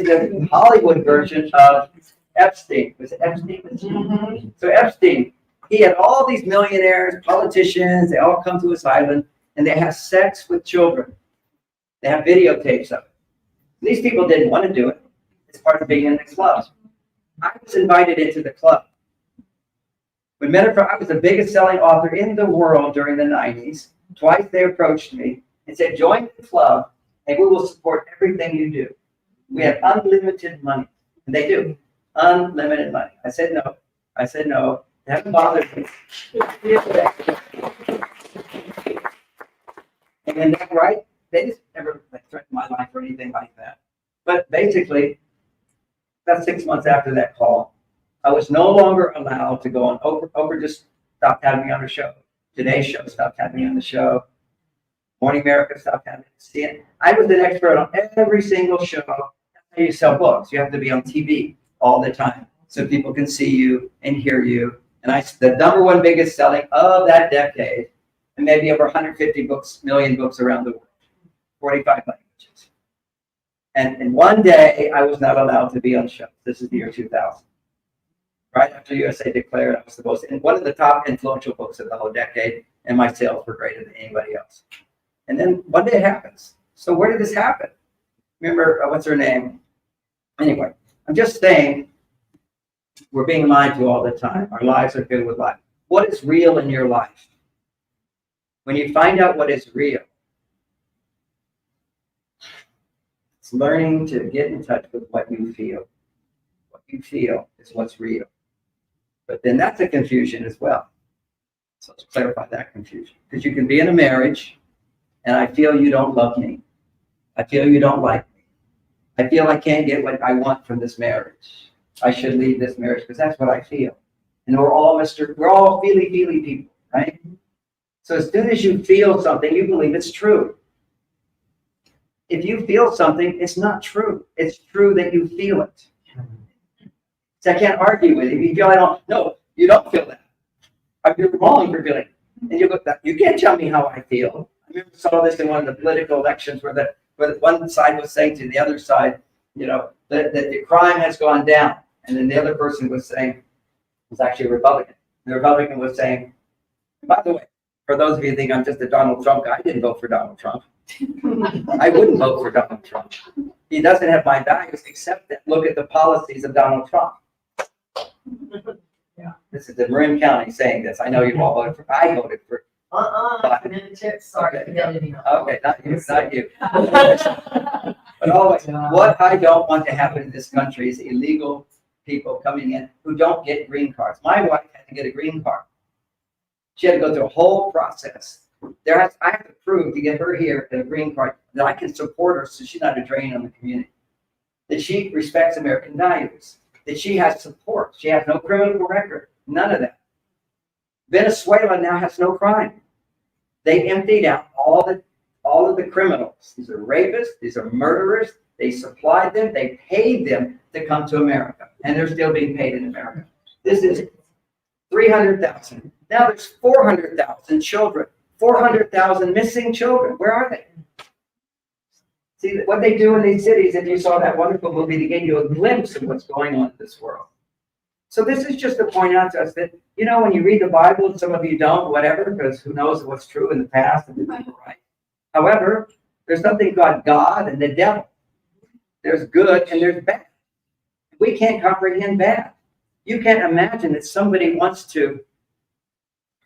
the Hollywood version of Epstein. Was it Epstein? Mm-hmm. So Epstein, he had all these millionaires, politicians, they all come to his island, and they have sex with children. They have videotapes of it. These people didn't want to do it. It's part of being in the club. I was invited into the club. When I was the biggest selling author in the world during the 90s. Twice they approached me and said, join the club and we will support everything you do. We have unlimited money. And they do. Unlimited money. I said no. They haven't bothered me. And that's right. They just never threatened my life or anything like that. But basically, about 6 months after that call, I was no longer allowed to go on. Oprah just stopped having me on her show. Today's Show stopped having me on the show. Morning America stopped having me. See it. I was an expert on every single show. That's how you sell books. You have to be on TV all the time so people can see you and hear you. And the number one biggest selling of that decade, and maybe over 150 million books around the world, 45 languages. And one day I was not allowed to be on shows. This is the year 2000. Right after USA Declared, I was supposed to, and one of the top influential books of the whole decade, and my sales were greater than anybody else. And then one day it happens. So where did this happen? Remember, what's her name? Anyway, I'm just saying, we're being lied to all the time. Our lives are filled with lies. What is real in your life? When you find out what is real, it's learning to get in touch with what you feel. What you feel is what's real. But then that's a confusion as well. So let's clarify that confusion. Because you can be in a marriage, and I feel you don't love me. I feel you don't like me. I feel I can't get what I want from this marriage. I should leave this marriage because that's what I feel. And we're all feely people, right? So as soon as you feel something, you believe it's true. If you feel something, it's not true. It's true that you feel it. So I can't argue with you. If you feel you don't feel that. You're wrong for feeling. And you can't tell me how I feel. I remember saw this in one of the political elections where one side was saying to the other side, that the crime has gone down. And then the other person was saying, it was actually a Republican. The Republican was saying, by the way, for those of you who think I'm just a Donald Trump guy, I didn't vote for Donald Trump. I wouldn't vote for Donald Trump. He doesn't have my values except that look at the policies of Donald Trump. Yeah, this is in Marin County saying this. I know you've all voted for. I voted for. Sorry. Okay, not you. But always, what I don't want to happen in this country is illegal people coming in who don't get green cards. My wife had to get a green card. She had to go through a whole process. I have to prove to get her here in a green card that I can support her so she's not a drain on the community. That she respects American values. That she has support. She has no criminal record. None of that. Venezuela now has no crime. They emptied out all of the criminals. These are rapists. These are murderers. They supplied them. They paid them to come to America. And they're still being paid in America. This is 300,000. Now there's 400,000 children. 400,000 missing children. Where are they? See, what they do in these cities, if you saw that wonderful movie, they gave you a glimpse of what's going on in this world. So this is just to point out to us that, you know, when you read the Bible, some of you don't, whatever, because who knows what's true in the past and the people, right? However, there's something called God and the devil. There's good and there's bad. We can't comprehend bad. You can't imagine that somebody wants to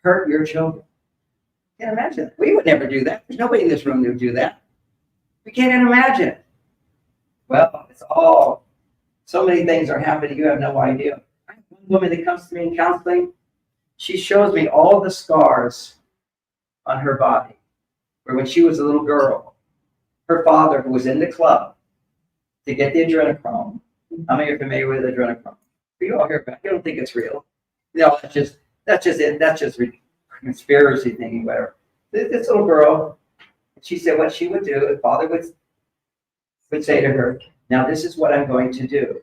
hurt your children. You can't imagine that. We would never do that. There's nobody in this room that would do that. We can't even imagine it. Well, it's all, so many things are happening, you have no idea. I have one woman that comes to me in counseling. She shows me all the scars on her body, where when she was a little girl, her father, who was in the club to get the adrenochrome. How many are familiar with adrenochrome? You all hear about it. You don't think it's real. No, that's just it. That's just conspiracy thinking, whatever. This little girl, she said what she would do, the father would say to her, now this is what I'm going to do.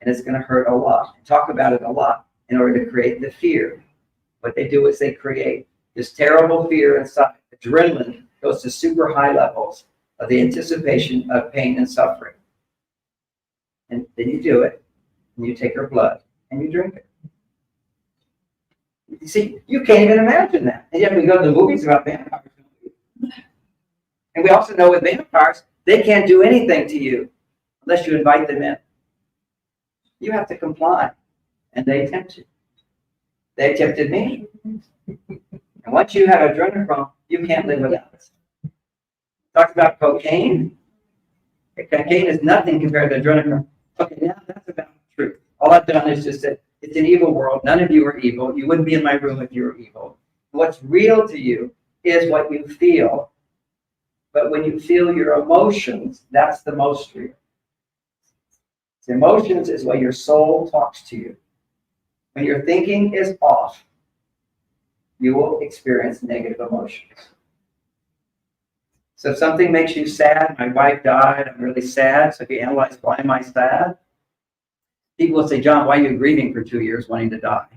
And it's going to hurt a lot. Talk about it a lot in order to create the fear. What they do is they create this terrible fear inside. Adrenaline goes to super high levels of the anticipation of pain and suffering. And then you do it, and you take her blood, and you drink it. You see, you can't even imagine that. And yet we go to the movies about vampires. And we also know with vampires, they can't do anything to you unless you invite them in. You have to comply. And they tempt you. They tempted me. And once you have adrenochrome, you can't live without it. Talk about cocaine. Cocaine is nothing compared to adrenochrome. Okay, now that's about the truth. All I've done is just said, it's an evil world. None of you are evil. You wouldn't be in my room if you were evil. What's real to you is what you feel. But when you feel your emotions, that's the most real. The emotions is what your soul talks to you. When your thinking is off, you will experience negative emotions. So if something makes you sad, my wife died, I'm really sad. So if you analyze why am I sad? People will say, John, why are you grieving for 2 years wanting to die?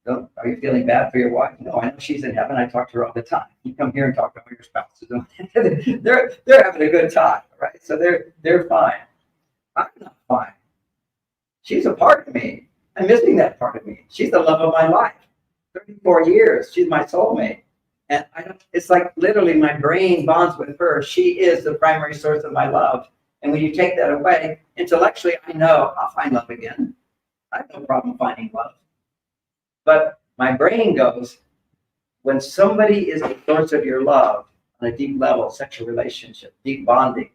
So, are you feeling bad for your wife? No, I know she's in heaven. I talk to her all the time. You come here and talk to all your spouses. they're having a good time, right? So they're fine. I'm not fine. She's a part of me. I'm missing that part of me. She's the love of my life. 34 years. She's my soulmate. And it's like literally my brain bonds with her. She is the primary source of my love. And when you take that away, intellectually, I know I'll find love again. I have no problem finding love. But my brain goes, when somebody is the source of your love on a deep level, sexual relationship, deep bonding,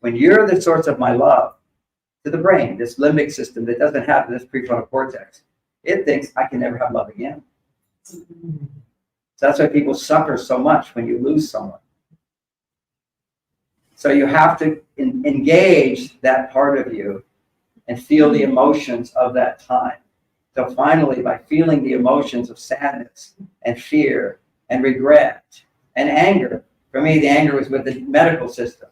when you're the source of my love to the brain, this limbic system that doesn't have this prefrontal cortex, it thinks I can never have love again. So that's why people suffer so much when you lose someone. So you have to engage that part of you and feel the emotions of that time. So finally, by feeling the emotions of sadness and fear and regret and anger, for me, the anger was with the medical system,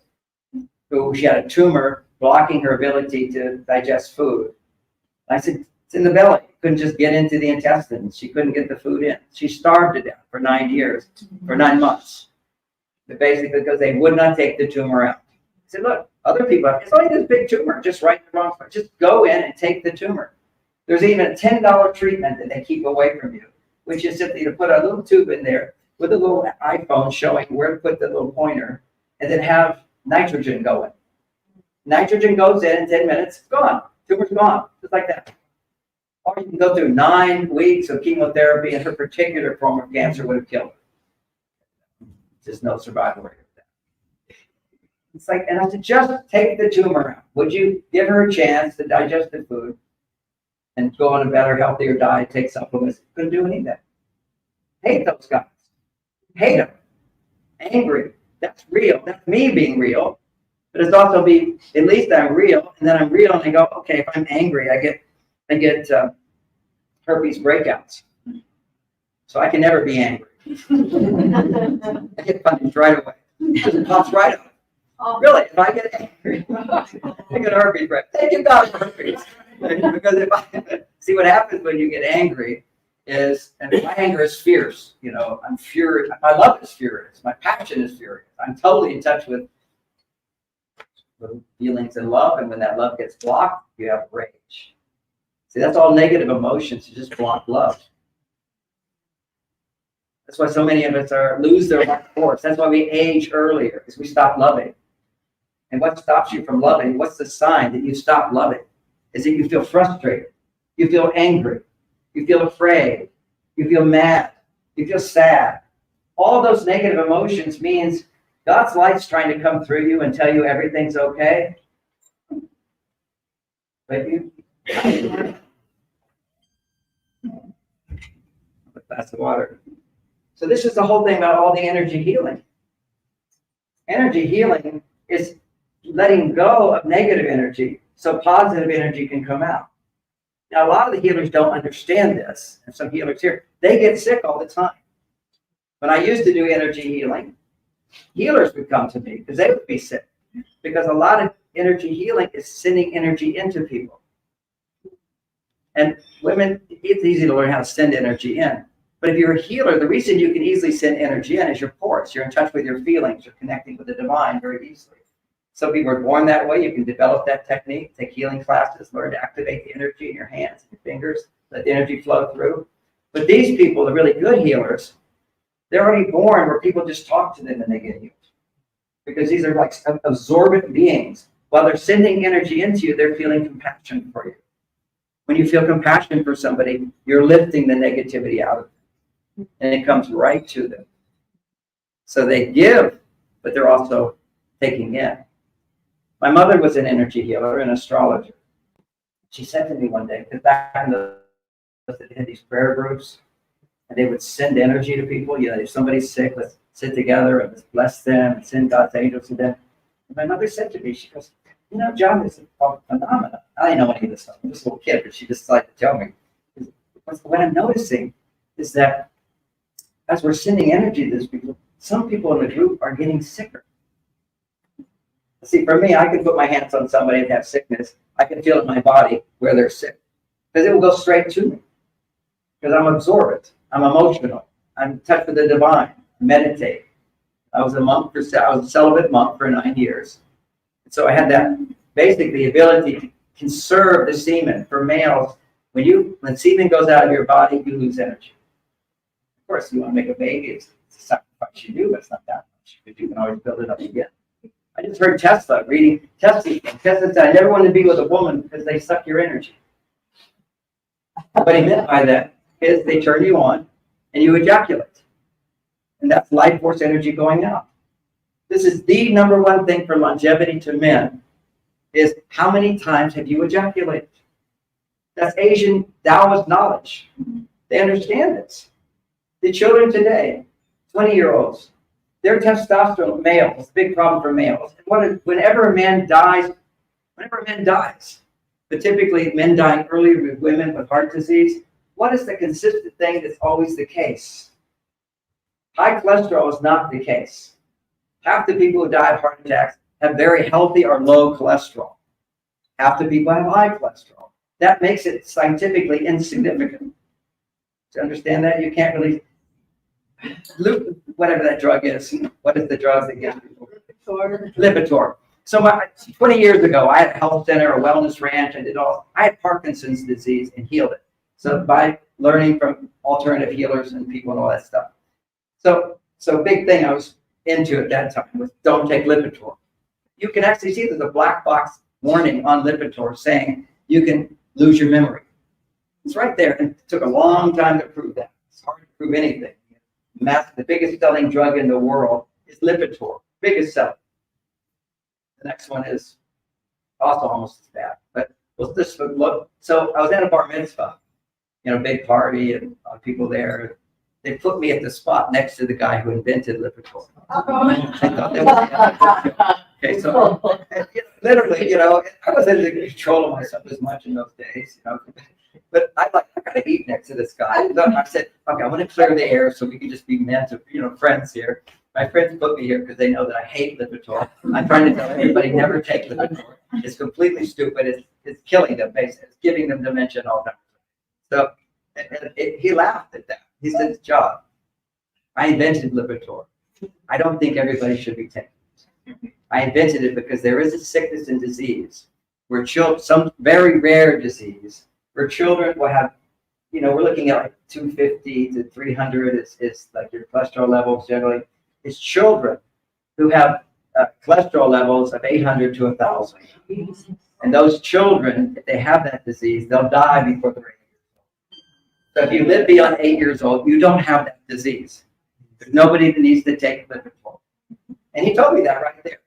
she had a tumor blocking her ability to digest food. I said, it's in the belly. Couldn't just get into the intestines. She couldn't get the food in. She starved to death for 9 years, for 9 months. But basically because they would not take the tumor out. I said, look, other people, it's only this big tumor, just right in the wrong spot. Just go in and take the tumor. There's even a $10 treatment that they keep away from you, which is simply to put a little tube in there with a little iPhone showing where to put the little pointer and then have nitrogen going. Nitrogen goes in 10 minutes, it's gone. Tumor's gone, just like that. Or you can go through 9 weeks of chemotherapy and her particular form of cancer would have killed her. There's no survival rate of that. It's like, and I said, just take the tumor out. Would you give her a chance to digest the food and go on a better, healthier diet, take supplements? Couldn't do anything. Hate those guys. Hate them. Angry. That's real. That's me being real. But it's also be, at least I'm real. And then I'm real and I go, okay, if I'm angry, I get herpes breakouts. So I can never be angry. I get punished right away. It pops right up. Really, if I get angry, I get herpes break. Thank you God for herpes. Because if I see what happens when you get angry is, and my anger is fierce. You know, I'm furious. My love is furious. My passion is furious. I'm totally in touch with feelings and love, and when that love gets blocked, you have rage. See, that's all negative emotions. You just block love. That's why so many of us lose their life force. That's why we age earlier, because we stop loving. And what stops you from loving? What's the sign that you stop loving? Is that you feel frustrated, you feel angry, you feel afraid, you feel mad, you feel sad. All those negative emotions means God's light's trying to come through you and tell you everything's okay. But you, a glass of water. So this is the whole thing about all the energy healing. Energy healing is letting go of negative energy so positive energy can come out. Now, a lot of the healers don't understand this, and some healers here, they get sick all the time. When I used to do energy healing, healers would come to me because they would be sick. Because a lot of energy healing is sending energy into people. And women, it's easy to learn how to send energy in. But if you're a healer, the reason you can easily send energy in is you're porous. You're in touch with your feelings. You're connecting with the divine very easily. Some people are born that way. You can develop that technique, take healing classes, learn to activate the energy in your hands and your fingers, let the energy flow through. But these people, the really good healers, they're already born where people just talk to them and they get healed. Because these are like absorbent beings. While they're sending energy into you, they're feeling compassion for you. When you feel compassion for somebody, you're lifting the negativity out of them. And it comes right to them. So they give, but they're also taking in. My mother was an energy healer and astrologer. She said to me one day, because back in the they had these prayer groups, and they would send energy to people. You know, if somebody's sick, let's sit together and let's bless them and send God's angels to them. And my mother said to me, she goes, you know, John, this is a phenomenon. I didn't know any of this stuff. I was a little kid, but she just decided to tell me. What I'm noticing is that as we're sending energy to these people, some people in the group are getting sicker. See, for me, I can put my hands on somebody and have sickness. I can feel it in my body where they're sick. Because it will go straight to me. Because I'm absorbent. I'm emotional. I'm in touch with the divine. Meditate. I was a celibate monk for 9 years. So I had that basically ability to conserve the semen. For males, when semen goes out of your body, you lose energy. Of course, you want to make a baby, it's a sacrifice you do, but it's not that much. Because you can always build it up again. I just heard Tesla reading Tesla. Tesla said, I never want to be with a woman because they suck your energy. What he meant by that is they turn you on and you ejaculate. And that's life force energy going out. This is the number one thing for longevity to men is how many times have you ejaculated? That's Asian Taoist knowledge. They understand this. The children today, 20-year-olds, their testosterone, males, big problem for males. Whenever a man dies, but typically men dying earlier with women with heart disease, what is the consistent thing that's always the case? High cholesterol is not the case. Half the people who die of heart attacks have very healthy or low cholesterol. Half the people have high cholesterol. That makes it scientifically insignificant. To understand that, you can't really, whatever that drug is, what is the drug that gives people? Lipitor. So 20 years ago, I had a health center, a wellness ranch, I had Parkinson's disease and healed it. So by learning from alternative healers and people and all that stuff. So big thing I was into at that time was don't take Lipitor. You can actually see there's a black box warning on Lipitor saying you can lose your memory. It's right there. And it took a long time to prove that. It's hard to prove anything. The biggest selling drug in the world is Lipitor. Biggest selling. The next one is also almost as bad. But this would look. So I was at a bar mitzvah, big party and people there. they put me at the spot next to the guy who invented Lipitor. I thought that was okay, so literally, I wasn't in control of myself as much in those days, But I gotta eat next to this guy. I said, okay, I want to clear the air so we can just be friends here. My friends put me here because they know that I hate Lipitor. I'm trying to tell everybody never take Lipitor. It's completely stupid. It's killing them, basically. It's giving them dementia and all that. So he laughed at that. He said, it's John, I invented Lipitor. I don't think everybody should be taking it. I invented it because there is a sickness and disease where some very rare disease where children will have, we're looking at like 250 to 300 is like your cholesterol levels generally. It's children who have cholesterol levels of 800 to 1,000. And those children, if they have that disease, they'll die before they're 8 years old. So if you live beyond 8 years old, you don't have that disease. There's nobody that needs to take Lipitor. And he told me that right there.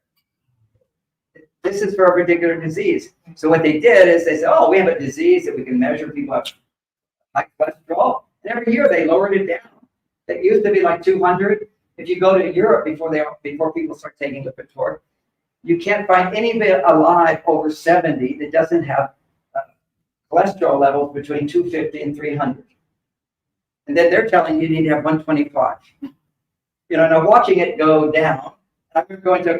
This is for a particular disease. So what they did is they said, oh, we have a disease that we can measure people have high cholesterol. And every year they lowered it down. It used to be like 200. If you go to Europe before people start taking Lipitor, you can't find anybody alive over 70 that doesn't have cholesterol levels between 250 and 300. And then they're telling you need to have 125. Now watching it go down, I remember going to a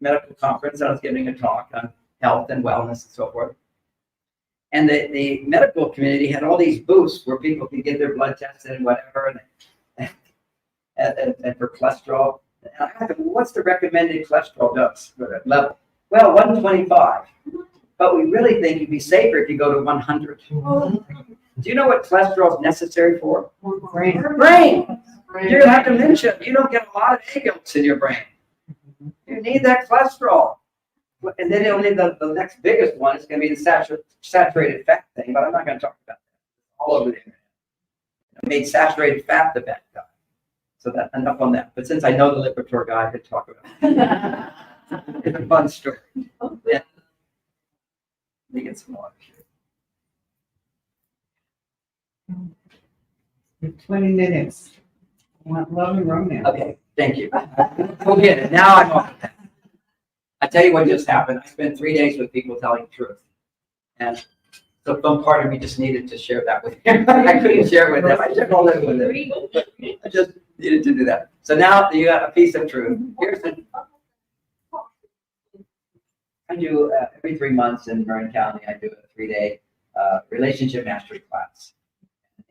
medical conference, and I was giving a talk on health and wellness and so forth. And the medical community had all these booths where people could get their blood tested and whatever, and for cholesterol. And I asked them, what's the recommended cholesterol dose level? Well, 125. But we really think you'd be safer if you go to 100. Do you know what cholesterol is necessary for? Brain. You're going to have dementia. You don't get a lot of egg yolks in your brain. You need that cholesterol. And then only the next biggest one is going to be the saturated fat thing, but I'm not going to talk about that. All over the internet. I made saturated fat the bad guy. So that enough on that. But since I know the Lipitor guy, I could talk about it. It's a fun story. Yeah. Let me get some water here. 20 minutes. I want love and romance. Okay, thank you. We'll get it. Now I'm on that. I tell you what just happened. I spent 3 days with people telling the truth. And so some part of me just needed to share that with him. I couldn't share it with them. I shared all that with them. I just needed to do that. So now you got a piece of truth. I do every 3 months in Marin County, I do a 3-day relationship mastery class.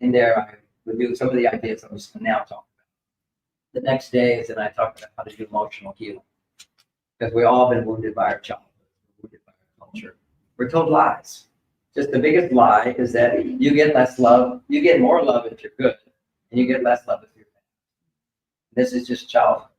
In there, I would do some of the ideas I'm just now talking about. The next day is that I talk about how to do emotional healing. Because we all been wounded by our childhood, wounded by our culture. We're told lies. Just the biggest lie is that you get less love. You get more love if you're good, and you get less love if you're bad. This is just childhood.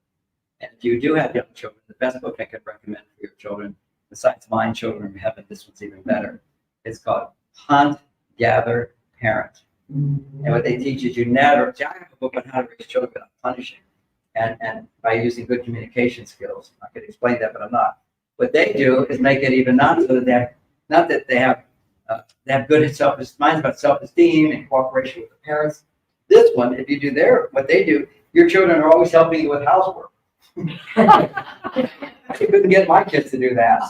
And if you do have young children, the best book I could recommend for your children, besides Mine Children of Heaven, this one's even better. It's called Hunt, Gather, Parent. And what they teach is I have a book on how to raise children without punishing. And by using good communication skills. I could explain that, but I'm not. What they do is make it even not so that they have good minds about self-esteem and cooperation with the parents. This one, if you do what they do, your children are always helping you with housework. I couldn't get my kids to do that.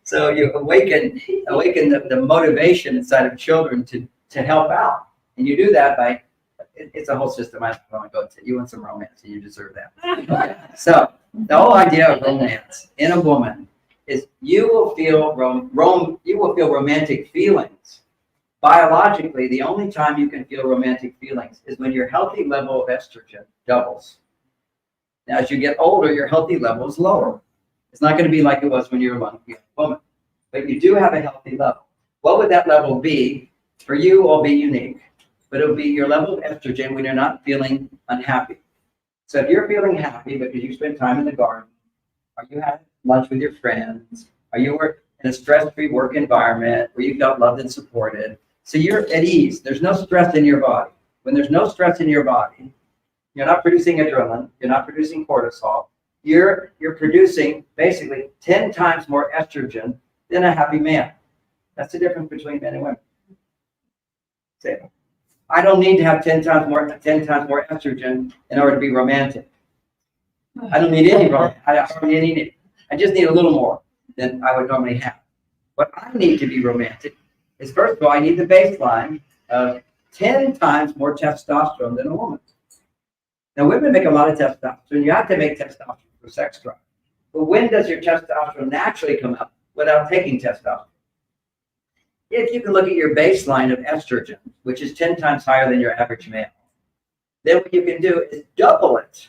So you awaken the motivation inside of children to help out. And you do that by, it's a whole system. I don't want to go into. You want some romance, and you deserve that. So the whole idea of romance in a woman is you will feel romantic feelings. Biologically, the only time you can feel romantic feelings is when your healthy level of estrogen doubles. Now, as you get older, your healthy level is lower. It's not going to be like it was when you were a young woman, but you do have a healthy level. What would that level be? For you, will be unique, but it'll be your level of estrogen when you're not feeling unhappy. So if you're feeling happy because you spend time in the garden, are you having lunch with your friends? Are you in a stress-free work environment where you felt loved and supported? So you're at ease. There's no stress in your body. When there's no stress in your body, you're not producing adrenaline. You're not producing cortisol. You're producing basically 10 times more estrogen than a happy man. That's the difference between men and women. I don't need to have 10 times more estrogen in order to be romantic. I don't need any romance. I just need a little more than I would normally have. What I need to be romantic is, first of all, I need the baseline of 10 times more testosterone than a woman. Now, women make a lot of testosterone. You have to make testosterone for sex drive. But when does your testosterone naturally come up without taking testosterone? If you can look at your baseline of estrogen, which is 10 times higher than your average male, then what you can do is double it.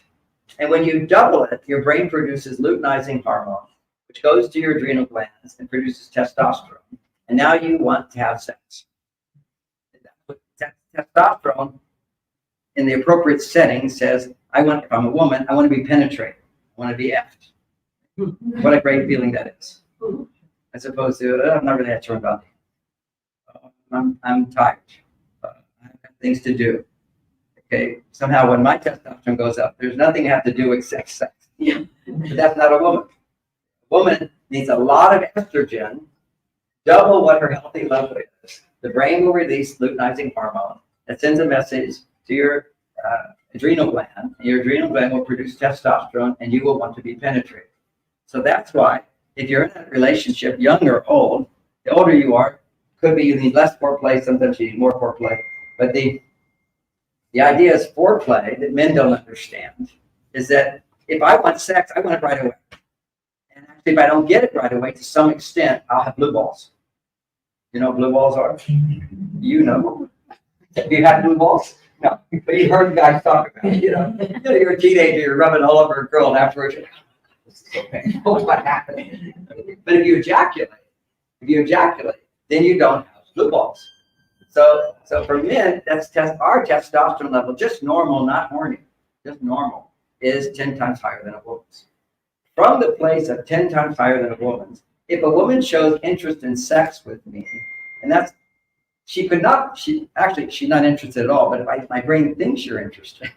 And when you double it, your brain produces luteinizing hormone, which goes to your adrenal glands and produces testosterone. And now you want to have sex. Testosterone, in the appropriate setting, says, if I'm a woman, I want to be penetrated. I want to be effed. What a great feeling that is. As opposed to, I'm not really that turned on. I'm tired. I have things to do. Okay. Somehow when my testosterone goes up, there's nothing to have to do with sex. Yeah. But that's not a woman. A woman needs a lot of estrogen, double what her healthy level is. The brain will release luteinizing hormone that sends a message to your adrenal gland. And your adrenal gland will produce testosterone, and you will want to be penetrated. So that's why, if you're in a relationship, young or old, the older you are, could be you need less foreplay, sometimes you need more foreplay. But the idea is foreplay that men don't understand is that if I want sex, I want it right away. And actually, if I don't get it right away, to some extent, I'll have blue balls. You know what blue balls are? You know. Have you had blue balls? No. But you heard guys talk about it, you're a teenager, you're rubbing all over a girl, and afterwards, this is so painful. What happened? But if you ejaculate, then you don't have blue balls. So for men, that's our testosterone level, just normal, not horny, just normal, is 10 times higher than a woman's. From the place of 10 times higher than a woman's, if a woman shows interest in sex with me, and she's not interested at all, but if my brain thinks you're interested.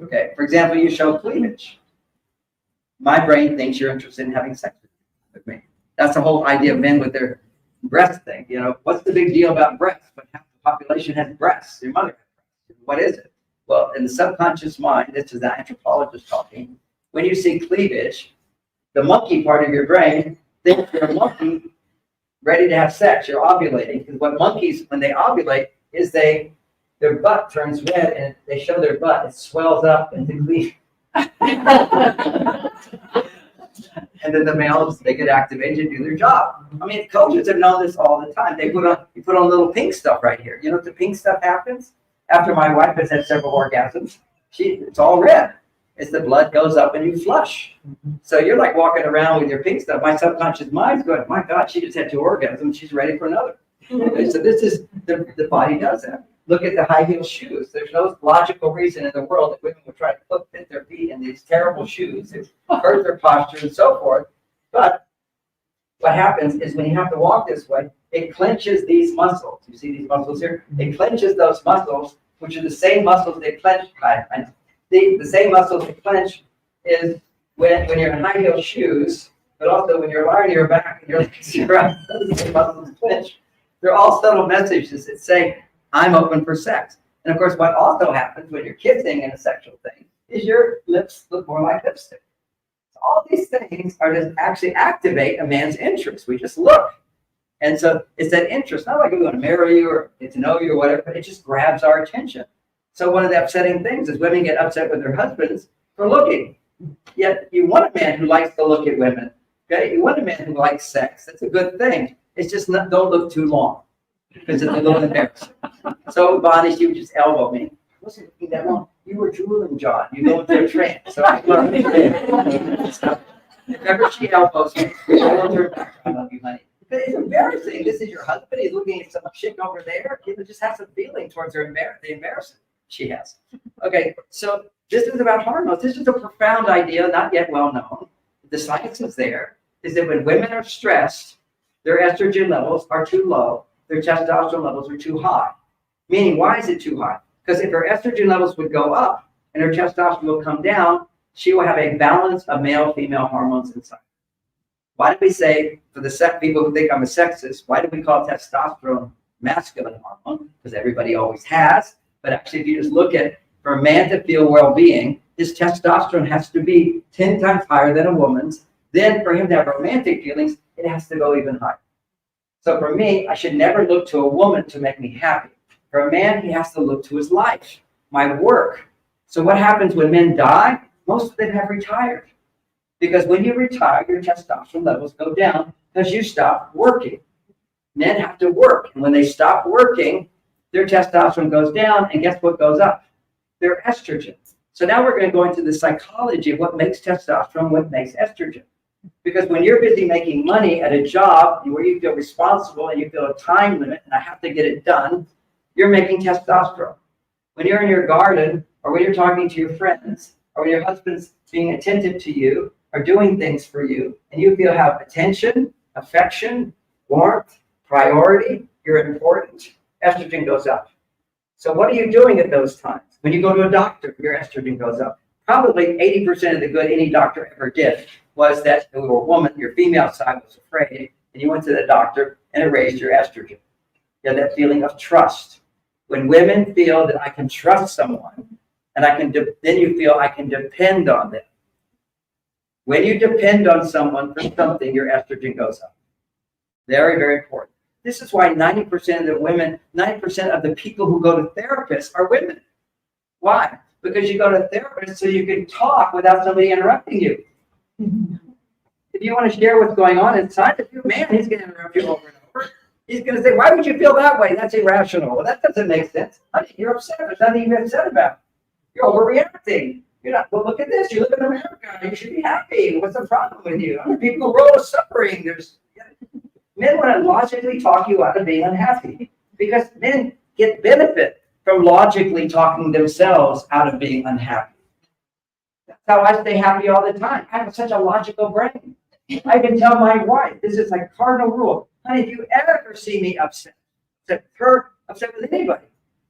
Okay, for example, you show cleavage. My brain thinks you're interested in having sex with me. That's the whole idea of men with their breast thing. What's the big deal about breasts? But half the population has breasts. Your mother has breasts. What is it? Well, in the subconscious mind, this is the anthropologist talking, when you see cleavage, the monkey part of your brain thinks you're a monkey ready to have sex. You're ovulating. Because what monkeys, when they ovulate, is their butt turns red and they show their butt. It swells up into cleavage. And then the males, they get activated to do their job. I mean, coaches have known this all the time. You put on little pink stuff right here. You know what the pink stuff happens? After my wife has had several orgasms, it's all red. It's the blood goes up and you flush. So you're like walking around with your pink stuff. My subconscious mind's going, my God, she just had 2 orgasms. She's ready for another. Okay, so this is, the body does that. Look at the high heel shoes. There's no logical reason in the world that women would try to fit their feet in these terrible shoes. It hurts their posture and so forth. But what happens is when you have to walk this way, it clenches these muscles. You see these muscles here? It clenches those muscles, which are the same muscles they clench. The same muscles they clench is when you're in high heel shoes, but also when you're lying on your back and your legs are out, the muscles clench. They're all subtle messages that say, I'm open for sex. And of course, what also happens when you're kissing in a sexual thing is your lips look more like lipstick. So all these things are to actually activate a man's interest. We just look. And so it's that interest, not like we want to marry you or get to know you or whatever, but it just grabs our attention. So one of the upsetting things is women get upset with their husbands for looking. Yet you want a man who likes to look at women. Okay? You want a man who likes sex. That's a good thing. It's just don't look too long. Because it's a little embarrassing. So, Bonnie, she would just elbow me. I wasn't looking that long. You were drooling, John. You go into a trance. So I learned. So, if ever she elbows me, I will turn back. I love you, honey. Because it's embarrassing. This is your husband. He's looking at some chick over there. You just have some feeling towards her the embarrassment she has. Okay, so this is about hormones. This is a profound idea, not yet well known. The science is there, is that when women are stressed, their estrogen levels are too low. Their testosterone levels are too high. Meaning, why is it too high? Because if her estrogen levels would go up and her testosterone will come down, she will have a balance of male-female hormones inside. Why do we say, for the people who think I'm a sexist, why do we call testosterone masculine hormone, because everybody always has. But actually, if you just look at, for a man to feel well-being, his testosterone has to be 10 times higher than a woman's. Then for him to have romantic feelings, it has to go even higher. So for me, I should never look to a woman to make me happy. For a man, he has to look to his life, my work. So what happens when men die? Most of them have retired. Because when you retire, your testosterone levels go down because you stop working. Men have to work. And when they stop working, their testosterone goes down. And guess what goes up? Their estrogen. So now we're going to go into the psychology of what makes testosterone, what makes estrogen. Because when you're busy making money at a job where you feel responsible and you feel a time limit and I have to get it done, you're making testosterone. When you're in your garden or when you're talking to your friends or when your husband's being attentive to you or doing things for you and you feel have attention, affection, warmth, priority, you're important, estrogen goes up. So what are you doing at those times? When you go to a doctor, your estrogen goes up. Probably 80% of the good any doctor ever did was that you were a woman, your female side was afraid, and you went to the doctor and it raised your estrogen. You have that feeling of trust. When women feel that I can trust someone, and then you feel I can depend on them. When you depend on someone for something, your estrogen goes up. Very, very important. This is why 90% of the women, 90% of the people who go to therapists are women. Why? Because you go to therapists so you can talk without somebody interrupting you. If you want to share what's going on inside of you, man, he's going to interrupt you over and over. He's going to say, why would you feel that way? That's irrational. Well, that doesn't make sense. Honey, you're upset. There's nothing you're upset about. You're overreacting. You're not, well, look at this. You live in America. You should be happy. What's the problem with you? Other people roll of suffering. Men want to logically talk you out of being unhappy because men get benefit from logically talking themselves out of being unhappy. That's how I stay happy all the time. I have such a logical brain. I can tell my wife, this is like a cardinal rule. Honey, if you ever see me upset with her, upset with anybody,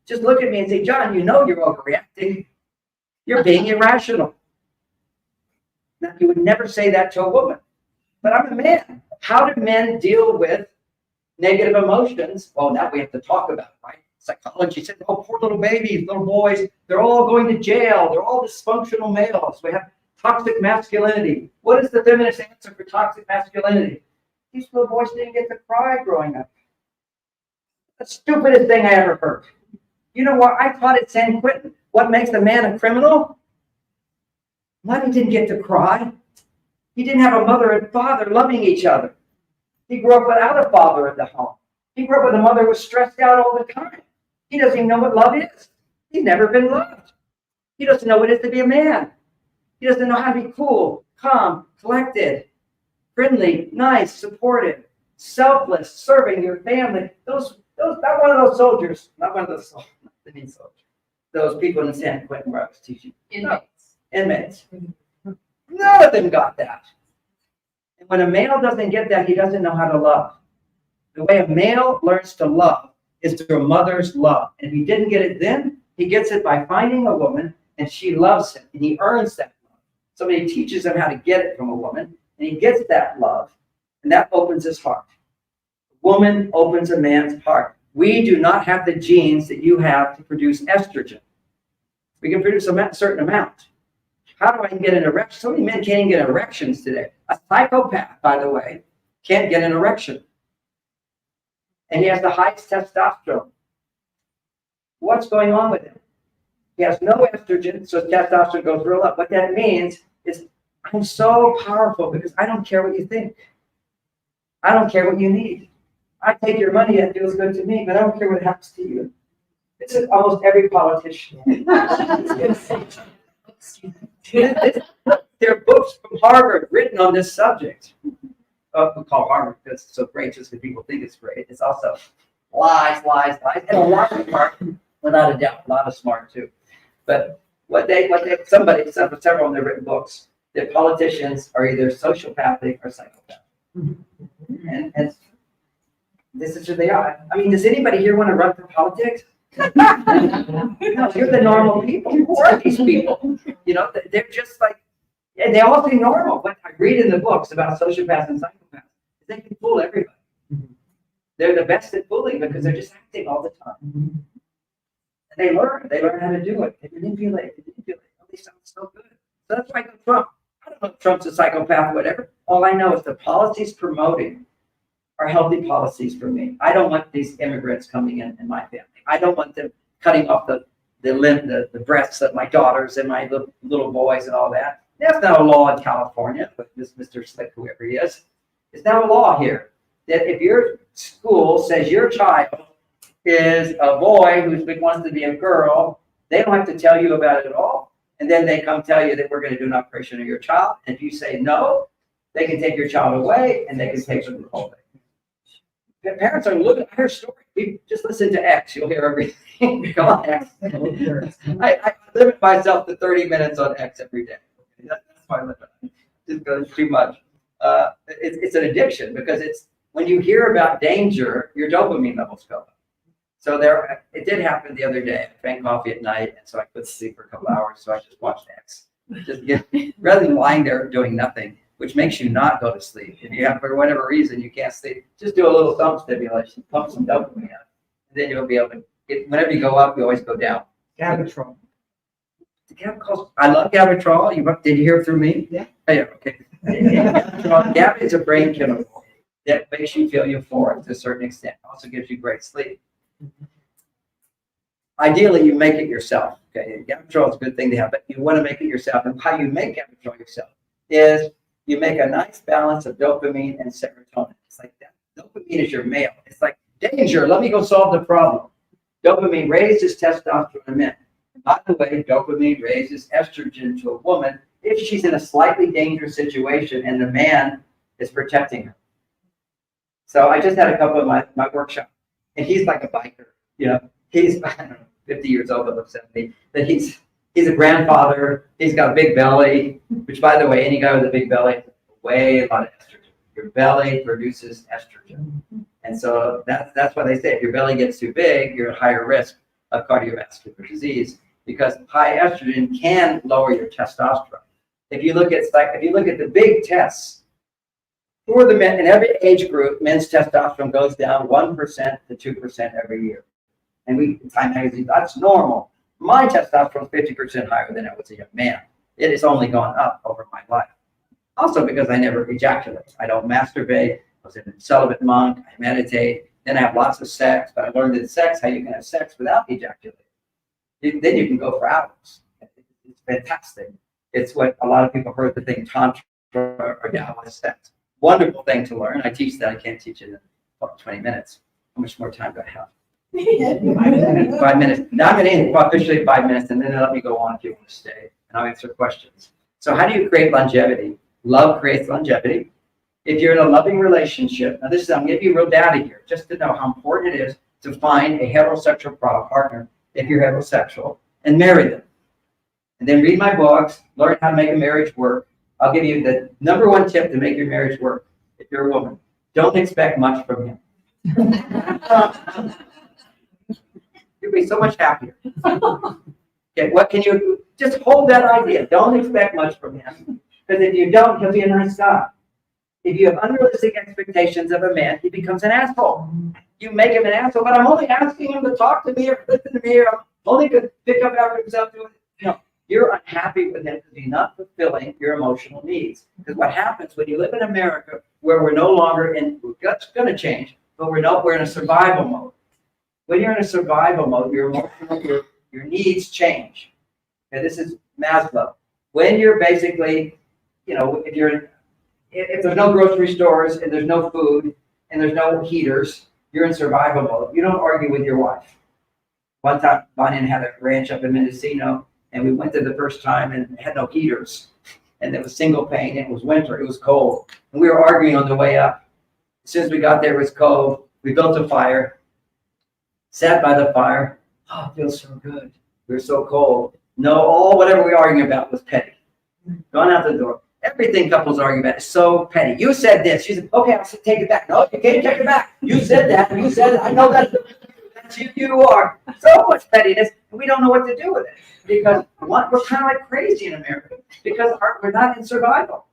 just look at me and say, John, you know you're overreacting. You're being irrational. Now, you would never say that to a woman. But I'm a man. How do men deal with negative emotions? Well, now we have to talk about it, right? Psychology said, oh, poor little babies, little boys, they're all going to jail. They're all dysfunctional males. We have toxic masculinity. What is the feminist answer for toxic masculinity? These little boys didn't get to cry growing up. The stupidest thing I ever heard. You know what? I taught at San Quentin. What makes a man a criminal? Not he didn't get to cry. He didn't have a mother and father loving each other. He grew up without a father in the home. He grew up with a mother who was stressed out all the time. He doesn't even know what love is. He's never been loved. He doesn't know what it is to be a man. He doesn't know how to be cool, calm, collected, friendly, nice, supportive, selfless, serving your family. Those not one of those soldiers, not one of those soldiers, not the mean soldiers. Those people in San Quentin where I was teaching. Inmates. None of them got that. And when a male doesn't get that, he doesn't know how to love. The way a male learns to love is through a mother's love. And if he didn't get it then, he gets it by finding a woman and she loves him and he earns that love. Somebody teaches him how to get it from a woman and he gets that love and that opens his heart. A woman opens a man's heart. We do not have the genes that you have to produce estrogen. We can produce a certain amount. How do I get an erection? So many men can't even get erections today. A psychopath, by the way, can't get an erection. And he has the highest testosterone. What's going on with him? He has no estrogen, so his testosterone goes real up. What that means is I'm so powerful because I don't care what you think. I don't care what you need. I take your money, it feels good to me, but I don't care what happens to you. This is almost every politician. There are books from Harvard written on this subject. We call Harvard because it's so great just because people think it's great. It's also lies, and a lot of smart, without a doubt, a lot of smart too. But several of them have written books that politicians are either sociopathic or psychopathic. And this is who they are. I mean, does anybody here want to run for politics? No, you're the normal people. Who are these people? You know, they're just like, and they all seem normal. What I read in the books about sociopaths and psychopaths, they can fool everybody. They're the best at bullying because they're just acting all the time. And they learn how to do it. They manipulate. Oh, they sound so good. So that's why Trump. I don't know if Trump's a psychopath, whatever. All I know is the policies promoting are healthy policies for me. I don't want these immigrants coming in my family. I don't want them cutting off the breasts of my daughters and my little boys and all that. That's not a law in California, but this Mr. Slick, whoever he is, it's now a law here that if your school says your child is a boy who wants to be a girl, they don't have to tell you about it at all. And then they come tell you that we're going to do an operation on your child. And if you say no, they can take your child away and they can take them the whole thing. Parents are looking at her story. Just listen to X. You'll hear everything. Come on, X. I limit myself to 30 minutes on X every day. That's my limit. Just goes too much. It's an addiction because it's when you hear about danger, your dopamine levels go up. So it did happen the other day. I drank coffee at night, and so I couldn't sleep for a couple hours. So I just watched X. Rather than lying there doing nothing, which makes you not go to sleep. If you have, for whatever reason, you can't sleep, just do a little thumb stimulation, pump some dopamine out. Then you'll be able to get, whenever you go up, you always go down. Gavitrol. I love Gavitrol. Did you hear it through me? Yeah. Oh, yeah, okay. Gavi is a brain chemical that makes you feel euphoric to a certain extent. Also gives you great sleep. Ideally, you make it yourself. Okay, Gavitrol is a good thing to have, but you want to make it yourself. And how you make Gavitrol yourself is you make a nice balance of dopamine and serotonin. It's like that. Dopamine is your male. It's like danger. Let me go solve the problem. Dopamine raises testosterone in men. By the way, dopamine raises estrogen to a woman if she's in a slightly dangerous situation and the man is protecting her. So I just had a couple of my workshop, and he's like a biker. You know, he's I don't know, 50 years old, but looks 70. But he's a grandfather. He's got a big belly, which, by the way, any guy with a big belly, way a lot of estrogen. Your belly produces estrogen, and so that's why they say if your belly gets too big, you're at higher risk of cardiovascular disease because high estrogen can lower your testosterone. If you look at the big tests. For the men in every age group, men's testosterone goes down 1% to 2% every year. And Time Magazine, that's normal. My testosterone is 50% higher than it was a young man. It has only gone up over my life. Also because I never ejaculate. I don't masturbate. I was a celibate monk. I meditate. Then I have lots of sex. But I learned in sex how you can have sex without ejaculating. Then you can go for hours. It's fantastic. It's what a lot of people heard the thing Tantra or Taoist sex. Wonderful thing to learn. I teach that. I can't teach it in 20 minutes. How much more time do I have? 5 minutes. Now I'm going to end officially 5 minutes, and then they'll let me go on if you want to stay, and I'll answer questions. So how do you create longevity? Love creates longevity. If you're in a loving relationship, now I'm going to give you real data here, just to know how important it is to find a heterosexual partner, if you're heterosexual, and marry them. And then read my books, learn how to make a marriage work. I'll give you the number one tip to make your marriage work. If you're a woman, don't expect much from him. You'll be so much happier. Okay, what can you just hold that idea? Don't expect much from him, because if you don't, he'll be a nice guy. If you have unrealistic expectations of a man, he becomes an asshole. You make him an asshole, but I'm only asking him to talk to me or listen to me, or I'm only going to pick up after himself. No. You're unhappy with him because he's not fulfilling your emotional needs. Because what happens when you live in America, where we're no longer that's going to change, but we're in a survival mode. When you're in a survival mode, your emotional, your needs change. And this is Maslow. When you're basically, if there's no grocery stores and there's no food and there's no heaters, you're in survival mode. You don't argue with your wife. One time, Bonnie had a ranch up in Mendocino. And we went there the first time and had no heaters. And it was single pane. It was winter. It was cold. And we were arguing on the way up. As soon as we got there, it was cold. We built a fire, sat by the fire. Oh, it feels so good. We were so cold. No, whatever we were arguing about was petty. Gone out the door. Everything couples argue about is so petty. You said this. You said, okay, I'll take it back. No, you can't take it back. You said that. You said it. I know that's who you are. So much pettiness. And we don't know what to do with it. Because we're kind of like crazy in America because we're not in survival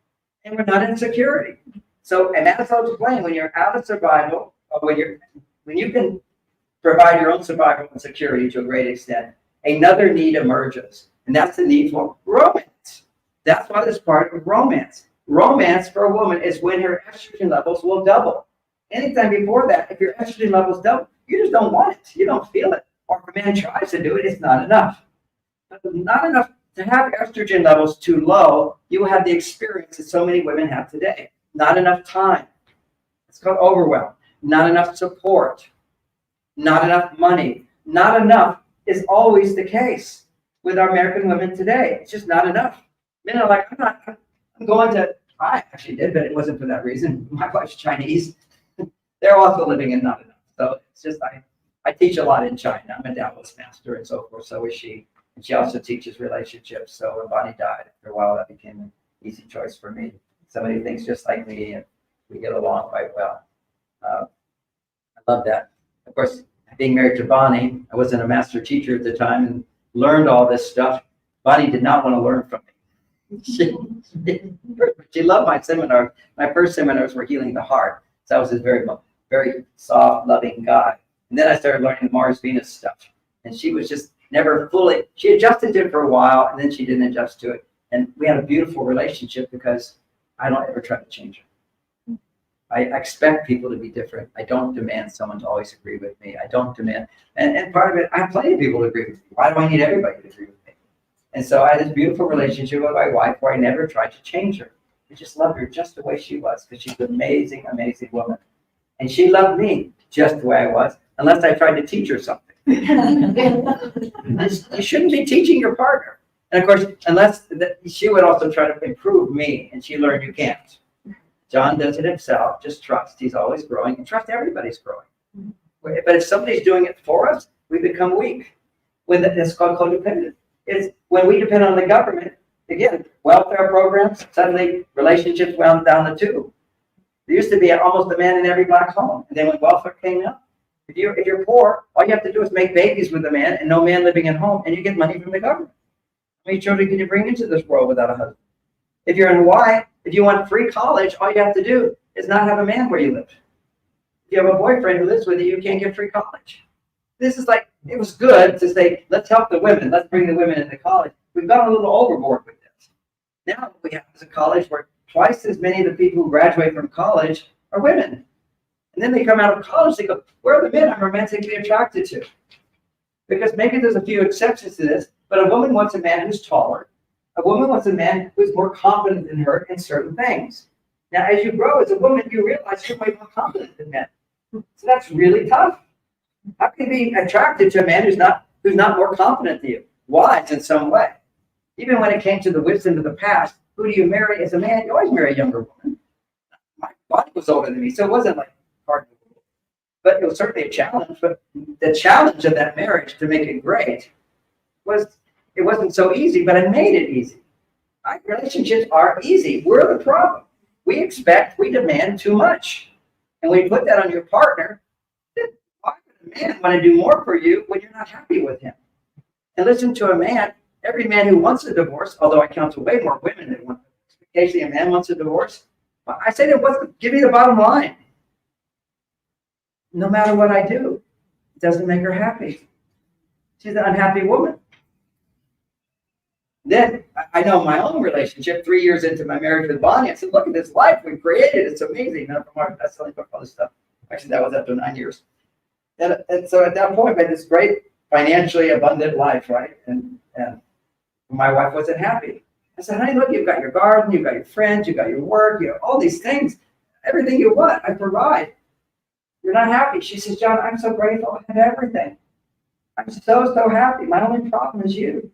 and we're not in security. So, and that's how it's playing when you're out of survival when you can provide your own survival and security to a great extent, another need emerges, and that's the need for romance. That's why it's part of romance. Romance for a woman is when her estrogen levels will double. Anytime before that, if your estrogen levels double, you just don't want it. You don't feel it. Or if a man tries to do it, it's not enough. Not enough to have estrogen levels too low, you will have the experience that so many women have today. Not enough time. It's called overwhelm. Not enough support. Not enough money. Not enough is always the case with our American women today. It's just not enough. Men are like, I'm going to, I actually did, but it wasn't for that reason. My wife's Chinese. They're also living in not enough. So it's just, I teach a lot in China. I'm a Taoist master and so forth. So is she. And she also teaches relationships. So when Bonnie died, after a while, that became an easy choice for me. Somebody thinks just like me, and we get along quite well. I love that. Of course, being married to Bonnie, I wasn't a master teacher at the time and learned all this stuff. Bonnie did not want to learn from me. She loved my seminars. My first seminars were healing the heart. So I was this very, very soft, loving guy. And then I started learning Mars Venus stuff. And she was just never fully, she adjusted to it for a while, and then she didn't adjust to it. And we had a beautiful relationship because I don't ever try to change her. I expect people to be different. I don't demand someone to always agree with me. I don't demand, and part of it, I have plenty of people to agree with me. Why do I need everybody to agree with me? And so I had this beautiful relationship with my wife where I never tried to change her. I just loved her just the way she was because she's an amazing, amazing woman. And she loved me just the way I was, unless I tried to teach her something. You shouldn't be teaching your partner. And of course, unless she would also try to improve me, and she learned you can't. John does it himself. Just trust. He's always growing, and trust everybody's growing. But if somebody's doing it for us, we become weak. It's called codependent. It's when we depend on the government. Again, welfare programs. Suddenly, relationships wound down the tube. There used to be almost a man in every black home, and then when welfare came up, if you're poor, all you have to do is make babies with a man and no man living at home, and you get money from the government. How many children can you bring into this world without a husband? If you're in Hawaii, if you want free college, all you have to do is not have a man where you live. If you have a boyfriend who lives with you, you can't get free college. This is like, it was good to say, let's help the women. Let's bring the women into college. We've gone a little overboard with this. Now what we have is a college where twice as many of the people who graduate from college are women. And then they come out of college, they go, where are the men I'm romantically attracted to? Because maybe there's a few exceptions to this, but a woman wants a man who's taller. A woman wants a man who's more confident than her in certain things. Now, as you grow as a woman, you realize you're way more confident than men. So that's really tough. How can you be attracted to a man who's not more confident than you? Wise in some way. Even when it came to the wisdom of the past, who do you marry as a man? You always marry a younger woman. My body was older than me, so it wasn't like hard to do. But it was certainly a challenge. But the challenge of that marriage to make it great was it wasn't so easy, but I made it easy. Our relationships are easy. We're the problem. We demand too much. And when you put that on your partner, why would a man want to do more for you when you're not happy with him? And listen to a man, every man who wants a divorce, although I counsel way more women than want, occasionally a man wants a divorce. I say to him, give me the bottom line. No matter what I do, it doesn't make her happy. She's an unhappy woman. Then I know my own relationship, 3 years into my marriage with Bonnie, I said, look at this life we've created. It's amazing. None of our best-selling book, all this stuff. Actually, that was after 9 years. And so at that point, I had this great financially abundant life, right? And my wife wasn't happy. I said, honey, look, you've got your garden, you've got your friends, you've got your work, you have all these things. Everything you want, I provide. You're not happy. She says, John, I'm so grateful I have everything. I'm so, so happy. My only problem is you.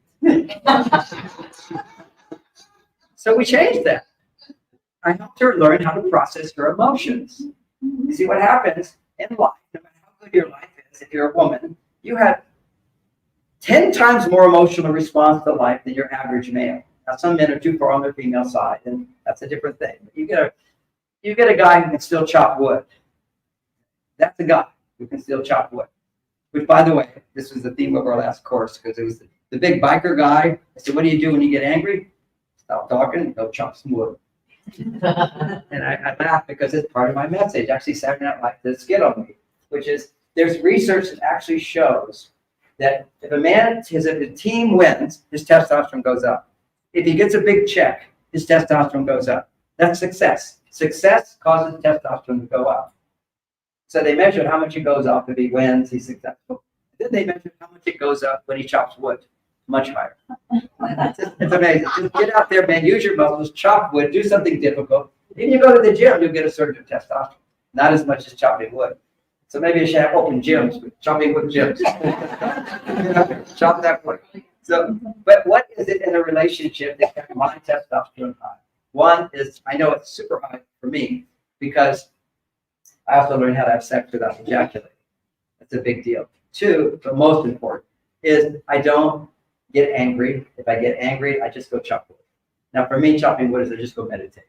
So we changed that. I helped her learn how to process her emotions. You see what happens in life, no matter how good your life is, if you're a woman, you have 10 times more emotional response to life than your average male. Now, some men are too far on their female side, and that's a different thing. But you get a guy who can still chop wood. That's a guy who can still chop wood. Which, by the way, this was the theme of our last course, because it was the big biker guy. I said, what do you do when you get angry? Stop talking and go chop some wood. And I laugh because it's part of my message. Actually, Saturday Night Live did a skit on me, which is there's research that actually shows that if a team wins, his testosterone goes up. If he gets a big check, his testosterone goes up. That's success. Success causes testosterone to go up. So they measured how much it goes up if he wins, he's successful. Then they measured how much it goes up when he chops wood. Much higher. It's amazing. Just get out there, man. Use your muscles, chop wood, do something difficult. Then you go to the gym, you'll get a surge of testosterone. Not as much as chopping wood. So maybe you should have open gyms, with chopping wood gyms. Chop that wood. So, but what is it in a relationship that can my testosterone high? One is, I know it's super high for me because I also learned how to have sex without ejaculating. That's a big deal. Two, the most important, is I don't get angry. If I get angry, I just go chop wood. Now, for me, chopping wood is I just go meditate.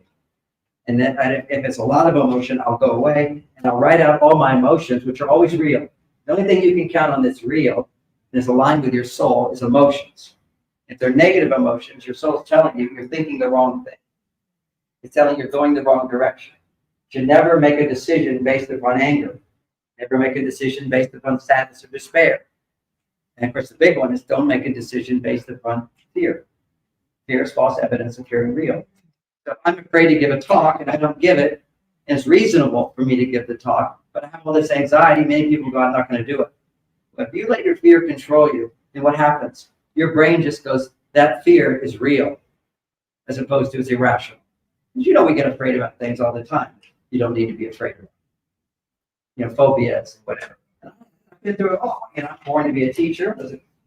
And then if it's a lot of emotion, I'll go away and I'll write out all my emotions, which are always real. The only thing you can count on that's real and is aligned with your soul is emotions. If they're negative emotions, your soul's telling you you're thinking the wrong thing. It's telling you you're going the wrong direction. You should never make a decision based upon anger. Never make a decision based upon sadness or despair. And of course, the big one is don't make a decision based upon fear. Fear is false evidence appearing real. So I'm afraid to give a talk and I don't give it. And it's reasonable for me to give the talk, but I have all this anxiety. Many people go, I'm not going to do it. But if you let your fear control you, then what happens? Your brain just goes, that fear is real, as opposed to it's irrational. Because you know we get afraid about things all the time. You don't need to be afraid of it. Phobias, whatever. I've been through it all. I'm born to be a teacher.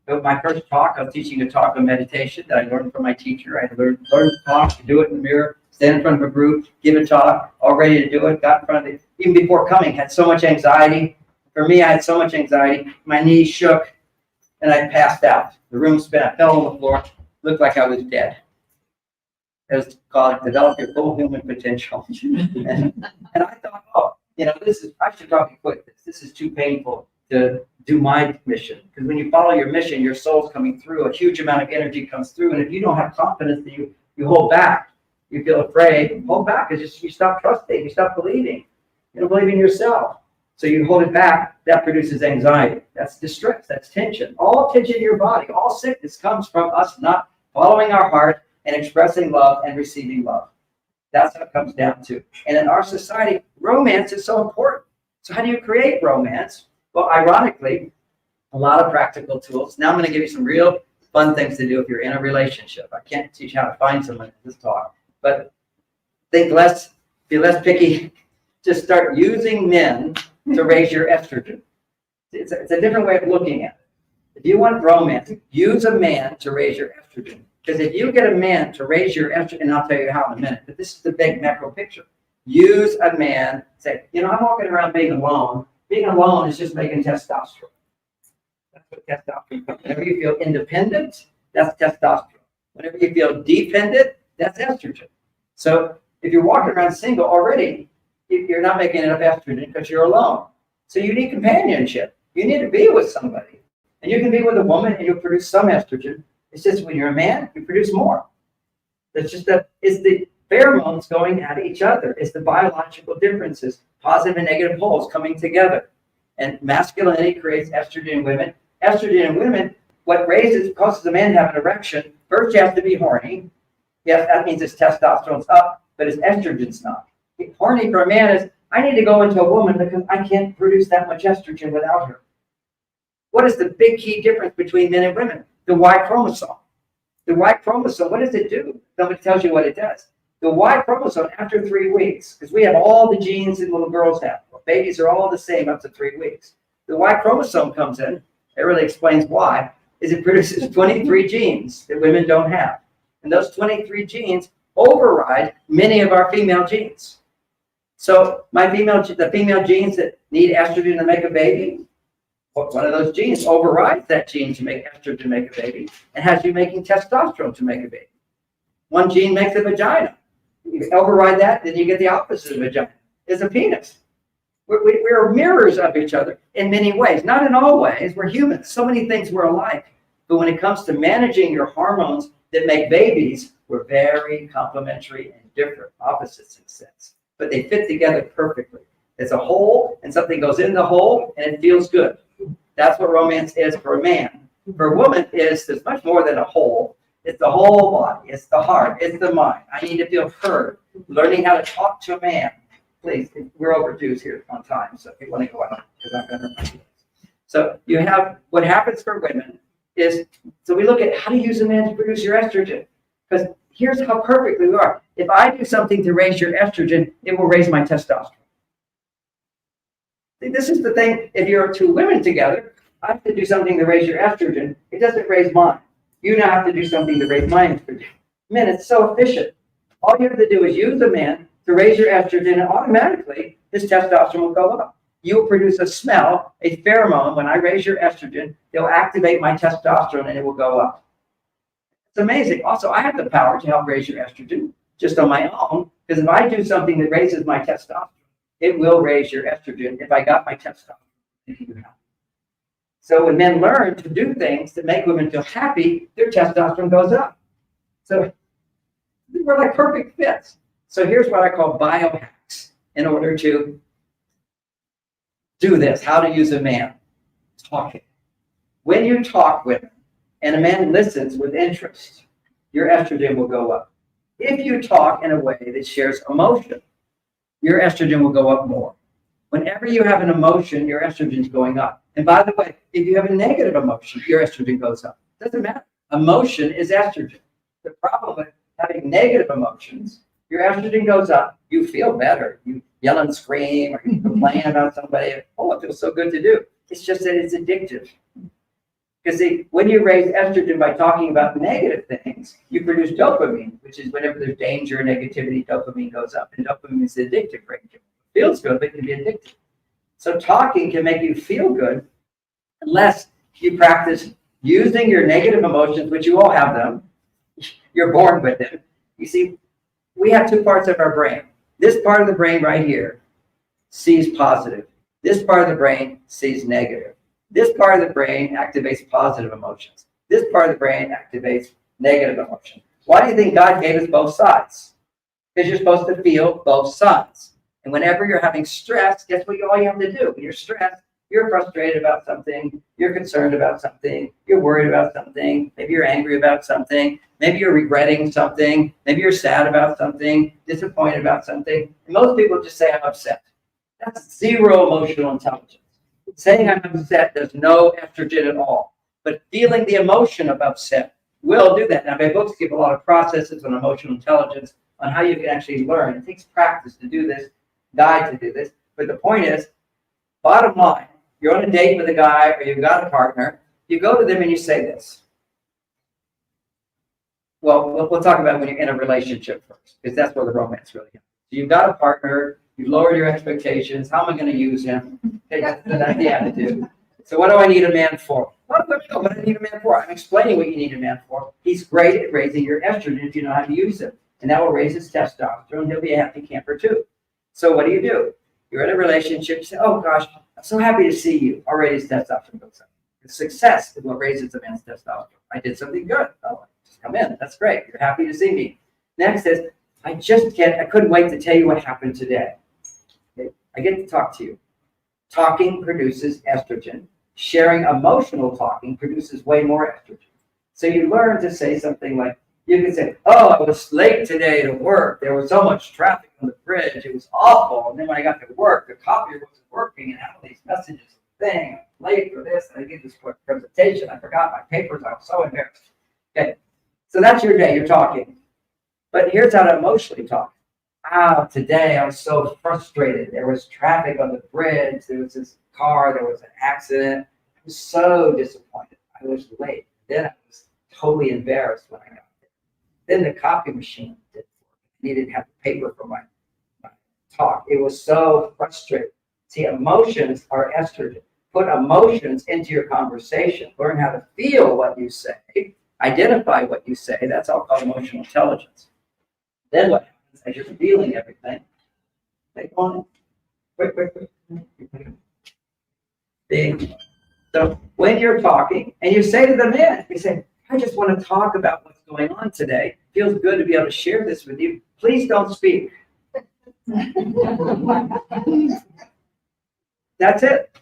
My first talk, I was teaching a talk on meditation that I learned from my teacher. I learned to talk, to do it in the mirror, stand in front of a group, give a talk, all ready to do it, got in front of it. Even before coming, had so much anxiety. For me, I had so much anxiety. My knees shook and I passed out. The room spin, I fell on the floor, looked like I was dead. It was called Develop Your Full Human Potential. and I thought, I should probably quit this. This is too painful to do my mission. Because when you follow your mission, your soul's coming through, a huge amount of energy comes through. And if you don't have confidence, then you hold back. You feel afraid, hold back. It's just you stop trusting, you stop believing. You don't believe in yourself. So you hold it back, that produces anxiety. That's distress, that's tension. All tension in your body, all sickness comes from us not following our heart and expressing love and receiving love. That's what it comes down to. And in our society, romance is so important. So how do you create romance? Well, ironically, a lot of practical tools. Now I'm going to give you some real fun things to do if you're in a relationship. I can't teach how to find someone in this talk, but be less picky. Just start using men to raise your estrogen. It's a different way of looking at it. If you want romance, use a man to raise your estrogen. Because if you get a man to raise your estrogen, and I'll tell you how in a minute, but this is the big macro picture. Use a man, say, I'm walking around being alone. Being alone is just making testosterone. That's what testosterone is. Whenever you feel independent, that's testosterone. Whenever you feel dependent, that's estrogen. So if you're walking around single already, you're not making enough estrogen because you're alone. So you need companionship. You need to be with somebody. And you can be with a woman and you'll produce some estrogen. It's just when you're a man, you produce more. It's just it's the pheromones going at each other. It's the biological differences, positive and negative poles coming together. And masculinity creates estrogen in women. Estrogen in women, what causes a man to have an erection, first you have to be horny. Yes, that means his testosterone's up, but his estrogen's not. Horny for a man is, I need to go into a woman because I can't produce that much estrogen without her. What is the big key difference between men and women? The Y chromosome. The Y chromosome, what does it do? Nobody tells you what it does. The Y chromosome, after 3 weeks, because we have all the genes that little girls have. Babies are all the same up to 3 weeks. The Y chromosome comes in. It really explains why. Is it produces 23 genes that women don't have. And those 23 genes override many of our female genes. So the female genes that need estrogen to make a baby, one of those genes overrides that gene to make estrogen to make a baby and has you making testosterone to make a baby. One gene makes a vagina. You override that, then you get the opposite of vagina. It's a penis. We're mirrors of each other in many ways. Not in all ways. We're humans. So many things we're alike. But when it comes to managing your hormones that make babies, we're very complementary and different, opposites in a sense, but they fit together perfectly. It's a hole, and something goes in the hole, and it feels good. That's what romance is for a man. For a woman, there's much more than a hole. It's the whole body. It's the heart. It's the mind. I need to feel heard. Learning how to talk to a man. Please, we're overdue here on time, so if you want to go out, because I'm going to hurt my feelings. So you have, what happens for women is, so we look at how to use a man to produce your estrogen. Because here's how perfectly we are. If I do something to raise your estrogen, it will raise my testosterone. See, this is the thing. If you're two women together, I have to do something to raise your estrogen. It doesn't raise mine. You now have to do something to raise my estrogen. Man, it's so efficient. All you have to do is use a man to raise your estrogen, and automatically his testosterone will go up. You will produce a smell, a pheromone. When I raise your estrogen, it'll activate my testosterone and it will go up. It's amazing. Also, I have the power to help raise your estrogen just on my own, because if I do something that raises my testosterone, it will raise your estrogen if I got my testosterone. So when men learn to do things that make women feel happy, their testosterone goes up. So we're like perfect fits. So here's what I call biohacks in order to do this. How to use a man. Talking. When you talk with him and a man listens with interest, your estrogen will go up. If you talk in a way that shares emotion, your estrogen will go up more. Whenever you have an emotion, your estrogen is going up. And by the way, if you have a negative emotion, your estrogen goes up. Doesn't matter. Emotion is estrogen. The problem with having negative emotions, your estrogen goes up. You feel better. You yell and scream, or you complain about somebody. Oh, it feels so good to do. It's just that it's addictive. Because see, when you raise estrogen by talking about negative things, you produce dopamine, which is whenever there's danger or negativity, dopamine goes up. And dopamine is addictive. Right? It feels good, but it can be addictive. So talking can make you feel good unless you practice using your negative emotions, which you all have them. You're born with them. You see, we have two parts of our brain. This part of the brain right here sees positive. This part of the brain sees negative. This part of the brain activates positive emotions. This part of the brain activates negative emotion. Why do you think God gave us both sides? Because you're supposed to feel both sides. And whenever you're having stress, guess what all you have to do? When you're stressed, you're frustrated about something, you're concerned about something, you're worried about something, maybe you're angry about something, maybe you're regretting something, maybe you're sad about something, disappointed about something. And most people just say, I'm upset. That's zero emotional intelligence. Saying I'm upset, there's no estrogen at all. But feeling the emotion of upset will do that. Now, my books give a lot of processes on emotional intelligence on how you can actually learn. It takes practice to do this, guide to do this. But the point is, bottom line, you're on a date with a guy or you've got a partner, you go to them and you say this. Well, we'll talk about when you're in a relationship first, because that's where the romance really happens. So you've got a partner, you've lowered your expectations. How am I going to use him? Okay, that's the attitude. So what do I need a man for? What do I need a man for? I'm explaining what you need a man for. He's great at raising your estrogen if you know how to use it. And that will raise his testosterone. He'll be a happy camper too. So what do? You're in a relationship. You say, oh gosh, I'm so happy to see you. Already his testosterone goes up. The success is what raises a man's testosterone. I did something good. Oh, just come in. That's great. You're happy to see me. Next is, I couldn't wait to tell you what happened today. Okay? I get to talk to you. Talking produces estrogen. Sharing emotional talking produces way more estrogen. So you learn to say something like, you can say, oh, I was late today to work. There was so much traffic on the bridge. It was awful. And then when I got to work, the copier wasn't working and had all these messages. Thing, I'm late for this. And I did this presentation. I forgot my papers. I was so embarrassed. Okay. So that's your day. You're talking. But here's how to emotionally talk. Today I was so frustrated. There was traffic on the bridge. There was this car. There was an accident. I was so disappointed. I was late. Then I was totally embarrassed when I got there. Then the copy machine didn't work. I needed to have the paper for my talk. It was so frustrating. See, emotions are estrogen. Put emotions into your conversation. Learn how to feel what you say. Identify what you say. That's all called emotional intelligence. Then what happens as you're feeling everything? Take on it. Quick. Big. So when you're talking and you say to the man, you say, I just want to talk about what's going on today. Feels good to be able to share this with you. Please don't speak. That's it.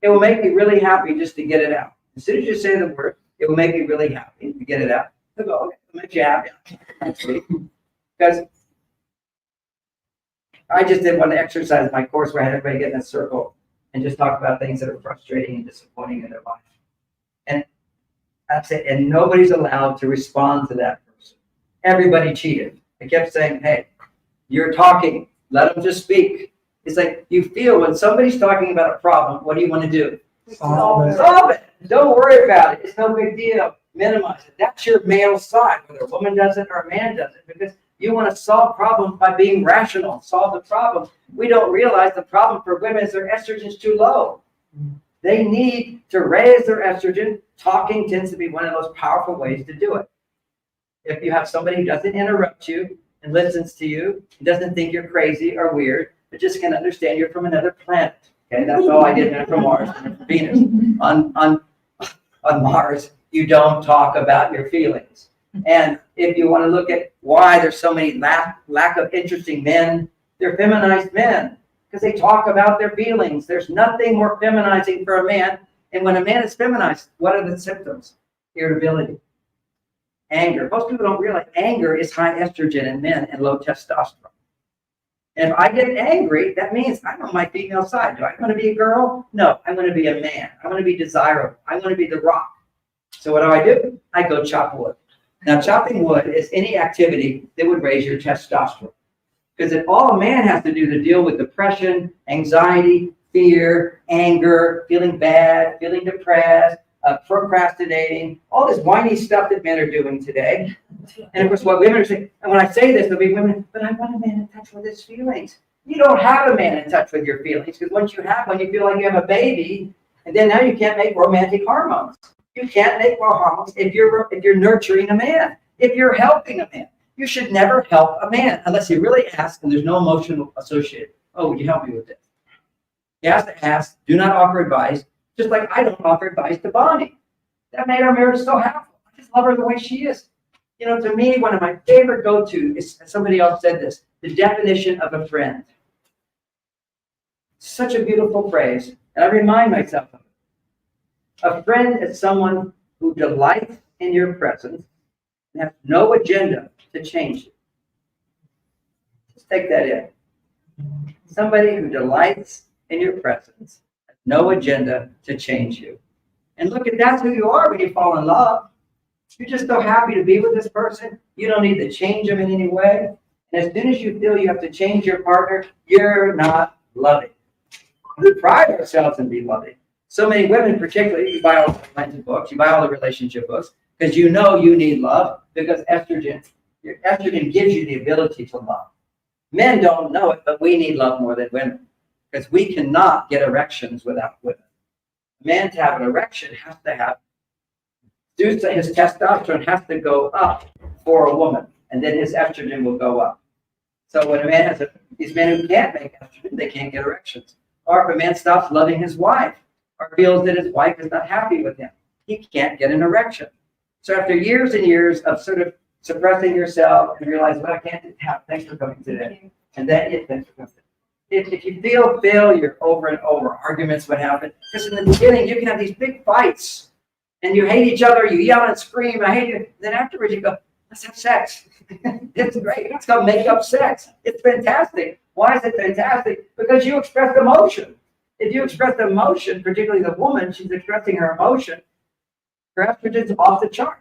It will make me really happy just to get it out. As soon as you say the word, it will make me really happy to get it out. I'll go, okay, it'll make you happy. Because I just did one exercise in my course where I had everybody get in a circle and just talk about things that are frustrating and disappointing in their life. And that's it. And nobody's allowed to respond to that person. Everybody cheated. I kept saying, hey, you're talking. Let them just speak. It's like you feel when somebody's talking about a problem, what do you want to do? Solve it. Don't worry about it. It's no big deal. Minimize it. That's your male side, whether a woman does it or a man does it, because you want to solve problems by being rational. Solve the problem. We don't realize the problem for women is their estrogen is too low. They need to raise their estrogen. Talking tends to be one of those powerful ways to do it. If you have somebody who doesn't interrupt you and listens to you, doesn't think you're crazy or weird, but just can understand you're from another planet. Okay, that's all I did from Mars and Venus. On Mars, you don't talk about your feelings. And if you want to look at why there's so many lack of interesting men, they're feminized men because they talk about their feelings. There's nothing more feminizing for a man. And when a man is feminized, what are the symptoms? Irritability, anger. Most people don't realize anger is high estrogen in men and low testosterone. And if I get angry, that means I'm on my female side. Do I want to be a girl? No, I want to be a man. I want to be desirable. I want to be the rock. So what do? I go chop wood. Now, chopping wood is any activity that would raise your testosterone. Because if all a man has to do to deal with depression, anxiety, fear, anger, feeling bad, feeling depressed, procrastinating, all this whiny stuff that men are doing today. And of course, what women are saying, and when I say this, there'll be women, but I want a man in touch with his feelings. You don't have a man in touch with your feelings, because once you have one, you feel like you have a baby, and then now you can't make romantic hormones. You can't make more hormones if you're nurturing a man, if you're helping a man. You should never help a man unless he really asks and there's no emotion associated. Oh, would you help me with this? He has to ask, do not offer advice, just like I don't offer advice to Bonnie. That made our marriage so happy. I just love her the way she is. You know, to me, one of my favorite go-to is, somebody else said this, the definition of a friend. Such a beautiful phrase, and I remind myself of it. A friend is someone who delights in your presence and has no agenda to change you. Just take that in. Somebody who delights in your presence, has no agenda to change you. And look, at that's who you are when you fall in love. You're just so happy to be with this person. You don't need to change them in any way. And as soon as you feel you have to change your partner, you're not loving. We pride ourselves in being loving. So many women, particularly, you buy all the romantic books, you buy all the relationship books, because you know you need love, because your estrogen gives you the ability to love. Men don't know it, but we need love more than women, because we cannot get erections without women. A man to have an erection has to have, his testosterone has to go up for a woman, and then his estrogen will go up. So when a man has these men who can't make estrogen, they can't get erections. Or if a man stops loving his wife, or feels that his wife is not happy with him, he can't get an erection. So after years and years of sort of suppressing yourself and realize, well, I can't have, thanks for coming today. And then thanks for coming. If you feel failure over and over, arguments would happen. Because in the beginning, you can have these big fights and you hate each other, you yell and scream, I hate you. Then afterwards you go, let's have sex. It's great. It's called make-up sex. It's fantastic. Why is it fantastic? Because you express emotion. If you express emotion, particularly the woman, she's expressing her emotion, her estrogen's off the chart.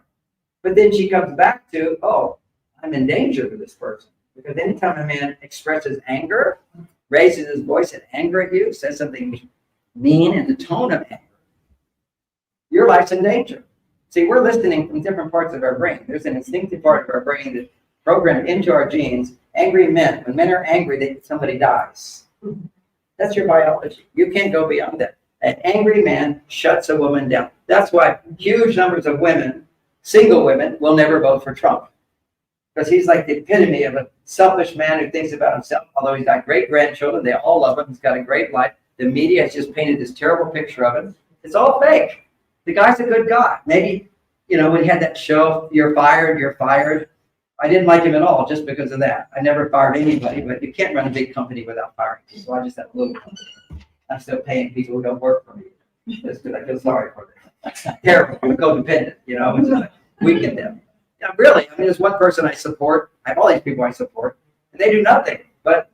But then she comes back to, oh, I'm in danger with this person. Because anytime a man expresses anger, raises his voice in anger at you, says something mean in the tone of anger, your life's in danger. See, we're listening from different parts of our brain. There's an instinctive part of our brain that's programmed into our genes. Angry men, when men are angry, somebody dies. That's your biology. You can't go beyond that. An angry man shuts a woman down. That's why huge numbers of women, single women, will never vote for Trump. Because he's like the epitome of a selfish man who thinks about himself. Although he's got great grandchildren, they all love him. He's got a great life. The media has just painted this terrible picture of him. It's all fake. The guy's a good guy. Maybe you know, when he had that show, you're fired, you're fired. I didn't like him at all just because of that. I never fired anybody, but you can't run a big company without firing people. I just have a little company. I'm still paying people who don't work for me just because I feel sorry for them. Terrible, codependent, you know, it's like weaken them. Yeah, really. I mean, there's one person I support. I have all these people I support, and they do nothing. But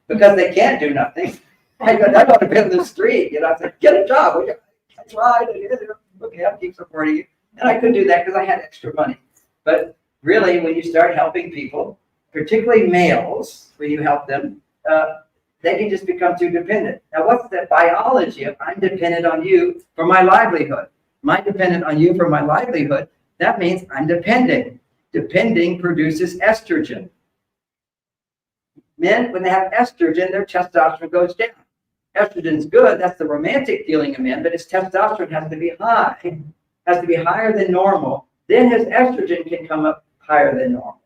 because they can't do nothing, I go to bed in the street. You know, I say, get a job. I tried. Okay, I'll keep supporting you. And I could do that because I had extra money. But really, when you start helping people, particularly males, when you help them, they can just become too dependent. Now, what's the biology of I'm dependent on you for my livelihood? Am I dependent on you for my livelihood? That means I'm depending. Depending produces estrogen. Men, when they have estrogen, their testosterone goes down. Estrogen's good. That's the romantic feeling of men, but his testosterone has to be high, has to be higher than normal. Then his estrogen can come up higher than normal.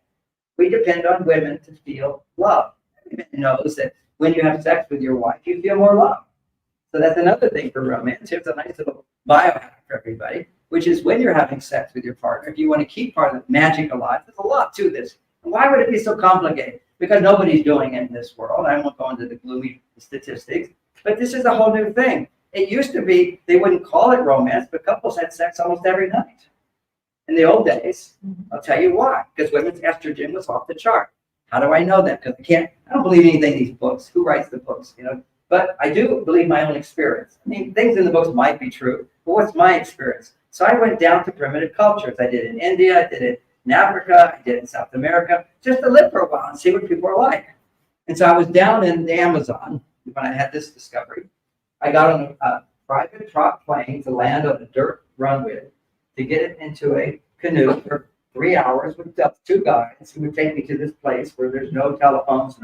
We depend on women to feel love. Every man knows that when you have sex with your wife, you feel more love. So that's another thing for romance. Here's a nice little biohack for everybody, which is when you're having sex with your partner, if you want to keep part of the magic alive, there's a lot to this. And why would it be so complicated? Because nobody's doing it in this world. I won't go into the gloomy statistics, but this is a whole new thing. It used to be, they wouldn't call it romance, but couples had sex almost every night. In the old days, I'll tell you why. Because women's estrogen was off the chart. How do I know that? Because I don't believe anything in these books. Who writes the books, you know? But I do believe my own experience. I mean, things in the books might be true, but what's my experience? So I went down to primitive cultures. I did it in India, I did it in Africa, I did it in South America, just to live for a while and see what people are like. And so I was down in the Amazon when I had this discovery. I got on a private prop plane to land on a dirt runway to get it into a canoe for 3 hours with two guys who would take me to this place where there's no telephones,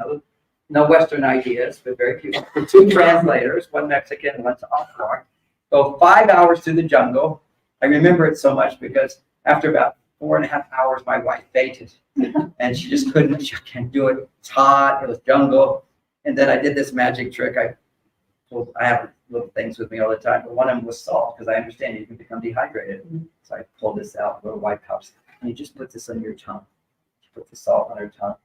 no Western ideas, but very few. Two translators, one Mexican and one Afghan. Go 5 hours through the jungle. I remember it so much because after about 4.5 hours, my wife fainted. And she just couldn't, she can't do it. It's hot, it was jungle. And then I did this magic trick. I have little things with me all the time, but one of them was salt, because I understand you can become dehydrated. So I pulled this out, little white cups, and you just put this on your tongue. She put the salt on her tongue.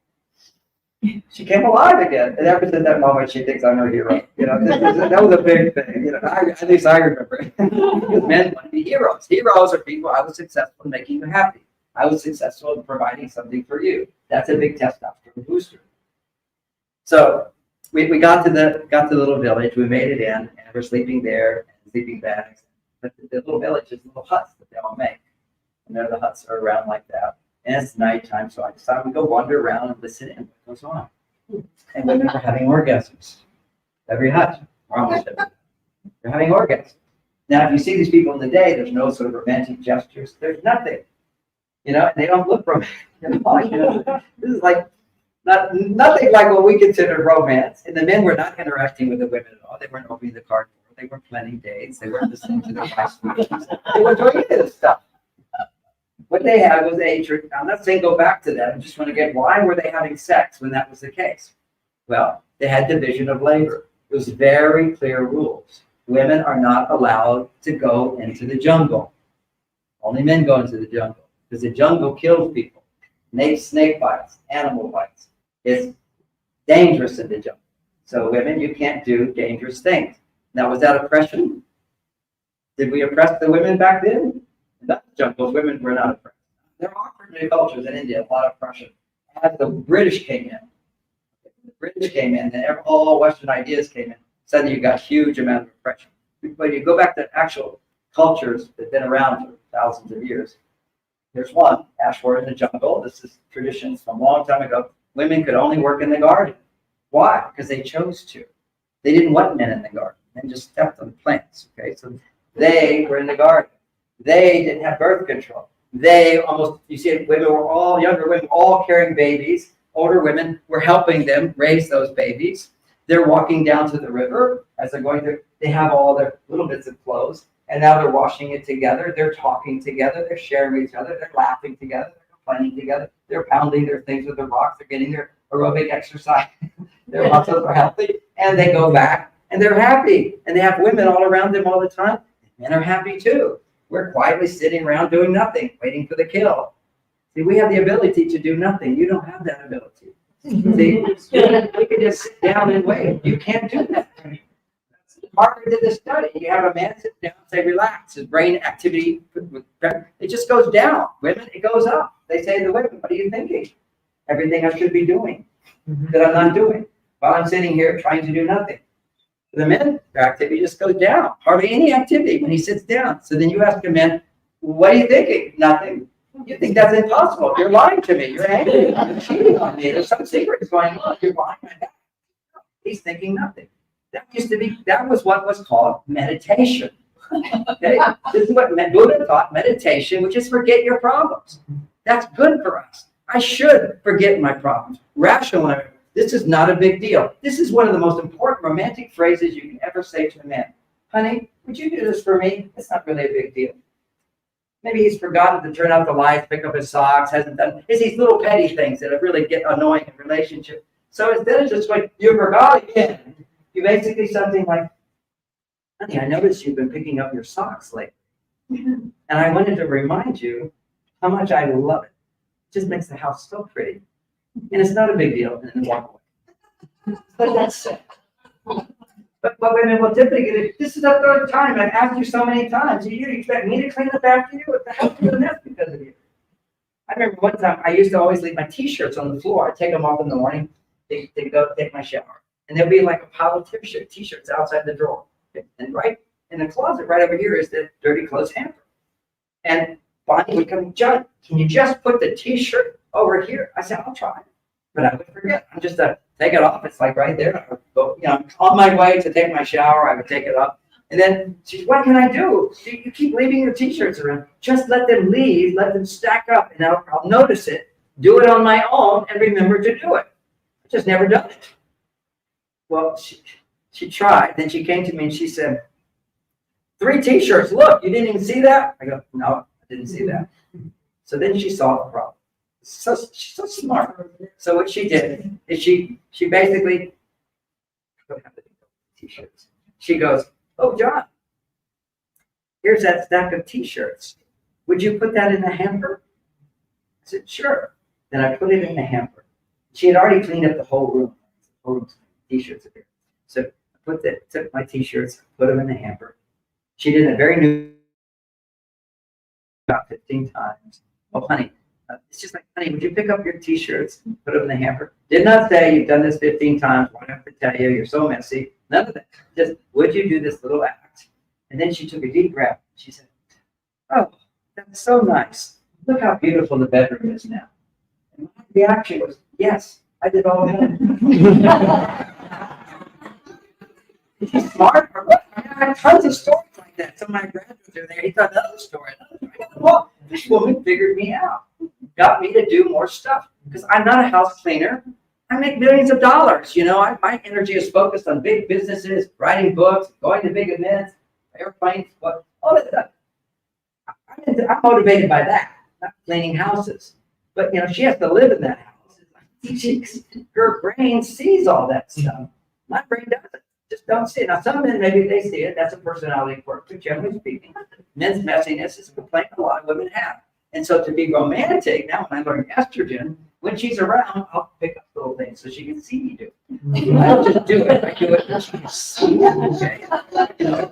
She came alive again. And ever since that moment, she thinks I'm her hero. You know, that was a big thing. You know, at least I remember it. Because men want to be heroes. Heroes are people, I was successful in making you happy. I was successful in providing something for you. That's a big testosterone booster. So we got to the little village. We made it in, and we're sleeping there, sleeping bags. But the little village is little huts that they all make. And the huts are around like that. And it's nighttime, so I decided to go wander around and listen in what goes on. And women are having orgasms. Every hut, or almost every hut. They're having orgasms. Now, if you see these people in the day, there's no sort of romantic gestures. There's nothing. You know, and they don't look romantic at all. You know, this is like nothing like what we consider romance. And the men were not interacting with the women at all. They weren't opening the car door. They weren't planning dates. They weren't listening to their wife's wishes. They weren't doing any of this stuff. What they had was I'm not saying go back to that. I'm just want to get why were they having sex when that was the case? Well, they had division of labor. It was very clear rules. Women are not allowed to go into the jungle. Only men go into the jungle because the jungle kills people. Snake bites, animal bites. It's dangerous in the jungle. So women, you can't do dangerous things. Now, was that oppression? Did we oppress the women back then? In the jungles, women were not oppressed. There are primitive cultures in India, a lot of oppression. As the British came in, and all Western ideas came in, suddenly you got huge amount of oppression. But you go back to actual cultures that have been around for thousands of years. There's one, Ashwar in the jungle. This is traditions from a long time ago. Women could only work in the garden. Why? Because they chose to. They didn't want men in the garden. Men just stepped on the plants. Okay, so they were in the garden. They didn't have birth control. You see, women were all, younger women, all carrying babies. Older women were helping them raise those babies. They're walking down to the river as they're going through. They have all their little bits of clothes, and now they're washing it together. They're talking together. They're sharing with each other. They're laughing together. They're complaining together. They're pounding their things with their rocks. They're getting their aerobic exercise. Their muscles are healthy, and they go back, and they're happy. And they have women all around them all the time. Men are happy too. we're quietly sitting around doing nothing, waiting for the kill. See, we have the ability to do nothing. You don't have that ability. See, you can just sit down and wait. You can't do that. Harvard did this study. You have a man sit down and say, relax. His brain activity, it just goes down. Women, it goes up. They say to the women, what are you thinking? Everything I should be doing that I'm not doing while I'm sitting here trying to do nothing. For the men, their activity just goes down. Hardly any activity when he sits down. So then you ask a man, what are you thinking? Nothing. You think that's impossible. You're lying to me. You're angry. You're cheating on me. There's some secrets going on. You're lying. He's thinking nothing. That was what was called meditation. Okay? This is what Buddha taught, meditation, which is forget your problems. That's good for us. I should forget my problems. Rationalize. This is not a big deal. This is one of the most important romantic phrases you can ever say to a man. Honey, would you do this for me? It's not really a big deal. Maybe he's forgotten to turn out the lights, pick up his socks, hasn't done. It's these little petty things that really get annoying in a relationship. So instead of just like, you forgot again, you basically something like, honey, I noticed you've been picking up your socks lately. And I wanted to remind you how much I love it. It just makes the house so pretty. And it's not a big deal. And then walk away. But that's it. But women will typically get it. This is the third time I've asked you so many times. You expect me to clean up after you? What the hell is a mess because of you? I remember one time I used to always leave my t-shirts on the floor. I'd take them off in the morning to go take my shower. And there'd be like a pile of t-shirts outside the drawer. And right in the closet right over here is the dirty clothes hamper. And Bonnie would come, John, can you just put the t-shirt over here? I said, I'll try. But I would forget. I'm just take it off. It's like right there. I would go, I'm on my way to take my shower. I would take it off. And then she said, what can I do? You keep leaving your t-shirts around. Just let them leave. Let them stack up. And I'll notice it. Do it on my own and remember to do it. I just never done it. Well, she tried. Then she came to me and she said, 3 t-shirts. Look, you didn't even see that? I go, no, I didn't see that. So then she saw the problem. She's so smart. So what she did is she basically t-shirts. She goes, oh, John, here's that stack of t-shirts. Would you put that in the hamper? I said, sure. Then I put it in the hamper. She had already cleaned up the whole room. The whole room's t-shirts are here. So I took my t-shirts, put them in the hamper. She did a very new about 15 times. Oh, honey. It's just like, honey, would you pick up your t-shirts, put them in the hamper? Did not say you've done this 15 times. Why do I have to tell you? You're so messy. None of that. Just, would you do this little act? And then she took a deep breath. She said, oh, that's so nice. Look how beautiful the bedroom is now. And my reaction was, yes, I did all of that. She's smart. I have tons of stories like that. Some of my graduates are there. He thought another story. Well, this woman figured me out. Got me to do more stuff because I'm not a house cleaner. I make millions of dollars. My energy is focused on big businesses, writing books, going to big events, airplanes, all that stuff. I'm motivated by that, not cleaning houses. But she has to live in that house. Her brain sees all that stuff. My brain doesn't. Just don't see it. Now, some men, maybe they see it. That's a personality quirk. But generally speaking, men's messiness is a complaint a lot of women have. And so to be romantic, now when I learn estrogen, when she's around, I'll pick up little things so she can see me do it. I don't just do it. I do it so she can see it. Okay?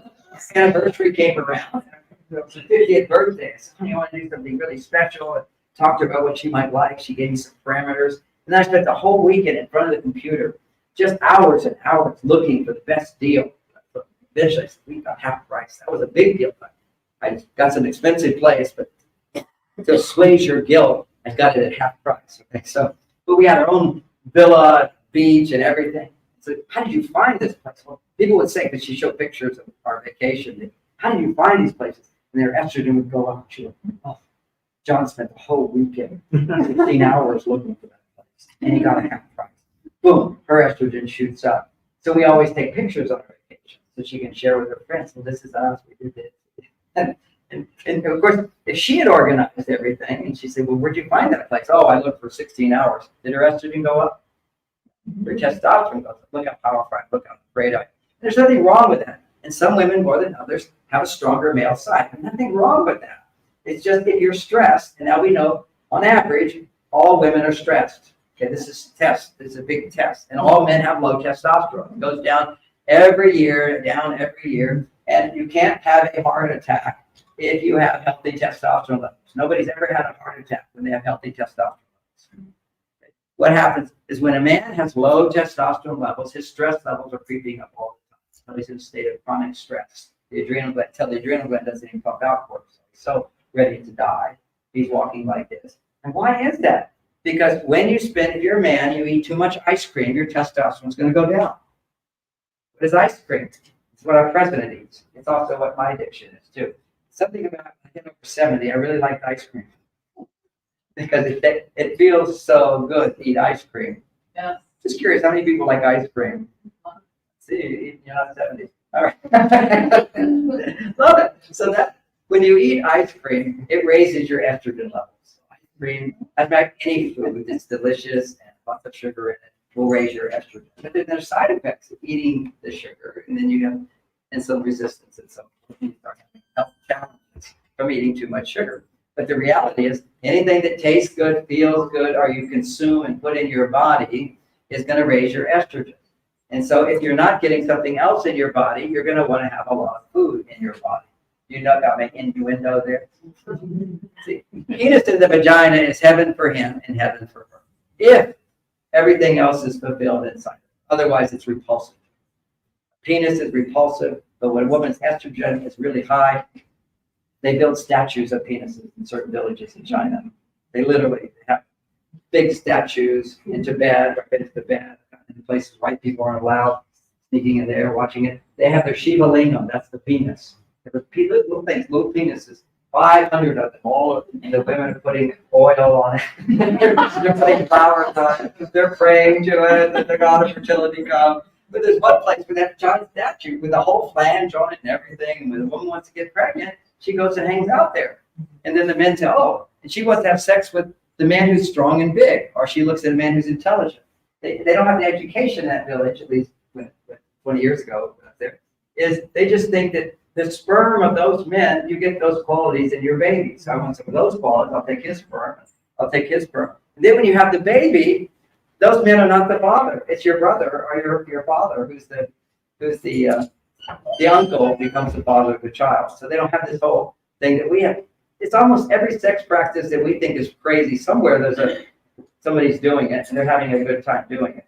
Anniversary came around. It was her 50th birthday. I said, honey, I want to do something really special. And talked to her about what she might like. She gave me some parameters. And then I spent the whole weekend in front of the computer, just hours and hours looking for the best deal. Eventually, we got half price. That was a big deal. I got some expensive place, but to assuage your guilt, I got it at half price. Okay, so, but we had our own villa, beach, and everything. So, how did you find this place? Well, people would say, because she showed pictures of our vacation, how did you find these places? And their estrogen would go up. She would, oh, John spent the whole weekend, 15 hours looking for that place, and he got a half price. Boom, her estrogen shoots up. So we always take pictures on our vacation so she can share with her friends. Well, this is us. We did this. And of course, if she had organized everything and she said, well, where'd you find that place? Oh, I looked for 16 hours. Did her estrogen go up? Her testosterone goes up. Look how powerful I am. Look how great I am. There's nothing wrong with that. And some women more than others have a stronger male side. There's nothing wrong with that. It's just if you're stressed, and now we know on average, all women are stressed. Okay, this is a test. This is a big test. And all men have low testosterone. It goes down every year, and you can't have a heart attack if you have healthy testosterone levels. Nobody's ever had a heart attack when they have healthy testosterone levels. What happens is when a man has low testosterone levels, his stress levels are creeping up all the time. So he's in a state of chronic stress. The adrenal gland, till the adrenal gland doesn't even pump out cortisol. He's so ready to die. He's walking like this. And why is that? Because when you spend, if you're a man, you eat too much ice cream, your testosterone is going to go down. What is ice cream? It's what our president eats. It's also what my addiction is too. Something about, I get over 70, I really like ice cream. Because it feels so good to eat ice cream. Yeah. Just curious, how many people like ice cream? See, you're not 70. All right. Love it. So that when you eat ice cream, it raises your estrogen levels. Ice cream, in fact, any food that's delicious and lots of sugar in it will raise your estrogen. But then there's side effects of eating the sugar, and then you have insulin resistance, and so you start having health challenges from eating too much sugar. But the reality is, anything that tastes good, feels good, or you consume and put in your body is going to raise your estrogen. And so if you're not getting something else in your body, you're going to want to have a lot of food in your body. You know about my innuendo there? See, penis in the vagina is heaven for him and heaven for her. If everything else is fulfilled inside. Otherwise, it's repulsive. Penis is repulsive, but when a woman's estrogen is really high, they build statues of penises in certain villages in China. They literally have big statues in Tibet, right into Tibet, in places white people aren't allowed, sneaking in there, watching it. They have their Shiva Lingam, that's the penis. They're little things, little penises, 500 of them. All of the women are putting oil on it. They're putting flowers on it. They're praying to it, that the god of fertility comes. But there's one place where that giant statue with a whole flange on it and everything, and when a woman wants to get pregnant, she goes and hangs out there. And then the men say, oh, and she wants to have sex with the man who's strong and big, or she looks at a man who's intelligent. They don't have the education in that village, at least 20 years ago, there, is they just think that the sperm of those men, you get those qualities in your baby. So I want some of those qualities, I'll take his sperm, I'll take his sperm. And then when you have the baby, those men are not the father. It's your brother or your father who's the uncle becomes the father of the child. So they don't have this whole thing that we have. It's almost every sex practice that we think is crazy. Somewhere somebody's doing it and they're having a good time doing it.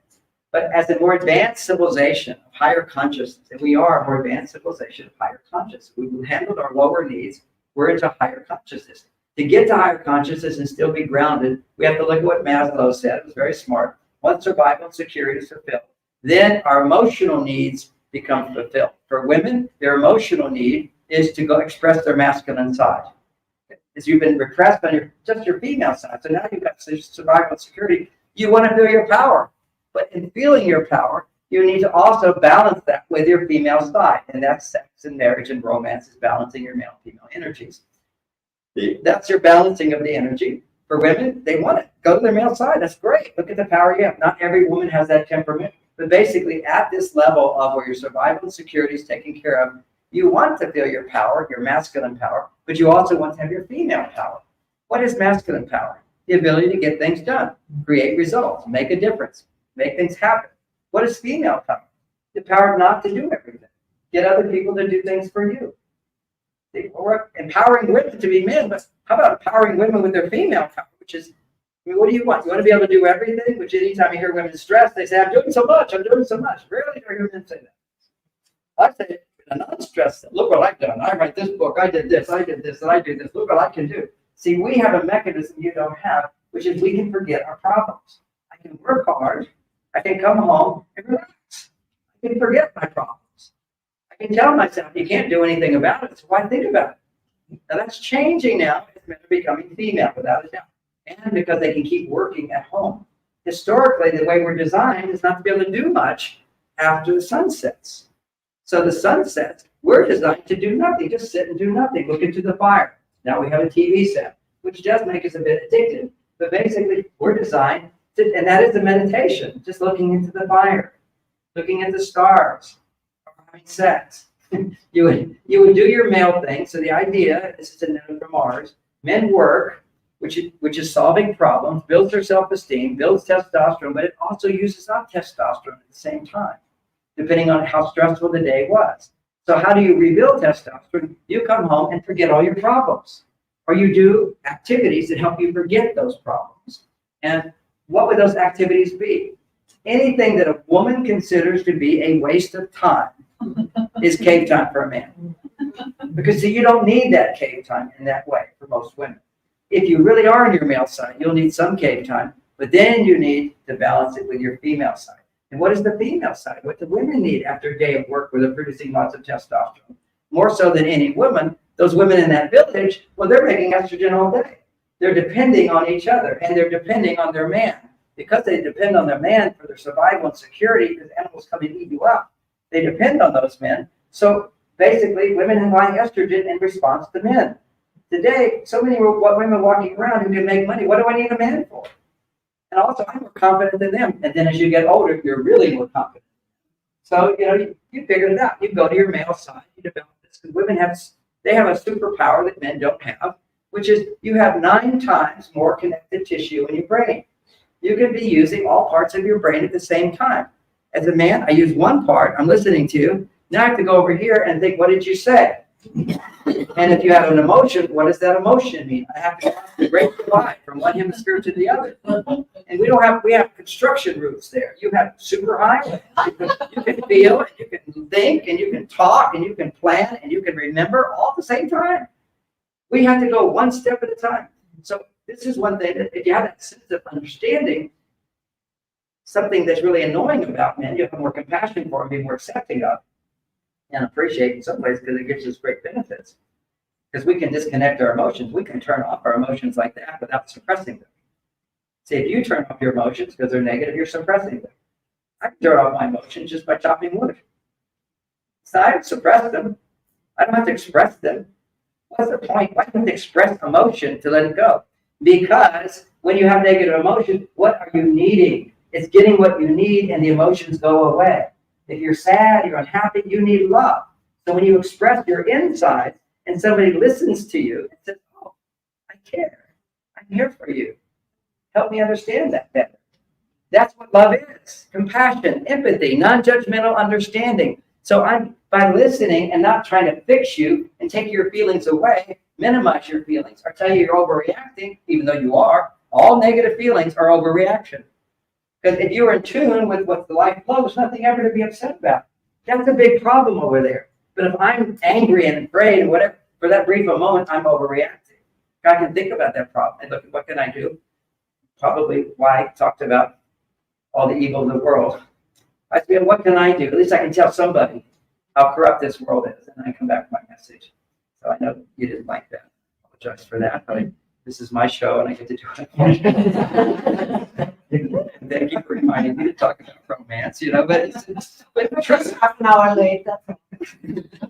But as a more advanced civilization of higher consciousness, and we are a more advanced civilization of higher consciousness, we've handled our lower needs, we're into higher consciousness. To get to higher consciousness and still be grounded, we have to look at what Maslow said. It was very smart. Once survival and security is fulfilled, then our emotional needs become fulfilled. For women, their emotional need is to go express their masculine side. As you've been repressed on just your female side, so now you've got survival and security. You want to feel your power. But in feeling your power, you need to also balance that with your female side. And that's sex and marriage and romance is balancing your male-female energies. That's your balancing of the energy. For women, they want it. Go to their male side. That's great. Look at the power you have. Not every woman has that temperament. But basically, at this level of where your survival and security is taken care of, you want to feel your power, your masculine power, but you also want to have your female power. What is masculine power? The ability to get things done, create results, make a difference, make things happen. What is female power? The power not to do everything. Get other people to do things for you. We're empowering women to be men, but how about empowering women with their female power, which is, I mean, what do you want? You want to be able to do everything? Which anytime you hear women stressed, they say, I'm doing so much, I'm doing so much. Rarely do I hear men say that. I say, in a non-stressed, look what I've done. I write this book, I did this, and I do this. Look what I can do. See, we have a mechanism you don't have, which is we can forget our problems. I can work hard. I can come home and relax. I can forget my problems. I can tell myself, you can't do anything about it, so why think about it? Now that's changing now. Men are becoming female, without a doubt. And because they can keep working at home. Historically, the way we're designed is not to be able to do much after the sun sets. So the sun sets, we're designed to do nothing, just sit and do nothing, look into the fire. Now we have a TV set, which does make us a bit addicted. But basically, we're designed to, and that is the meditation, just looking into the fire, looking at the stars, having sex, you would do your male thing. So the idea, this is a note from Mars, men work, which is solving problems, builds their self-esteem, builds testosterone, but it also uses up testosterone at the same time, depending on how stressful the day was. So how do you rebuild testosterone? You come home and forget all your problems, or you do activities that help you forget those problems. And what would those activities be? Anything that a woman considers to be a waste of time is cave time for a man. Because see, you don't need that cave time in that way for most women. If you really are on your male side, you'll need some cave time, but then you need to balance it with your female side. And what is the female side? What do women need after a day of work where they're producing lots of testosterone? More so than any woman, those women in that village, well, they're making estrogen all day. They're depending on each other, and they're depending on their man. Because they depend on their man for their survival and security, because animals come and eat you up, they depend on those men. So basically, women are buying estrogen in response to men. Today, so many women walking around who can make money. What do I need a man for? And also, I'm more confident than them. And then as you get older, you're really more confident. So, you figure it out. You go to your male side, you develop this. Because women have a superpower that men don't have, which is you have 9 times more connective tissue in your brain. You can be using all parts of your brain at the same time. As a man, I use one part, I'm listening to you. Now I have to go over here and think, what did you say? And if you have an emotion, what does that emotion mean? I have to cross the great divide from one hemisphere to the other. And we have construction routes there. You have super highway. You can feel, and you can think, and you can talk, and you can plan, and you can remember all at the same time. We have to go one step at a time. So this is one thing that if you have that sense of understanding, something that's really annoying about men, you have more compassion for them, be more accepting of, and appreciate in some ways because it gives us great benefits. Because we can disconnect our emotions. We can turn off our emotions like that without suppressing them. See, if you turn off your emotions because they're negative, you're suppressing them. I can turn off my emotions just by chopping wood. So I don't suppress them. I don't have to express them. What's the point? Why do you have to express emotion to let it go? Because when you have negative emotion, what are you needing? It's getting what you need and the emotions go away. If you're sad, you're unhappy, you need love. So when you express your inside and somebody listens to you and says, oh, I care. I'm here for you. Help me understand that better. That's what love is. Compassion, empathy, non-judgmental understanding. So I'm by listening and not trying to fix you and take your feelings away, minimize your feelings, or tell you you're overreacting, even though you are. All negative feelings are overreaction. Because if you're in tune with what the life flows, there's nothing ever to be upset about. That's a big problem over there. But if I'm angry and afraid and whatever, for that brief a moment, I'm overreacting. I can think about that problem and look, what can I do? Probably why I talked about all the evil in the world. I said, what can I do? At least I can tell somebody how corrupt this world is. And I come back with my message. So I know you didn't like that. I apologize for that. But this is my show and I get to do it. Thank you for reminding me to talk about romance, but it's Just half an hour late.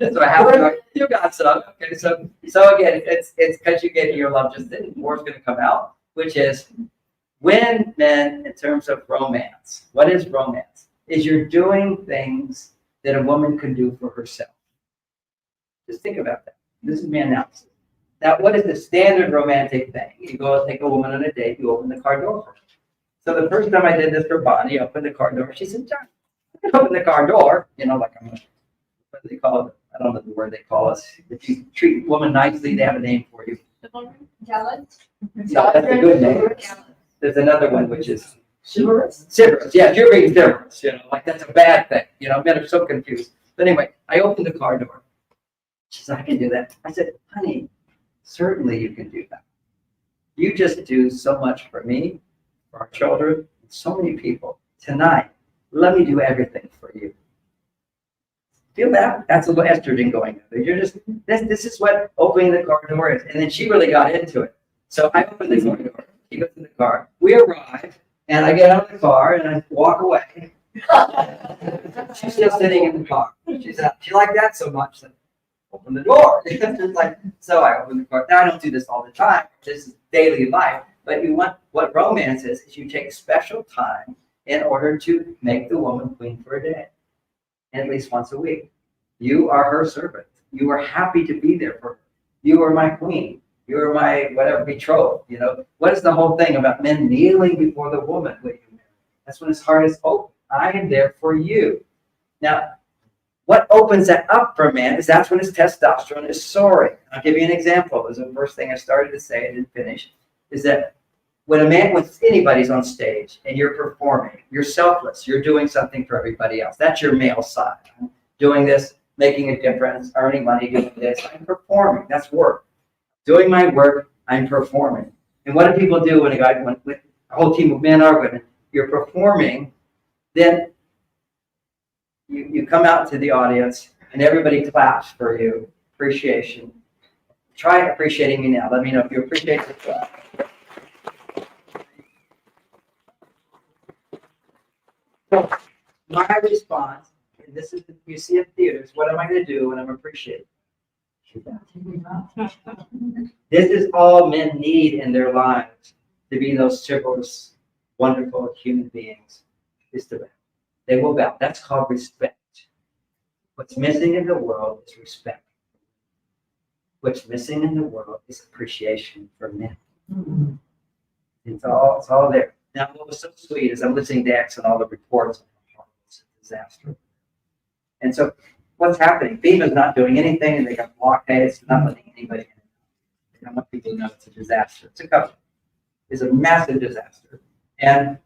so I have to, you got some. Okay, so again, it's because you get your love just then more is going to come out, which is when men in terms of romance. What is romance? Is you're doing things that a woman could do for herself. Just think about that. This is my analysis. Now, what is the standard romantic thing? You go take a woman on a date, you open the car door for her. So the first time I did this for Bonnie, I opened the car door. She said, John, I can open the car door. Like I'm what do they call it? I don't know the word they call us. If you treat a woman nicely, they have a name for you. Gallant. No, that's a good name. There's another one, which is chivalrous. Chivalrous, yeah, you're being chivalrous, like that's a bad thing. Men are so confused. But anyway, I opened the car door. She said, I can do that. I said, honey, certainly you can do that. You just do so much for me, for our children, so many people. Tonight, let me do everything for you. Feel that? That's a little estrogen going on. You're just, this is what opening the car door is. And then she really got into it. So I opened the car door. She goes in the car. We arrive, and I get out of the car, and I walk away. She's still sitting in the car. She liked that so much that open the door. So I open the car. Now I don't do this all the time. This is daily life. But what romance is you take special time in order to make the woman queen for a day, at least once a week. You are her servant. You are happy to be there for her. You are my queen. You are my whatever betrothed. You know, what is the whole thing about men kneeling before the woman? That's when his heart is open. I am there for you. Now, what opens that up for a man is that's when his testosterone is soaring. I'll give you an example. It was the first thing I started to say and didn't finish. Is that when anybody's on stage and you're performing, you're selfless. You're doing something for everybody else. That's your male side. I'm doing this, making a difference, earning money, doing this. I'm performing. That's work. Doing my work, I'm performing. And what do people do when a whole team of men or women, you're performing, then you come out to the audience and everybody claps for you. Appreciation. Try appreciating me now. Let me know if you appreciate the clap. So my response, and this is you see in theaters, what am I going to do when I'm appreciated? This is all men need in their lives to be those chivalrous, wonderful human beings. Is to bow. They will bow. That's called respect. What's missing in the world is respect. What's missing in the world is appreciation for men. It's all there. Now, what was so sweet is I'm listening to X and all the reports of disaster. And so, what's happening? FEMA's not doing anything, and they got blockades, not letting anybody in. I want people to know it's a disaster. It's a cover. It's a massive disaster. And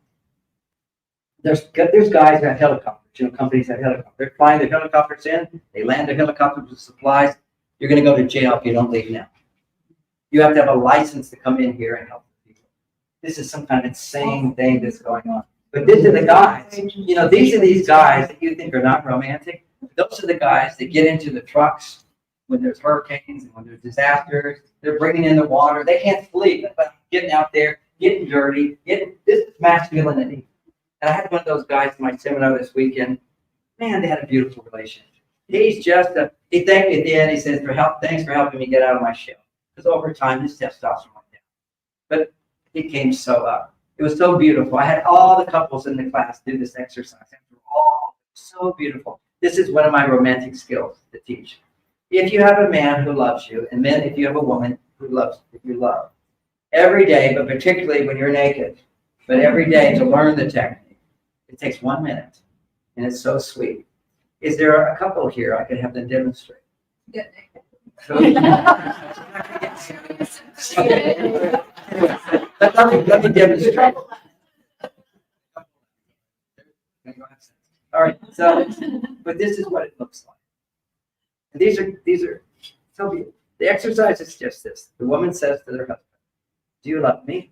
there's guys who have helicopters. Companies have helicopters. They're flying their helicopters in. They land their helicopters with supplies. You're going to go to jail if you don't leave now. You have to have a license to come in here and help people. This is some kind of insane thing that's going on. But these are the guys. These are these guys that you think are not romantic. Those are the guys that get into the trucks when there's hurricanes and when there's disasters. They're bringing in the water. They can't sleep. But getting out there, getting dirty. This is masculinity. And I had one of those guys in my seminar this weekend. Man, they had a beautiful relationship. He's just he thanked me at the end. He says, thanks for helping me get out of my shell. Because over time, his testosterone went down. But he came so up. It was so beautiful. I had all the couples in the class do this exercise. So beautiful. This is one of my romantic skills to teach. If you have a man who loves you, and then if you have a woman who loves you love, every day, but particularly when you're naked, but every day to learn the technique, it takes 1 minute, and it's so sweet. Is there a couple here I could have them demonstrate? Get naked. Let me demonstrate. All right, but this is what it looks like. And these are so beautiful. The exercise is just this. The woman says to their husband, "Do you love me?"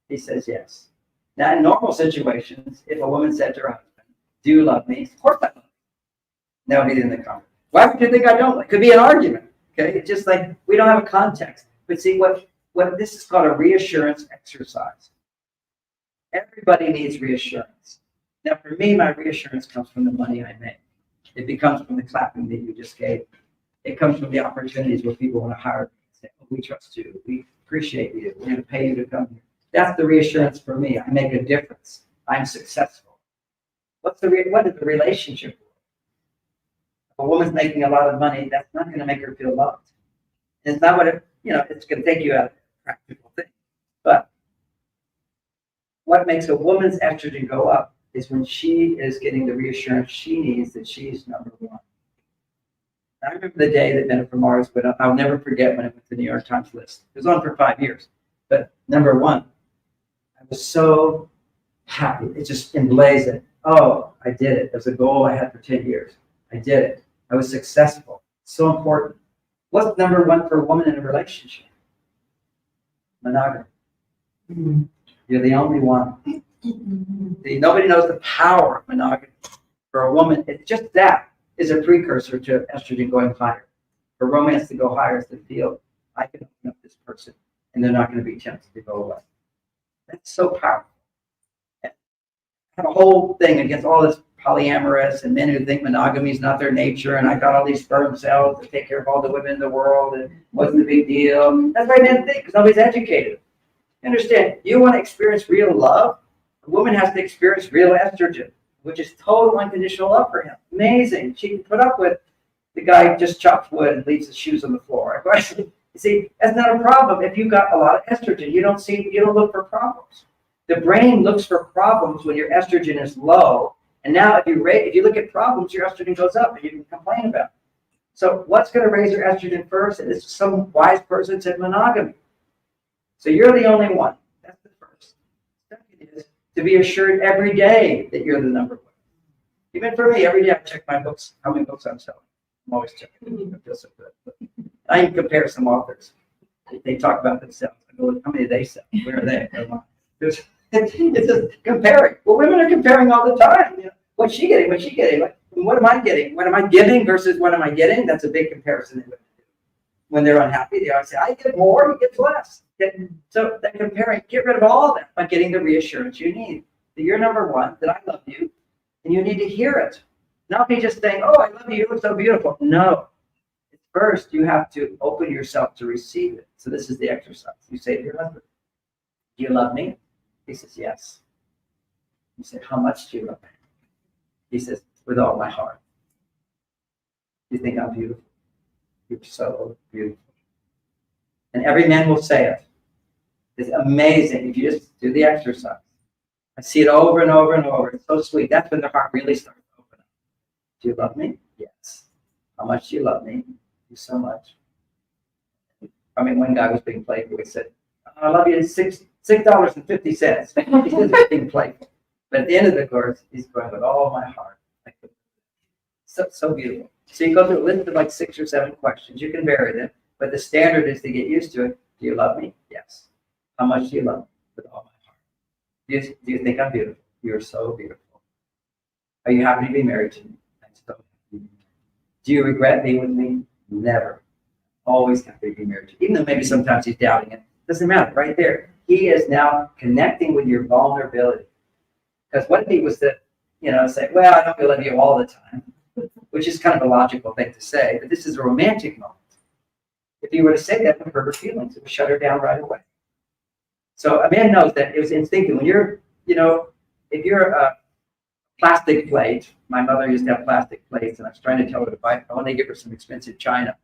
He says yes. Now, in normal situations, if a woman said to her husband, "Do you love me?" Of course I love you. That would be in the comment. Why would you think I don't? It could be an argument. Okay, it's just like we don't have a context. But see, what this is called a reassurance exercise. Everybody needs reassurance. Now, for me, my reassurance comes from the money I make. It comes from the clapping that you just gave. It comes from the opportunities where people want to hire me and say, "Oh, we trust you. We appreciate you. We're going to pay you to come here." That's the reassurance for me. I make a difference. I'm successful. What is the relationship? If a woman's making a lot of money, that's not going to make her feel loved. It's not it's going to take you out of a practical thing. But what makes a woman's estrogen go up is when she is getting the reassurance she needs that she's number one. I remember the day that Jennifer Mars, but I'll never forget when it went to the New York Times list. It was on for 5 years, but number one, I was so happy. It just emblazoned. Oh, I did it. It was a goal I had for 10 years. I did it. I was successful. So important. What's number one for a woman in a relationship? Monogamy. Mm-hmm. You're the only one. Nobody knows the power of monogamy. For a woman, it's just that is a precursor to estrogen going higher. For romance to go higher is to feel, I can open up this person and they're not going to be tempted to go away. That's so powerful. I have a whole thing against all this polyamorous and men who think monogamy is not their nature, and I got all these sperm cells to take care of all the women in the world, and what's the big deal? That's why men think, because nobody's educated. You understand? You want to experience real love? A woman has to experience real estrogen, which is total unconditional love for him. Amazing. She can put up with the guy just chops wood and leaves his shoes on the floor. You see, that's not a problem. If you've got a lot of estrogen, you don't look for problems. The brain looks for problems when your estrogen is low. And now if you look at problems, your estrogen goes up and you can complain about it. So what's going to raise your estrogen first? And it's some wise person said monogamy. So you're the only one. That's the first. Second is to be assured every day that you're the number one. Even for me, every day I check my books, how many books I'm selling. I'm always checking. I feel so good. I can compare some authors. They talk about themselves. I go, how many do they sell? Where are they? It's just comparing. Well, women are comparing all the time. You know, what's she getting? What's she getting? What am I getting? What am I giving versus what am I getting? That's a big comparison. When they're unhappy, they always say, I get more, he gets less. So that comparing, get rid of all that by getting the reassurance you need. That you're number one, that I love you, and you need to hear it. Not be just saying, oh, I love you, you're so beautiful. No. First, you have to open yourself to receive it. So this is the exercise. You say to your husband, do you love me? He says, yes. You say, how much do you love me? He says, with all my heart. You think I'm beautiful? You're so beautiful. And every man will say it. It's amazing if you just do the exercise. I see it over and over and over. It's so sweet. That's when the heart really starts to open up. Do you love me? Yes. How much do you love me? You so much. I mean, one guy was being playful. He said, I love you $6.50. He says being playful. But at the end of the course, he's going with all my heart. So beautiful. So you go through a list of like 6 or 7 questions. You can vary them, but the standard is to get used to it. Do you love me? Yes. How much do you love me? With all my heart. Do you think I'm beautiful? You're so beautiful. Are you happy to be married to me? I'm so happy. Do you regret being with me? Never. Always happy to be married to you. Even though maybe sometimes he's doubting it. Doesn't matter. Right there. He is now connecting with your vulnerability. Because what if he was to, say, well, I don't really love you all the time, which is kind of a logical thing to say, but this is a romantic moment. If you were to say that, it would hurt her feelings. It would shut her down right away. So a man knows that it was instinctive. When you're, if you're a plastic plate, my mother used to have plastic plates, and I was trying to tell her to buy, I want to give her some expensive china.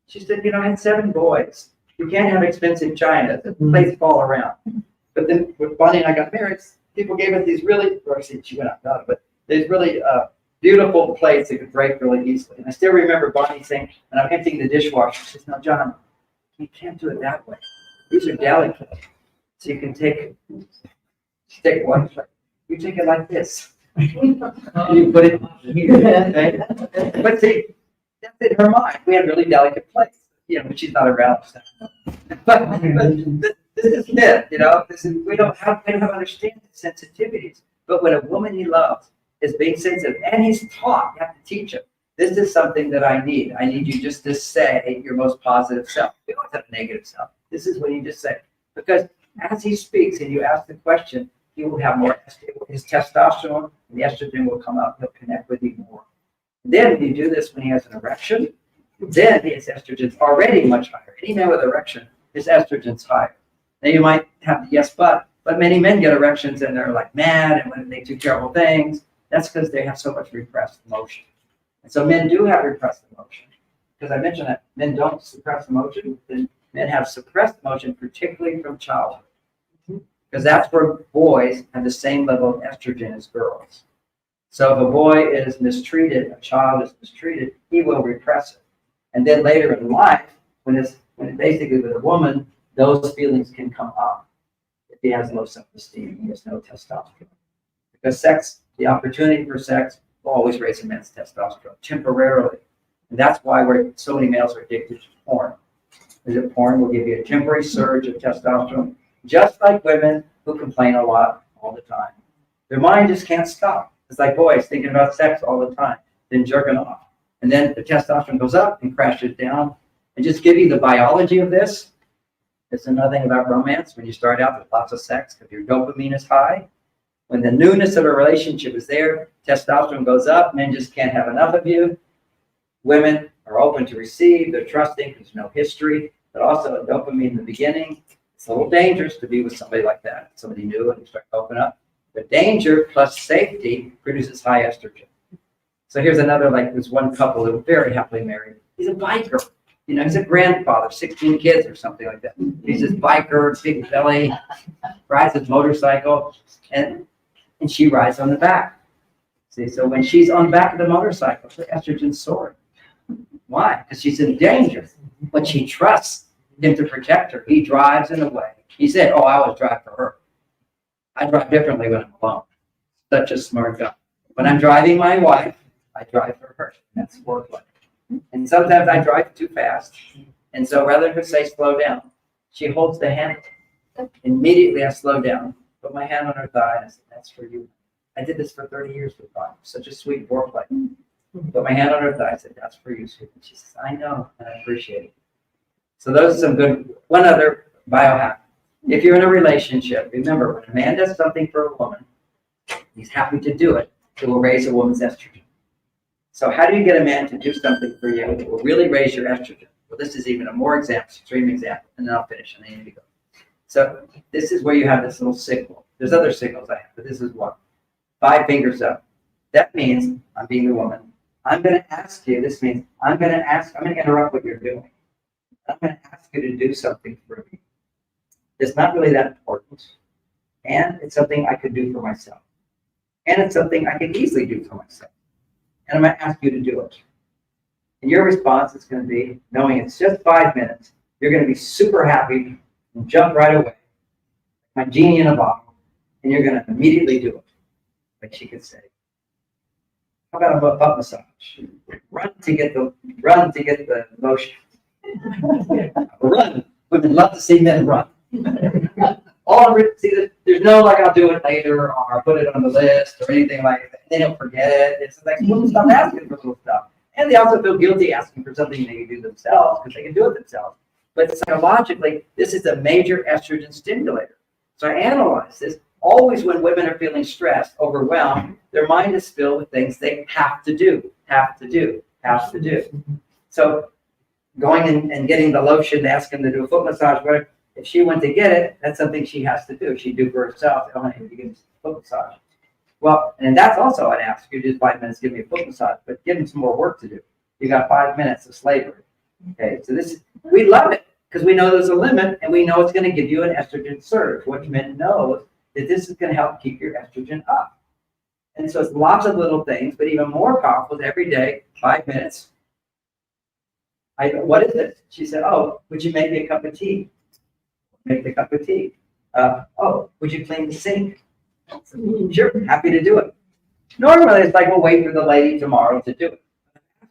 She said, I had 7 boys. You can't have expensive china. The plates fall around. But then when Bonnie and I got married, people gave us these really, or she went out, got it, but these really beautiful plates that could break really easily. And I still remember Bonnie saying, and I'm emptying the dishwasher, she says, no, John, you can't do it that way. These are delicate. So you can take one plate. You take it like this. You put it here. Okay? But see, that's in her mind. We have really delicate plates. But she's not around. But this is myth, we don't have understanding sensitivities. But when a woman he loves is being sensitive, and he's taught, you have to teach him. This is something that I need. I need you just to say your most positive self. We always have a negative self. This is when you just say, because as he speaks and you ask the question, he will have more, his testosterone and the estrogen will come up. He'll connect with you more. And then when you do this when he has an erection, then his estrogen's already much higher. Any man with erection, his estrogen's higher. Now you might have the yes, but many men get erections and they're like mad and when they do terrible things. That's because they have so much repressed emotion. And so men do have repressed emotion. Because I mentioned that men don't suppress emotion, then men have suppressed emotion, particularly from childhood. Because that's where boys have the same level of estrogen as girls. So if a boy is mistreated, a child is mistreated, he will repress it. And then later in life, when basically with a woman, those feelings can come up. If he has low self-esteem, he has no testosterone. Because sex, the opportunity for sex will always raise a man's testosterone temporarily. And that's why so many males are addicted to porn. Because porn will give you a temporary surge of testosterone, just like women who complain a lot all the time. Their mind just can't stop. It's like boys thinking about sex all the time, then jerking off. And then the testosterone goes up and crashes down. And just give you the biology of this. It's another thing about romance. When you start out with lots of sex, because your dopamine is high, when the newness of a relationship is there, testosterone goes up, men just can't have enough of you. Women are open to receive, they're trusting, there's no history, but also dopamine in the beginning. It's a little dangerous to be with somebody like that, somebody new, and you start to open up. But danger plus safety produces high estrogen. So here's another, like this one couple who are very happily married. He's a biker. You know, he's a grandfather, 16 kids or something like that. He's this biker, big belly, rides his motorcycle, and she rides on the back. See, so when she's on the back of the motorcycle, her estrogen's soaring. Why? Because she's in danger, but she trusts him to protect her. He drives in a way. He said, oh, I always drive for her. I drive differently when I'm alone. Such a smart guy. When I'm driving my wife, I drive for her. That's foreplay. And sometimes I drive too fast. And so rather than say slow down, she holds the handle. Immediately I slow down, put my hand on her thigh, and I said, that's for you. I did this for 30 years with Bob. Such a sweet foreplay. Put my hand on her thigh, I said, that's for you, sweet. And she says, I know, and I appreciate it. So those are some good, one other biohack. If you're in a relationship, remember, when a man does something for a woman, he's happy to do it. It will raise a woman's estrogen. So how do you get a man to do something for you that will really raise your estrogen? Well, this is even a more extreme example, and then I'll finish, and then you need to go. So this is where you have this little signal. There's other signals I have, but this is one. 5 fingers up. That means I'm being the woman. I'm going to ask you, this means I'm going to interrupt what you're doing. I'm going to ask you to do something for me. It's not really that important. And it's something I could do for myself. And it's something I can easily do for myself. And I'm going to ask you to do it. And your response is going to be, knowing it's just 5 minutes, you're going to be super happy and jump right away. My genie in a bottle. And you're going to immediately do it. Like she could say. How about a butt massage? Run to get the motion. Run. Women love to see men run. There's no like I'll do it later or I'll put it on the list or anything like that. They don't forget it. It's like women stop asking for little stuff. And they also feel guilty asking for something they can do themselves because they can do it themselves. But psychologically, this is a major estrogen stimulator. So I analyze this. Always when women are feeling stressed, overwhelmed, their mind is filled with things they have to do. So going and getting the lotion, asking them to do a foot massage, whatever, if she went to get it, that's something she has to do. She'd do for herself. Oh, honey, you give me a foot massage. Well, and that's also an ask. You do 5 minutes, give me a foot massage, but give them some more work to do. You got 5 minutes of slavery. Okay, so we love it because we know there's a limit and we know it's going to give you an estrogen surge, which men know that this is going to help keep your estrogen up. And so it's lots of little things, but even more powerful is every day, 5 minutes. I go, what is it? She said, oh, would you make me a cup of tea? Make the cup of tea. Oh, would you clean the sink? Sure, happy to do it. Normally, it's like, we'll wait for the lady tomorrow to do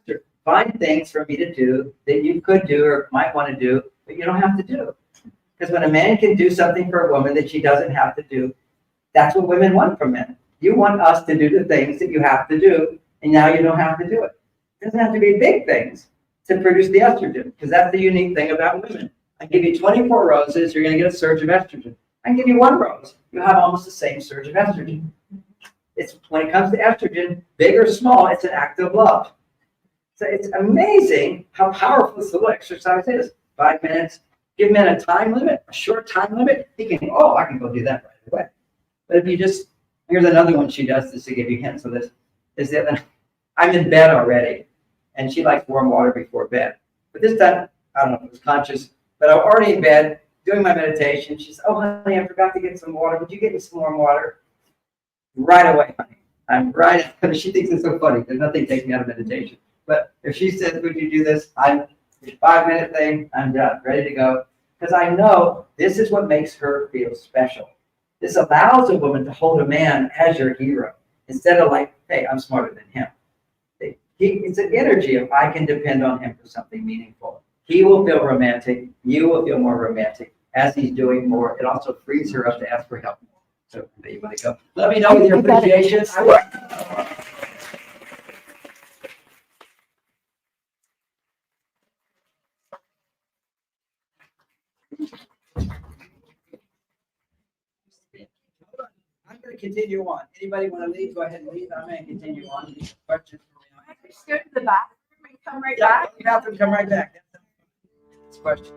it. Find things for me to do that you could do or might want to do, but you don't have to do. Because when a man can do something for a woman that she doesn't have to do, that's what women want from men. You want us to do the things that you have to do, and now you don't have to do it. It doesn't have to be big things to produce the estrogen, because that's the unique thing about women. I give you 24 roses, you're going to get a surge of estrogen. I give you 1 rose, you have almost the same surge of estrogen. It's when it comes to estrogen, big or small, it's an act of love. So it's amazing how powerful this little exercise is. 5 minutes, give men a time limit, a short time limit. He can, oh, I can go do that right away. But if you just, here's another one she does, just to give you hints of this, is that I'm in bed already, and she likes warm water before bed. But this time, I don't know if it was conscious, but I'm already in bed doing my meditation. She says, oh, honey, I forgot to get some water. Would you get me some warm water? Right away, honey. I'm right. She thinks it's so funny because nothing takes me out of meditation. But if she says, would you do this? It's a 5-minute thing. I'm done, ready to go. Because I know this is what makes her feel special. This allows a woman to hold a man as your hero instead of like, hey, I'm smarter than him. It's an energy of I can depend on him for something meaningful. He will feel romantic. You will feel more romantic as he's doing more. It also frees her up to ask for help more. So there you want to go. Let me know with your appreciation. I'm going to continue on. Anybody want to leave? Go ahead and leave. I'm going to continue on. Questions? I just go to the bathroom and come right Yeah, back. you have to come right back. This question.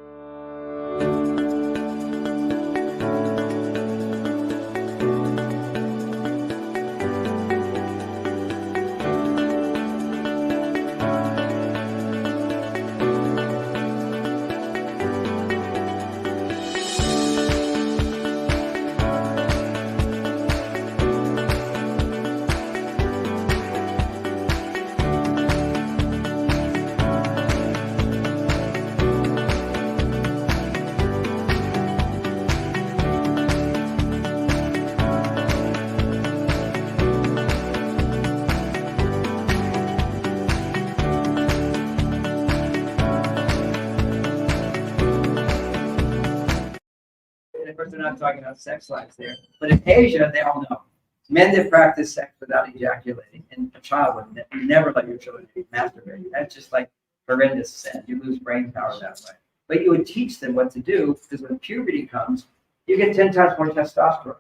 of course, they're not talking about sex lives there. But in Asia, they all know. Men that practice sex without ejaculating, and a child would never let your children masturbate. That's just like horrendous sin. You lose brain power that way. But you would teach them what to do, because when puberty comes, you get 10 times more testosterone.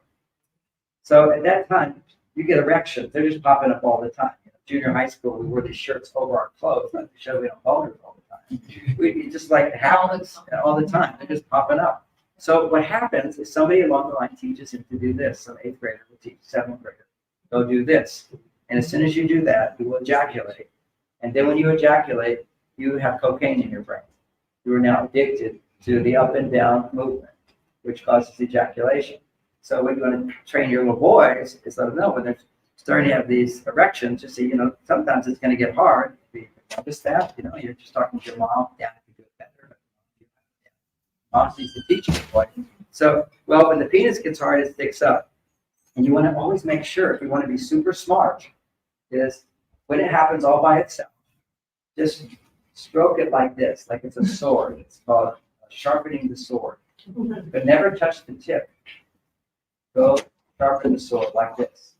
So at that time, you get erections. They're just popping up all the time. Junior high school, we wore these shirts over our clothes to show we don't boners all the time. It just like happens all the time. They're just popping up. So what happens is somebody along the line teaches him to do this. Some 8th grader will teach 7th grader, go do this. And as soon as you do that, you will ejaculate. And then when you ejaculate, you have cocaine in your brain. You are now addicted to the up and down movement, which causes ejaculation. So what you want to train your little boys is let them know when they're starting to have these erections, just see, sometimes it's going to get hard. You notice that, you're just talking to your mom, dad, you do it better. Mom needs to teach you the boy. So, well, when the penis gets hard, it sticks up. And you want to always make sure, if you want to be super smart, is when it happens all by itself, just stroke it like this, like it's a sword. It's called sharpening the sword. But never touch the tip. Go sharpen the sword like this.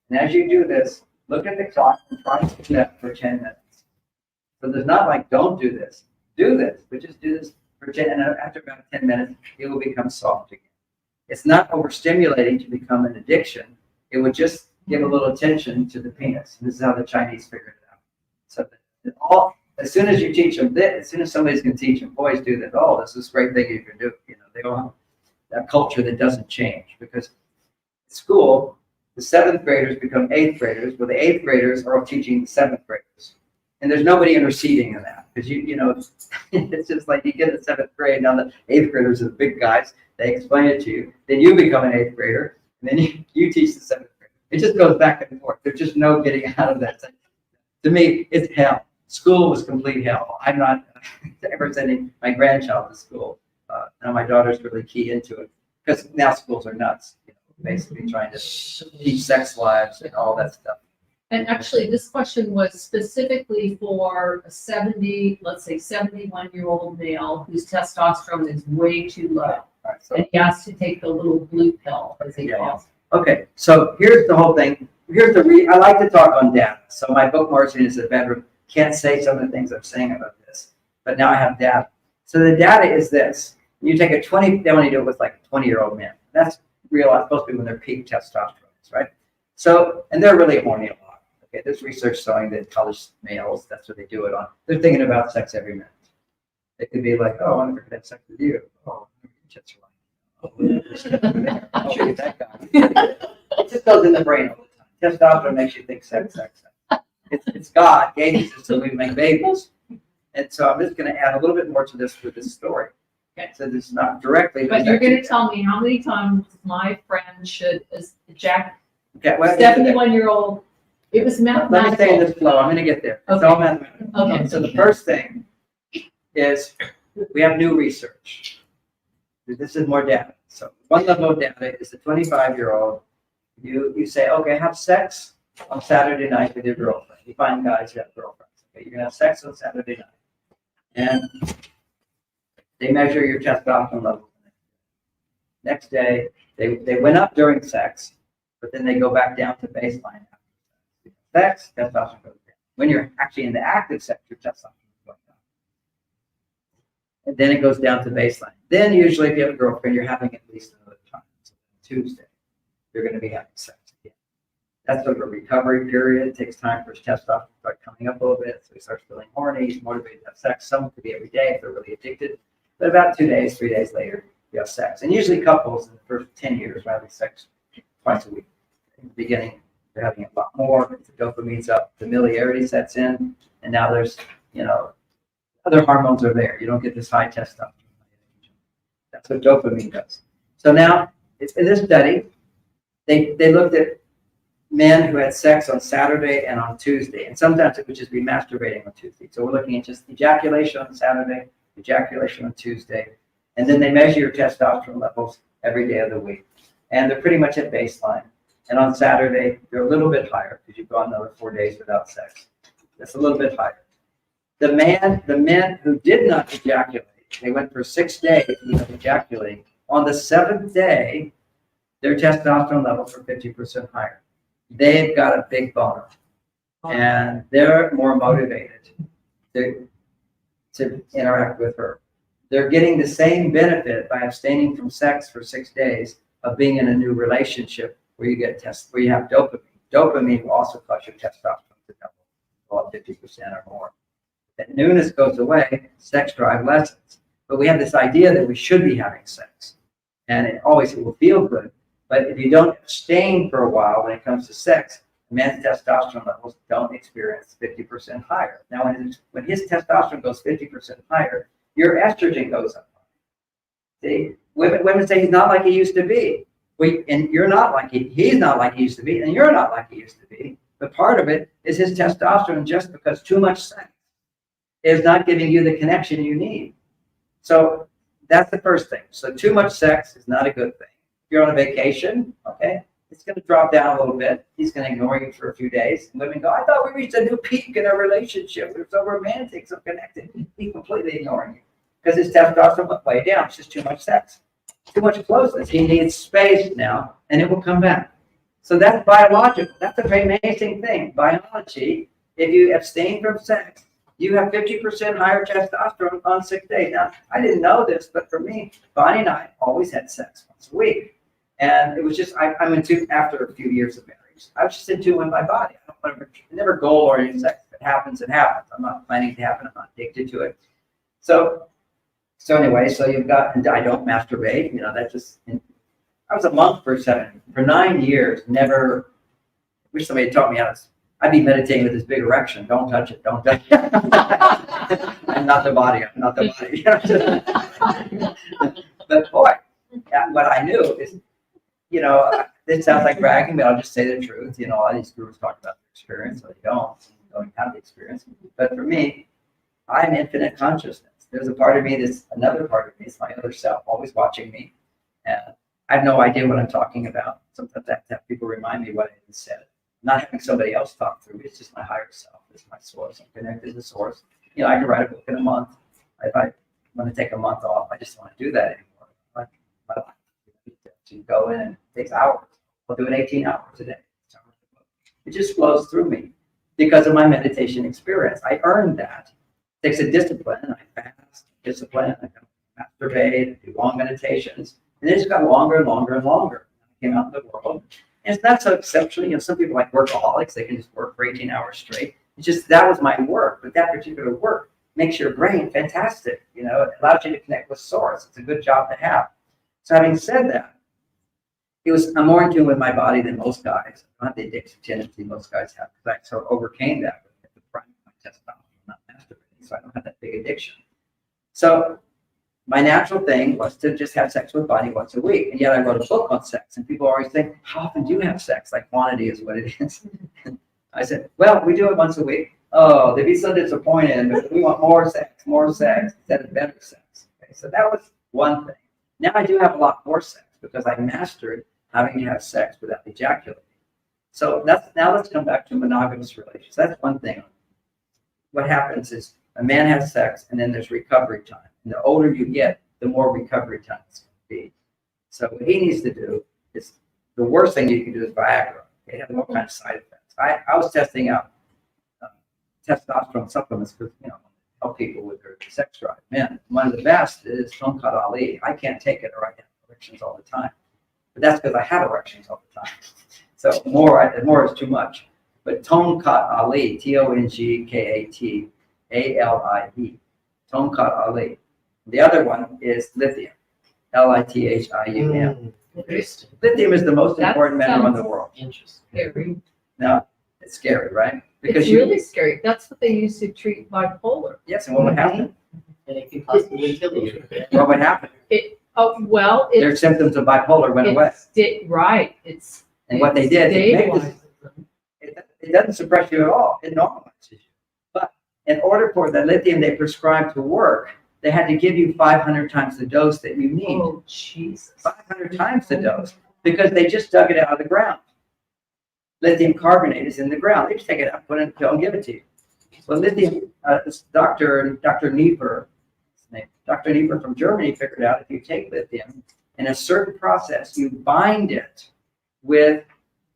And as you do this, look at the clock and try to do that for 10 minutes. So there's not like, don't do this. Do this, but just do this for 10, and after about 10 minutes, it will become soft again. It's not overstimulating to become an addiction. It would just give a little attention to the penis. And this is how the Chinese figured it out. So as soon as you teach them this, as soon as somebody's going to teach them, boys do this, oh, this is a great thing you can do. They all have that culture that doesn't change, because at school, the 7th graders become 8th graders, well, the 8th graders are all teaching the 7th graders. And there's nobody interceding in that, because it's just like you get the 7th grade, now the 8th graders are the big guys, they explain it to you, then you become an 8th grader, and then you teach the 7th grader. It just goes back and forth. There's just no getting out of that. To me, it's hell. School was complete hell. I'm not ever sending my grandchild to school. Now my daughter's really key into it, because now schools are nuts, basically trying to teach sex lives and all that stuff. And actually, this question was specifically for a 71-year-old male whose testosterone is way too low. Right, and he has to take the little blue pill, as they call it. Okay, so here's the whole thing. I like to talk on data. So my book, Marching is a Bedroom, can't say some of the things I'm saying about this, but now I have data. So the data is this. You take they want to do it with like 20-year-old men. That's supposed to be when they're peak testosterone, right? So, and they're really horny a lot. Okay, there's research showing that college males, that's what they do it on. They're thinking about sex every minute. It could be like, oh, I never could have sex with you. Oh, your tits are like, I'll show you that guy. It just goes in the brain all the time. Testosterone makes you think sex. It's God gave us so we make babies. And so I'm just going to add a little bit more to this with this story. Okay. So this is not directly. But you're going to tell me how many times my friend should ejaculate. Okay, well, 71-year-old. It was mathematical. Let me stay in this flow. I'm going to get there. It's all mathematical. Okay. So the first thing is we have new research. This is more data. So one level of data is the 25-year-old. You say, okay, have sex on Saturday night with your girlfriend. You find guys who have girlfriends. Okay, you're going to have sex on Saturday night. And they measure your testosterone level. Next day, they went up during sex, but then they go back down to baseline. Sex, testosterone goes down. When you're actually in the active sex, your testosterone goes down. And then it goes down to baseline. Then usually if you have a girlfriend, you're having at least another time. So Tuesday, you're going to be having sex again. That's sort of a recovery period. It takes time for his testosterone to start coming up a little bit. So he starts feeling horny, he's motivated to have sex. Some could be every day if they're really addicted. But about 2 days, 3 days later, you have sex. And usually couples in the first 10 years are having sex twice a week. In the beginning, they're having a lot more. The dopamine's up, familiarity sets in, and now there's, other hormones are there. You don't get this high testosterone. That's what dopamine does. So now, in this study, they looked at men who had sex on Saturday and on Tuesday, and sometimes it would just be masturbating on Tuesday. So we're looking at just ejaculation on Saturday, ejaculation on Tuesday, and then they measure your testosterone levels every day of the week. And they're pretty much at baseline. And on Saturday, they're a little bit higher because you've gone another 4 days without sex. That's a little bit higher. The men who did not ejaculate, they went for 6 days without ejaculating, On the 7th day, their testosterone levels are 50% higher. They've got a big boner, and they're more motivated to interact with her. They're getting the same benefit by abstaining from sex for 6 days of being in a new relationship where you get where you have dopamine. Dopamine will also cause your testosterone to double, go up 50% or more. That newness goes away, sex drive lessens. But we have this idea that we should be having sex, and it will feel good. But if you don't abstain for a while when it comes to sex, man's testosterone levels don't experience 50% higher. Now, when his testosterone goes 50% higher, your estrogen goes up. See, women say he's not like he used to be. And you're not like he's not like he used to be, and you're not like he used to be. But part of it is his testosterone, just because too much sex is not giving you the connection you need. So that's the first thing. So too much sex is not a good thing. If you're on a vacation, okay, it's going to drop down a little bit. He's going to ignore you for a few days. And women go, I thought we reached a new peak in our relationship. We're so romantic, so connected. He's completely ignoring you because his testosterone went way down. It's just too much sex, too much closeness. He needs space now, and it will come back. So that's biological. That's a very amazing thing. Biology, if you abstain from sex, you have 50% higher testosterone on 6 days. Now, I didn't know this, but for me, Bonnie and I always had sex once a week. And it was just, I'm in tune after a few years of marriage. I was just in tune with my body. I never goal-oriented sex. If it happens, it happens. I'm not planning to happen. I'm not addicted to it. So anyway, so you've got, and I don't masturbate. That just, I was a monk for 9 years, never, wish somebody had taught me how to, I'd be meditating with this big erection. Don't touch it. Don't touch it. I'm not the body. I'm not the body. But boy, what I knew is, it sounds like bragging, but I'll just say the truth. All these gurus talk about their experience, so they don't have the experience. But for me, I'm infinite consciousness. There's a part of me another part of me, it's my other self, always watching me. And I have no idea what I'm talking about. Sometimes I have to have people remind me what I even said. Not having somebody else talk through me. It's just my higher self. It's my source. I'm connected to the source. I can write a book in a month. If I want to take a month off, I just don't want to do that anymore. My life. To go in, and it takes hours. I'll do it 18 hours a day. It just flows through me because of my meditation experience. I earned that. It takes a discipline. I fast, discipline. I masturbate, do long meditations, and it just got longer and longer and longer. I came out in the world. And it's not so exceptional. Some people like workaholics, they can just work for 18 hours straight. It's just that was my work, but that particular work makes your brain fantastic. It allows you to connect with source. It's a good job to have. So having said that, I'm more in tune with my body than most guys. I don't have the addictive tendency most guys have because I sort of overcame that with the prime of my testosterone, not masturbating, so I don't have that big addiction. So my natural thing was to just have sex with Bonnie once a week. And yet I wrote a book on sex, and people always think, how often do you have sex? Like quantity is what it is. I said, well, we do it once a week. Oh, they'd be so disappointed, but we want more sex instead of better sex. Okay, so that was one thing. Now I do have a lot more sex because I mastered having to have sex without ejaculating. So now let's come back to monogamous relations. That's one thing. What happens is a man has sex, and then there's recovery time. And the older you get, the more recovery time it's going to be. So what he needs to do is, the worst thing you can do is Viagra. It has all kinds of side effects. I was testing out testosterone supplements for help people with their sex drive. Man, one of the best is Tonkat Ali. I can't take it, or I have erections all the time. But that's because I have erections all the time. So more is too much. But Tonkat Ali, Tongkat Ali, Tonkat Ali. The other one is lithium, Lithium. Lithium is the most important mineral in the world. Interesting. Now, it's scary, right? It's really scary. That's what they use to treat bipolar. Yes, and what would happen? And it could possibly kill you. What would happen? Their symptoms of bipolar went away. Right. And what they did, it doesn't suppress you at all. It normalizes you. But in order for the lithium they prescribed to work, they had to give you 500 times the dose that you need. Oh, Jesus. 500 times the dose, because they just dug it out of the ground. Lithium carbonate is in the ground. They just take it out, put it in a pill, and give it to you. So lithium, this Dr. Nieper from Germany figured out if you take lithium In a certain process, you bind it with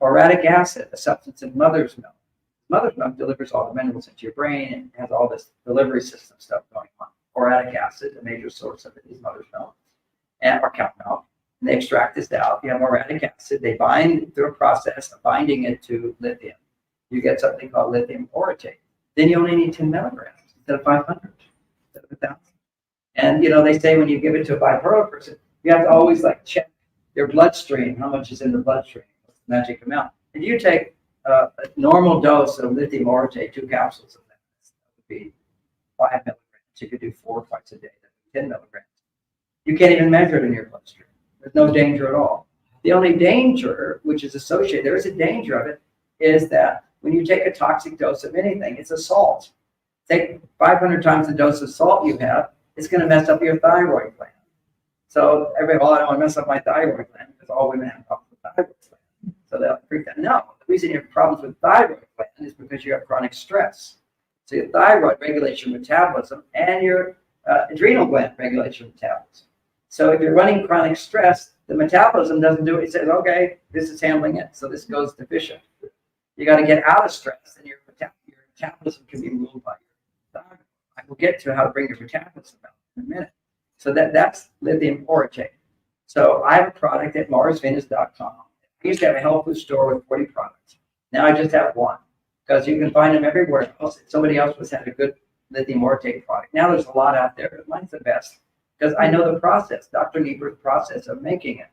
uric acid, a substance in mother's milk. Mother's milk delivers all the minerals into your brain and has all this delivery system stuff going on. Uric acid, a major source of it is mother's milk or cow milk. And they extract this out. You have uric acid. They bind through a process of binding it to lithium. You get something called lithium orotate. Then you only need 10 milligrams instead of 500, instead of 1,000. And they say when you give it to a bipolar person, you have to always check your bloodstream, how much is in the bloodstream, what's the magic amount. If you take a normal dose of lithium orotate, 2 capsules of that would be 5 milligrams. You could do 4 twice a day, that would be 10 milligrams. You can't even measure it in your bloodstream. There's no danger at all. The only danger, which is associated, there is a danger of it, is that when you take a toxic dose of anything, it's a salt. Take 500 times the dose of salt you have, it's going to mess up your thyroid gland. So everybody, I don't want to mess up my thyroid gland because all women have problems with thyroid gland. So they'll freak out. No, the reason you have problems with thyroid gland is because you have chronic stress. So your thyroid regulates your metabolism and your adrenal gland regulates your metabolism. So if you're running chronic stress, the metabolism doesn't do it. It says, okay, this is handling it, so this goes deficient. You got to get out of stress, and your metabolism can be ruled by your thyroid. I will get to how to bring your metabolism down in a minute. So that's lithium orotate. So I have a product at marsvenus.com. I used to have a health food store with 40 products. Now I just have one because you can find them everywhere else. Somebody else was had a good lithium orotate product. Now there's a lot out there, but mine's the best because I know the process, Dr. Niebuhr's process of making it.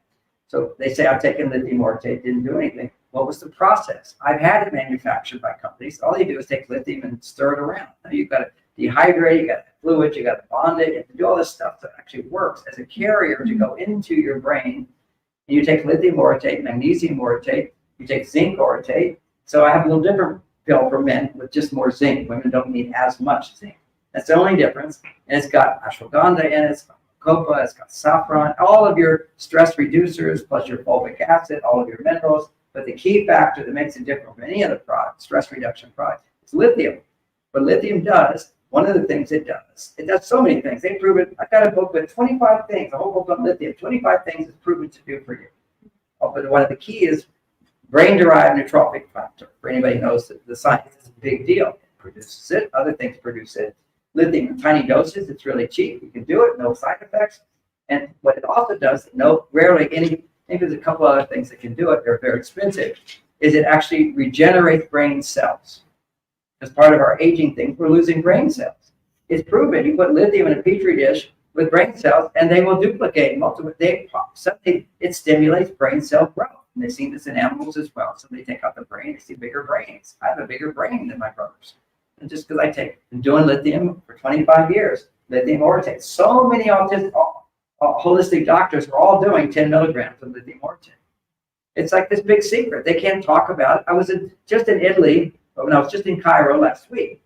So they say I've taken lithium orotate, didn't do anything. What was the process? I've had it manufactured by companies. All you do is take lithium and stir it around. Now you've got to dehydrate, you got to fluid, you got to bond it, you have to do all this stuff that actually works as a carrier to go into your brain. And you take lithium orotate, magnesium orotate, you take zinc orotate. So I have a little different pill for men with just more zinc. Women don't need as much zinc. That's the only difference. And it's got ashwagandha in it, it's got copa, it's got saffron, all of your stress reducers, plus your fulvic acid, all of your minerals. But the key factor that makes it different from any other product, stress reduction product, is lithium. What lithium does, one of the things it does so many things. They prove it. I've got a book with 25 things, a whole book on lithium, 25 things it's proven to do for you. But one of the key is brain-derived neurotrophic factor. For anybody who knows that the science is a big deal. It produces it, other things produce it. Lithium in tiny doses, it's really cheap. You can do it, no side effects. And what it also does, rarely any, maybe there's a couple other things that can do it, they're very expensive, is it actually regenerates brain cells. As part of our aging thing, we're losing brain cells. It's proven. You put lithium in a petri dish with brain cells, and they will duplicate, multiply. Suddenly, it stimulates brain cell growth. And they've seen this in animals as well. So they take out the brain, they see bigger brains. I have a bigger brain than my brothers. And just because been doing lithium for 25 years, lithium orotate. So many holistic doctors are all doing 10 milligrams of lithium orotate. It's like this big secret. They can't talk about it. I was just in Italy, when I was just in Cairo last week,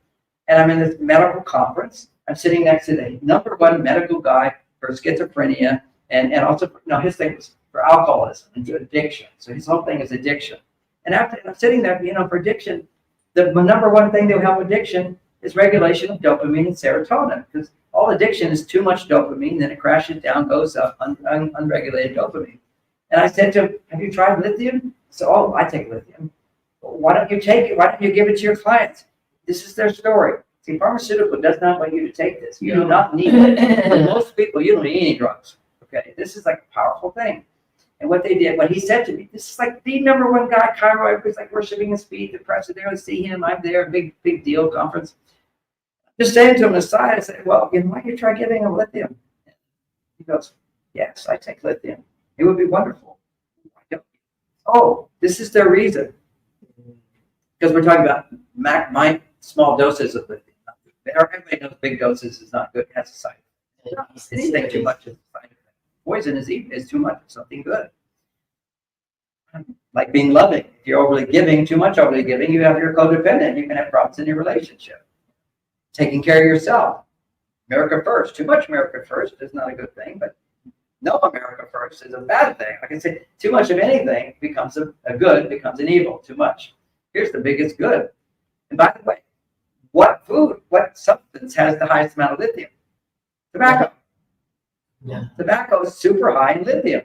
and I'm in this medical conference. I'm sitting next to the #1 medical guy for schizophrenia, and also, his thing was for alcoholism and addiction. So his whole thing is addiction. And after I'm sitting there, for addiction, the #1 thing that will help addiction is regulation of dopamine and serotonin, because all addiction is too much dopamine, then it crashes down, goes up, unregulated dopamine. And I said to him, have you tried lithium? So, I take lithium. Why don't you take it? Why don't you give it to your clients? This is their story. See, pharmaceutical does not want you to take this. You do not need it. For most people, you don't need any drugs. Okay, this is like a powerful thing. And what he said to me, this is like the #1 guy, Cairo, everybody's like worshiping his feet, the press is there to see him. I'm there, big deal conference. Just saying to him aside, I said, well, why don't you try giving him lithium? He goes, yes, I take lithium. It would be wonderful. Oh, this is their reason. Because we're talking about my small doses of lithium. Everybody knows big doses is not good. It has a side effect. Anything too much is a side effect. Poison is too much of something good. Like being loving. If you're overly giving, too much overly giving, you're codependent. You can have problems in your relationship. Taking care of yourself. America first. Too much America first is not a good thing, but no America first is a bad thing. I can say too much of anything becomes a good, becomes an evil. Too much. Here's the biggest good. And by the way, what substance has the highest amount of lithium? Tobacco. Yeah. Tobacco is super high in lithium.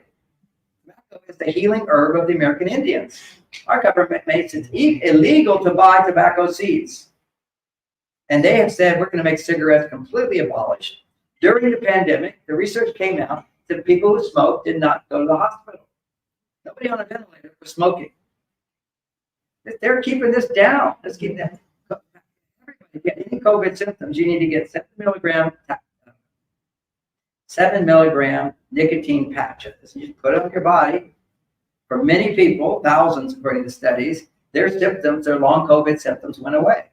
the healing herb of the American Indians. Our government makes it illegal to buy tobacco seeds. And they have said we're going to make cigarettes completely abolished. During the pandemic, the research came out that people who smoked did not go to the hospital. Nobody on a ventilator for smoking. They're keeping this down. Let's keep that. Everybody get any COVID symptoms, you need to get 7 milligram nicotine patches. You put it on your body. For many people, thousands according to studies, their symptoms, their long COVID symptoms went away.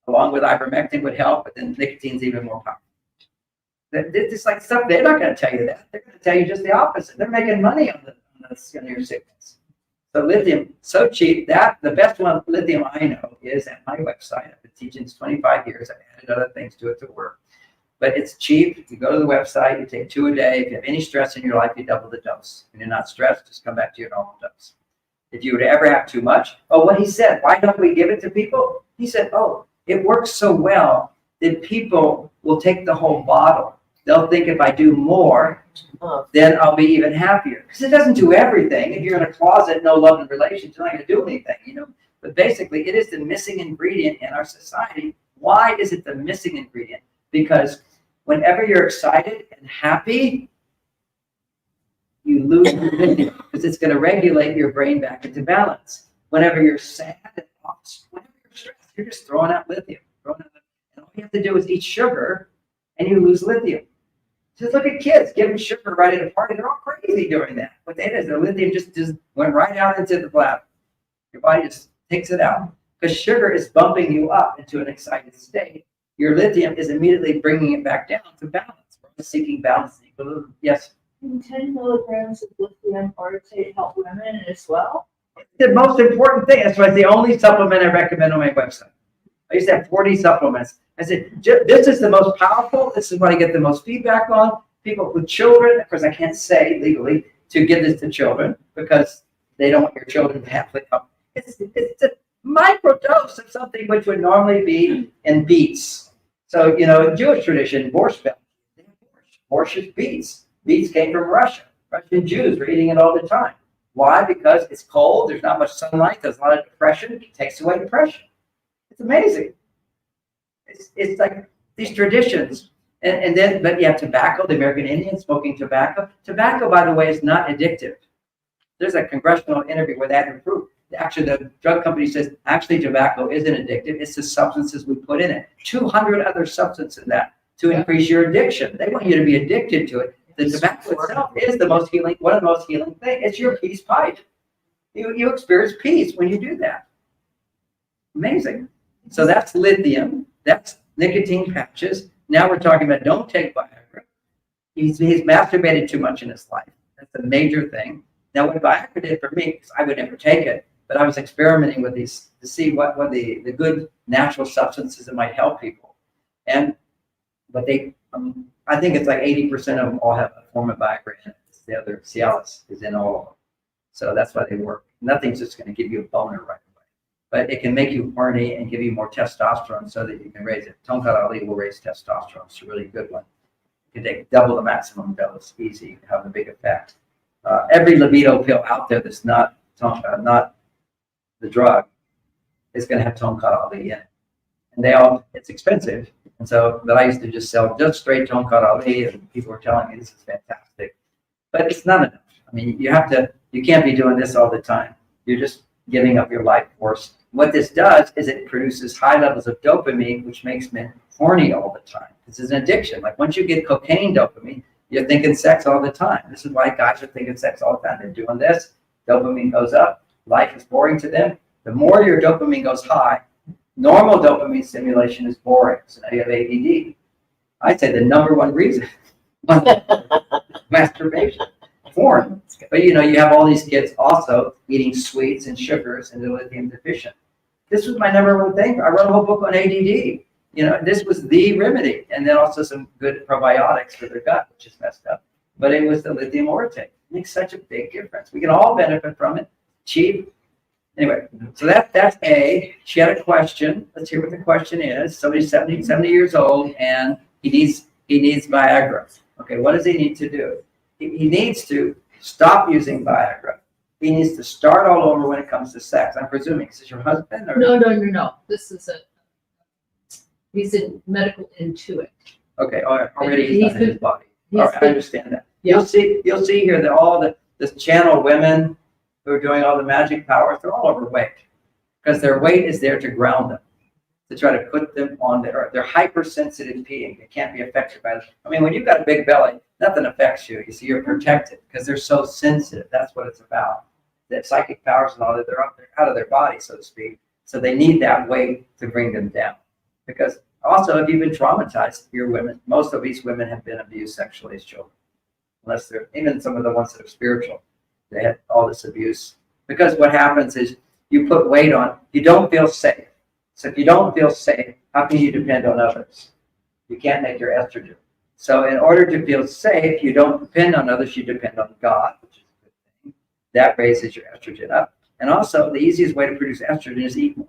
Along with ivermectin would help, but then nicotine's even more powerful. It's like stuff, they're not going to tell you that. They're going to tell you just the opposite. They're making money on your sickness. So lithium, so cheap. The best one, lithium I know, is at my website. I've been teaching this 25 years. I've added other things to it to work. But it's cheap. You go to the website, you take 2 a day. If you have any stress in your life, you double the dose. When you're not stressed, just come back to your normal dose. If you would ever have too much, what he said, why don't we give it to people? He said, it works so well that people will take the whole bottle. They'll think if I do more, then I'll be even happier. Because it doesn't do everything. If you're in a closet, no love and relations, you're not going to do anything, But basically, it is the missing ingredient in our society. Why is it the missing ingredient? Because whenever you're excited and happy, you lose your lithium because it's going to regulate your brain back into balance. Whenever you're sad and whenever you're stressed, you're just throwing out lithium. And all you have to do is eat sugar, and you lose lithium. Just look at kids, give them sugar right at a party. They're all crazy doing that. What that is, their lithium just went right out into the bladder. Your body just takes it out. Because sugar is bumping you up into an excited state. Your lithium is immediately bringing it back down to balance. We're seeking balance. Yes? 10 milligrams of lithium are to help women as well? The most important thing. That's why it's the only supplement I recommend on my website. I used to have 40 supplements. I said, this is the most powerful. This is what I get the most feedback on. People with children, of course, I can't say legally to give this to children because they don't want your children to have it. It's a micro dose of something which would normally be in beets. So, in Jewish tradition, borscht belt. Borscht is beets. Beets came from Russia. Russian Jews were eating it all the time. Why? Because it's cold. There's not much sunlight. There's a lot of depression. It takes away depression. It's amazing. It's like these traditions. But you have tobacco, the American Indians smoking tobacco. Tobacco, by the way, is not addictive. There's a congressional interview where that improved. Actually, the drug company says, tobacco isn't addictive. It's the substances we put in it. 200 other substances in that to increase your addiction. They want you to be addicted to it. The tobacco itself is the most healing, one of the most healing things. It's your peace pipe. You experience peace when you do that. Amazing. So that's lithium. That's nicotine patches. Now we're talking about don't take Viagra. He's masturbated too much in his life. That's a major thing. Now what Viagra did for me, because I would never take it, but I was experimenting with these to see what the good natural substances that might help people. But I think it's like 80% of them all have a form of Viagra in it. The other Cialis is in all of them. So that's why they work. Nothing's just going to give you a boner right away. But it can make you horny and give you more testosterone so that you can raise it. Tongkat Ali will raise testosterone. It's a really good one. You can take double the maximum dose, easy, have a big effect. Every libido pill out there that's not the drug is going to have Tongkat Ali in it. And it's expensive. And so, but I used to just sell just straight Tongkat Ali, and people were telling me this is fantastic. But it's not enough. I mean, you can't be doing this all the time. You're just giving up your life force. What this does is it produces high levels of dopamine, which makes men horny all the time. This is an addiction. Like once you get cocaine dopamine, you're thinking sex all the time. This is why guys are thinking sex all the time. They're doing this, dopamine goes up, life is boring to them. The more your dopamine goes high, normal dopamine stimulation is boring. So now you have ADD. I'd say the number one reason, masturbation, porn. But you have all these kids also eating sweets and sugars and they're lithium deficient. This was my number one thing. I wrote a whole book on ADD. This was the remedy. And then also some good probiotics for their gut, which is messed up. But it was the lithium orotate. It makes such a big difference. We can all benefit from it. Cheap. Anyway, so that's A. She had a question. Let's hear what the question is. Somebody's 70 years old and he needs Viagra. Okay, what does he need to do? He needs to stop using Viagra. He needs to start all over when it comes to sex. I'm presuming, is this your husband? Or? No. This is he's a medical intuit. Okay, already he's done his body. he's All right, I been- understand that. Yeah. You'll see here that all this channel women who are doing all the magic powers, they're all overweight because their weight is there to ground them, to try to put them on the earth. They're hypersensitive peeing. They can't be affected by it. I mean, when you've got a big belly, nothing affects you. You see, you're protected because they're so sensitive. That's what it's about. The psychic powers and all that, they're out of their body, so to speak. So they need that weight to bring them down. Because also, if you've been traumatized, you're women. Most of these women have been abused sexually as children. Unless they're, even some of the ones that are spiritual, they had all this abuse. Because what happens is you put weight on, you don't feel safe. So if you don't feel safe, how can you depend on others? You can't make your estrogen. So in order to feel safe, you don't depend on others, you depend on God, which is a good thing. That raises your estrogen up. And also, the easiest way to produce estrogen is eat more.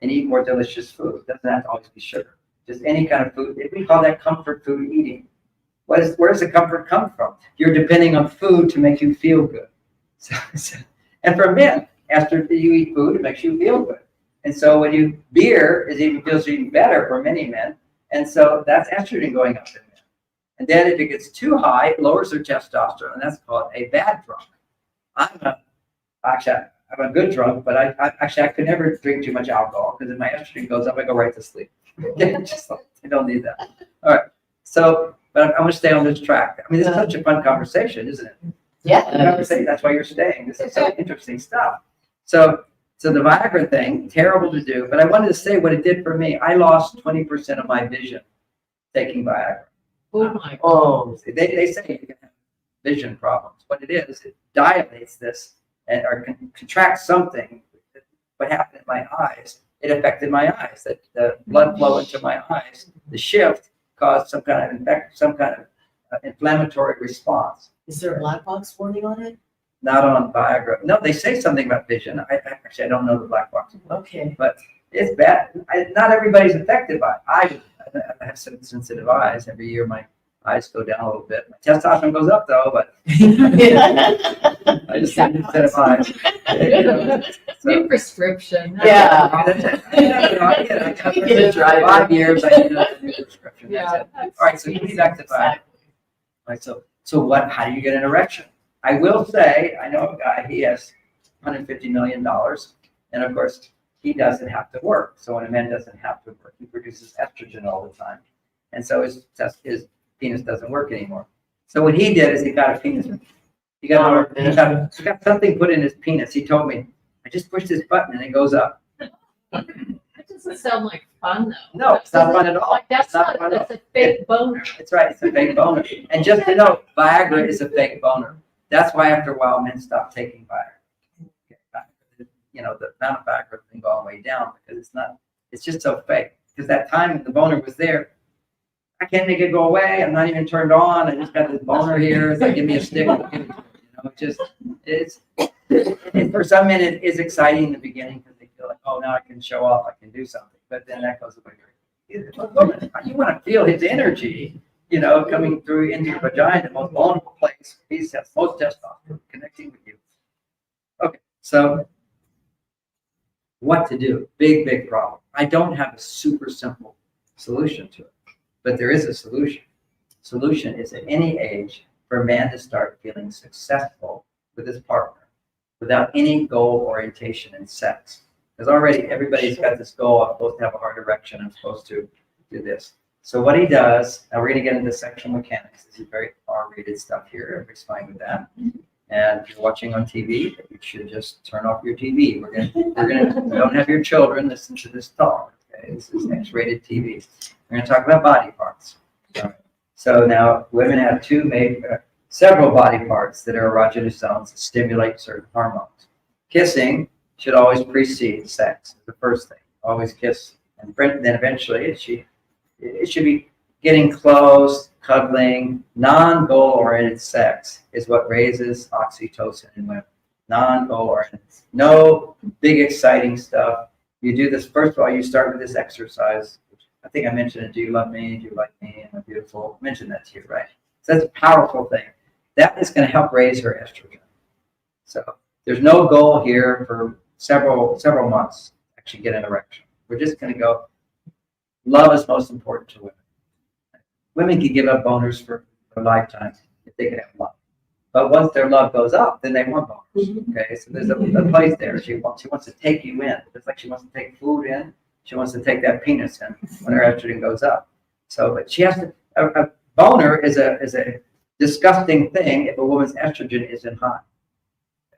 And eat more delicious food. It doesn't have to always be sugar. Just any kind of food. We call that comfort food eating. Where does the comfort come from? You're depending on food to make you feel good. And for men, after you eat food, it makes you feel good. And so beer feels even better for many men. And so that's estrogen going up in men. And then if it gets too high, it lowers their testosterone. And that's called a bad drunk. I'm a good drunk, but I could never drink too much alcohol because if my estrogen goes up, I go right to sleep. I don't need that. All right. So, but I'm going to stay on this track. I mean, this is such a fun conversation, isn't it? Yeah. That's why you're staying. This is so interesting stuff. So the Viagra thing, terrible to do. But I wanted to say what it did for me. I lost 20% of my vision taking Viagra. Oh my God. Oh, they say you can have vision problems. What it is, it dilates this or contracts something. What happened in my eyes? It affected my eyes. That the blood flow into my eyes, the shift caused some kind of inflammatory response. Is there a black box warning on it? Not on Viagra. No, they say something about vision. I don't know the black box. Okay. But it's bad. Not everybody's affected by it. I have some sensitive eyes. Every year my eyes go down a little bit. My testosterone goes up though, but I just have sensitive eyes. New prescription. Yeah. I got 5 years. I need a new prescription. Yeah. All right, so getting back to Viagra. All right, so how do you get an erection? I will say, I know a guy, he has $150 million, and of course, he doesn't have to work. So when a man doesn't have to work, he produces estrogen all the time. And so his penis doesn't work anymore. So what he did is he got a penis. He got something put in his penis. He told me, I just pushed this button and it goes up. That doesn't sound like fun though. No, it's not fun at all. Like that's a fake boner. That's right, it's a fake boner. And just to know, Viagra is a fake boner. That's why after a while men stop taking Viagra. The amount of Viagra has been going way down because it's just so fake. Because that time the boner was there, I can't make it go away. I'm not even turned on. I just got this boner here. It's like, give me a stick. And for some men it is exciting in the beginning because they feel like, oh, now I can show off, I can do something. But then that goes away. You want to feel his energy, coming through into your vagina, the most vulnerable place. He has most testosterone connecting with you. Okay, so what to do? Big problem. I don't have a super simple solution to it, but there is a solution. Solution is at any age for a man to start feeling successful with his partner without any goal orientation in sex. Because already everybody's got this goal, I'm supposed to have a hard erection, I'm supposed to do this. So what he does, now we're going to get into sexual mechanics. This is very R-rated stuff here. Everybody's fine with that. And if you're watching on TV, you should just turn off your TV. Don't have your children listen to this talk. Okay? This is X-rated TV. We're going to talk about body parts. So now women have several body parts that are erogenous zones that stimulate certain hormones. Kissing should always precede sex. The first thing, always kiss, and then eventually it should be getting close, cuddling. Non-goal oriented sex is what raises oxytocin in women. Non-goal oriented, no big exciting stuff. You do this first of all. You start with this exercise. I think I mentioned it. Do you love me? Do you like me? Am I beautiful? I mentioned that to you, right? So that's a powerful thing. that is going to help raise her estrogen. So there's no goal here for several months to actually get an erection. We're just going to go, love is most important to women. Women can give up boners for a lifetime if they can have love. But once their love goes up, then they want boners. Okay, so there's a place there. She wants to take you in. Just like she wants to take food in, she wants to take that penis in when her estrogen goes up. So, but she has to. A boner is a disgusting thing if a woman's estrogen isn't high.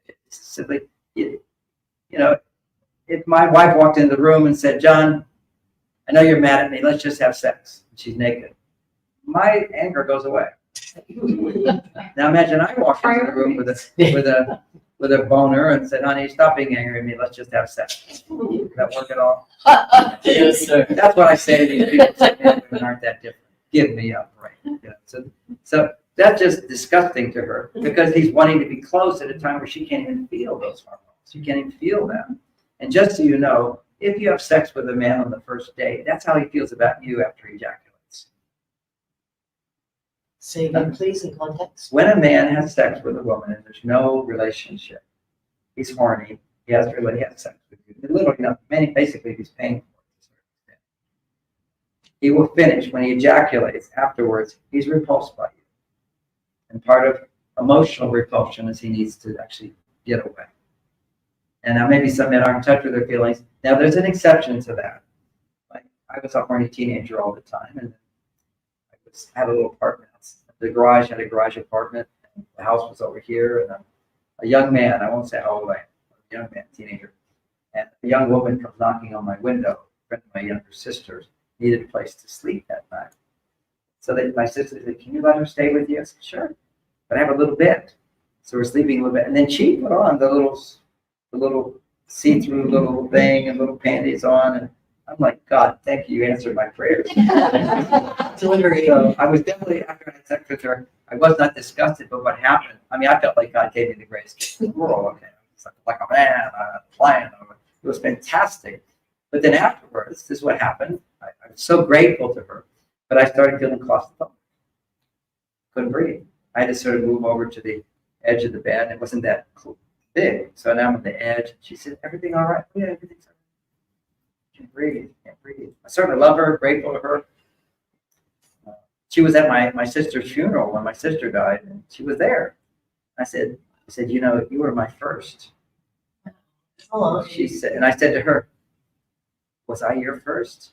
It's simply, you know, if my wife walked into the room and said, "John, I know you're mad at me. Let's just have sex." She's naked. My anger goes away. Now imagine I walked into the room with a boner and said, "Honey, stop being angry at me. Let's just have sex." Does that work at all? Yes, sir. That's what I say to these people. Say, "Man, women aren't that different. Give me a break." You know, so that's just disgusting to her because he's wanting to be close at a time where she can't even feel those hormones. She can't even feel them. And just so you know, if you have sex with a man on the first date, that's how he feels about you after he ejaculates. Say again, please, in context. When a man has sex with a woman and there's no relationship, he's horny, he has sex with you. Literally, basically, he's paying for it. He will finish when he ejaculates. Afterwards, he's repulsed by you. And part of emotional repulsion is he needs to actually get away. And now maybe some men aren't in touch with their feelings. Now, there's an exception to that. Like, I was a horny teenager all the time, and I had a little apartment. The garage had a garage apartment. The house was over here, and a young man, I won't say how old I am, a young man, teenager, and a young woman comes knocking on my window. A friend of my younger sister's needed a place to sleep that night. So my sister said, "Can you let her stay with you?" I said, "Sure, but I have a little bed." So we're sleeping a little bit, and then she put on the little see-through little thing and little panties on, and I'm like, "God, thank you, you answered my prayers." Delivery. So I was definitely, after I had sex with her, I was not disgusted, but what happened, I mean, I felt like God gave me the greatest gift in the world. Okay, it's like a man, a lion. It was fantastic. But then afterwards, this is what happened. I was so grateful to her, but I started feeling claustrophobic. Couldn't breathe. I had to sort of move over to the edge of the bed. It wasn't that big. So now I'm at the edge. She said, "Everything all right?" "Yeah, everything's all right." Can't breathe. I certainly love her, grateful to her. She was at my sister's funeral when my sister died, and she was there. I said, "You know, you were my first." She said, and I said to her, "Was I your first?"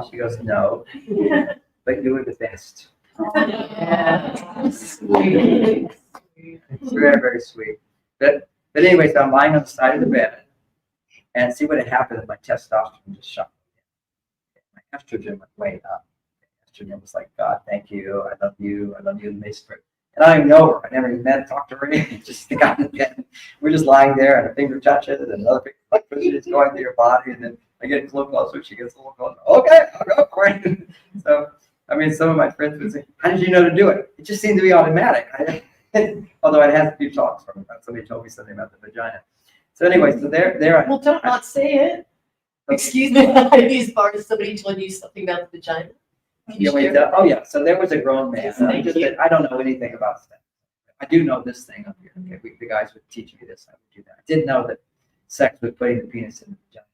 She goes, "No, but you were the best." Sweet. Very, very sweet. But anyway, so I'm lying on the side of the bed, and see what had happened is my testosterone just shot. My estrogen went way up. Estrogen was like, "God, thank you. I love you. I love you." And I don't even know her. I never even met, talked to her. Just got in the bed. We're just lying there, and a finger touches, and another finger touches going through your body, and then I get a little closer. She gets a little closer. "Okay, I'll go for it." So, I mean, some of my friends would say, "How did you know to do it?" It just seemed to be automatic. Although I had a few talks from it. Somebody told me something about the vagina. So anyway, so there. Well, don't not say it. Excuse me, as far as somebody told you something about the vagina. Oh yeah, so there was a grown man. I don't know anything about sex. I do know this thing up here. Okay, the guys would teach me this. I would do that. I didn't know that sex was putting the penis in the vagina.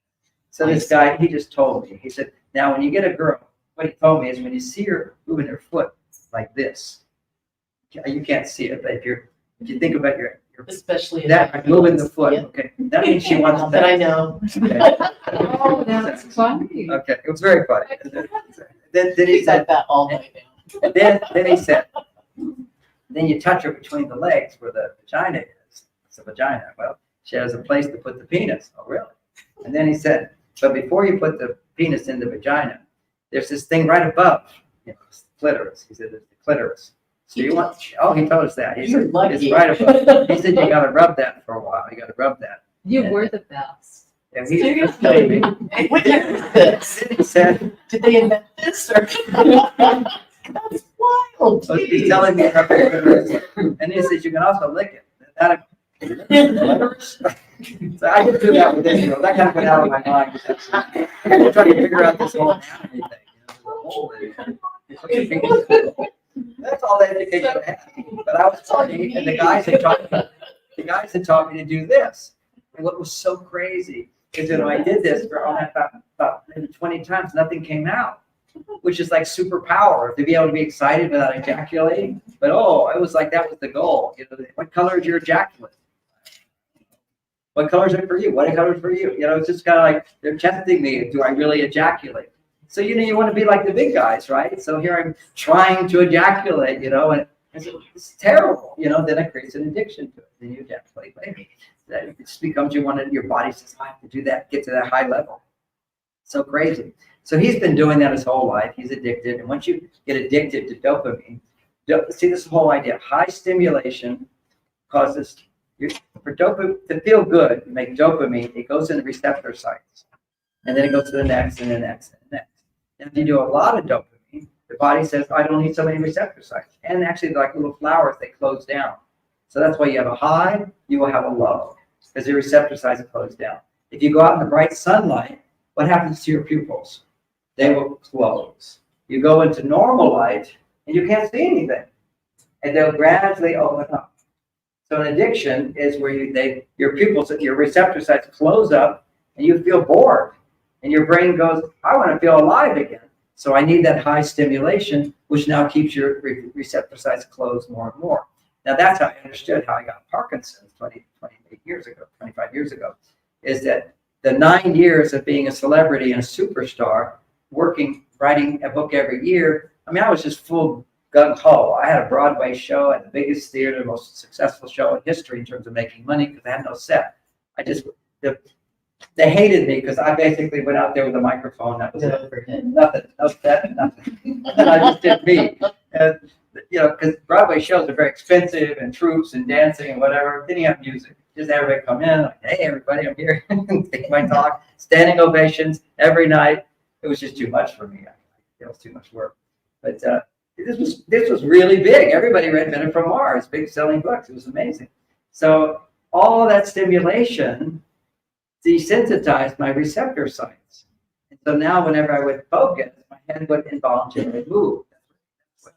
So this guy, he just told me. He said, "Now when you get a girl, what he told me is when you see her moving her foot like this, you can't see it, but if you think about your especially that moving the foot, okay, that means she wants that. I know. Okay. Oh, that's funny. Okay, it was very funny. Then he said that all night now. Then he said, then you touch her between the legs where the vagina is. It's a vagina. Well, she has a place to put the penis. Oh, really? And then he said, but before you put the penis in the vagina, there's this thing right above, clitoris. He said, there's the clitoris. So you want? Oh, he told us that. He said, it's right above. He said you got to rub that for a while. You got to rub that. You were the best. And he was telling me. What year is this? He said, did they invent this or? That's wild. So he's telling me about the and he says you can also lick it. That, so I just do that with this, that kind of went out of my mind. I'm trying to figure out this whole anatomy thing. That's all the education I had. But I was 20, and the guys had taught me to do this. And what was so crazy is that I did this for about maybe 20 times, nothing came out, which is like superpower to be able to be excited without ejaculating. But it was like that was the goal. You know, what color is your ejaculate? What color is it for you? What color is for you? You know, it's just kind of like they're testing me. Do I really ejaculate? So, you know, you want to be like the big guys, right? So here I'm trying to ejaculate, you know, and it's terrible, you know, then it creates an addiction to it. Then you ejaculate later. It just becomes your body says, I have to do that, get to that high level. So crazy. So he's been doing that his whole life. He's addicted. And once you get addicted to dopamine, see this whole idea, high stimulation causes for dopamine to feel good, you make dopamine, it goes into receptor sites. And then it goes to the next and the next and the next. And if you do a lot of dopamine, the body says, I don't need so many receptor sites. And actually, like little flowers, they close down. So that's why you have a high, you will have a low, because your receptor sites close down. If you go out in the bright sunlight, what happens to your pupils? They will close. You go into normal light, and you can't see anything. And they'll gradually open up. So an addiction is where your pupils, your receptor sites close up, and you feel bored. And your brain goes, I want to feel alive again. So I need that high stimulation, which now keeps your receptor sites closed more and more. Now that's how I understood how I got Parkinson's 25 years ago, is that the 9 years of being a celebrity and a superstar, writing a book every year, I mean, I was just full gung-ho. I had a Broadway show at the biggest theater, the most successful show in history in terms of making money because I had no set. They hated me because I basically went out there with a microphone. That was nothing, no set, nothing. And I just did me. And, you know, because Broadway shows are very expensive and troops and dancing and whatever. Then you have music. Just everybody come in, like, hey, everybody, I'm here. Take my talk. Standing ovations every night. It was just too much for me. It was too much work. But this was really big. Everybody read Men Are From Mars, big selling books. It was amazing. So all that stimulation desensitized my receptor sites. And so now whenever I would focus, my head would involuntarily move. That's what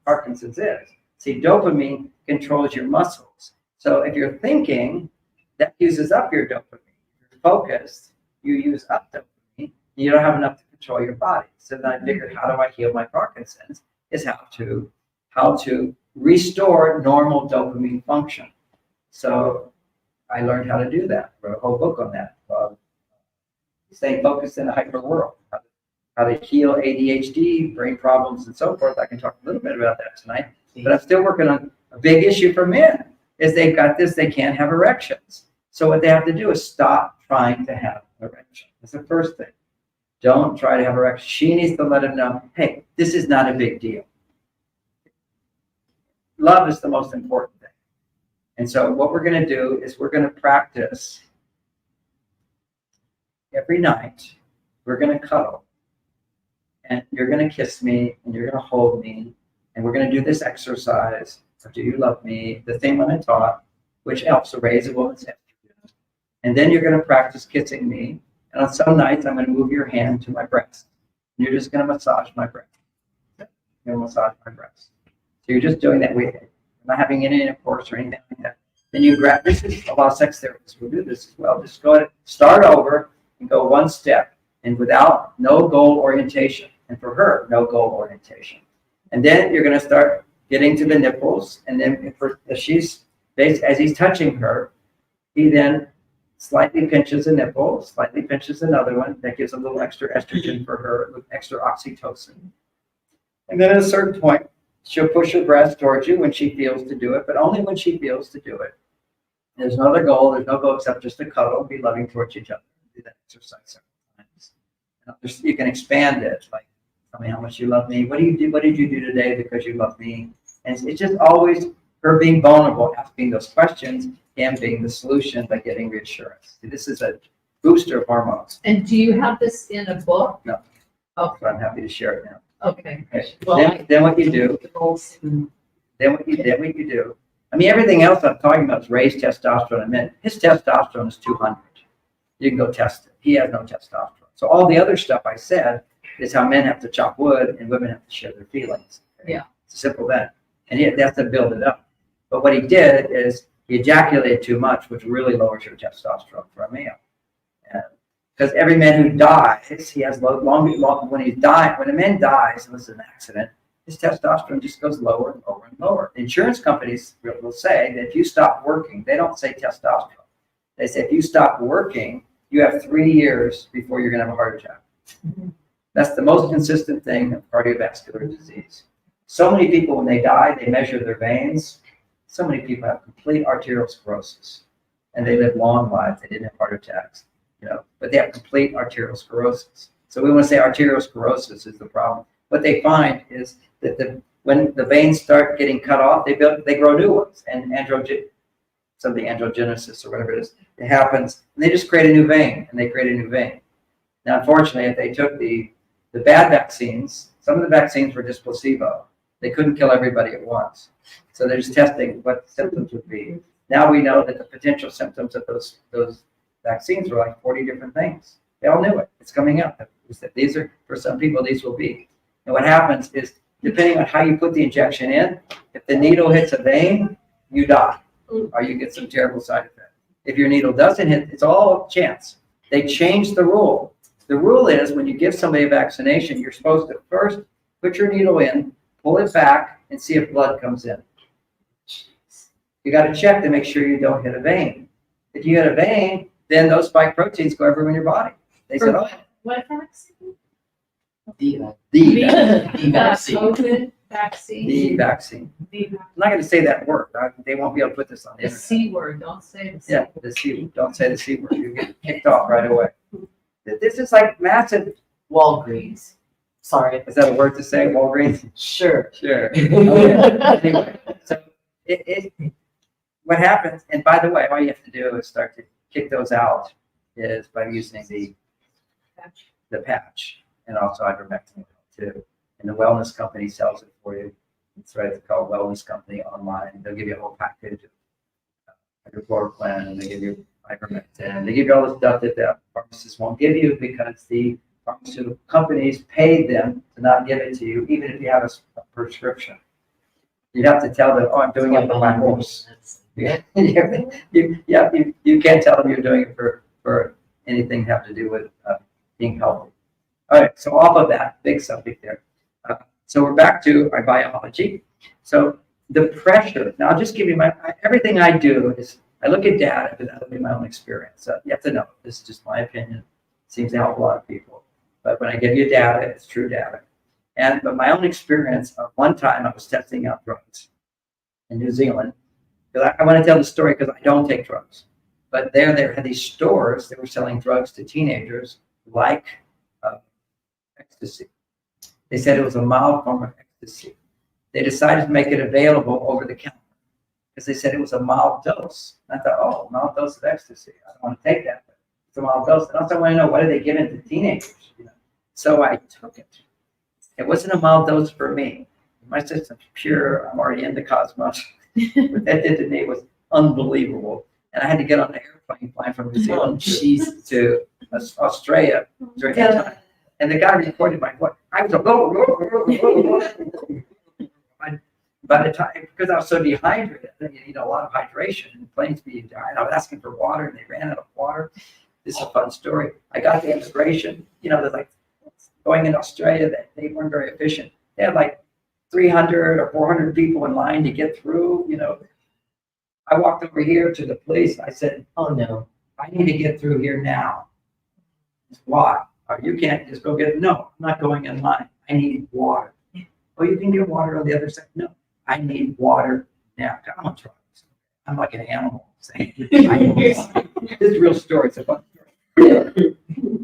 Parkinson's is. See, dopamine controls your muscles. So if you're thinking, that uses up your dopamine. If you're focused, you use up dopamine. You don't have enough to control your body. So then I figured, how do I heal my Parkinson's? Is how to restore normal dopamine function. So I learned how to do that. Wrote a whole book on that. Staying focused in a hyper world. How to heal ADHD, brain problems, and so forth. I can talk a little bit about that tonight. But I'm still working on a big issue for men. Is they've got this, they can't have erections. So what they have to do is stop trying to have erections. That's the first thing. Don't try to have erections. She needs to let him know, hey, this is not a big deal. Love is the most important thing. And so what we're going to do is we're going to practice every night. We're going to cuddle. And you're going to kiss me, and you're going to hold me, and we're going to do this exercise. Do you love me? The thing that I taught, which helps to raise a woman's estrogen. And then you're going to practice kissing me. And on some nights, I'm going to move your hand to my breast. And you're just going to massage my breast. You're going to massage my breast. So you're just doing that with it. You're not having any intercourse or anything like that. Then you grab, this is a lot of sex therapists will do this as well. Just go ahead, start over and go one step. And without no goal orientation. And for her, no goal orientation. And then you're going to start getting to the nipples, and then as he's touching her, he then slightly pinches a nipple, slightly pinches another one. That gives a little extra estrogen for her, with extra oxytocin. And then at a certain point, she'll push her breast towards you when she feels to do it, but only when she feels to do it. There's no other goal. There's no goal except just to cuddle and be loving towards each other. Do that exercise several times. And you can expand it, like, tell me how much you love me. What do you do? What did you do today because you love me? And it's just always her being vulnerable, asking those questions, and being the solution by getting reassurance. See, this is a booster of hormones. And do you have this in a book? No. Oh. So I'm happy to share it now. Okay. Well, then what you do, I mean, everything else I'm talking about is raised testosterone in men. His testosterone is 200. You can go test it. He has no testosterone. So all the other stuff I said is how men have to chop wood and women have to share their feelings. Okay? Yeah. It's a simple vent. And he has to build it up. But what he did is he ejaculated too much, which really lowers your testosterone for a male. Because every man who dies, he has when a man dies, and this is an accident, his testosterone just goes lower and lower and lower. Insurance companies will say that if you stop working, they don't say testosterone. They say if you stop working, you have 3 years before you're going to have a heart attack. That's the most consistent thing of cardiovascular disease. So many people, when they die, they measure their veins. So many people have complete arterial sclerosis, and they live long lives. They didn't have heart attacks, but they have complete arterial sclerosis. So we want to say arterial sclerosis is the problem. What they find is that when the veins start getting cut off, they grow new ones, and some of the angiogenesis or whatever it is, it happens, and they just create a new vein, and they create a new vein. Now, unfortunately, if they took the bad vaccines, some of the vaccines were just placebo. They couldn't kill everybody at once. So they're just testing what symptoms would be. Now we know that the potential symptoms of those vaccines were like 40 different things. They all knew it. It's coming up. These are, for some people, these will be. And what happens is, depending on how you put the injection in, if the needle hits a vein, you die, or you get some terrible side effect. If your needle doesn't hit, it's all chance. They changed the rule. The rule is when you give somebody a vaccination, you're supposed to first put your needle in, pull it back, and see if blood comes in. You got to check to make sure you don't hit a vein. If you hit a vein, then those spike proteins go everywhere in your body. They said, oh. What vaccine? The vaccine. COVID vaccine. The vaccine. I'm not going to say that word. They won't be able to put this on the The internet. C word, don't say the C. Yeah, the C. Don't say the C word. You get kicked off right away. This is like massive. Walgreens. Sorry. Is that a word to say, Walgreens? Sure. Sure. Anyway, so what happens, and by the way, all you have to do is start to kick those out is by using the patch and also ivermectin too. And the wellness company sells it for you. It's right. It's called Wellness Company online. They'll give you a whole package of hydrochloroquine, and they give you ivermectin. They give you all the stuff that the pharmacists won't give you because the pharmaceutical companies paid them to not give it to you, even if you have a prescription. You'd have to tell them, oh, I'm doing it for my horse. You can't tell them you're doing it for anything to have to do with being healthy. All right, so off of that, big subject there. So we're back to our biology. So the pressure, now I'll just give you everything I do is I look at data, but I look at my own experience. So you have to know, this is just my opinion. It seems to help a lot of people. But when I give you data, it's true data. But my own experience, one time I was testing out drugs in New Zealand. I want to tell the story because I don't take drugs. But they had these stores that were selling drugs to teenagers like ecstasy. They said it was a mild form of ecstasy. They decided to make it available over the counter because they said it was a mild dose. And I thought, oh, mild dose of ecstasy. I don't want to take that, but it's a mild dose. And also I want to know, what are they giving to teenagers? So I took it. It wasn't a mild dose for me. My system's pure. I'm already into cosmos. What that did to me was unbelievable. And I had to get on an airplane flying from New Zealand to Australia during that time. And the guy recorded my voice. I was by the time, because I was so dehydrated, you need a lot of hydration, and planes being died. I was asking for water, and they ran out of water. This is a fun story. I got the immigration. They're like going in Australia. They weren't very efficient. They had like 300 or 400 people in line to get through. I walked over here to the police. I said, "Oh no, I need to get through here now." Why? You can't just go get it. No, I'm not going in line. I need water. Oh, you can get water on the other side. No, I need water now. I'm on drugs. I'm like an animal saying, I need water. This is a real story. It's a fun story.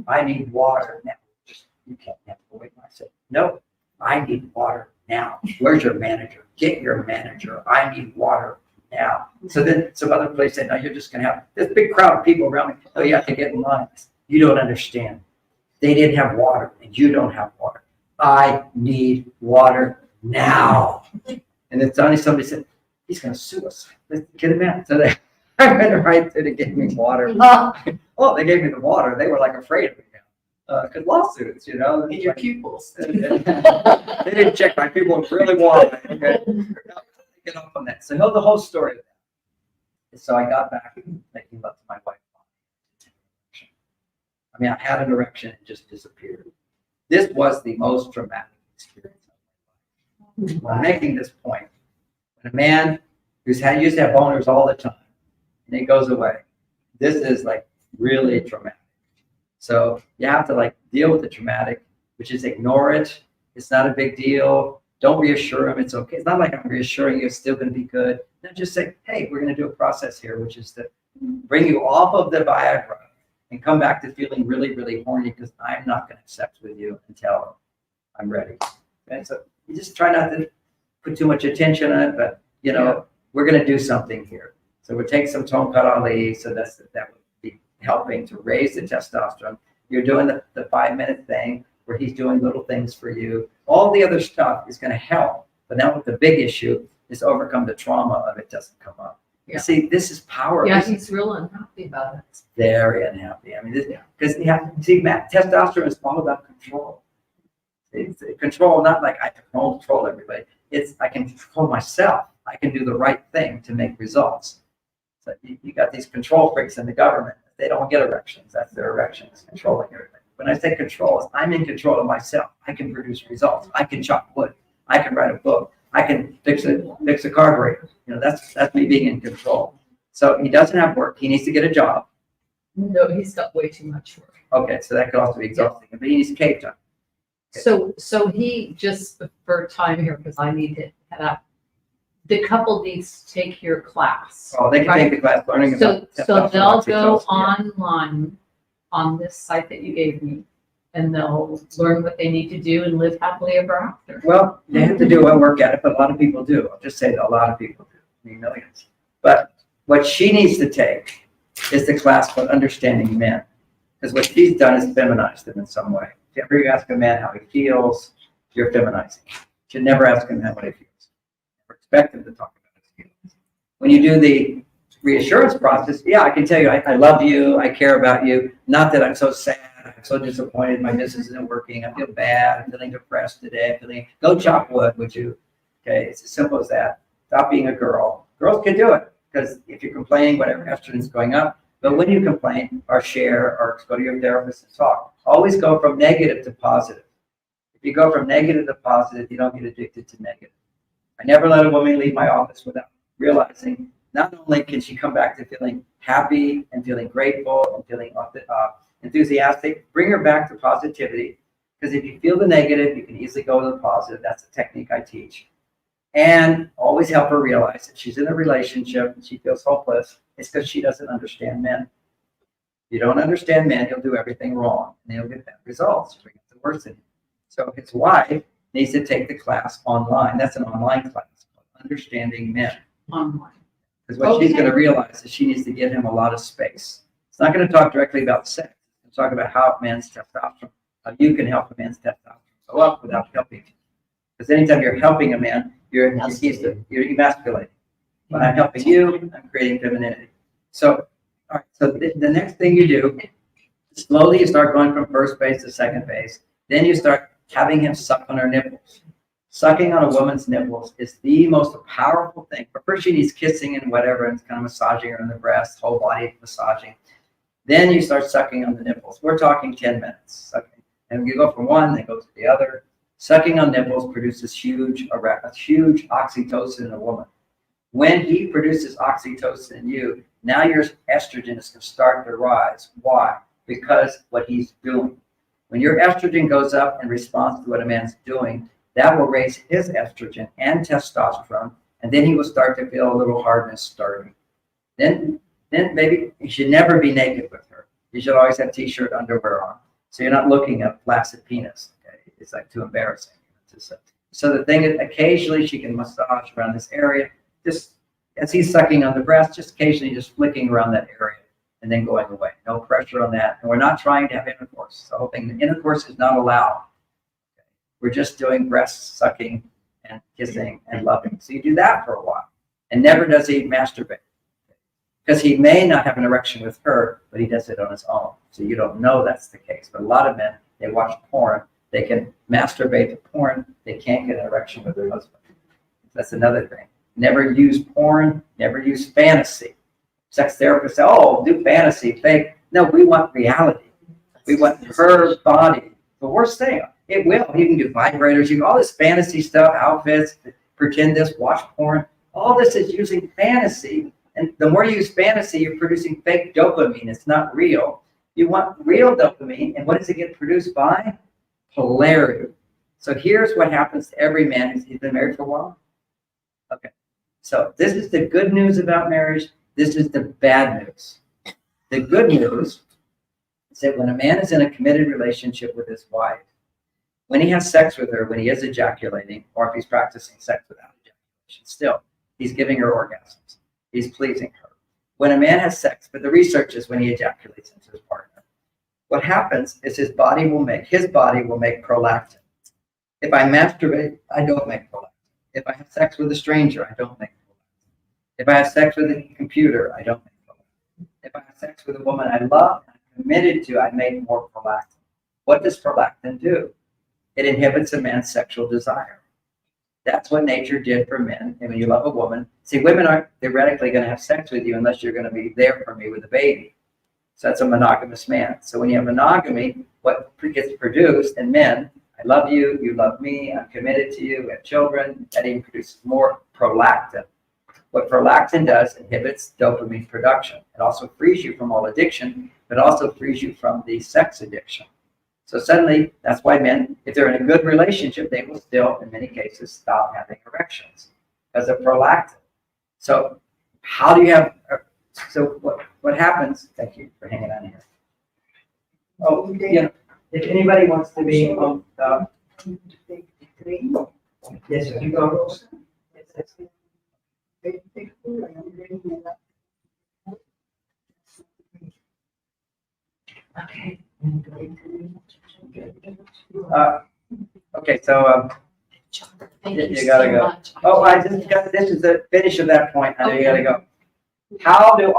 I need water now. You can't have to wait. I said, no, I need water now. Where's your manager? Get your manager. I need water now. So then some other place said, no, you're just going to have this big crowd of people around me. Oh, you have to get in line. You don't understand. They didn't have water, and you don't have water. I need water now. And then suddenly somebody said, he's going to sue us. Let's get him out. So I went right there to get me water. Oh, they gave me the water. They were like afraid of me now. Cause lawsuits, you know. And your pupils. They didn't check my people really want. Okay. Get off on that. So know the whole story of that. So I got back making love to my wife. I mean, I had an erection, it just disappeared. This was the most traumatic experience of my life. I'm making this point. When a man used to have boners all the time, and it goes away, this is like really traumatic. So you have to like deal with the traumatic, which is ignore it. It's not a big deal. Don't reassure him it's okay. It's not like I'm reassuring you it's still going to be good. No, just say, hey, we're going to do a process here, which is to bring you off of the Viagra and come back to feeling really, really horny because I'm not going to have sex with you until I'm ready. Okay, so you just try not to put too much attention on it, but you know, we're going to do something here. So we'll take some Tonkat Ali, so that would be helping to raise the testosterone. You're doing the 5-minute thing where he's doing little things for you. All the other stuff is going to help. But now what the big issue is overcome the trauma of it doesn't come up. Yeah. You see, this is power. Yeah, This is he's real unhappy about it. very unhappy. I mean, because testosterone is all about control. It's control, not like I can control everybody. It's I can control myself. I can do the right thing to make results. So you got these control freaks in the government. They don't get erections. That's their erections, controlling everything. When I say control, I'm in control of myself. I can produce results. I can chop wood. I can write a book. I can fix a carburetor. You know, that's me being in control. So he doesn't have work. He needs to get a job. No, he's got way too much work. Okay, so that could also be exhausting. But he needs cave time. So he, just for time here, because I need to head up, the couple needs to take your class. Oh, they can take the class learning about So they'll go oxytocin, yeah. online on this site that you gave me, and they'll learn what they need to do and live happily ever after. Well, they have to do a work at it, but a lot of people do. I'll just say that a lot of people do. I mean, millions. But what she needs to take is the class called Understanding Men. Because what she's done is feminized him in some way. If ever you ask a man how he feels, you're feminizing. You should never ask him how he feels. Never expect him to talk about his feelings. When you do the reassurance process, yeah, I can tell you, I love you, I care about you. Not that I'm so sad, I'm so disappointed, my business isn't working, I feel bad, I'm feeling depressed today, go chop wood, would you? Okay, it's as simple as that. Stop being a girl. Girls can do it, because if you're complaining, whatever, estrogen's going up. But when you complain, or share, or go to your therapist and talk, always go from negative to positive. If you go from negative to positive, you don't get addicted to negative. I never let a woman leave my office without realizing not only can she come back to feeling happy and feeling grateful and feeling enthusiastic, bring her back to positivity. Because if you feel the negative, you can easily go to the positive. That's a technique I teach. And always help her realize that she's in a relationship and she feels hopeless. It's because she doesn't understand men. If you don't understand men, you'll do everything wrong and you'll get bad results. Bring up the worst in you. So his wife needs to take the class online. That's an online class called Understanding Men. Online. Because what she's going to realize is she needs to give him a lot of space. It's not going to talk directly about sex. It's talk about how a man's testosterone, how you can help a man's testosterone go up without helping him. Because anytime you're helping a man, you're emasculating. When I'm helping you, I'm creating femininity. So, all right. So the next thing you do, slowly you start going from first base to second base. Then you start having him suck on her nipples. Sucking on a woman's nipples is the most powerful thing. But first she needs kissing and whatever, and kind of massaging her in the breast, whole body massaging. Then you start sucking on the nipples. We're talking 10 minutes. Sucking. And you go from one, then go to the other. Sucking on nipples produces huge oxytocin in a woman. When he produces oxytocin in you, now your estrogen is going to start to rise. Why? Because what he's doing. When your estrogen goes up in response to what a man's doing, that will raise his estrogen and testosterone, and then he will start to feel a little hardness starting. Then maybe you should never be naked with her. You should always have t-shirt underwear on, so you're not looking at flaccid penis. Okay? It's like too embarrassing. So the thing is, occasionally she can massage around this area, just as he's sucking on the breast, just occasionally just flicking around that area and then going away. No pressure on that. And we're not trying to have intercourse. The whole thing, the intercourse is not allowed. Okay? We're just doing breast sucking and kissing and loving. So you do that for a while. And never does he masturbate. Because he may not have an erection with her, but he does it on his own. So you don't know that's the case. But a lot of men, they watch porn, they can masturbate to porn, they can't get an erection with their husband. That's another thing. Never use porn, never use fantasy. Sex therapists say, oh, do fantasy, fake. No, we want reality. We want her body. The worst thing, it will. You can do vibrators, you can all this fantasy stuff, outfits, pretend this, watch porn. All this is using fantasy. And the more you use fantasy, you're producing fake dopamine. It's not real. You want real dopamine. And what does it get produced by? Polarity. So here's what happens to every man who's been married for a while. Okay. So this is the good news about marriage. This is the bad news. The good news is that when a man is in a committed relationship with his wife, when he has sex with her, when he is ejaculating, or if he's practicing sex without ejaculation, still, he's giving her orgasms. He's pleasing her. When a man has sex, but the research is when he ejaculates into his partner, what happens is his body will make prolactin. If I masturbate, I don't make prolactin. If I have sex with a stranger, I don't make prolactin. If I have sex with a computer, I don't make prolactin. If I have sex with a woman I love, I'm committed to, I make more prolactin. What does prolactin do? It inhibits a man's sexual desire. That's what nature did for men. And when you love a woman, see, women aren't theoretically going to have sex with you unless you're going to be there for me with a baby. So that's a monogamous man. So when you have monogamy, what gets produced in men, I love you, you love me, I'm committed to you, we have children, that even produces more prolactin. What prolactin does inhibits dopamine production. It also frees you from all addiction, but also frees you from the sex addiction. So suddenly, that's why men, if they're in a good relationship, they will still, in many cases, stop having erections because of prolactin. So how do you have, so what happens, thank you for hanging on here. Oh, yeah, if anybody wants to be on yes, you go. Okay. Okay, so you gotta go. Oh, I just got, this is the finish of that point. I know you gotta go. How do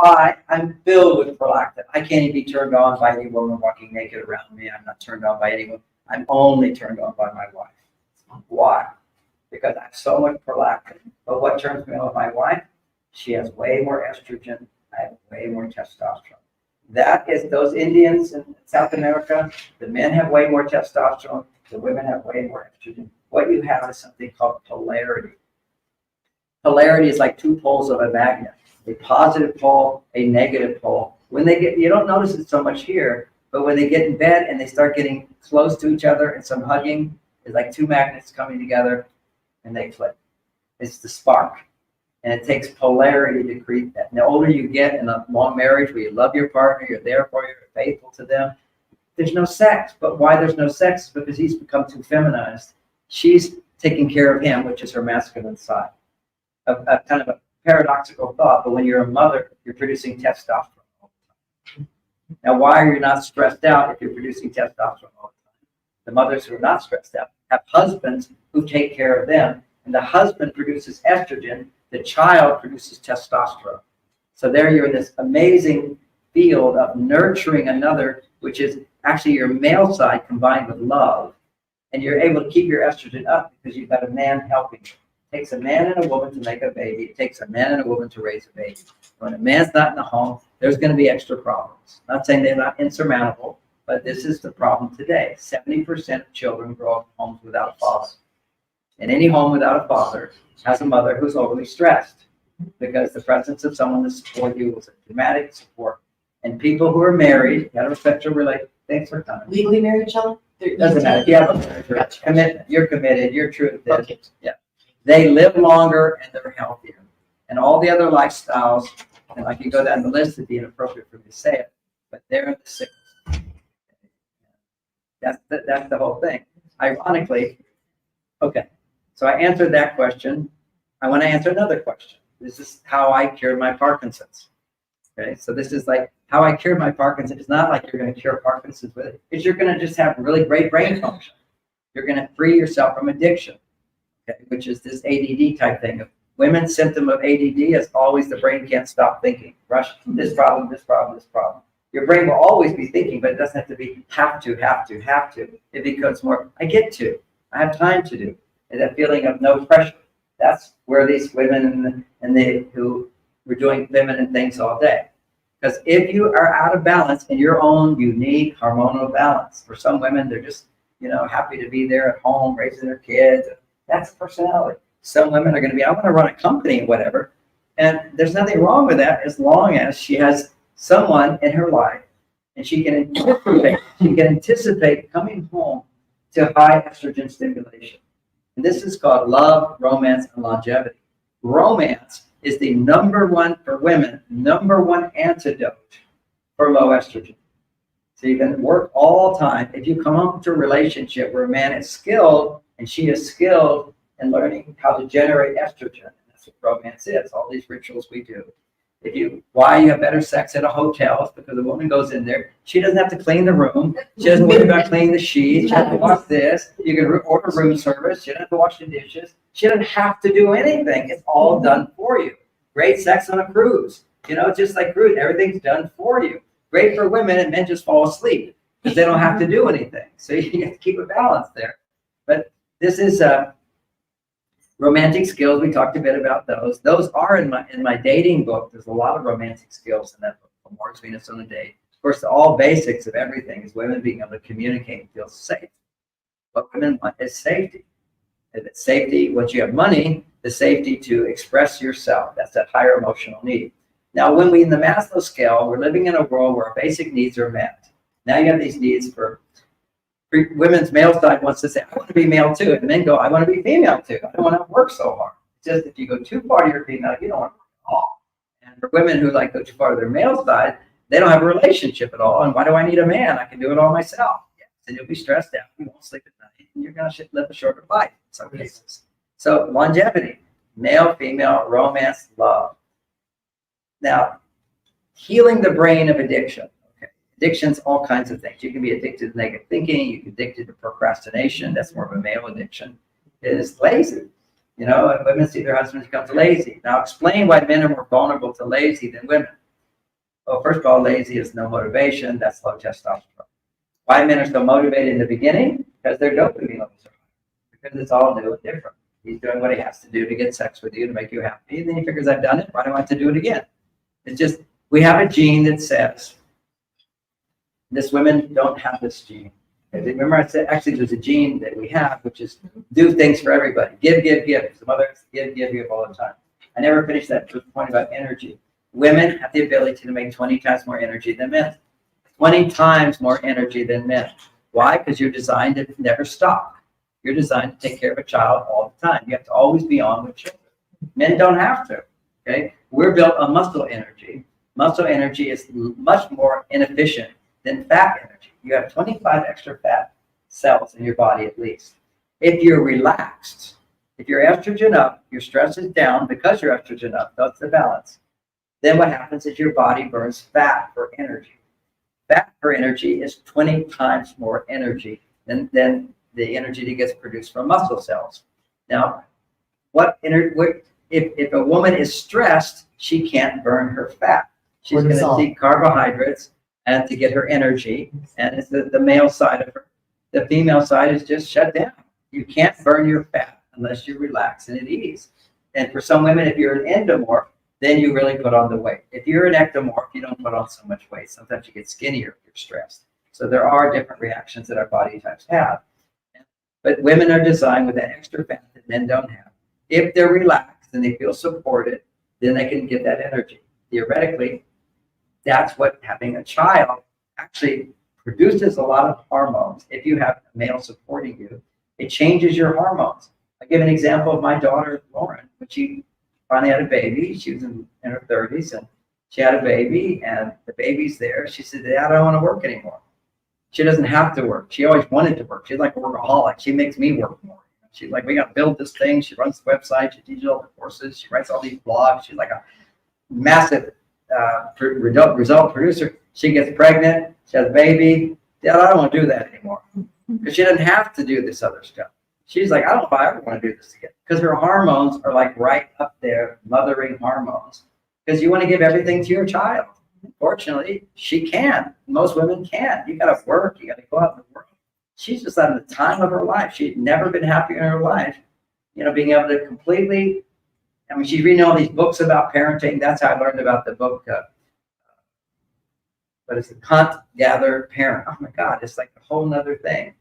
I'm filled with prolactin. I can't even be turned on by any woman walking naked around me. I'm not turned on by anyone. I'm only turned on by my wife. Why? Because I have so much prolactin. But what turns me on with my wife? She has way more estrogen. I have way more testosterone. That is those Indians in South America, the men have way more testosterone, the women have way more estrogen. What you have is something called polarity. Polarity is like two poles of a magnet, a positive pole, a negative pole. When they get, you don't notice it so much here, but when they get in bed and they start getting close to each other and some hugging, it's like two magnets coming together and they click. It's the spark. And it takes polarity to create that. And the older you get in a long marriage where you love your partner, you're there for you, you're faithful to them, there's no sex. But why there's no sex? Because he's become too feminized. She's taking care of him, which is her masculine side. A kind of a paradoxical thought, but when you're a mother, you're producing testosterone all the time. Now, why are you not stressed out if you're producing testosterone all the time? The mothers who are not stressed out have husbands who take care of them, and the husband produces estrogen, the child produces testosterone. So there you're in this amazing field of nurturing another, which is actually your male side combined with love. And you're able to keep your estrogen up because you've got a man helping you. It takes a man and a woman to make a baby. It takes a man and a woman to raise a baby. When a man's not in the home, there's going to be extra problems. Not saying they're not insurmountable, but this is the problem today. 70% of children grow up in homes without a father. And any home without a father has a mother who's overly stressed because the presence of someone to support you is a dramatic support. And people who are married, heterosexual relate. Thanks for coming. Legally married, John? Doesn't matter. If you have a marriage, commitment, you're committed, you're true to this. Okay. Yeah. They live longer and they're healthier. And all the other lifestyles, and I can go down the list, it'd be inappropriate for me to say it, but they're the sickest. That's the whole thing. Ironically, okay. So I answered that question. I want to answer another question. This is how I cured my Parkinson's. Okay, so this is like how I cured my Parkinson's. It's not like you're going to cure Parkinson's with it. It's you're going to just have really great brain function. You're going to free yourself from addiction, okay, which is this ADD type thing of Women's symptom of ADD is always the brain can't stop thinking. Rush, this problem, this problem, this problem. Your brain will always be thinking, but it doesn't have to be have to. It becomes more, I get to, I have time to do. And that feeling of no pressure. That's where these women and they who were doing feminine things all day. Because if you are out of balance in your own unique hormonal balance, for some women, they're just, happy to be there at home, raising their kids. That's personality. Some women are going to be, I want to run a company, whatever. And there's nothing wrong with that as long as she has someone in her life and she can anticipate coming home to high estrogen stimulation. And this is called love, romance, and longevity. Romance is the number one antidote for low estrogen. So you can work all time. If you come up to a relationship where a man is skilled and she is skilled in learning how to generate estrogen, that's what romance is, all these rituals we do. Why you have better sex at a hotel is because the woman goes in there. She doesn't have to clean the room. She doesn't worry about cleaning the sheets. She doesn't have to wash this. You can order room service. She doesn't have to wash the dishes. She doesn't have to do anything. It's all done for you. Great sex on a cruise. Just like cruise, everything's done for you. Great for women, and men just fall asleep because they don't have to do anything. So you have to keep a balance there. But this is romantic skills. We talked a bit about those. Those are in my dating book. There's a lot of romantic skills in that book. From Mars, Venus on a Date. Of course, all basics of everything is women being able to communicate and feel safe. What women want is safety. And it's safety, once you have money, the safety to express yourself. That's that higher emotional need. Now, when we in the Maslow scale, we're living in a world where our basic needs are met. Now you have these needs for women's male side wants to say, I want to be male too. And men go, I want to be female too. I don't want to work so hard. It's just if you go too far to your female, you don't want to work at all. And for women who go too far to their male side, they don't have a relationship at all. And why do I need a man? I can do it all myself. Yes. And you'll be stressed out. You won't sleep at night. And you're going to live a shorter life in some cases. So longevity, male, female, romance, love. Now, healing the brain of addiction. Addiction's all kinds of things. You can be addicted to negative thinking. You can be addicted to procrastination. That's more of a male addiction. It is lazy. Women see their husbands become lazy. Now, explain why men are more vulnerable to lazy than women. Well, first of all, lazy is no motivation. That's low testosterone. Why men are so motivated in the beginning? Because their dopamine levels are high. Because it's all new and different. He's doing what he has to do to get sex with you, to make you happy. And then he figures, I've done it. Why do I have to do it again? It's just, we have a gene that says, this women don't have this gene. Remember I said, actually there's a gene that we have, which is do things for everybody. Give. Some others give all the time. I never finished that point about energy. Women have the ability to make 20 times more energy than men. 20 times more energy than men. Why? Because you're designed to never stop. You're designed to take care of a child all the time. You have to always be on with children. Men don't have to. Okay? We're built on muscle energy. Muscle energy is much more inefficient than fat energy. You have 25 extra fat cells in your body at least. If you're relaxed, if you're estrogen up, your stress is down because you're estrogen up, that's the balance. Then what happens is your body burns fat for energy. Fat for energy is 20 times more energy than the energy that gets produced from muscle cells. Now, if a woman is stressed, she can't burn her fat. She's going to seek carbohydrates and to get her energy, and it's the male side of her. The female side is just shut down. You can't burn your fat unless you relax and at ease. And for some women, if you're an endomorph, then you really put on the weight. If you're an ectomorph, you don't put on so much weight. Sometimes you get skinnier if you're stressed. So there are different reactions that our body types have. But women are designed with that extra fat that men don't have. If they're relaxed and they feel supported, then they can get that energy. Theoretically, that's what having a child actually produces a lot of hormones. If you have a male supporting you, it changes your hormones. I give an example of my daughter, Lauren, when she finally had a baby. She was in her 30s and she had a baby and the baby's there. She said, Dad, I don't want to work anymore. She doesn't have to work. She always wanted to work. She's like a workaholic. She makes me work more. She's like, we got to build this thing. She runs the website. She teaches all the courses. She writes all these blogs. She's like a massive result producer. She gets pregnant. She has a baby. Dad, I don't want to do that anymore. Because she doesn't have to do this other stuff. She's like, I don't know if I ever want to do this again. Because her hormones are like right up there, mothering hormones. Because you want to give everything to your child. Fortunately, she can't. Most women can't. You got to work. You got to go out in the world. She's just having the time of her life. She'd never been happier in her life. You know, being able to completely, I mean, she's reading all these books about parenting. That's how I learned about the book, but it's the Hunt, Gather, Parent. Oh my God, it's like a whole nother thing.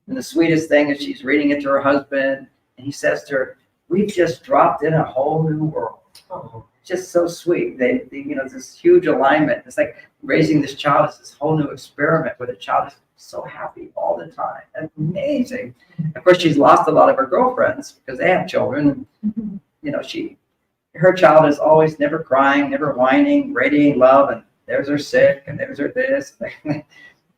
And the sweetest thing is she's reading it to her husband, and he says to her, we've just dropped in a whole new world. Oh, just so sweet. They, you know, this huge alignment. It's like raising this child is this whole new experiment where the child is so happy all the time. That's amazing. Of course, she's lost a lot of her girlfriends because they have children. You know, her child is always never crying, never whining, radiating love, and there's her sick, and there's her this. And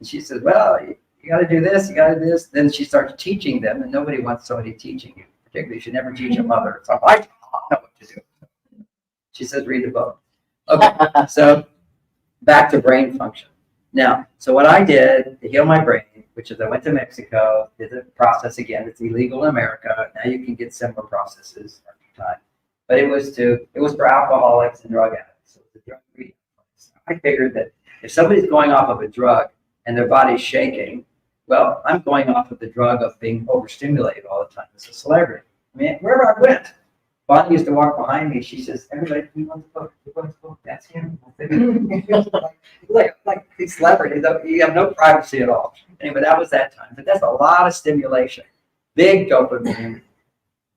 she says, well, you got to do this, you got to do this. Then she starts teaching them, and nobody wants somebody teaching you. Particularly, you should never teach a mother. It's like, I know what to do. She says, read the book. Okay, so back to brain function. Now, so what I did to heal my brain, which is I went to Mexico, did the process again. It's illegal in America. Now you can get similar processes every time. But it was for alcoholics and drug addicts. So it was a drug-free place. I figured that if somebody's going off of a drug and their body's shaking, well, I'm going off of the drug of being overstimulated all the time as a celebrity. I mean, wherever I went, Bonnie used to walk behind me. She says, everybody, who wants a book? Who wants a book? That's him. like these celebrities, you have no privacy at all. Anyway, that was that time. But that's a lot of stimulation. Big dopamine.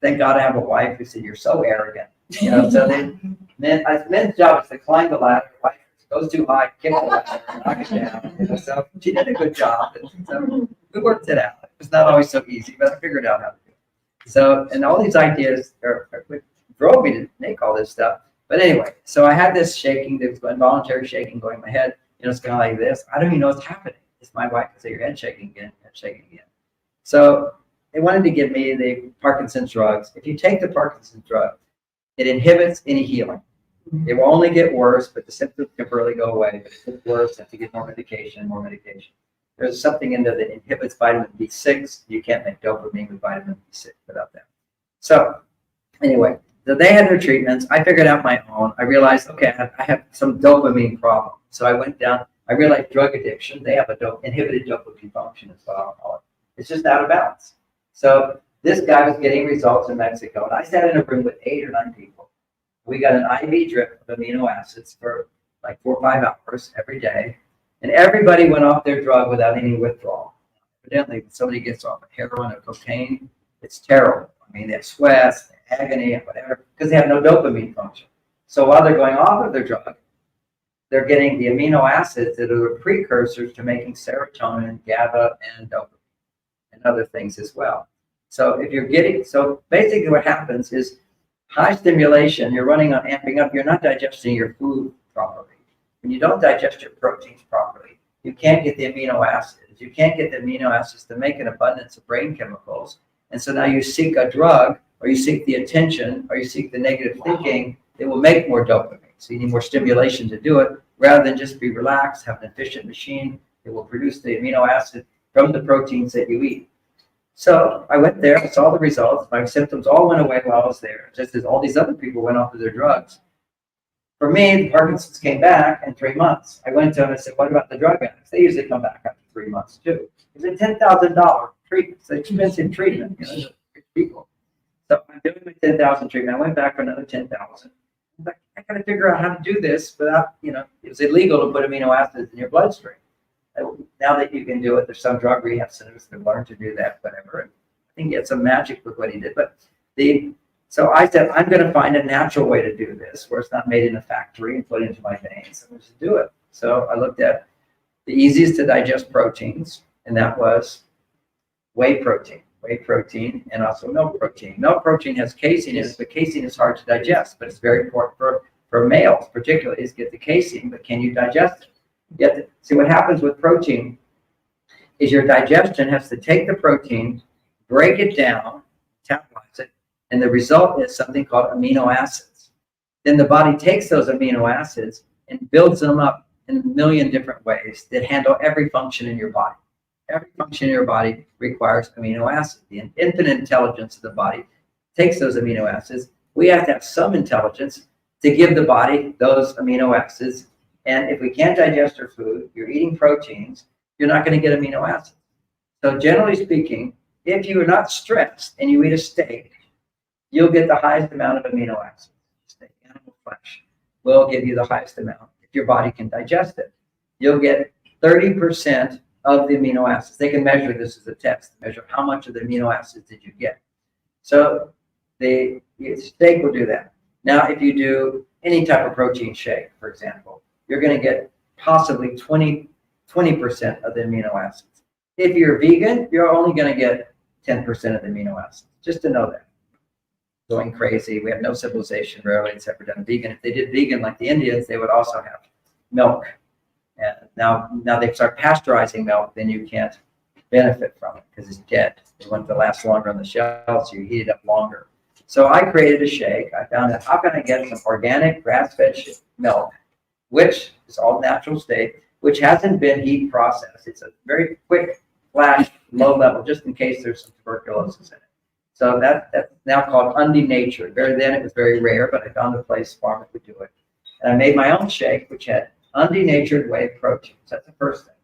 Thank God I have a wife who said, you're so arrogant. You know, so then men's job is to climb the ladder. Wife goes too high, kick the ladder, knock it down. You know, so she did a good job. And so we worked it out. It was not always so easy, but I figured out how to do it. So, and all these ideas drove me to make all this stuff. But anyway, so I had this shaking, this involuntary shaking going in my head. You know, it's kind of like this. I don't even know what's happening. It's my wife would say, your head shaking again, head shaking again. So they wanted to give me the Parkinson's drugs. If you take the Parkinson's drug, it inhibits any healing. It will only get worse, but the symptoms temporarily go away. But if it gets worse, you have to get more medication, more medication. There's something in there that inhibits vitamin B6. You can't make dopamine with vitamin B6 without that. So anyway, so they had their treatments. I figured out my own. I realized, okay, I have some dopamine problem. So I went down. I realized drug addiction, they have a inhibited dopamine function, is what I'll call it. It's just out of balance. So this guy was getting results in Mexico, and I sat in a room with 8 or 9 people. We got an IV drip of amino acids for like 4 or 5 hours every day. And everybody went off their drug without any withdrawal. Evidently, when somebody gets off of heroin or cocaine, it's terrible. I mean, they have sweats, agony, and whatever, because they have no dopamine function. So while they're going off of their drug, they're getting the amino acids that are the precursors to making serotonin, GABA, and dopamine, and other things as well. So if you're getting, so basically what happens is high stimulation, you're running on amping up, you're not digesting your food properly. When you don't digest your proteins properly, you can't get the amino acids. You can't get the amino acids to make an abundance of brain chemicals. And so now you seek a drug, or you seek the attention, or you seek the negative thinking that will make more dopamine. So you need more stimulation to do it, rather than just be relaxed, have an efficient machine that will produce the amino acid from the proteins that you eat. So I went there, I saw the results. My symptoms all went away while I was there, just as all these other people went off of their drugs. For me, the Parkinson's came back in 3 months. I went to them and said, what about the drug addicts? They usually come back after 3 months too. It's a $10,000 treatment. It's an expensive treatment, you know, for people. So I'm doing my 10,000 treatment. I went back for another 10,000. I got to figure out how to do this without, you know, it was illegal to put amino acids in your bloodstream. Now that you can do it, there's some drug rehab centers that learn to do that, whatever. And I think he had some magic with what he did. But so I said, I'm going to find a natural way to do this where it's not made in a factory and put into my veins. I'm just do it. So I looked at the easiest to digest proteins, and that was whey protein, and also milk protein. Milk protein has casein in it, but casein is hard to digest, but it's very important for males, particularly, is get the casein, but can you digest it? You have to see what happens with protein is your digestion has to take the protein, break it down, metabolize it, and the result is something called amino acids. Then the body takes those amino acids and builds them up in a million different ways that handle every function in your body. Every function in your body requires amino acids. The infinite intelligence of the body takes those amino acids. We have to have some intelligence to give the body those amino acids. And if we can't digest our food, you're eating proteins, you're not going to get amino acids. So generally speaking, if you are not stressed and you eat a steak, you'll get the highest amount of amino acids. Steak, animal flesh will give you the highest amount if your body can digest it. You'll get 30% of the amino acids. They can measure this as a test, measure how much of the amino acids did you get. So the steak will do that. Now, if you do any type of protein shake, for example, you're going to get possibly 20% of the amino acids. If you're vegan, you're only going to get 10% of the amino acids. Just to know that. Going crazy. We have no civilization really except for done vegan. If they did vegan like the Indians, they would also have milk. And now they start pasteurizing milk, then you can't benefit from it because it's dead. It wants to last longer on the shelf, so you heat it up longer. So I created a shake. I found out how can I get some organic grass-fed milk, which is all natural state, which hasn't been heat processed. It's a very quick flash, low level, just in case there's some tuberculosis in it. So that's now called undenatured. Then it was very rare, but I found a place farm that would do it. And I made my own shake, which had undenatured whey proteins. That's the first thing.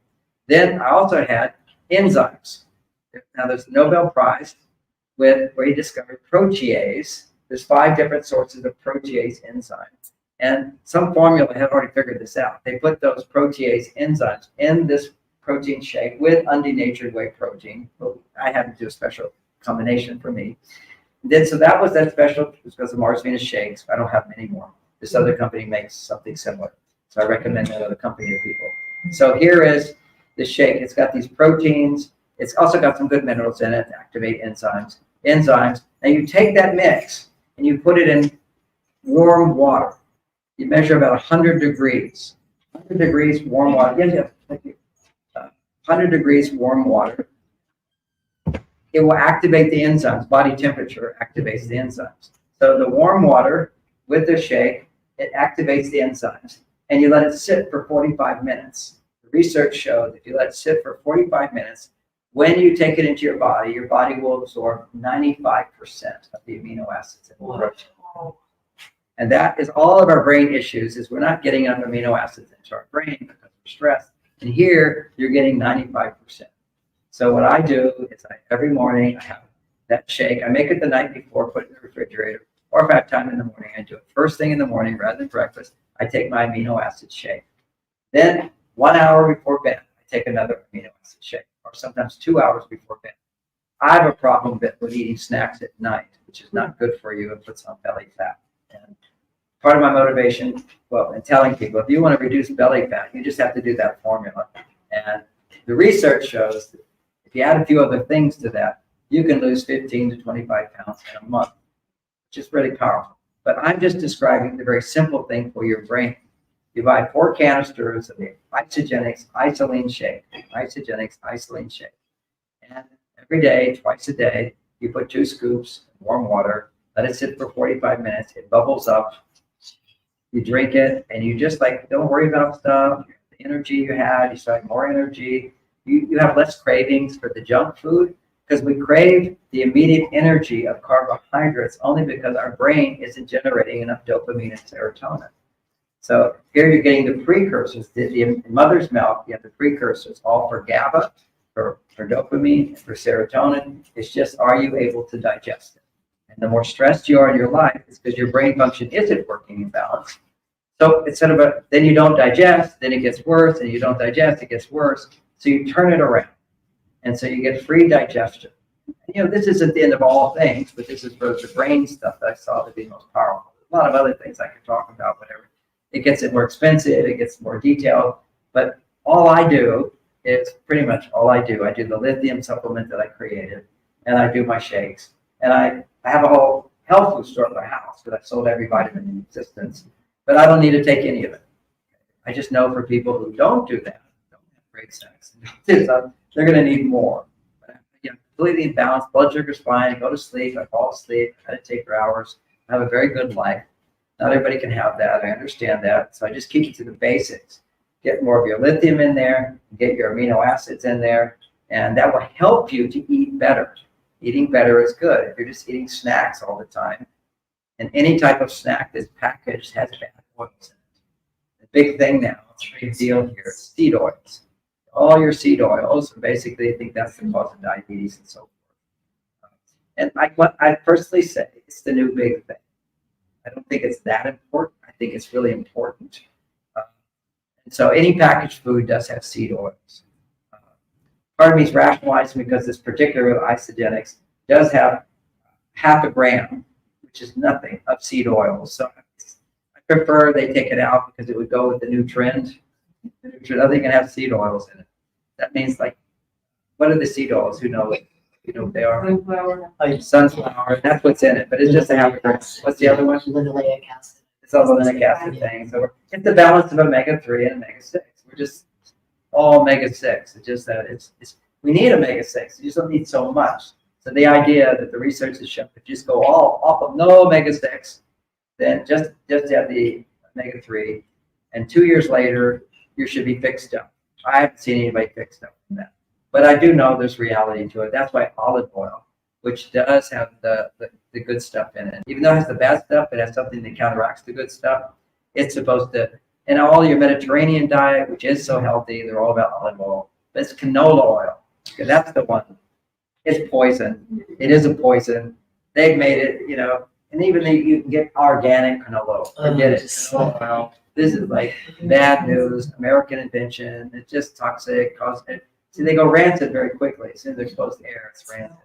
Then I also had enzymes. Now there's the Nobel Prize where he discovered protease. There's 5 different sources of protease enzymes. And some formula had already figured this out. They put those protease enzymes in this protein shake with undenatured whey protein. I had to do a special combination for me. So that was that special because of Mars Venus shakes. I don't have many more. This other company makes something similar. So I recommend that other company to people. So here is the shake. It's got these proteins. It's also got some good minerals in it to activate enzymes. And you take that mix and you put it in warm water. You measure about 100 degrees. 100 degrees warm water. Yes, thank you. 100 degrees warm water. It will activate the enzymes. Body temperature activates the enzymes. So the warm water with the shake, it activates the enzymes. And you let it sit for 45 minutes. The research showed if you let it sit for 45 minutes, when you take it into your body will absorb 95% of the amino acids in the protein. And that is all of our brain issues is we're not getting enough amino acids into our brain because we're stressed. And here you're getting 95%. So what I do is every morning I have that shake. I make it the night before, put it in the refrigerator. Or if I have time in the morning, I do it first thing in the morning rather than breakfast. I take my amino acid shake. Then 1 hour before bed, I take another amino acid shake, or sometimes 2 hours before bed. I have a problem with eating snacks at night, which is not good for you and puts on belly fat. And part of my motivation, in telling people, if you want to reduce belly fat, you just have to do that formula. And the research shows that if you add a few other things to that, you can lose 15 to 25 pounds in a month, which is really powerful. But I'm just describing the very simple thing for your brain. You buy 4 canisters of the Isogenics Isolene shake. Isogenics Isolene shake. And every day, twice a day, you put 2 scoops in warm water, let it sit for 45 minutes. It bubbles up. You drink it, and you just don't worry about stuff. The energy you had, you start more energy. You have less cravings for the junk food because we crave the immediate energy of carbohydrates only because our brain isn't generating enough dopamine and serotonin. So here you're getting the precursors. In mother's milk, you have the precursors all for GABA, for dopamine, and for serotonin. It's just, are you able to digest it? And the more stressed you are in your life, it's because your brain function isn't working in balance. So instead of then you don't digest, then it gets worse, and you don't digest, it gets worse. So you turn it around. And so you get free digestion. And, this isn't the end of all things, but this is for the brain stuff that I saw to be most powerful. A lot of other things I could talk about, whatever. It gets more expensive, it gets more detailed, but all I do is pretty much all I do. I do the lithium supplement that I created, and I do my shakes. And I have a whole health food store at my house because I've sold every vitamin in existence, but I don't need to take any of it. I just know for people who don't do that, don't have great sex, they're going to need more. But, completely balanced, blood sugar's fine, I go to sleep, I fall asleep, I meditate for hours, I have a very good life. Not everybody can have that, I understand that, so I just keep it to the basics. Get more of your lithium in there, get your amino acids in there, And that will help you to eat better. Eating better is good. If you're just eating snacks all the time, and any type of snack that's packaged has bad oils in it. The big thing now, it's a big deal here, is seed oils. All your seed oils, basically, I think that's the cause of diabetes and so forth. And what I personally say, it's the new big thing. I don't think it's that important. I think it's really important. And so any packaged food does have seed oils. Part of me is rationalizing because this particular isogenics does have half a gram, which is nothing, of seed oils. So I prefer they take it out because it would go with the new trend. Nothing can have seed oils in it. That means, like, what are the seed oils? Who knows? You know what they are? Sunflower. Sunflower. That's what's in it, but it's just a half a gram. What's the other one? Linoleic acid. It's a linoleic acid thing. So it's the balance of omega-3 and omega-6. We're just all omega-6. It's just that we need omega-6. You just don't need so much. So the idea that the research has shown, if you just go all off of no omega-6, then just have the omega-3, and 2 years later, you should be fixed up. I haven't seen anybody fixed up from that. But I do know there's reality to it. That's why olive oil, which does have the good stuff in it, even though it has the bad stuff, it has something that counteracts the good stuff. It's supposed to, and all your Mediterranean diet, which is so healthy, they're all about olive oil. But it's canola oil. Okay, that's the one. It's poison. It is a poison. They've made it, you know, and even you can get organic canola oil. Forget it. Canola oil. This is like bad news, American invention. It's just toxic. See, they go rancid very quickly. As soon as they're exposed to air, it's rancid.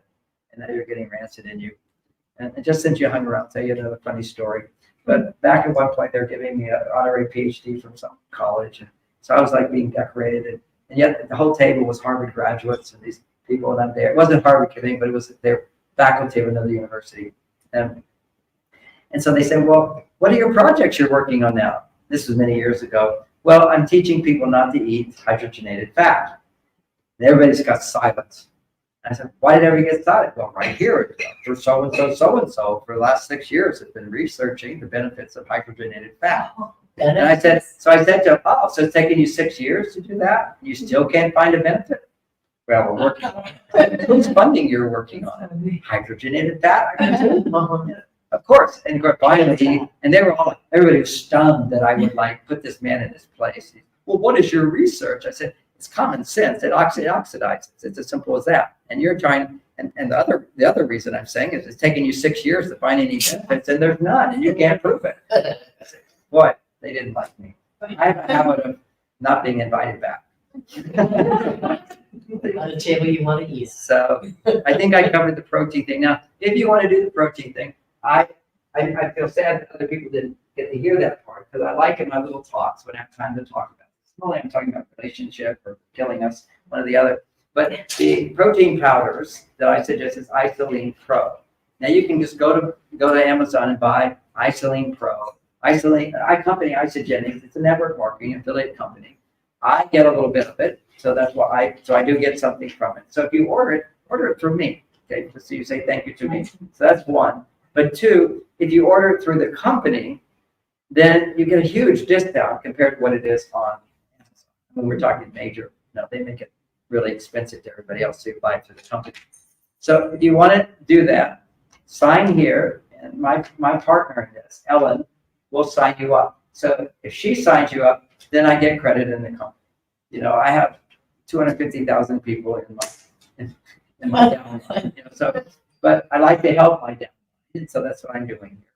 And now you're getting rancid in you. And just since you hung around, I'll tell you another funny story. But back at one point, they're giving me an honorary PhD from some college. And so I was like being decorated. And yet the whole table was Harvard graduates and these people. And I'm there. It wasn't Harvard committee, but it was their faculty of another university. And so they said, well, what are your projects you're working on now? This was many years ago. Well, I'm teaching people not to eat hydrogenated fat. And everybody just got silence. I said, why did everybody get silent? Well, right here, for so-and-so, for the last 6 years, have been researching the benefits of hydrogenated fat. And I said to them, oh, so it's taking you 6 years to do that? You still can't find a benefit? Well, we're working on it. Who's funding you're working on it? Hydrogenated fat? Of course. And finally, and they were all, everybody was stunned that I would like put this man in his place. Well, what is your research? I said, it's common sense. It oxidizes. It's as simple as that. And you're trying, and the other reason I'm saying is it's taking you 6 years to find any benefits, and there's none, and you can't prove it. I said, boy, they didn't like me. I have a habit of not being invited back. On a table you want to eat. So I think I covered the protein thing. Now, if you want to do the protein thing, I feel sad that other people didn't get to hear that part, because I like in my little talks when I have time to talk about it. It's not like I'm talking about relationship or killing us, one or the other. But the protein powders that I suggest is Isolene Pro. Now you can just go to Amazon and buy Isolene Pro. Company Isogenics. It's a network marketing affiliate company. I get a little bit of it, so that's why I do get something from it. So if you order it through me. Okay, so you say thank you to me. So that's one. But two, if you order it through the company, then you get a huge discount compared to what it is on Amazon. When we're talking major, no, they make it really expensive to everybody else to buy it through the company. So if you want to do that, sign here, and my partner in this, Ellen, will sign you up. So if she signs you up, then I get credit in the company. You know, I have 250,000 people in my downline. You know, so, but I like to help my downline, so that's what I'm doing here.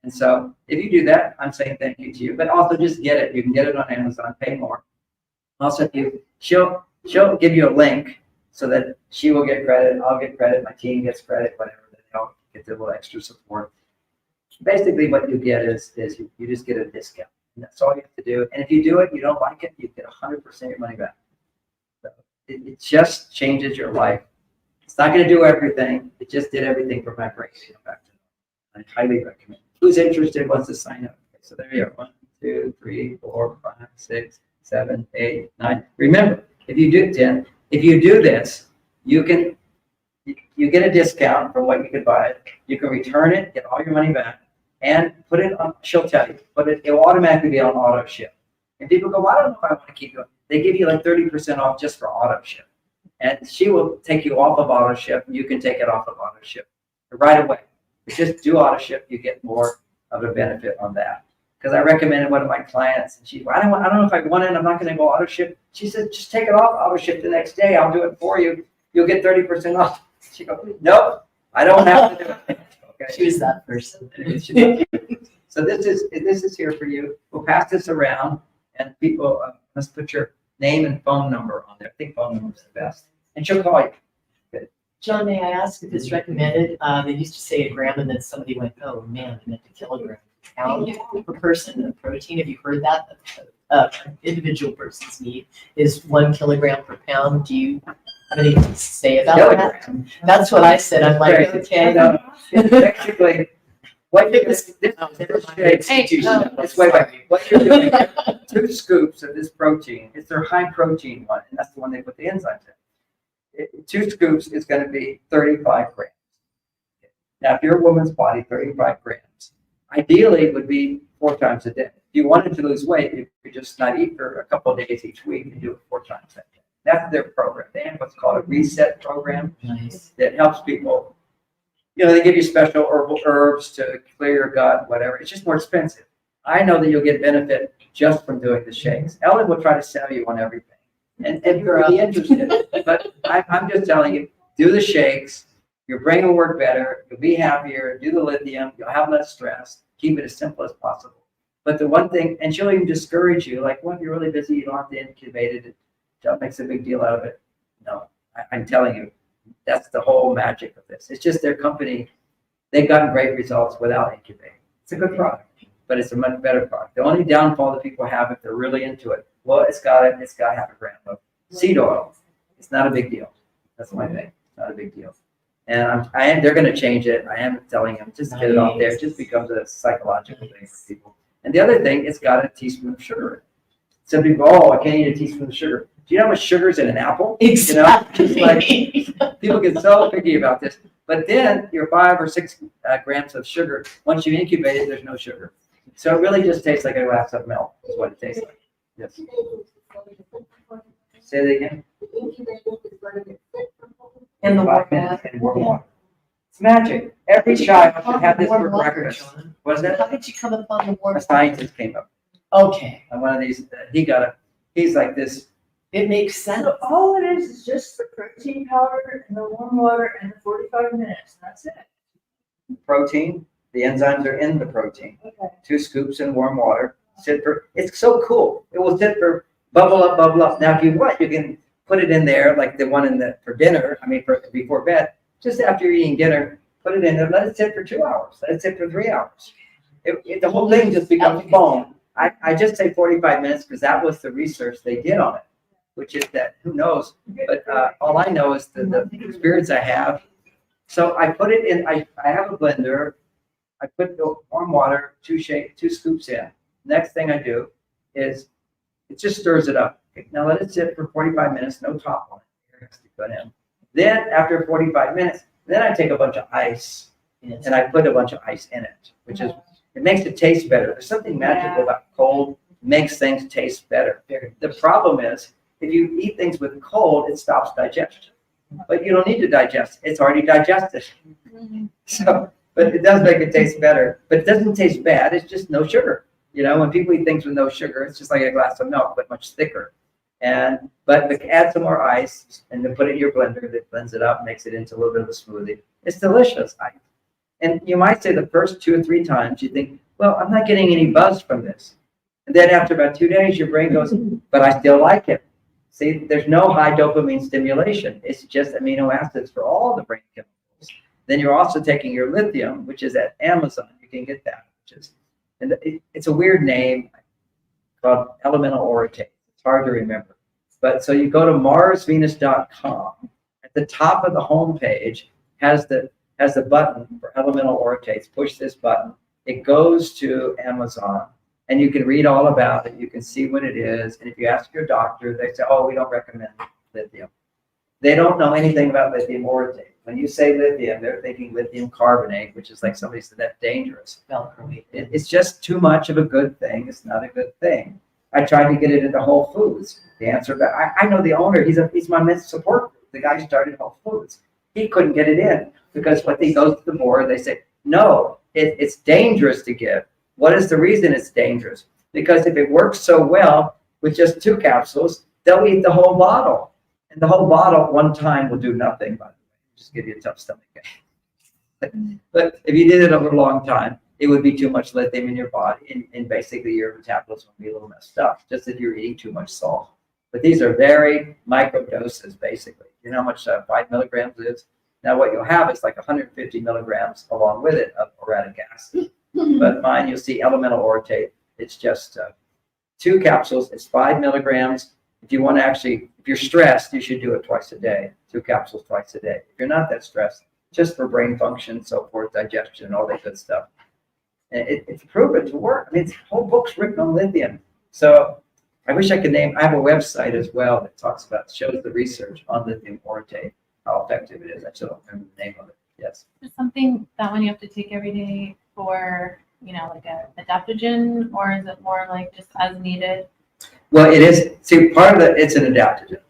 And so if you do that, I'm saying thank you to you. But also just get it. You can get it on Amazon. Pay more. Also, she'll give you a link so that she will get credit. I'll get credit. My team gets credit. Whatever. They all get a little extra support. Basically, what you get is you just get a discount. And that's all you have to do. And if you do it, you don't like it, you get 100% your money back. So it just changes your life. It's not going to do everything. It just did everything for my brain. I highly recommend. Who's interested wants to sign up? Okay, so there you are. 1, 2, 3, 4, 5, 6, 7, 8, 9. Remember, if you do this, you get a discount from what you could buy it. You can return it, get all your money back, and put it on. She'll tell you, it will automatically be on auto ship. And people go, well, I don't know if I want to keep going. They give you like 30% off just for auto ship. And she will take you off of auto ship. You can take it off of auto ship right away. Just do auto ship. You get more of a benefit on that. Because I recommended one of my clients, and I don't know if I want it. I'm not going to go auto ship. She said, just take it off auto ship the next day. I'll do it for you. You'll get 30% off. She goes, nope, I don't have to do it. Okay. She was that person. So this is here for you. We'll pass this around, and people, let's put your name and phone number on there. I think phone number is the best. And she'll call you. Good. John, may I ask if it's recommended? They used to say a gram, and then somebody went, "Oh man, I meant a kilogram." Pound per person of protein. Have you heard that? Individual person's need is 1 kilogram per pound. Do you have anything to say about that? That's what I said. I'm like, okay. No, basically, what you're what you're doing, 2 scoops of this protein. It's their high protein one, and that's the one they put the enzymes in. 2 scoops is going to be 35 grams. Now, if you're a woman's body, 35 grams. Ideally, it would be 4 times a day. If you wanted to lose weight, you could just not eat for a couple of days each week and do it 4 times a day. That's their program. They have what's called a reset program that helps people. You know, they give you special herbs to clear your gut, whatever. It's just more expensive. I know that you'll get benefit just from doing the shakes. Ellen will try to sell you on everything. And you're really interested. But I'm just telling you, do the shakes. Your brain will work better. You'll be happier. Do the lithium. You'll have less stress. Keep it as simple as possible. But the one thing, and she'll even discourage you, like, well, if you're really busy, you don't have to incubate it. John makes a big deal out of it. No, I'm telling you, that's the whole magic of this. It's just their company. They've gotten great results without incubating. It's a good product, but it's a much better product. The only downfall that people have if they're really into it, well, it's got to have a gram of seed oil. It's not a big deal. That's my thing. It's not a big deal. And they're going to change it. I am telling them, just get it off there. It just becomes a psychological thing for people. And the other thing, it's got a teaspoon of sugar in it. Some people, I can't eat a teaspoon of sugar. Do you know how much sugar is in an apple? Exactly. You know, like, people get so picky about this. But then your 5 or 6 grams of sugar, once you incubate it, there's no sugar. So it really just tastes like a glass of milk is what it tastes like. Yes. Say that again. And the warm water. It's magic. Every child should have this for breakfast. What is that? How did you come upon the warm? A scientist came up. Okay. And one of these, he's like this. It makes sense. So all it is just the protein powder and the warm water and the 45 minutes. That's it. Protein. The enzymes are in the protein. Okay. 2 scoops in warm water. It's so cool. It will sit for bubble up, bubble up. Now, if you want, you can put it in there like the one for dinner. Before bed. Just after you're eating dinner, put it in there. Let it sit for 2 hours. Let it sit for 3 hours. The whole thing just becomes foam. I just say 45 minutes because that was the research they did on it, which is that who knows. But all I know is the experience I have. So I put it in. I have a blender. I put the warm water, 2 scoops in. Next thing I do is it just stirs it up. Now let it sit for 45 minutes, no top on it. Then after 45 minutes, then I take a bunch of ice and I put a bunch of ice in it, which is, it makes it taste better. There's something magical about cold, makes things taste better. The problem is if you eat things with cold, it stops digestion. But you don't need to digest. It's already digested. So, but it does make it taste better. But it doesn't taste bad. It's just no sugar. You know, when people eat things with no sugar, it's just like a glass of milk, but much thicker. But add some more ice and then put it in your blender that blends it up, makes it into a little bit of a smoothie. It's delicious. And you might say the first 2 or 3 times you think, well, I'm not getting any buzz from this. And then after about 2 days, your brain goes, but I still like it. See, there's no high dopamine stimulation. It's just amino acids for all the brain chemicals. Then you're also taking your lithium, which is at Amazon. You can get that. It's a weird name called elemental orotate. It's hard to remember. But so you go to marsvenus.com. At the top of the home page has the button for elemental orotates. Push this button. It goes to Amazon. And you can read all about it. You can see what it is. And if you ask your doctor, they say, oh, we don't recommend lithium. They don't know anything about lithium orotate. When you say lithium, they're thinking lithium carbonate, which is like somebody said that's dangerous. It's just too much of a good thing. It's not a good thing. I tried to get it into Whole Foods. The answer, but I know the owner. He's my men's support group. the guy started Whole Foods. He couldn't get it in because when he goes to the board, they say, no, it's dangerous to give. What is the reason it's dangerous? Because if it works so well with just 2 capsules, they'll eat the whole bottle. And the whole bottle at one time will do nothing, by the way, just give you a tough stomach ache. But if you did it over a long time, it would be too much lithium in your body, and basically your metabolism would be a little messed up, just if you're eating too much salt. But these are very micro doses, basically. You know how much 5 milligrams is? Now what you'll have is like 150 milligrams along with it of orotic acid. But mine, you'll see elemental orotate. It's just 2 capsules. It's 5 milligrams. If you want to actually, if you're stressed, you should do it twice a day, 2 capsules twice a day. If you're not that stressed, just for brain function, so forth, digestion, all that good stuff. And it's proven to work. I mean, the whole book's written on lithium. So I wish I could name, I have a website as well that talks about, shows the research on lithium orotate, how effective it is. I still don't remember the name of it. Yes. Is something that one you have to take every day for, like a adaptogen, or is it more like just as needed? Well, it is, see, part of it, it's an adaptogen.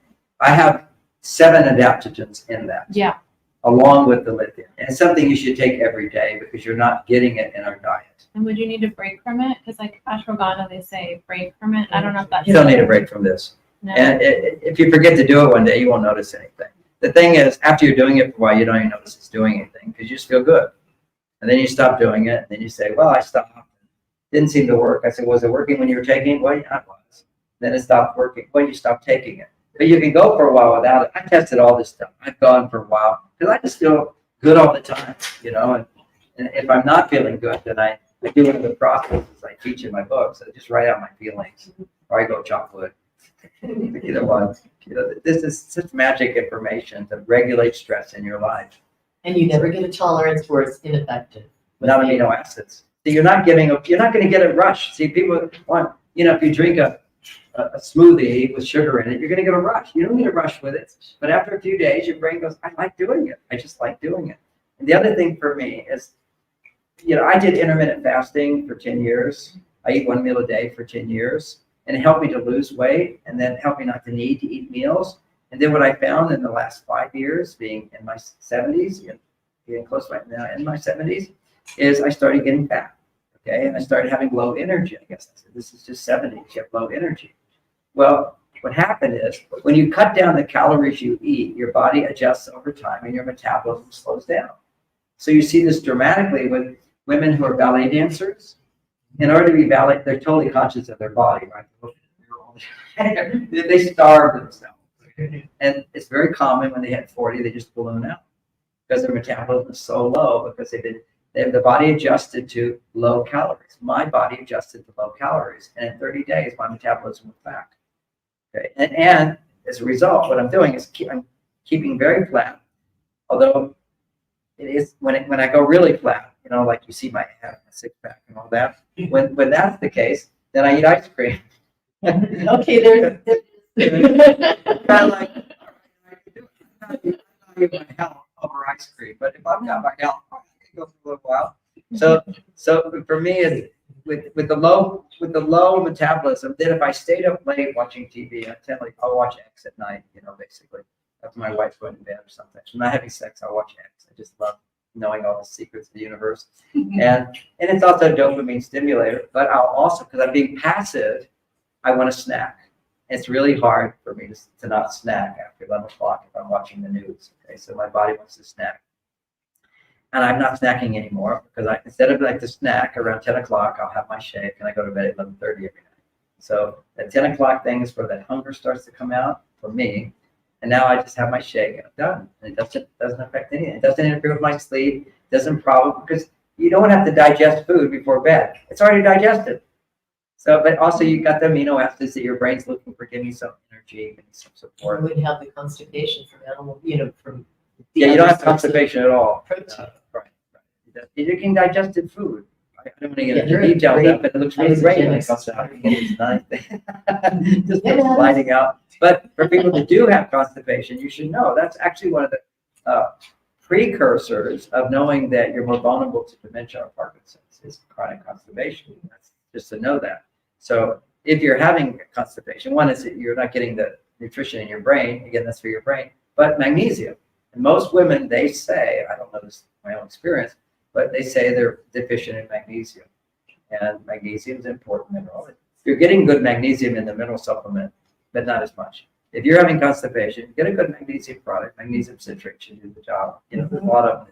I have 7 adaptogens in that. Yeah. Along with the lithium. And it's something you should take every day because you're not getting it in our diet. And would you need a break from it? Because like ashwagandha, they say break from it. I don't know if that's. You don't need a break from this. No. And if you forget to do it one day, you won't notice anything. The thing is, after you're doing it for a while, you don't even notice it's doing anything because you just feel good. And then you stop doing it. And then you say, well, I stopped. Didn't seem to work. I said, was it working when you were taking it? Well, yeah, it was. Then it stopped working. Well, you stopped taking it. But you can go for a while without it. I tested all this stuff. I've gone for a while because I just feel good all the time, and if I'm not feeling good, then I do one of the processes I teach in my books. I just write out my feelings, or I go chocolate. Either one. This is such magic information to regulate stress in your life. And you never get a tolerance for it's ineffective. Without amino acids. So you're not going to get a rush. See, people want, if you drink a smoothie with sugar in it, you're going to get a rush. You don't need a rush with it. But after a few days, your brain goes, I like doing it. I just like doing it. And the other thing for me is, I did intermittent fasting for 10 years. I eat 1 meal a day for 10 years. And it helped me to lose weight and then helped me not to need to eat meals. And then what I found in the last 5 years, being in my 70s, getting close right now in my 70s, is I started getting fat. Okay, and I started having low energy. I guess I said, this is just 70s, you have low energy. Well, what happened is when you cut down the calories you eat, your body adjusts over time and your metabolism slows down. So you see this dramatically with women who are ballet dancers. In order to be ballet, they're totally conscious of their body, right? They starve themselves. And it's very common when they hit 40, they just balloon out because their metabolism is so low because the body adjusted to low calories. My body adjusted to low calories. And in 30 days, my metabolism was back. Okay. And as a result, what I'm doing is I'm keeping very flat. Although it is, when I go really flat, like you see my abs, my six pack and all that, when that's the case, then I eat ice cream. Okay, there's kind of like, I give my health over ice cream, but if I've got my health, I can go for a little while. So for me, it's with the low metabolism, then if I stayed up late watching TV, I'll watch X at night, basically. After my wife's going to bed or something. So I'm not having sex, I'll watch X. I just love knowing all the secrets of the universe. And it's also a dopamine stimulator, but I'll also, because I'm being passive, I want to snack. It's really hard for me to not snack after 11 o'clock if I'm watching the news. Okay, so my body wants to snack. And I'm not snacking anymore because instead of like the snack around 10 o'clock, I'll have my shake and I go to bed at 11:30 every night. So the 10 o'clock thing is where that hunger starts to come out for me. And now I just have my shake and I'm done. And it doesn't affect anything. It doesn't interfere with my sleep. It doesn't problem because you don't have to digest food before bed. It's already digested. So, but also you got the amino acids that your brain's looking for, giving you some energy, giving you some support. You would have the constipation from animal, from. Yeah, you don't have constipation at all. Right. You're eating digested food. I don't want to get into details of it, but it looks really great when it comes out. It's nice. Just sliding out. But for people that do have constipation, you should know that's actually one of the precursors of knowing that you're more vulnerable to dementia or Parkinson's is chronic constipation. That's just to know that. So if you're having constipation, one is that you're not getting the nutrition in your brain. Again, that's for your brain. but magnesium. And most women, they say, I don't know this from my own experience, but they say they're deficient in magnesium. And magnesium is an important mineral. You're getting good magnesium in the mineral supplement, but not as much. If you're having constipation, get a good magnesium product. Magnesium citrate should do the job. You know, there's a lot of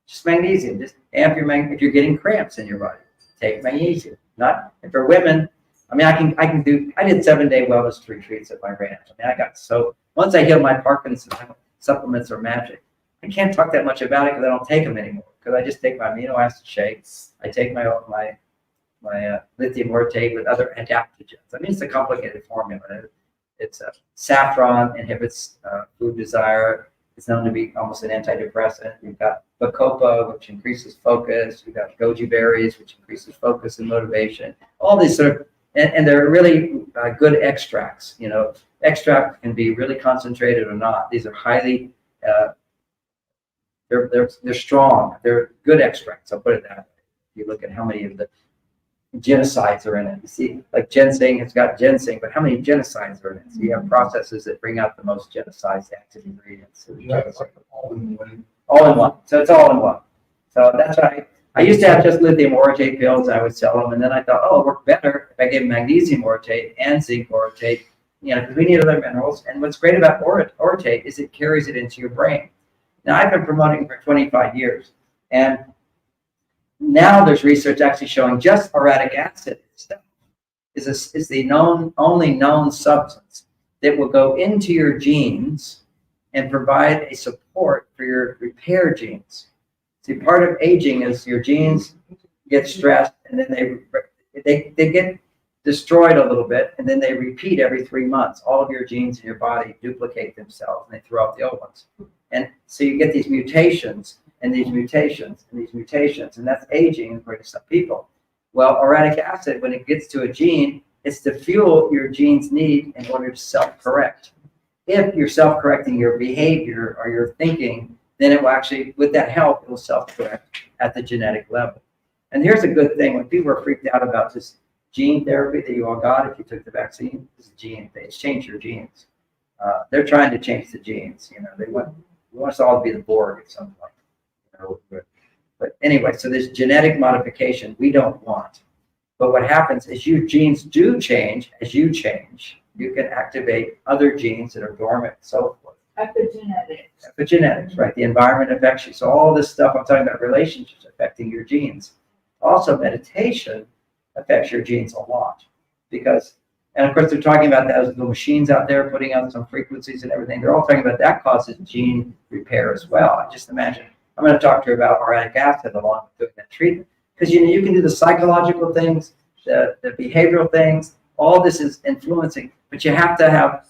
just magnesium. Just amp your if you're getting cramps in your body, take magnesium. Not and for women. I mean, I did 7-day wellness retreats at my ranch. I mean, I got so once I healed my Parkinson's, supplements are magic. I can't talk that much about it because I don't take them anymore. Because I just take my amino acid shakes. I take my lithium orotate with other adaptogens. I mean, it's a complicated formula. It's saffron inhibits food desire. It's known to be almost an antidepressant. You've got bacopa, which increases focus. You've got goji berries, which increases focus and motivation. All these sort of, and they're really good extracts. You know, extract can be really concentrated or not. These are highly, they're strong. They're good extracts. I'll put it that way. If you look at how many of the genocides are in it. You see, like ginseng, it's got ginseng, but how many genocides are in it? So you have processes that bring out the most genocides, the active ingredients. All in one. So it's all in one. So that's why I used to have just lithium orotate pills. I would sell them, and then I thought, oh, it'll work better if I gave magnesium orotate and zinc orotate. You know, because we need other minerals. And what's great about orotate is it carries it into your brain. Now, I've been promoting for 25 years, and now there's research actually showing just orotic acid itself is the only known substance that will go into your genes and provide a support for your repair genes. See, part of aging is your genes get stressed and then they get destroyed a little bit, and then they repeat every 3 months. All of your genes in your body duplicate themselves and they throw out the old ones. And so you get these mutations and these mutations and these mutations, and that's aging for some people. Well, orotic acid, when it gets to a gene, it's the fuel your genes need in order to self-correct. If you're self-correcting your behavior or your thinking, then it will actually, with that help, it will self-correct at the genetic level. And here's a good thing. When people are freaked out about this gene therapy that you all got if you took the vaccine, this is gene. They change your genes. They're trying to change the genes. You know, they want us all to be the Borg at some point. But anyway, so this genetic modification we don't want. But what happens is your genes do change. As you change, you can activate other genes that are dormant, so forth. Epigenetics. Epigenetics, right? The environment affects you. So all this stuff I'm talking about, relationships affecting your genes. Also, meditation affects your genes a lot because, and of course, they're talking about those the machines out there putting out some frequencies and everything. They're all talking about that causes gene repair as well. I just imagine. I'm going to talk to you about orotic acid along with doing that treatment because you can do the psychological things, the behavioral things. All this is influencing, but you have to have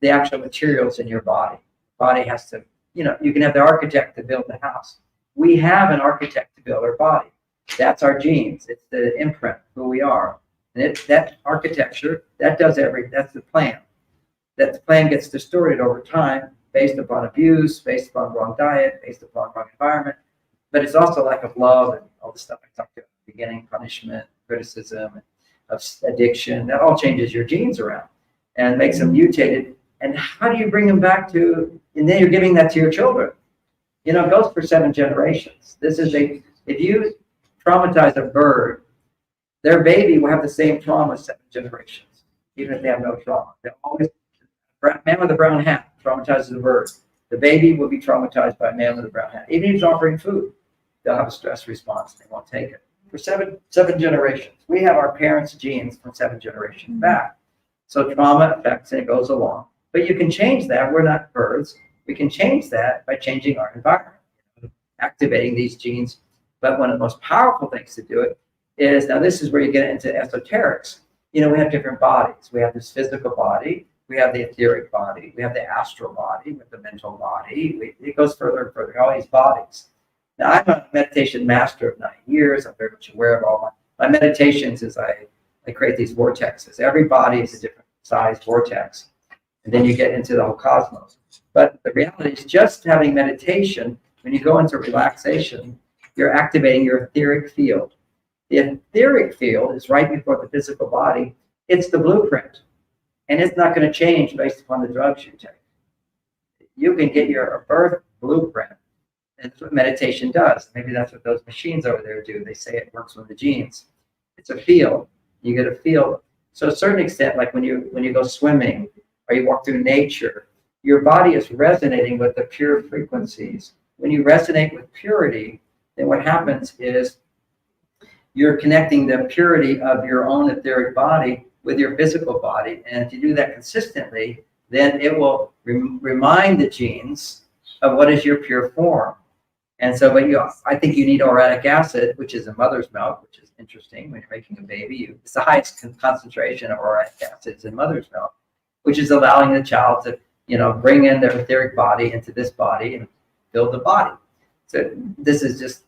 the actual materials in your body. Body has to, you can have the architect to build the house. We have an architect to build our body. That's our genes. It's the imprint, who we are. And that architecture, that's the plan. That plan gets distorted over time based upon abuse, based upon wrong diet, based upon wrong environment. But it's also lack of love and all the stuff I talked about at the beginning, punishment, criticism, of addiction. That all changes your genes around and makes them mutated. And how do you bring them back to, and then you're giving that to your children. It goes for 7 generations. If you traumatize a bird, their baby will have the same trauma 7 generations, even if they have no trauma. They'll always, man with a brown hat traumatizes a bird. The baby will be traumatized by a man with a brown hat. Even if he's offering food, they'll have a stress response. They won't take it. For seven generations. We have our parents' genes from 7 generations back. So trauma affects and it goes along. But you can change that. We're not birds. We can change that by changing our environment, activating these genes. But one of the most powerful things to do it is, now this is where you get into esoterics. We have different bodies. We have this physical body. We have the etheric body. We have the astral body. We have the mental body. It goes further and further, all these bodies. Now, I'm a meditation master of 9 years. I'm very much aware of all my meditations as I create these vortexes. Every body is a different size vortex. And then you get into the whole cosmos. But the reality is just having meditation, when you go into relaxation, you're activating your etheric field. The etheric field is right before the physical body. It's the blueprint. And it's not going to change based upon the drugs you take. you can get your birth blueprint. And that's what meditation does. Maybe that's what those machines over there do. They say it works with the genes. It's a field. You get a feel. So to a certain extent, like when you go swimming or you walk through nature, your body is resonating with the pure frequencies. When you resonate with purity, then what happens is you're connecting the purity of your own etheric body with your physical body. And if you do that consistently, then it will remind the genes of what is your pure form. And so, I think you need uric acid, which is in mother's milk, which is interesting when you're making a baby. It's the highest concentration of uric acids in mother's milk, which is allowing the child to, bring in their etheric body into this body and build the body. So this is just,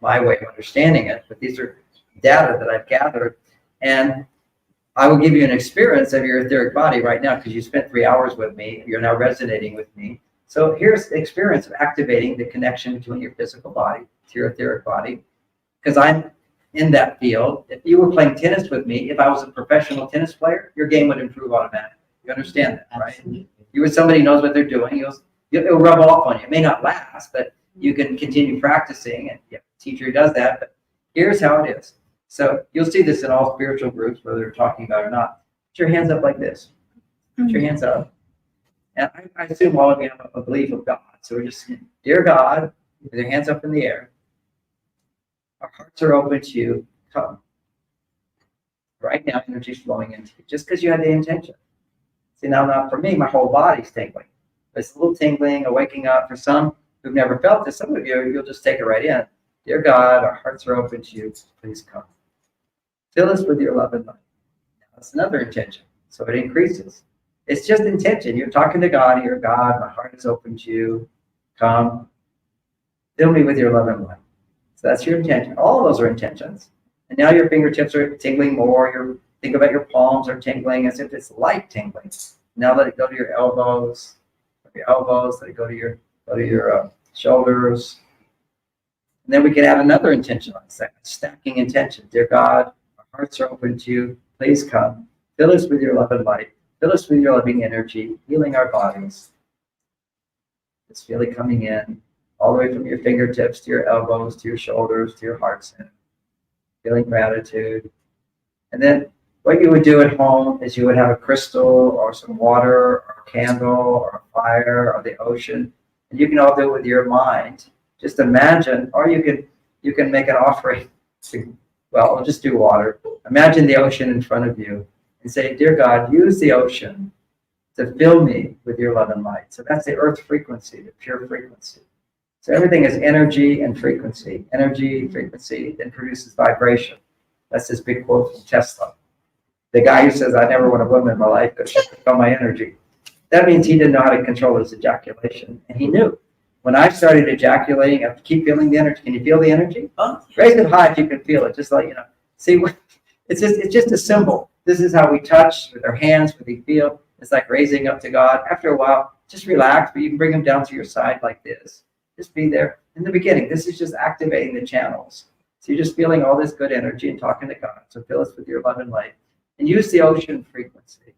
my way of understanding it. But these are data that I've gathered. And I will give you an experience of your etheric body right now because you spent 3 hours with me. You're now resonating with me. So here's the experience of activating the connection between your physical body to your etheric body. Because I'm in that field. If you were playing tennis with me, if I was a professional tennis player, your game would improve automatically. You understand that, right? Absolutely. You with somebody who knows what they're doing. It'll rub off on you. It may not last, but you can continue practicing. And yeah, teacher does that. But here's how it is. So you'll see this in all spiritual groups, whether they're talking about it or not. Put your hands up like this. Put your hands up. And I assume all of you have a belief of God. So we're just saying, dear God, with your hands up in the air, our hearts are open to you. Come. Right now, energy is flowing into you, just because you had the intention. See, now, not for me, my whole body's tingling. It's a little tingling, a waking up. For some who've never felt this, some of you, you'll just take it right in. Dear God, our hearts are open to you. Please come. Fill us with your love and light. Now, that's another intention. So it increases. It's just intention. You're talking to God here. God, my heart is open to you. Come. Fill me with your love and light. So that's your intention. All those are intentions. And now your fingertips are tingling more. Think about your palms are tingling as if it's light tingling. Now let it go to your elbows. Let it go to your shoulders. And then we can add another intention on second, stacking intention. Dear God, our hearts are open to you. Please come. Fill us with your love and light. Fill us with your loving energy, healing our bodies. Just feel it coming in all the way from your fingertips to your elbows, to your shoulders, to your heart center. Feeling gratitude. And then what you would do at home is you would have a crystal or some water or a candle or a fire or the ocean. And you can all do it with your mind. Just imagine, or you can make an offering. Well, we'll just do water. Imagine the ocean in front of you and say, dear God, use the ocean to fill me with your love and light. So that's the earth frequency, the pure frequency. So everything is energy and frequency. Energy, frequency, then produces vibration. That's this big quote from Tesla. The guy who says, I never want a woman in my life because she control my energy. That means he didn't know how to control his ejaculation. And he knew. When I started ejaculating, I have to keep feeling the energy. Can you feel the energy? Raise it high if you can feel it. Just like, see, it's just a symbol. This is how we touch with our hands, what we feel. It's like raising up to God. After a while, just relax, but you can bring them down to your side like this. Just be there. In the beginning, this is just activating the channels. So you're just feeling all this good energy and talking to God. So fill us with your love and light. And use the ocean frequency.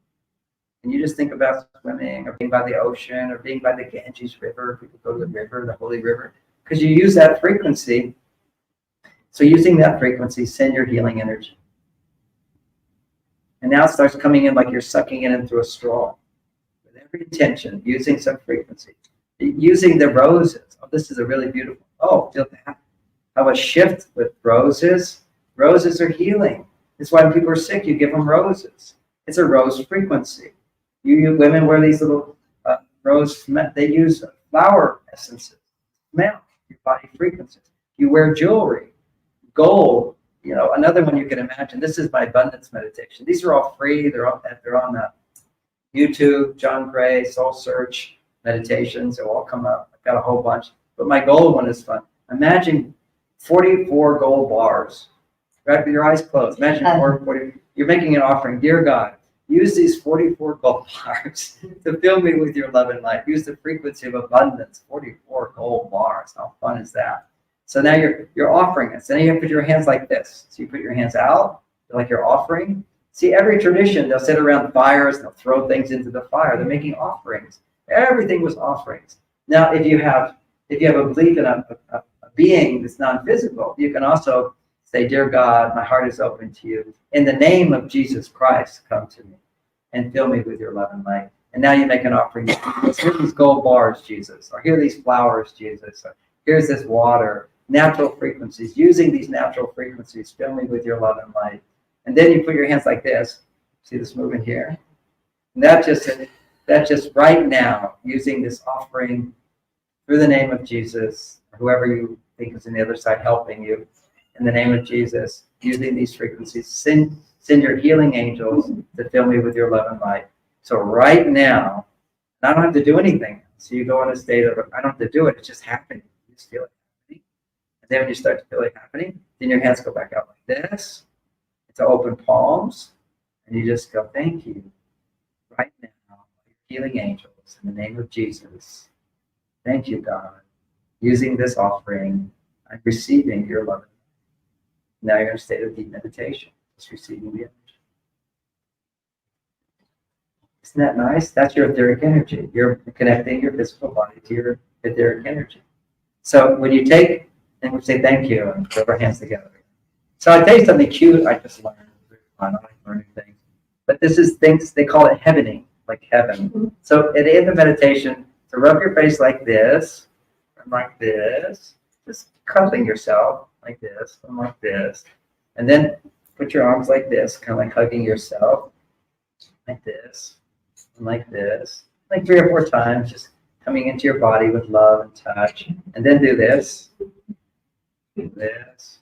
And you just think about swimming or being by the ocean or being by the Ganges River. People go to the river, the Holy River, because you use that frequency. So using that frequency, send your healing energy. And now it starts coming in like you're sucking it in through a straw. With every intention, using some frequency. Using the roses. Oh, this is a really beautiful. Oh, feel that. How a shift with roses. Roses are healing. It's why when people are sick, you give them roses. It's a rose frequency. You women wear these little rose, they use flower essences. Smell your body frequencies. You wear jewelry, gold. Another one you can imagine. This is my abundance meditation. These are all free. They're on YouTube, John Gray, SoulSearch meditations. They'll all come up. I've got a whole bunch. But my gold one is fun. Imagine 44 gold bars. Right with your eyes closed. Imagine 40. You're making an offering. Dear God, use these 44 gold bars to fill me with your love and light. Use the frequency of abundance. 44 gold bars. How fun is that? So now you're offering it. So now you have to put your hands like this. So you put your hands out like you're offering. See, every tradition, they'll sit around fires and they'll throw things into the fire. They're making offerings. Everything was offerings. Now, if you have a belief in a being that's non-physical, you can also say, "Dear God, my heart is open to you. In the name of Jesus Christ, come to me and fill me with your love and light." And now you make an offering. Here's these gold bars, Jesus, or here are these flowers, Jesus, or here's this water, natural frequencies. Using these natural frequencies, fill me with your love and light. And then you put your hands like this. See this movement here? And that just right now, using this offering through the name of Jesus, or whoever you think is on the other side helping you, in the name of Jesus, using these frequencies, send your healing angels to fill me with your love and light. So right now, I don't have to do anything. So you go in a state of, I don't have to do it, it's just happening. You just feel it happening. And then when you start to feel it happening, then your hands go back out like this. It's open palms. And you just go, thank you. Right now, healing angels, in the name of Jesus. Thank you, God. Using this offering, I'm receiving your love. Now you're in a state of deep meditation, just receiving the energy. Isn't that nice? That's your etheric energy. You're connecting your physical body to your etheric energy. So when you take and we say thank you and put our hands together. So I tell you something cute I just learned. I like learning things. But this is things, they call it heavening, like heaven. So at the end of meditation, to rub your face like this, and like this, just cuddling yourself like this, and like this. And then put your arms like this, kind of like hugging yourself, like this, and like this. Like 3 or 4 times, just coming into your body with love and touch. And then do this, this.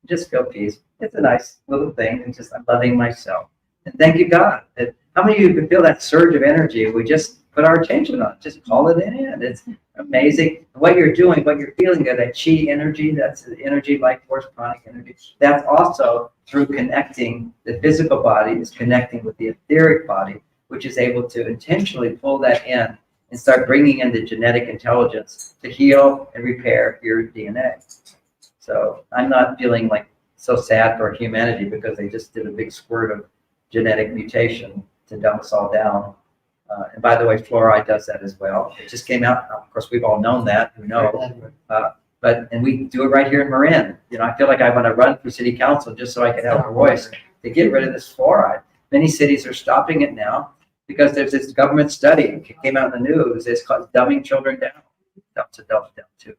Just feel peace. It's a nice little thing, and just I'm loving myself. And thank you, God. How many of you can feel that surge of energy? We just put our attention on it. Just call it in. It's amazing. What you're doing, what you're feeling there, that chi energy, that's the energy, life force, pranic energy. That's also through connecting the physical body is connecting with the etheric body, which is able to intentionally pull that in and start bringing in the genetic intelligence to heal and repair your DNA. So I'm not feeling like so sad for humanity because they just did a big squirt of genetic mutation to dump us all down. And by the way, fluoride does that as well. It just came out. Of course, we've all known that. Who knows? And we do it right here in Marin. You know, I feel like I want to run for city council just so I can have a voice to get rid of this fluoride. Many cities are stopping it now because there's this government study. It came out in the news. It's called dumbing children down. Dumps adults down too.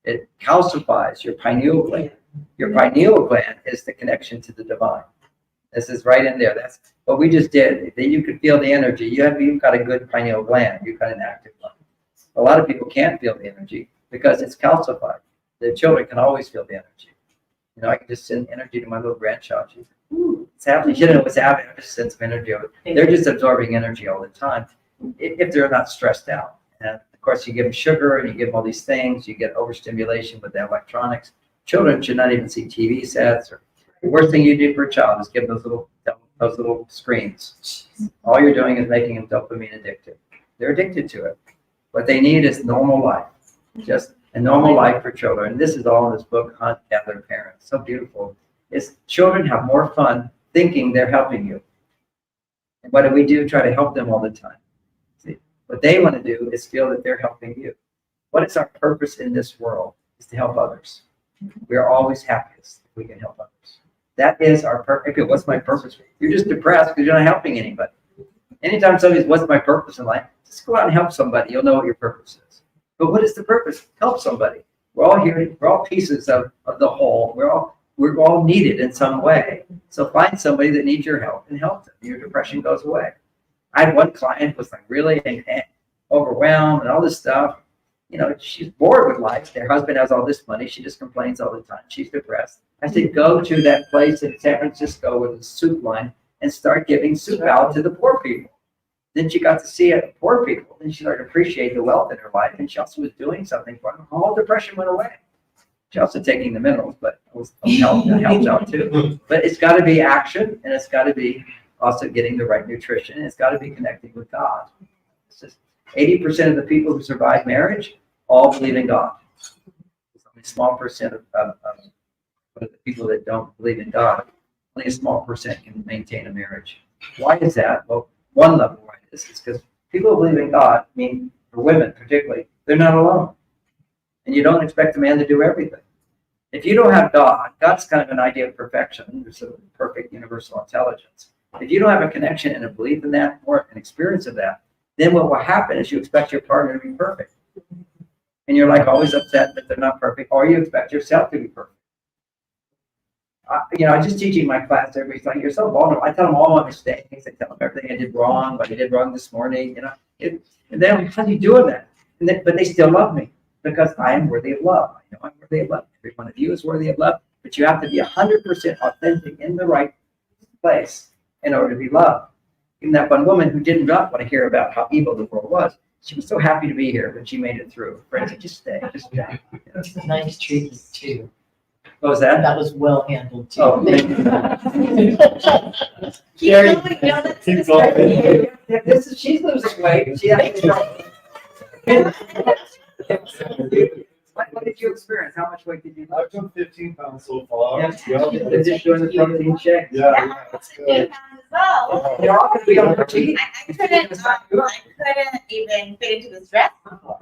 It calcifies your pineal gland. Your pineal gland is the connection to the divine. This is right in there. That's what we just did. That you could feel the energy. You've got a good pineal gland. You've got an active one. A lot of people can't feel the energy because it's calcified. The children can always feel the energy. You know, I can just send energy to my little grandchild. She's, ooh, it's happening. She doesn't know what's happening. I just sense some energy of it. They're just absorbing energy all the time if they're not stressed out. And of course, you give them sugar and you give them all these things. You get overstimulation with the electronics. Children should not even see TV sets. Or the worst thing you do for a child is give them those little screens. All you're doing is making them dopamine addicted. They're addicted to it. What they need is normal life, just a normal life for children. And this is all in this book, Hunt, Gather, Parents. So beautiful. Is children have more fun thinking they're helping you. And what do? Try to help them all the time. See, what they want to do is feel that they're helping you. What is our purpose in this world? Is to help others. We are always happiest if we can help others. That is our purpose. Okay, what's my purpose? You're just depressed because you're not helping anybody. Anytime somebody says, what's my purpose in life? Just go out and help somebody. You'll know what your purpose is. But what is the purpose? Help somebody. We're all here. We're all pieces of the whole. We're all needed in some way. So find somebody that needs your help and help them. Your depression goes away. I had one client who was like really overwhelmed and all this stuff. You know, she's bored with life. Her husband has all this money. She just complains all the time. She's depressed. I said, go to that place in San Francisco with a soup line and start giving soup out to the poor people. Then she got to see it, poor people. Then she started to appreciate the wealth in her life. And she also was doing something for them. All depression went away. She's also taking the minerals, but it helps out too. But it's got to be action, and it's got to be also getting the right nutrition. And it's got to be connecting with God. It's just 80% of the people who survive marriage all believe in God. There's only a small percent of the people that don't believe in God. Only a small percent can maintain a marriage. Why is that? Well, one level why it is because People who believe in God, I mean, for women particularly, they're not alone. And you don't expect a man to do everything. If you don't have God, God's kind of an idea of perfection. There's a perfect universal intelligence. If you don't have a connection and a belief in that or an experience of that, then what will happen is you expect your partner to be perfect. And you're like always upset that they're not perfect, or you expect yourself to be perfect. I just teaching my class, everybody's like, you're so vulnerable. I tell them all my mistakes. I tell them everything I did wrong, what I did wrong this morning, and then how are you doing that? But they still love me because I am worthy of love. I know I'm worthy of love. Every one of you is worthy of love, but you have to be 100% authentic in the right place in order to be loved. Even that one woman who did not want to hear about how evil the world was, she was so happy to be here when she made it through. Friends, just stay, just stay. Nice treatment too. What was that? That was well handled too. Oh, thank you. Keep going. She's losing weight. She actually. What did you experience? How much weight did you lose? I've done 15 pounds so far. They're just doing the protein shake. Yeah, that's good. Well, they're all going to be on protein. I couldn't even fit into this dress before.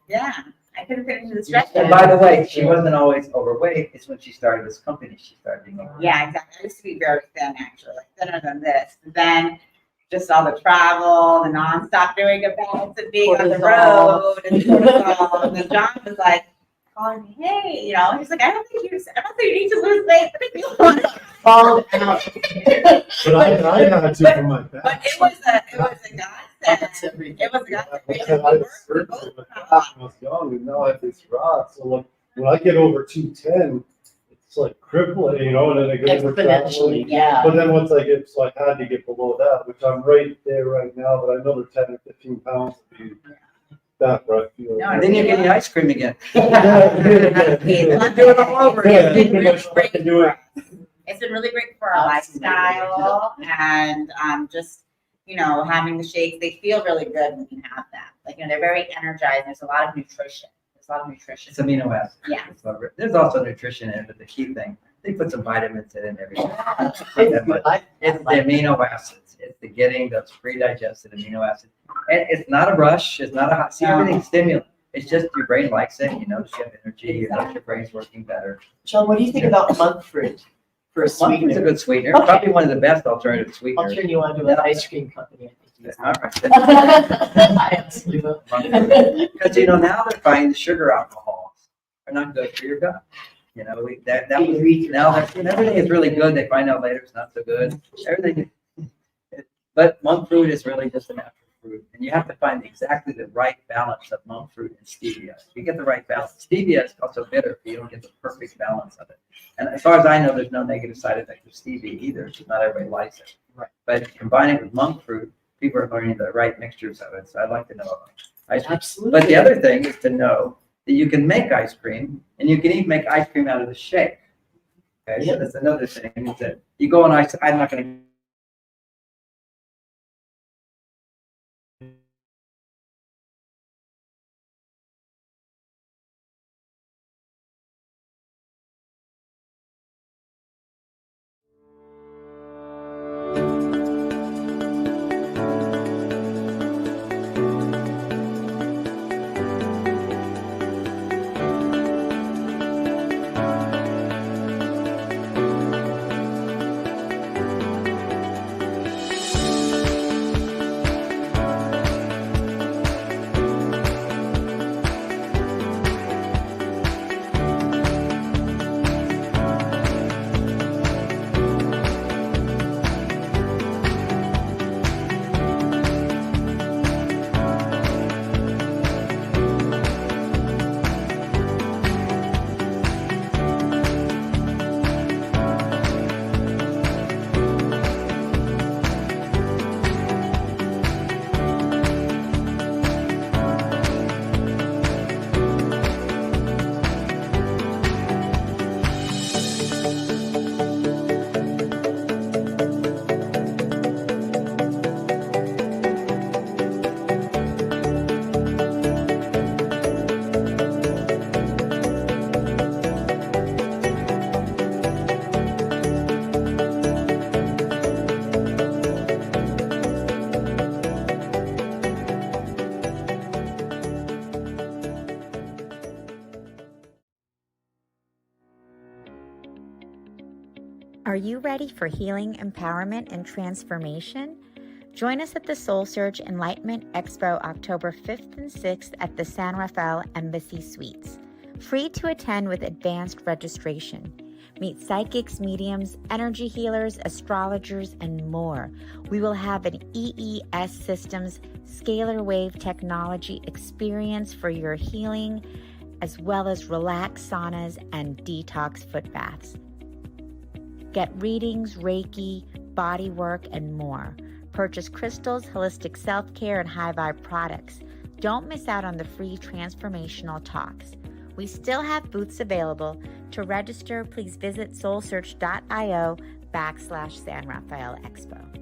Yeah, I couldn't fit into this dress. And by the way, she wasn't always overweight. It's when she started this company, she started being overweight. Yeah, exactly. I used to be very thin, actually, like thinner than this. But then just all the travel, the nonstop doing events and being on the road and cortisol. And then John was like calling me, hey, he's like, I don't think you need to lose weight, but if you want to fall out. But I had to for my back. But it was a godsend. It was a godsend. I had surgery when I was young, and now I have this rod. So like when I get over 210, it's like crippling, and then I get exponentially, yeah. But then once I get, so I had to get below that, which I'm right there right now, but another 10 or 15 pounds to be back where I feel. No, and then you're getting ice cream again. Do it all over again. It's been really great for our lifestyle and just having the shakes. They feel really good when you have them. Like they're very energized. There's a lot of nutrition. It's amino acids. Yeah. There's also nutrition in it, but the key thing, they put some vitamins in it and everything. It's the amino acids. It's the getting those pre-digested amino acids. And it's not a rush. It's not a hot. See, everything's stimulant. It's just your brain likes it. You notice you have energy. You notice your brain's working better. John, what do you think about monk fruit for a Monk sweetener? fruit's a good sweetener. Okay. Probably one of the best alternative sweeteners. I'll turn you on to an ice cream company. All right. I absolutely will. Because now they're finding the sugar alcohols are not good for your gut. That was now everything is really good. They find out later it's not so good. Everything, but monk fruit is really just a natural fruit, and you have to find exactly the right balance of monk fruit and stevia. If you get the right balance, stevia is also bitter, but you don't get the perfect balance of it. And as far as I know, there's no negative side effect of stevia either, because not everybody likes it. Right. But if you combine it with monk fruit, people are learning the right mixtures of it. So I'd like to know about ice cream. Absolutely. But the other thing is to know that you can make ice cream, and you can even make ice cream out of the shake. Okay, so that's another thing. Is that you go on ice. I'm not going to. Are you ready for healing, empowerment, and transformation? Join us at the SoulSearch Enlightenment Expo October 5th and 6th at the San Rafael Embassy Suites. Free to attend with advanced registration. Meet psychics, mediums, energy healers, astrologers, and more. We will have an EES Systems scalar wave technology experience for your healing, as well as relaxed saunas and detox foot baths. Get readings, Reiki, body work, and more. Purchase crystals, holistic self-care, and high vibe products. Don't miss out on the free transformational talks. We still have booths available. To register, please visit soulsearch.io/San Rafael Expo.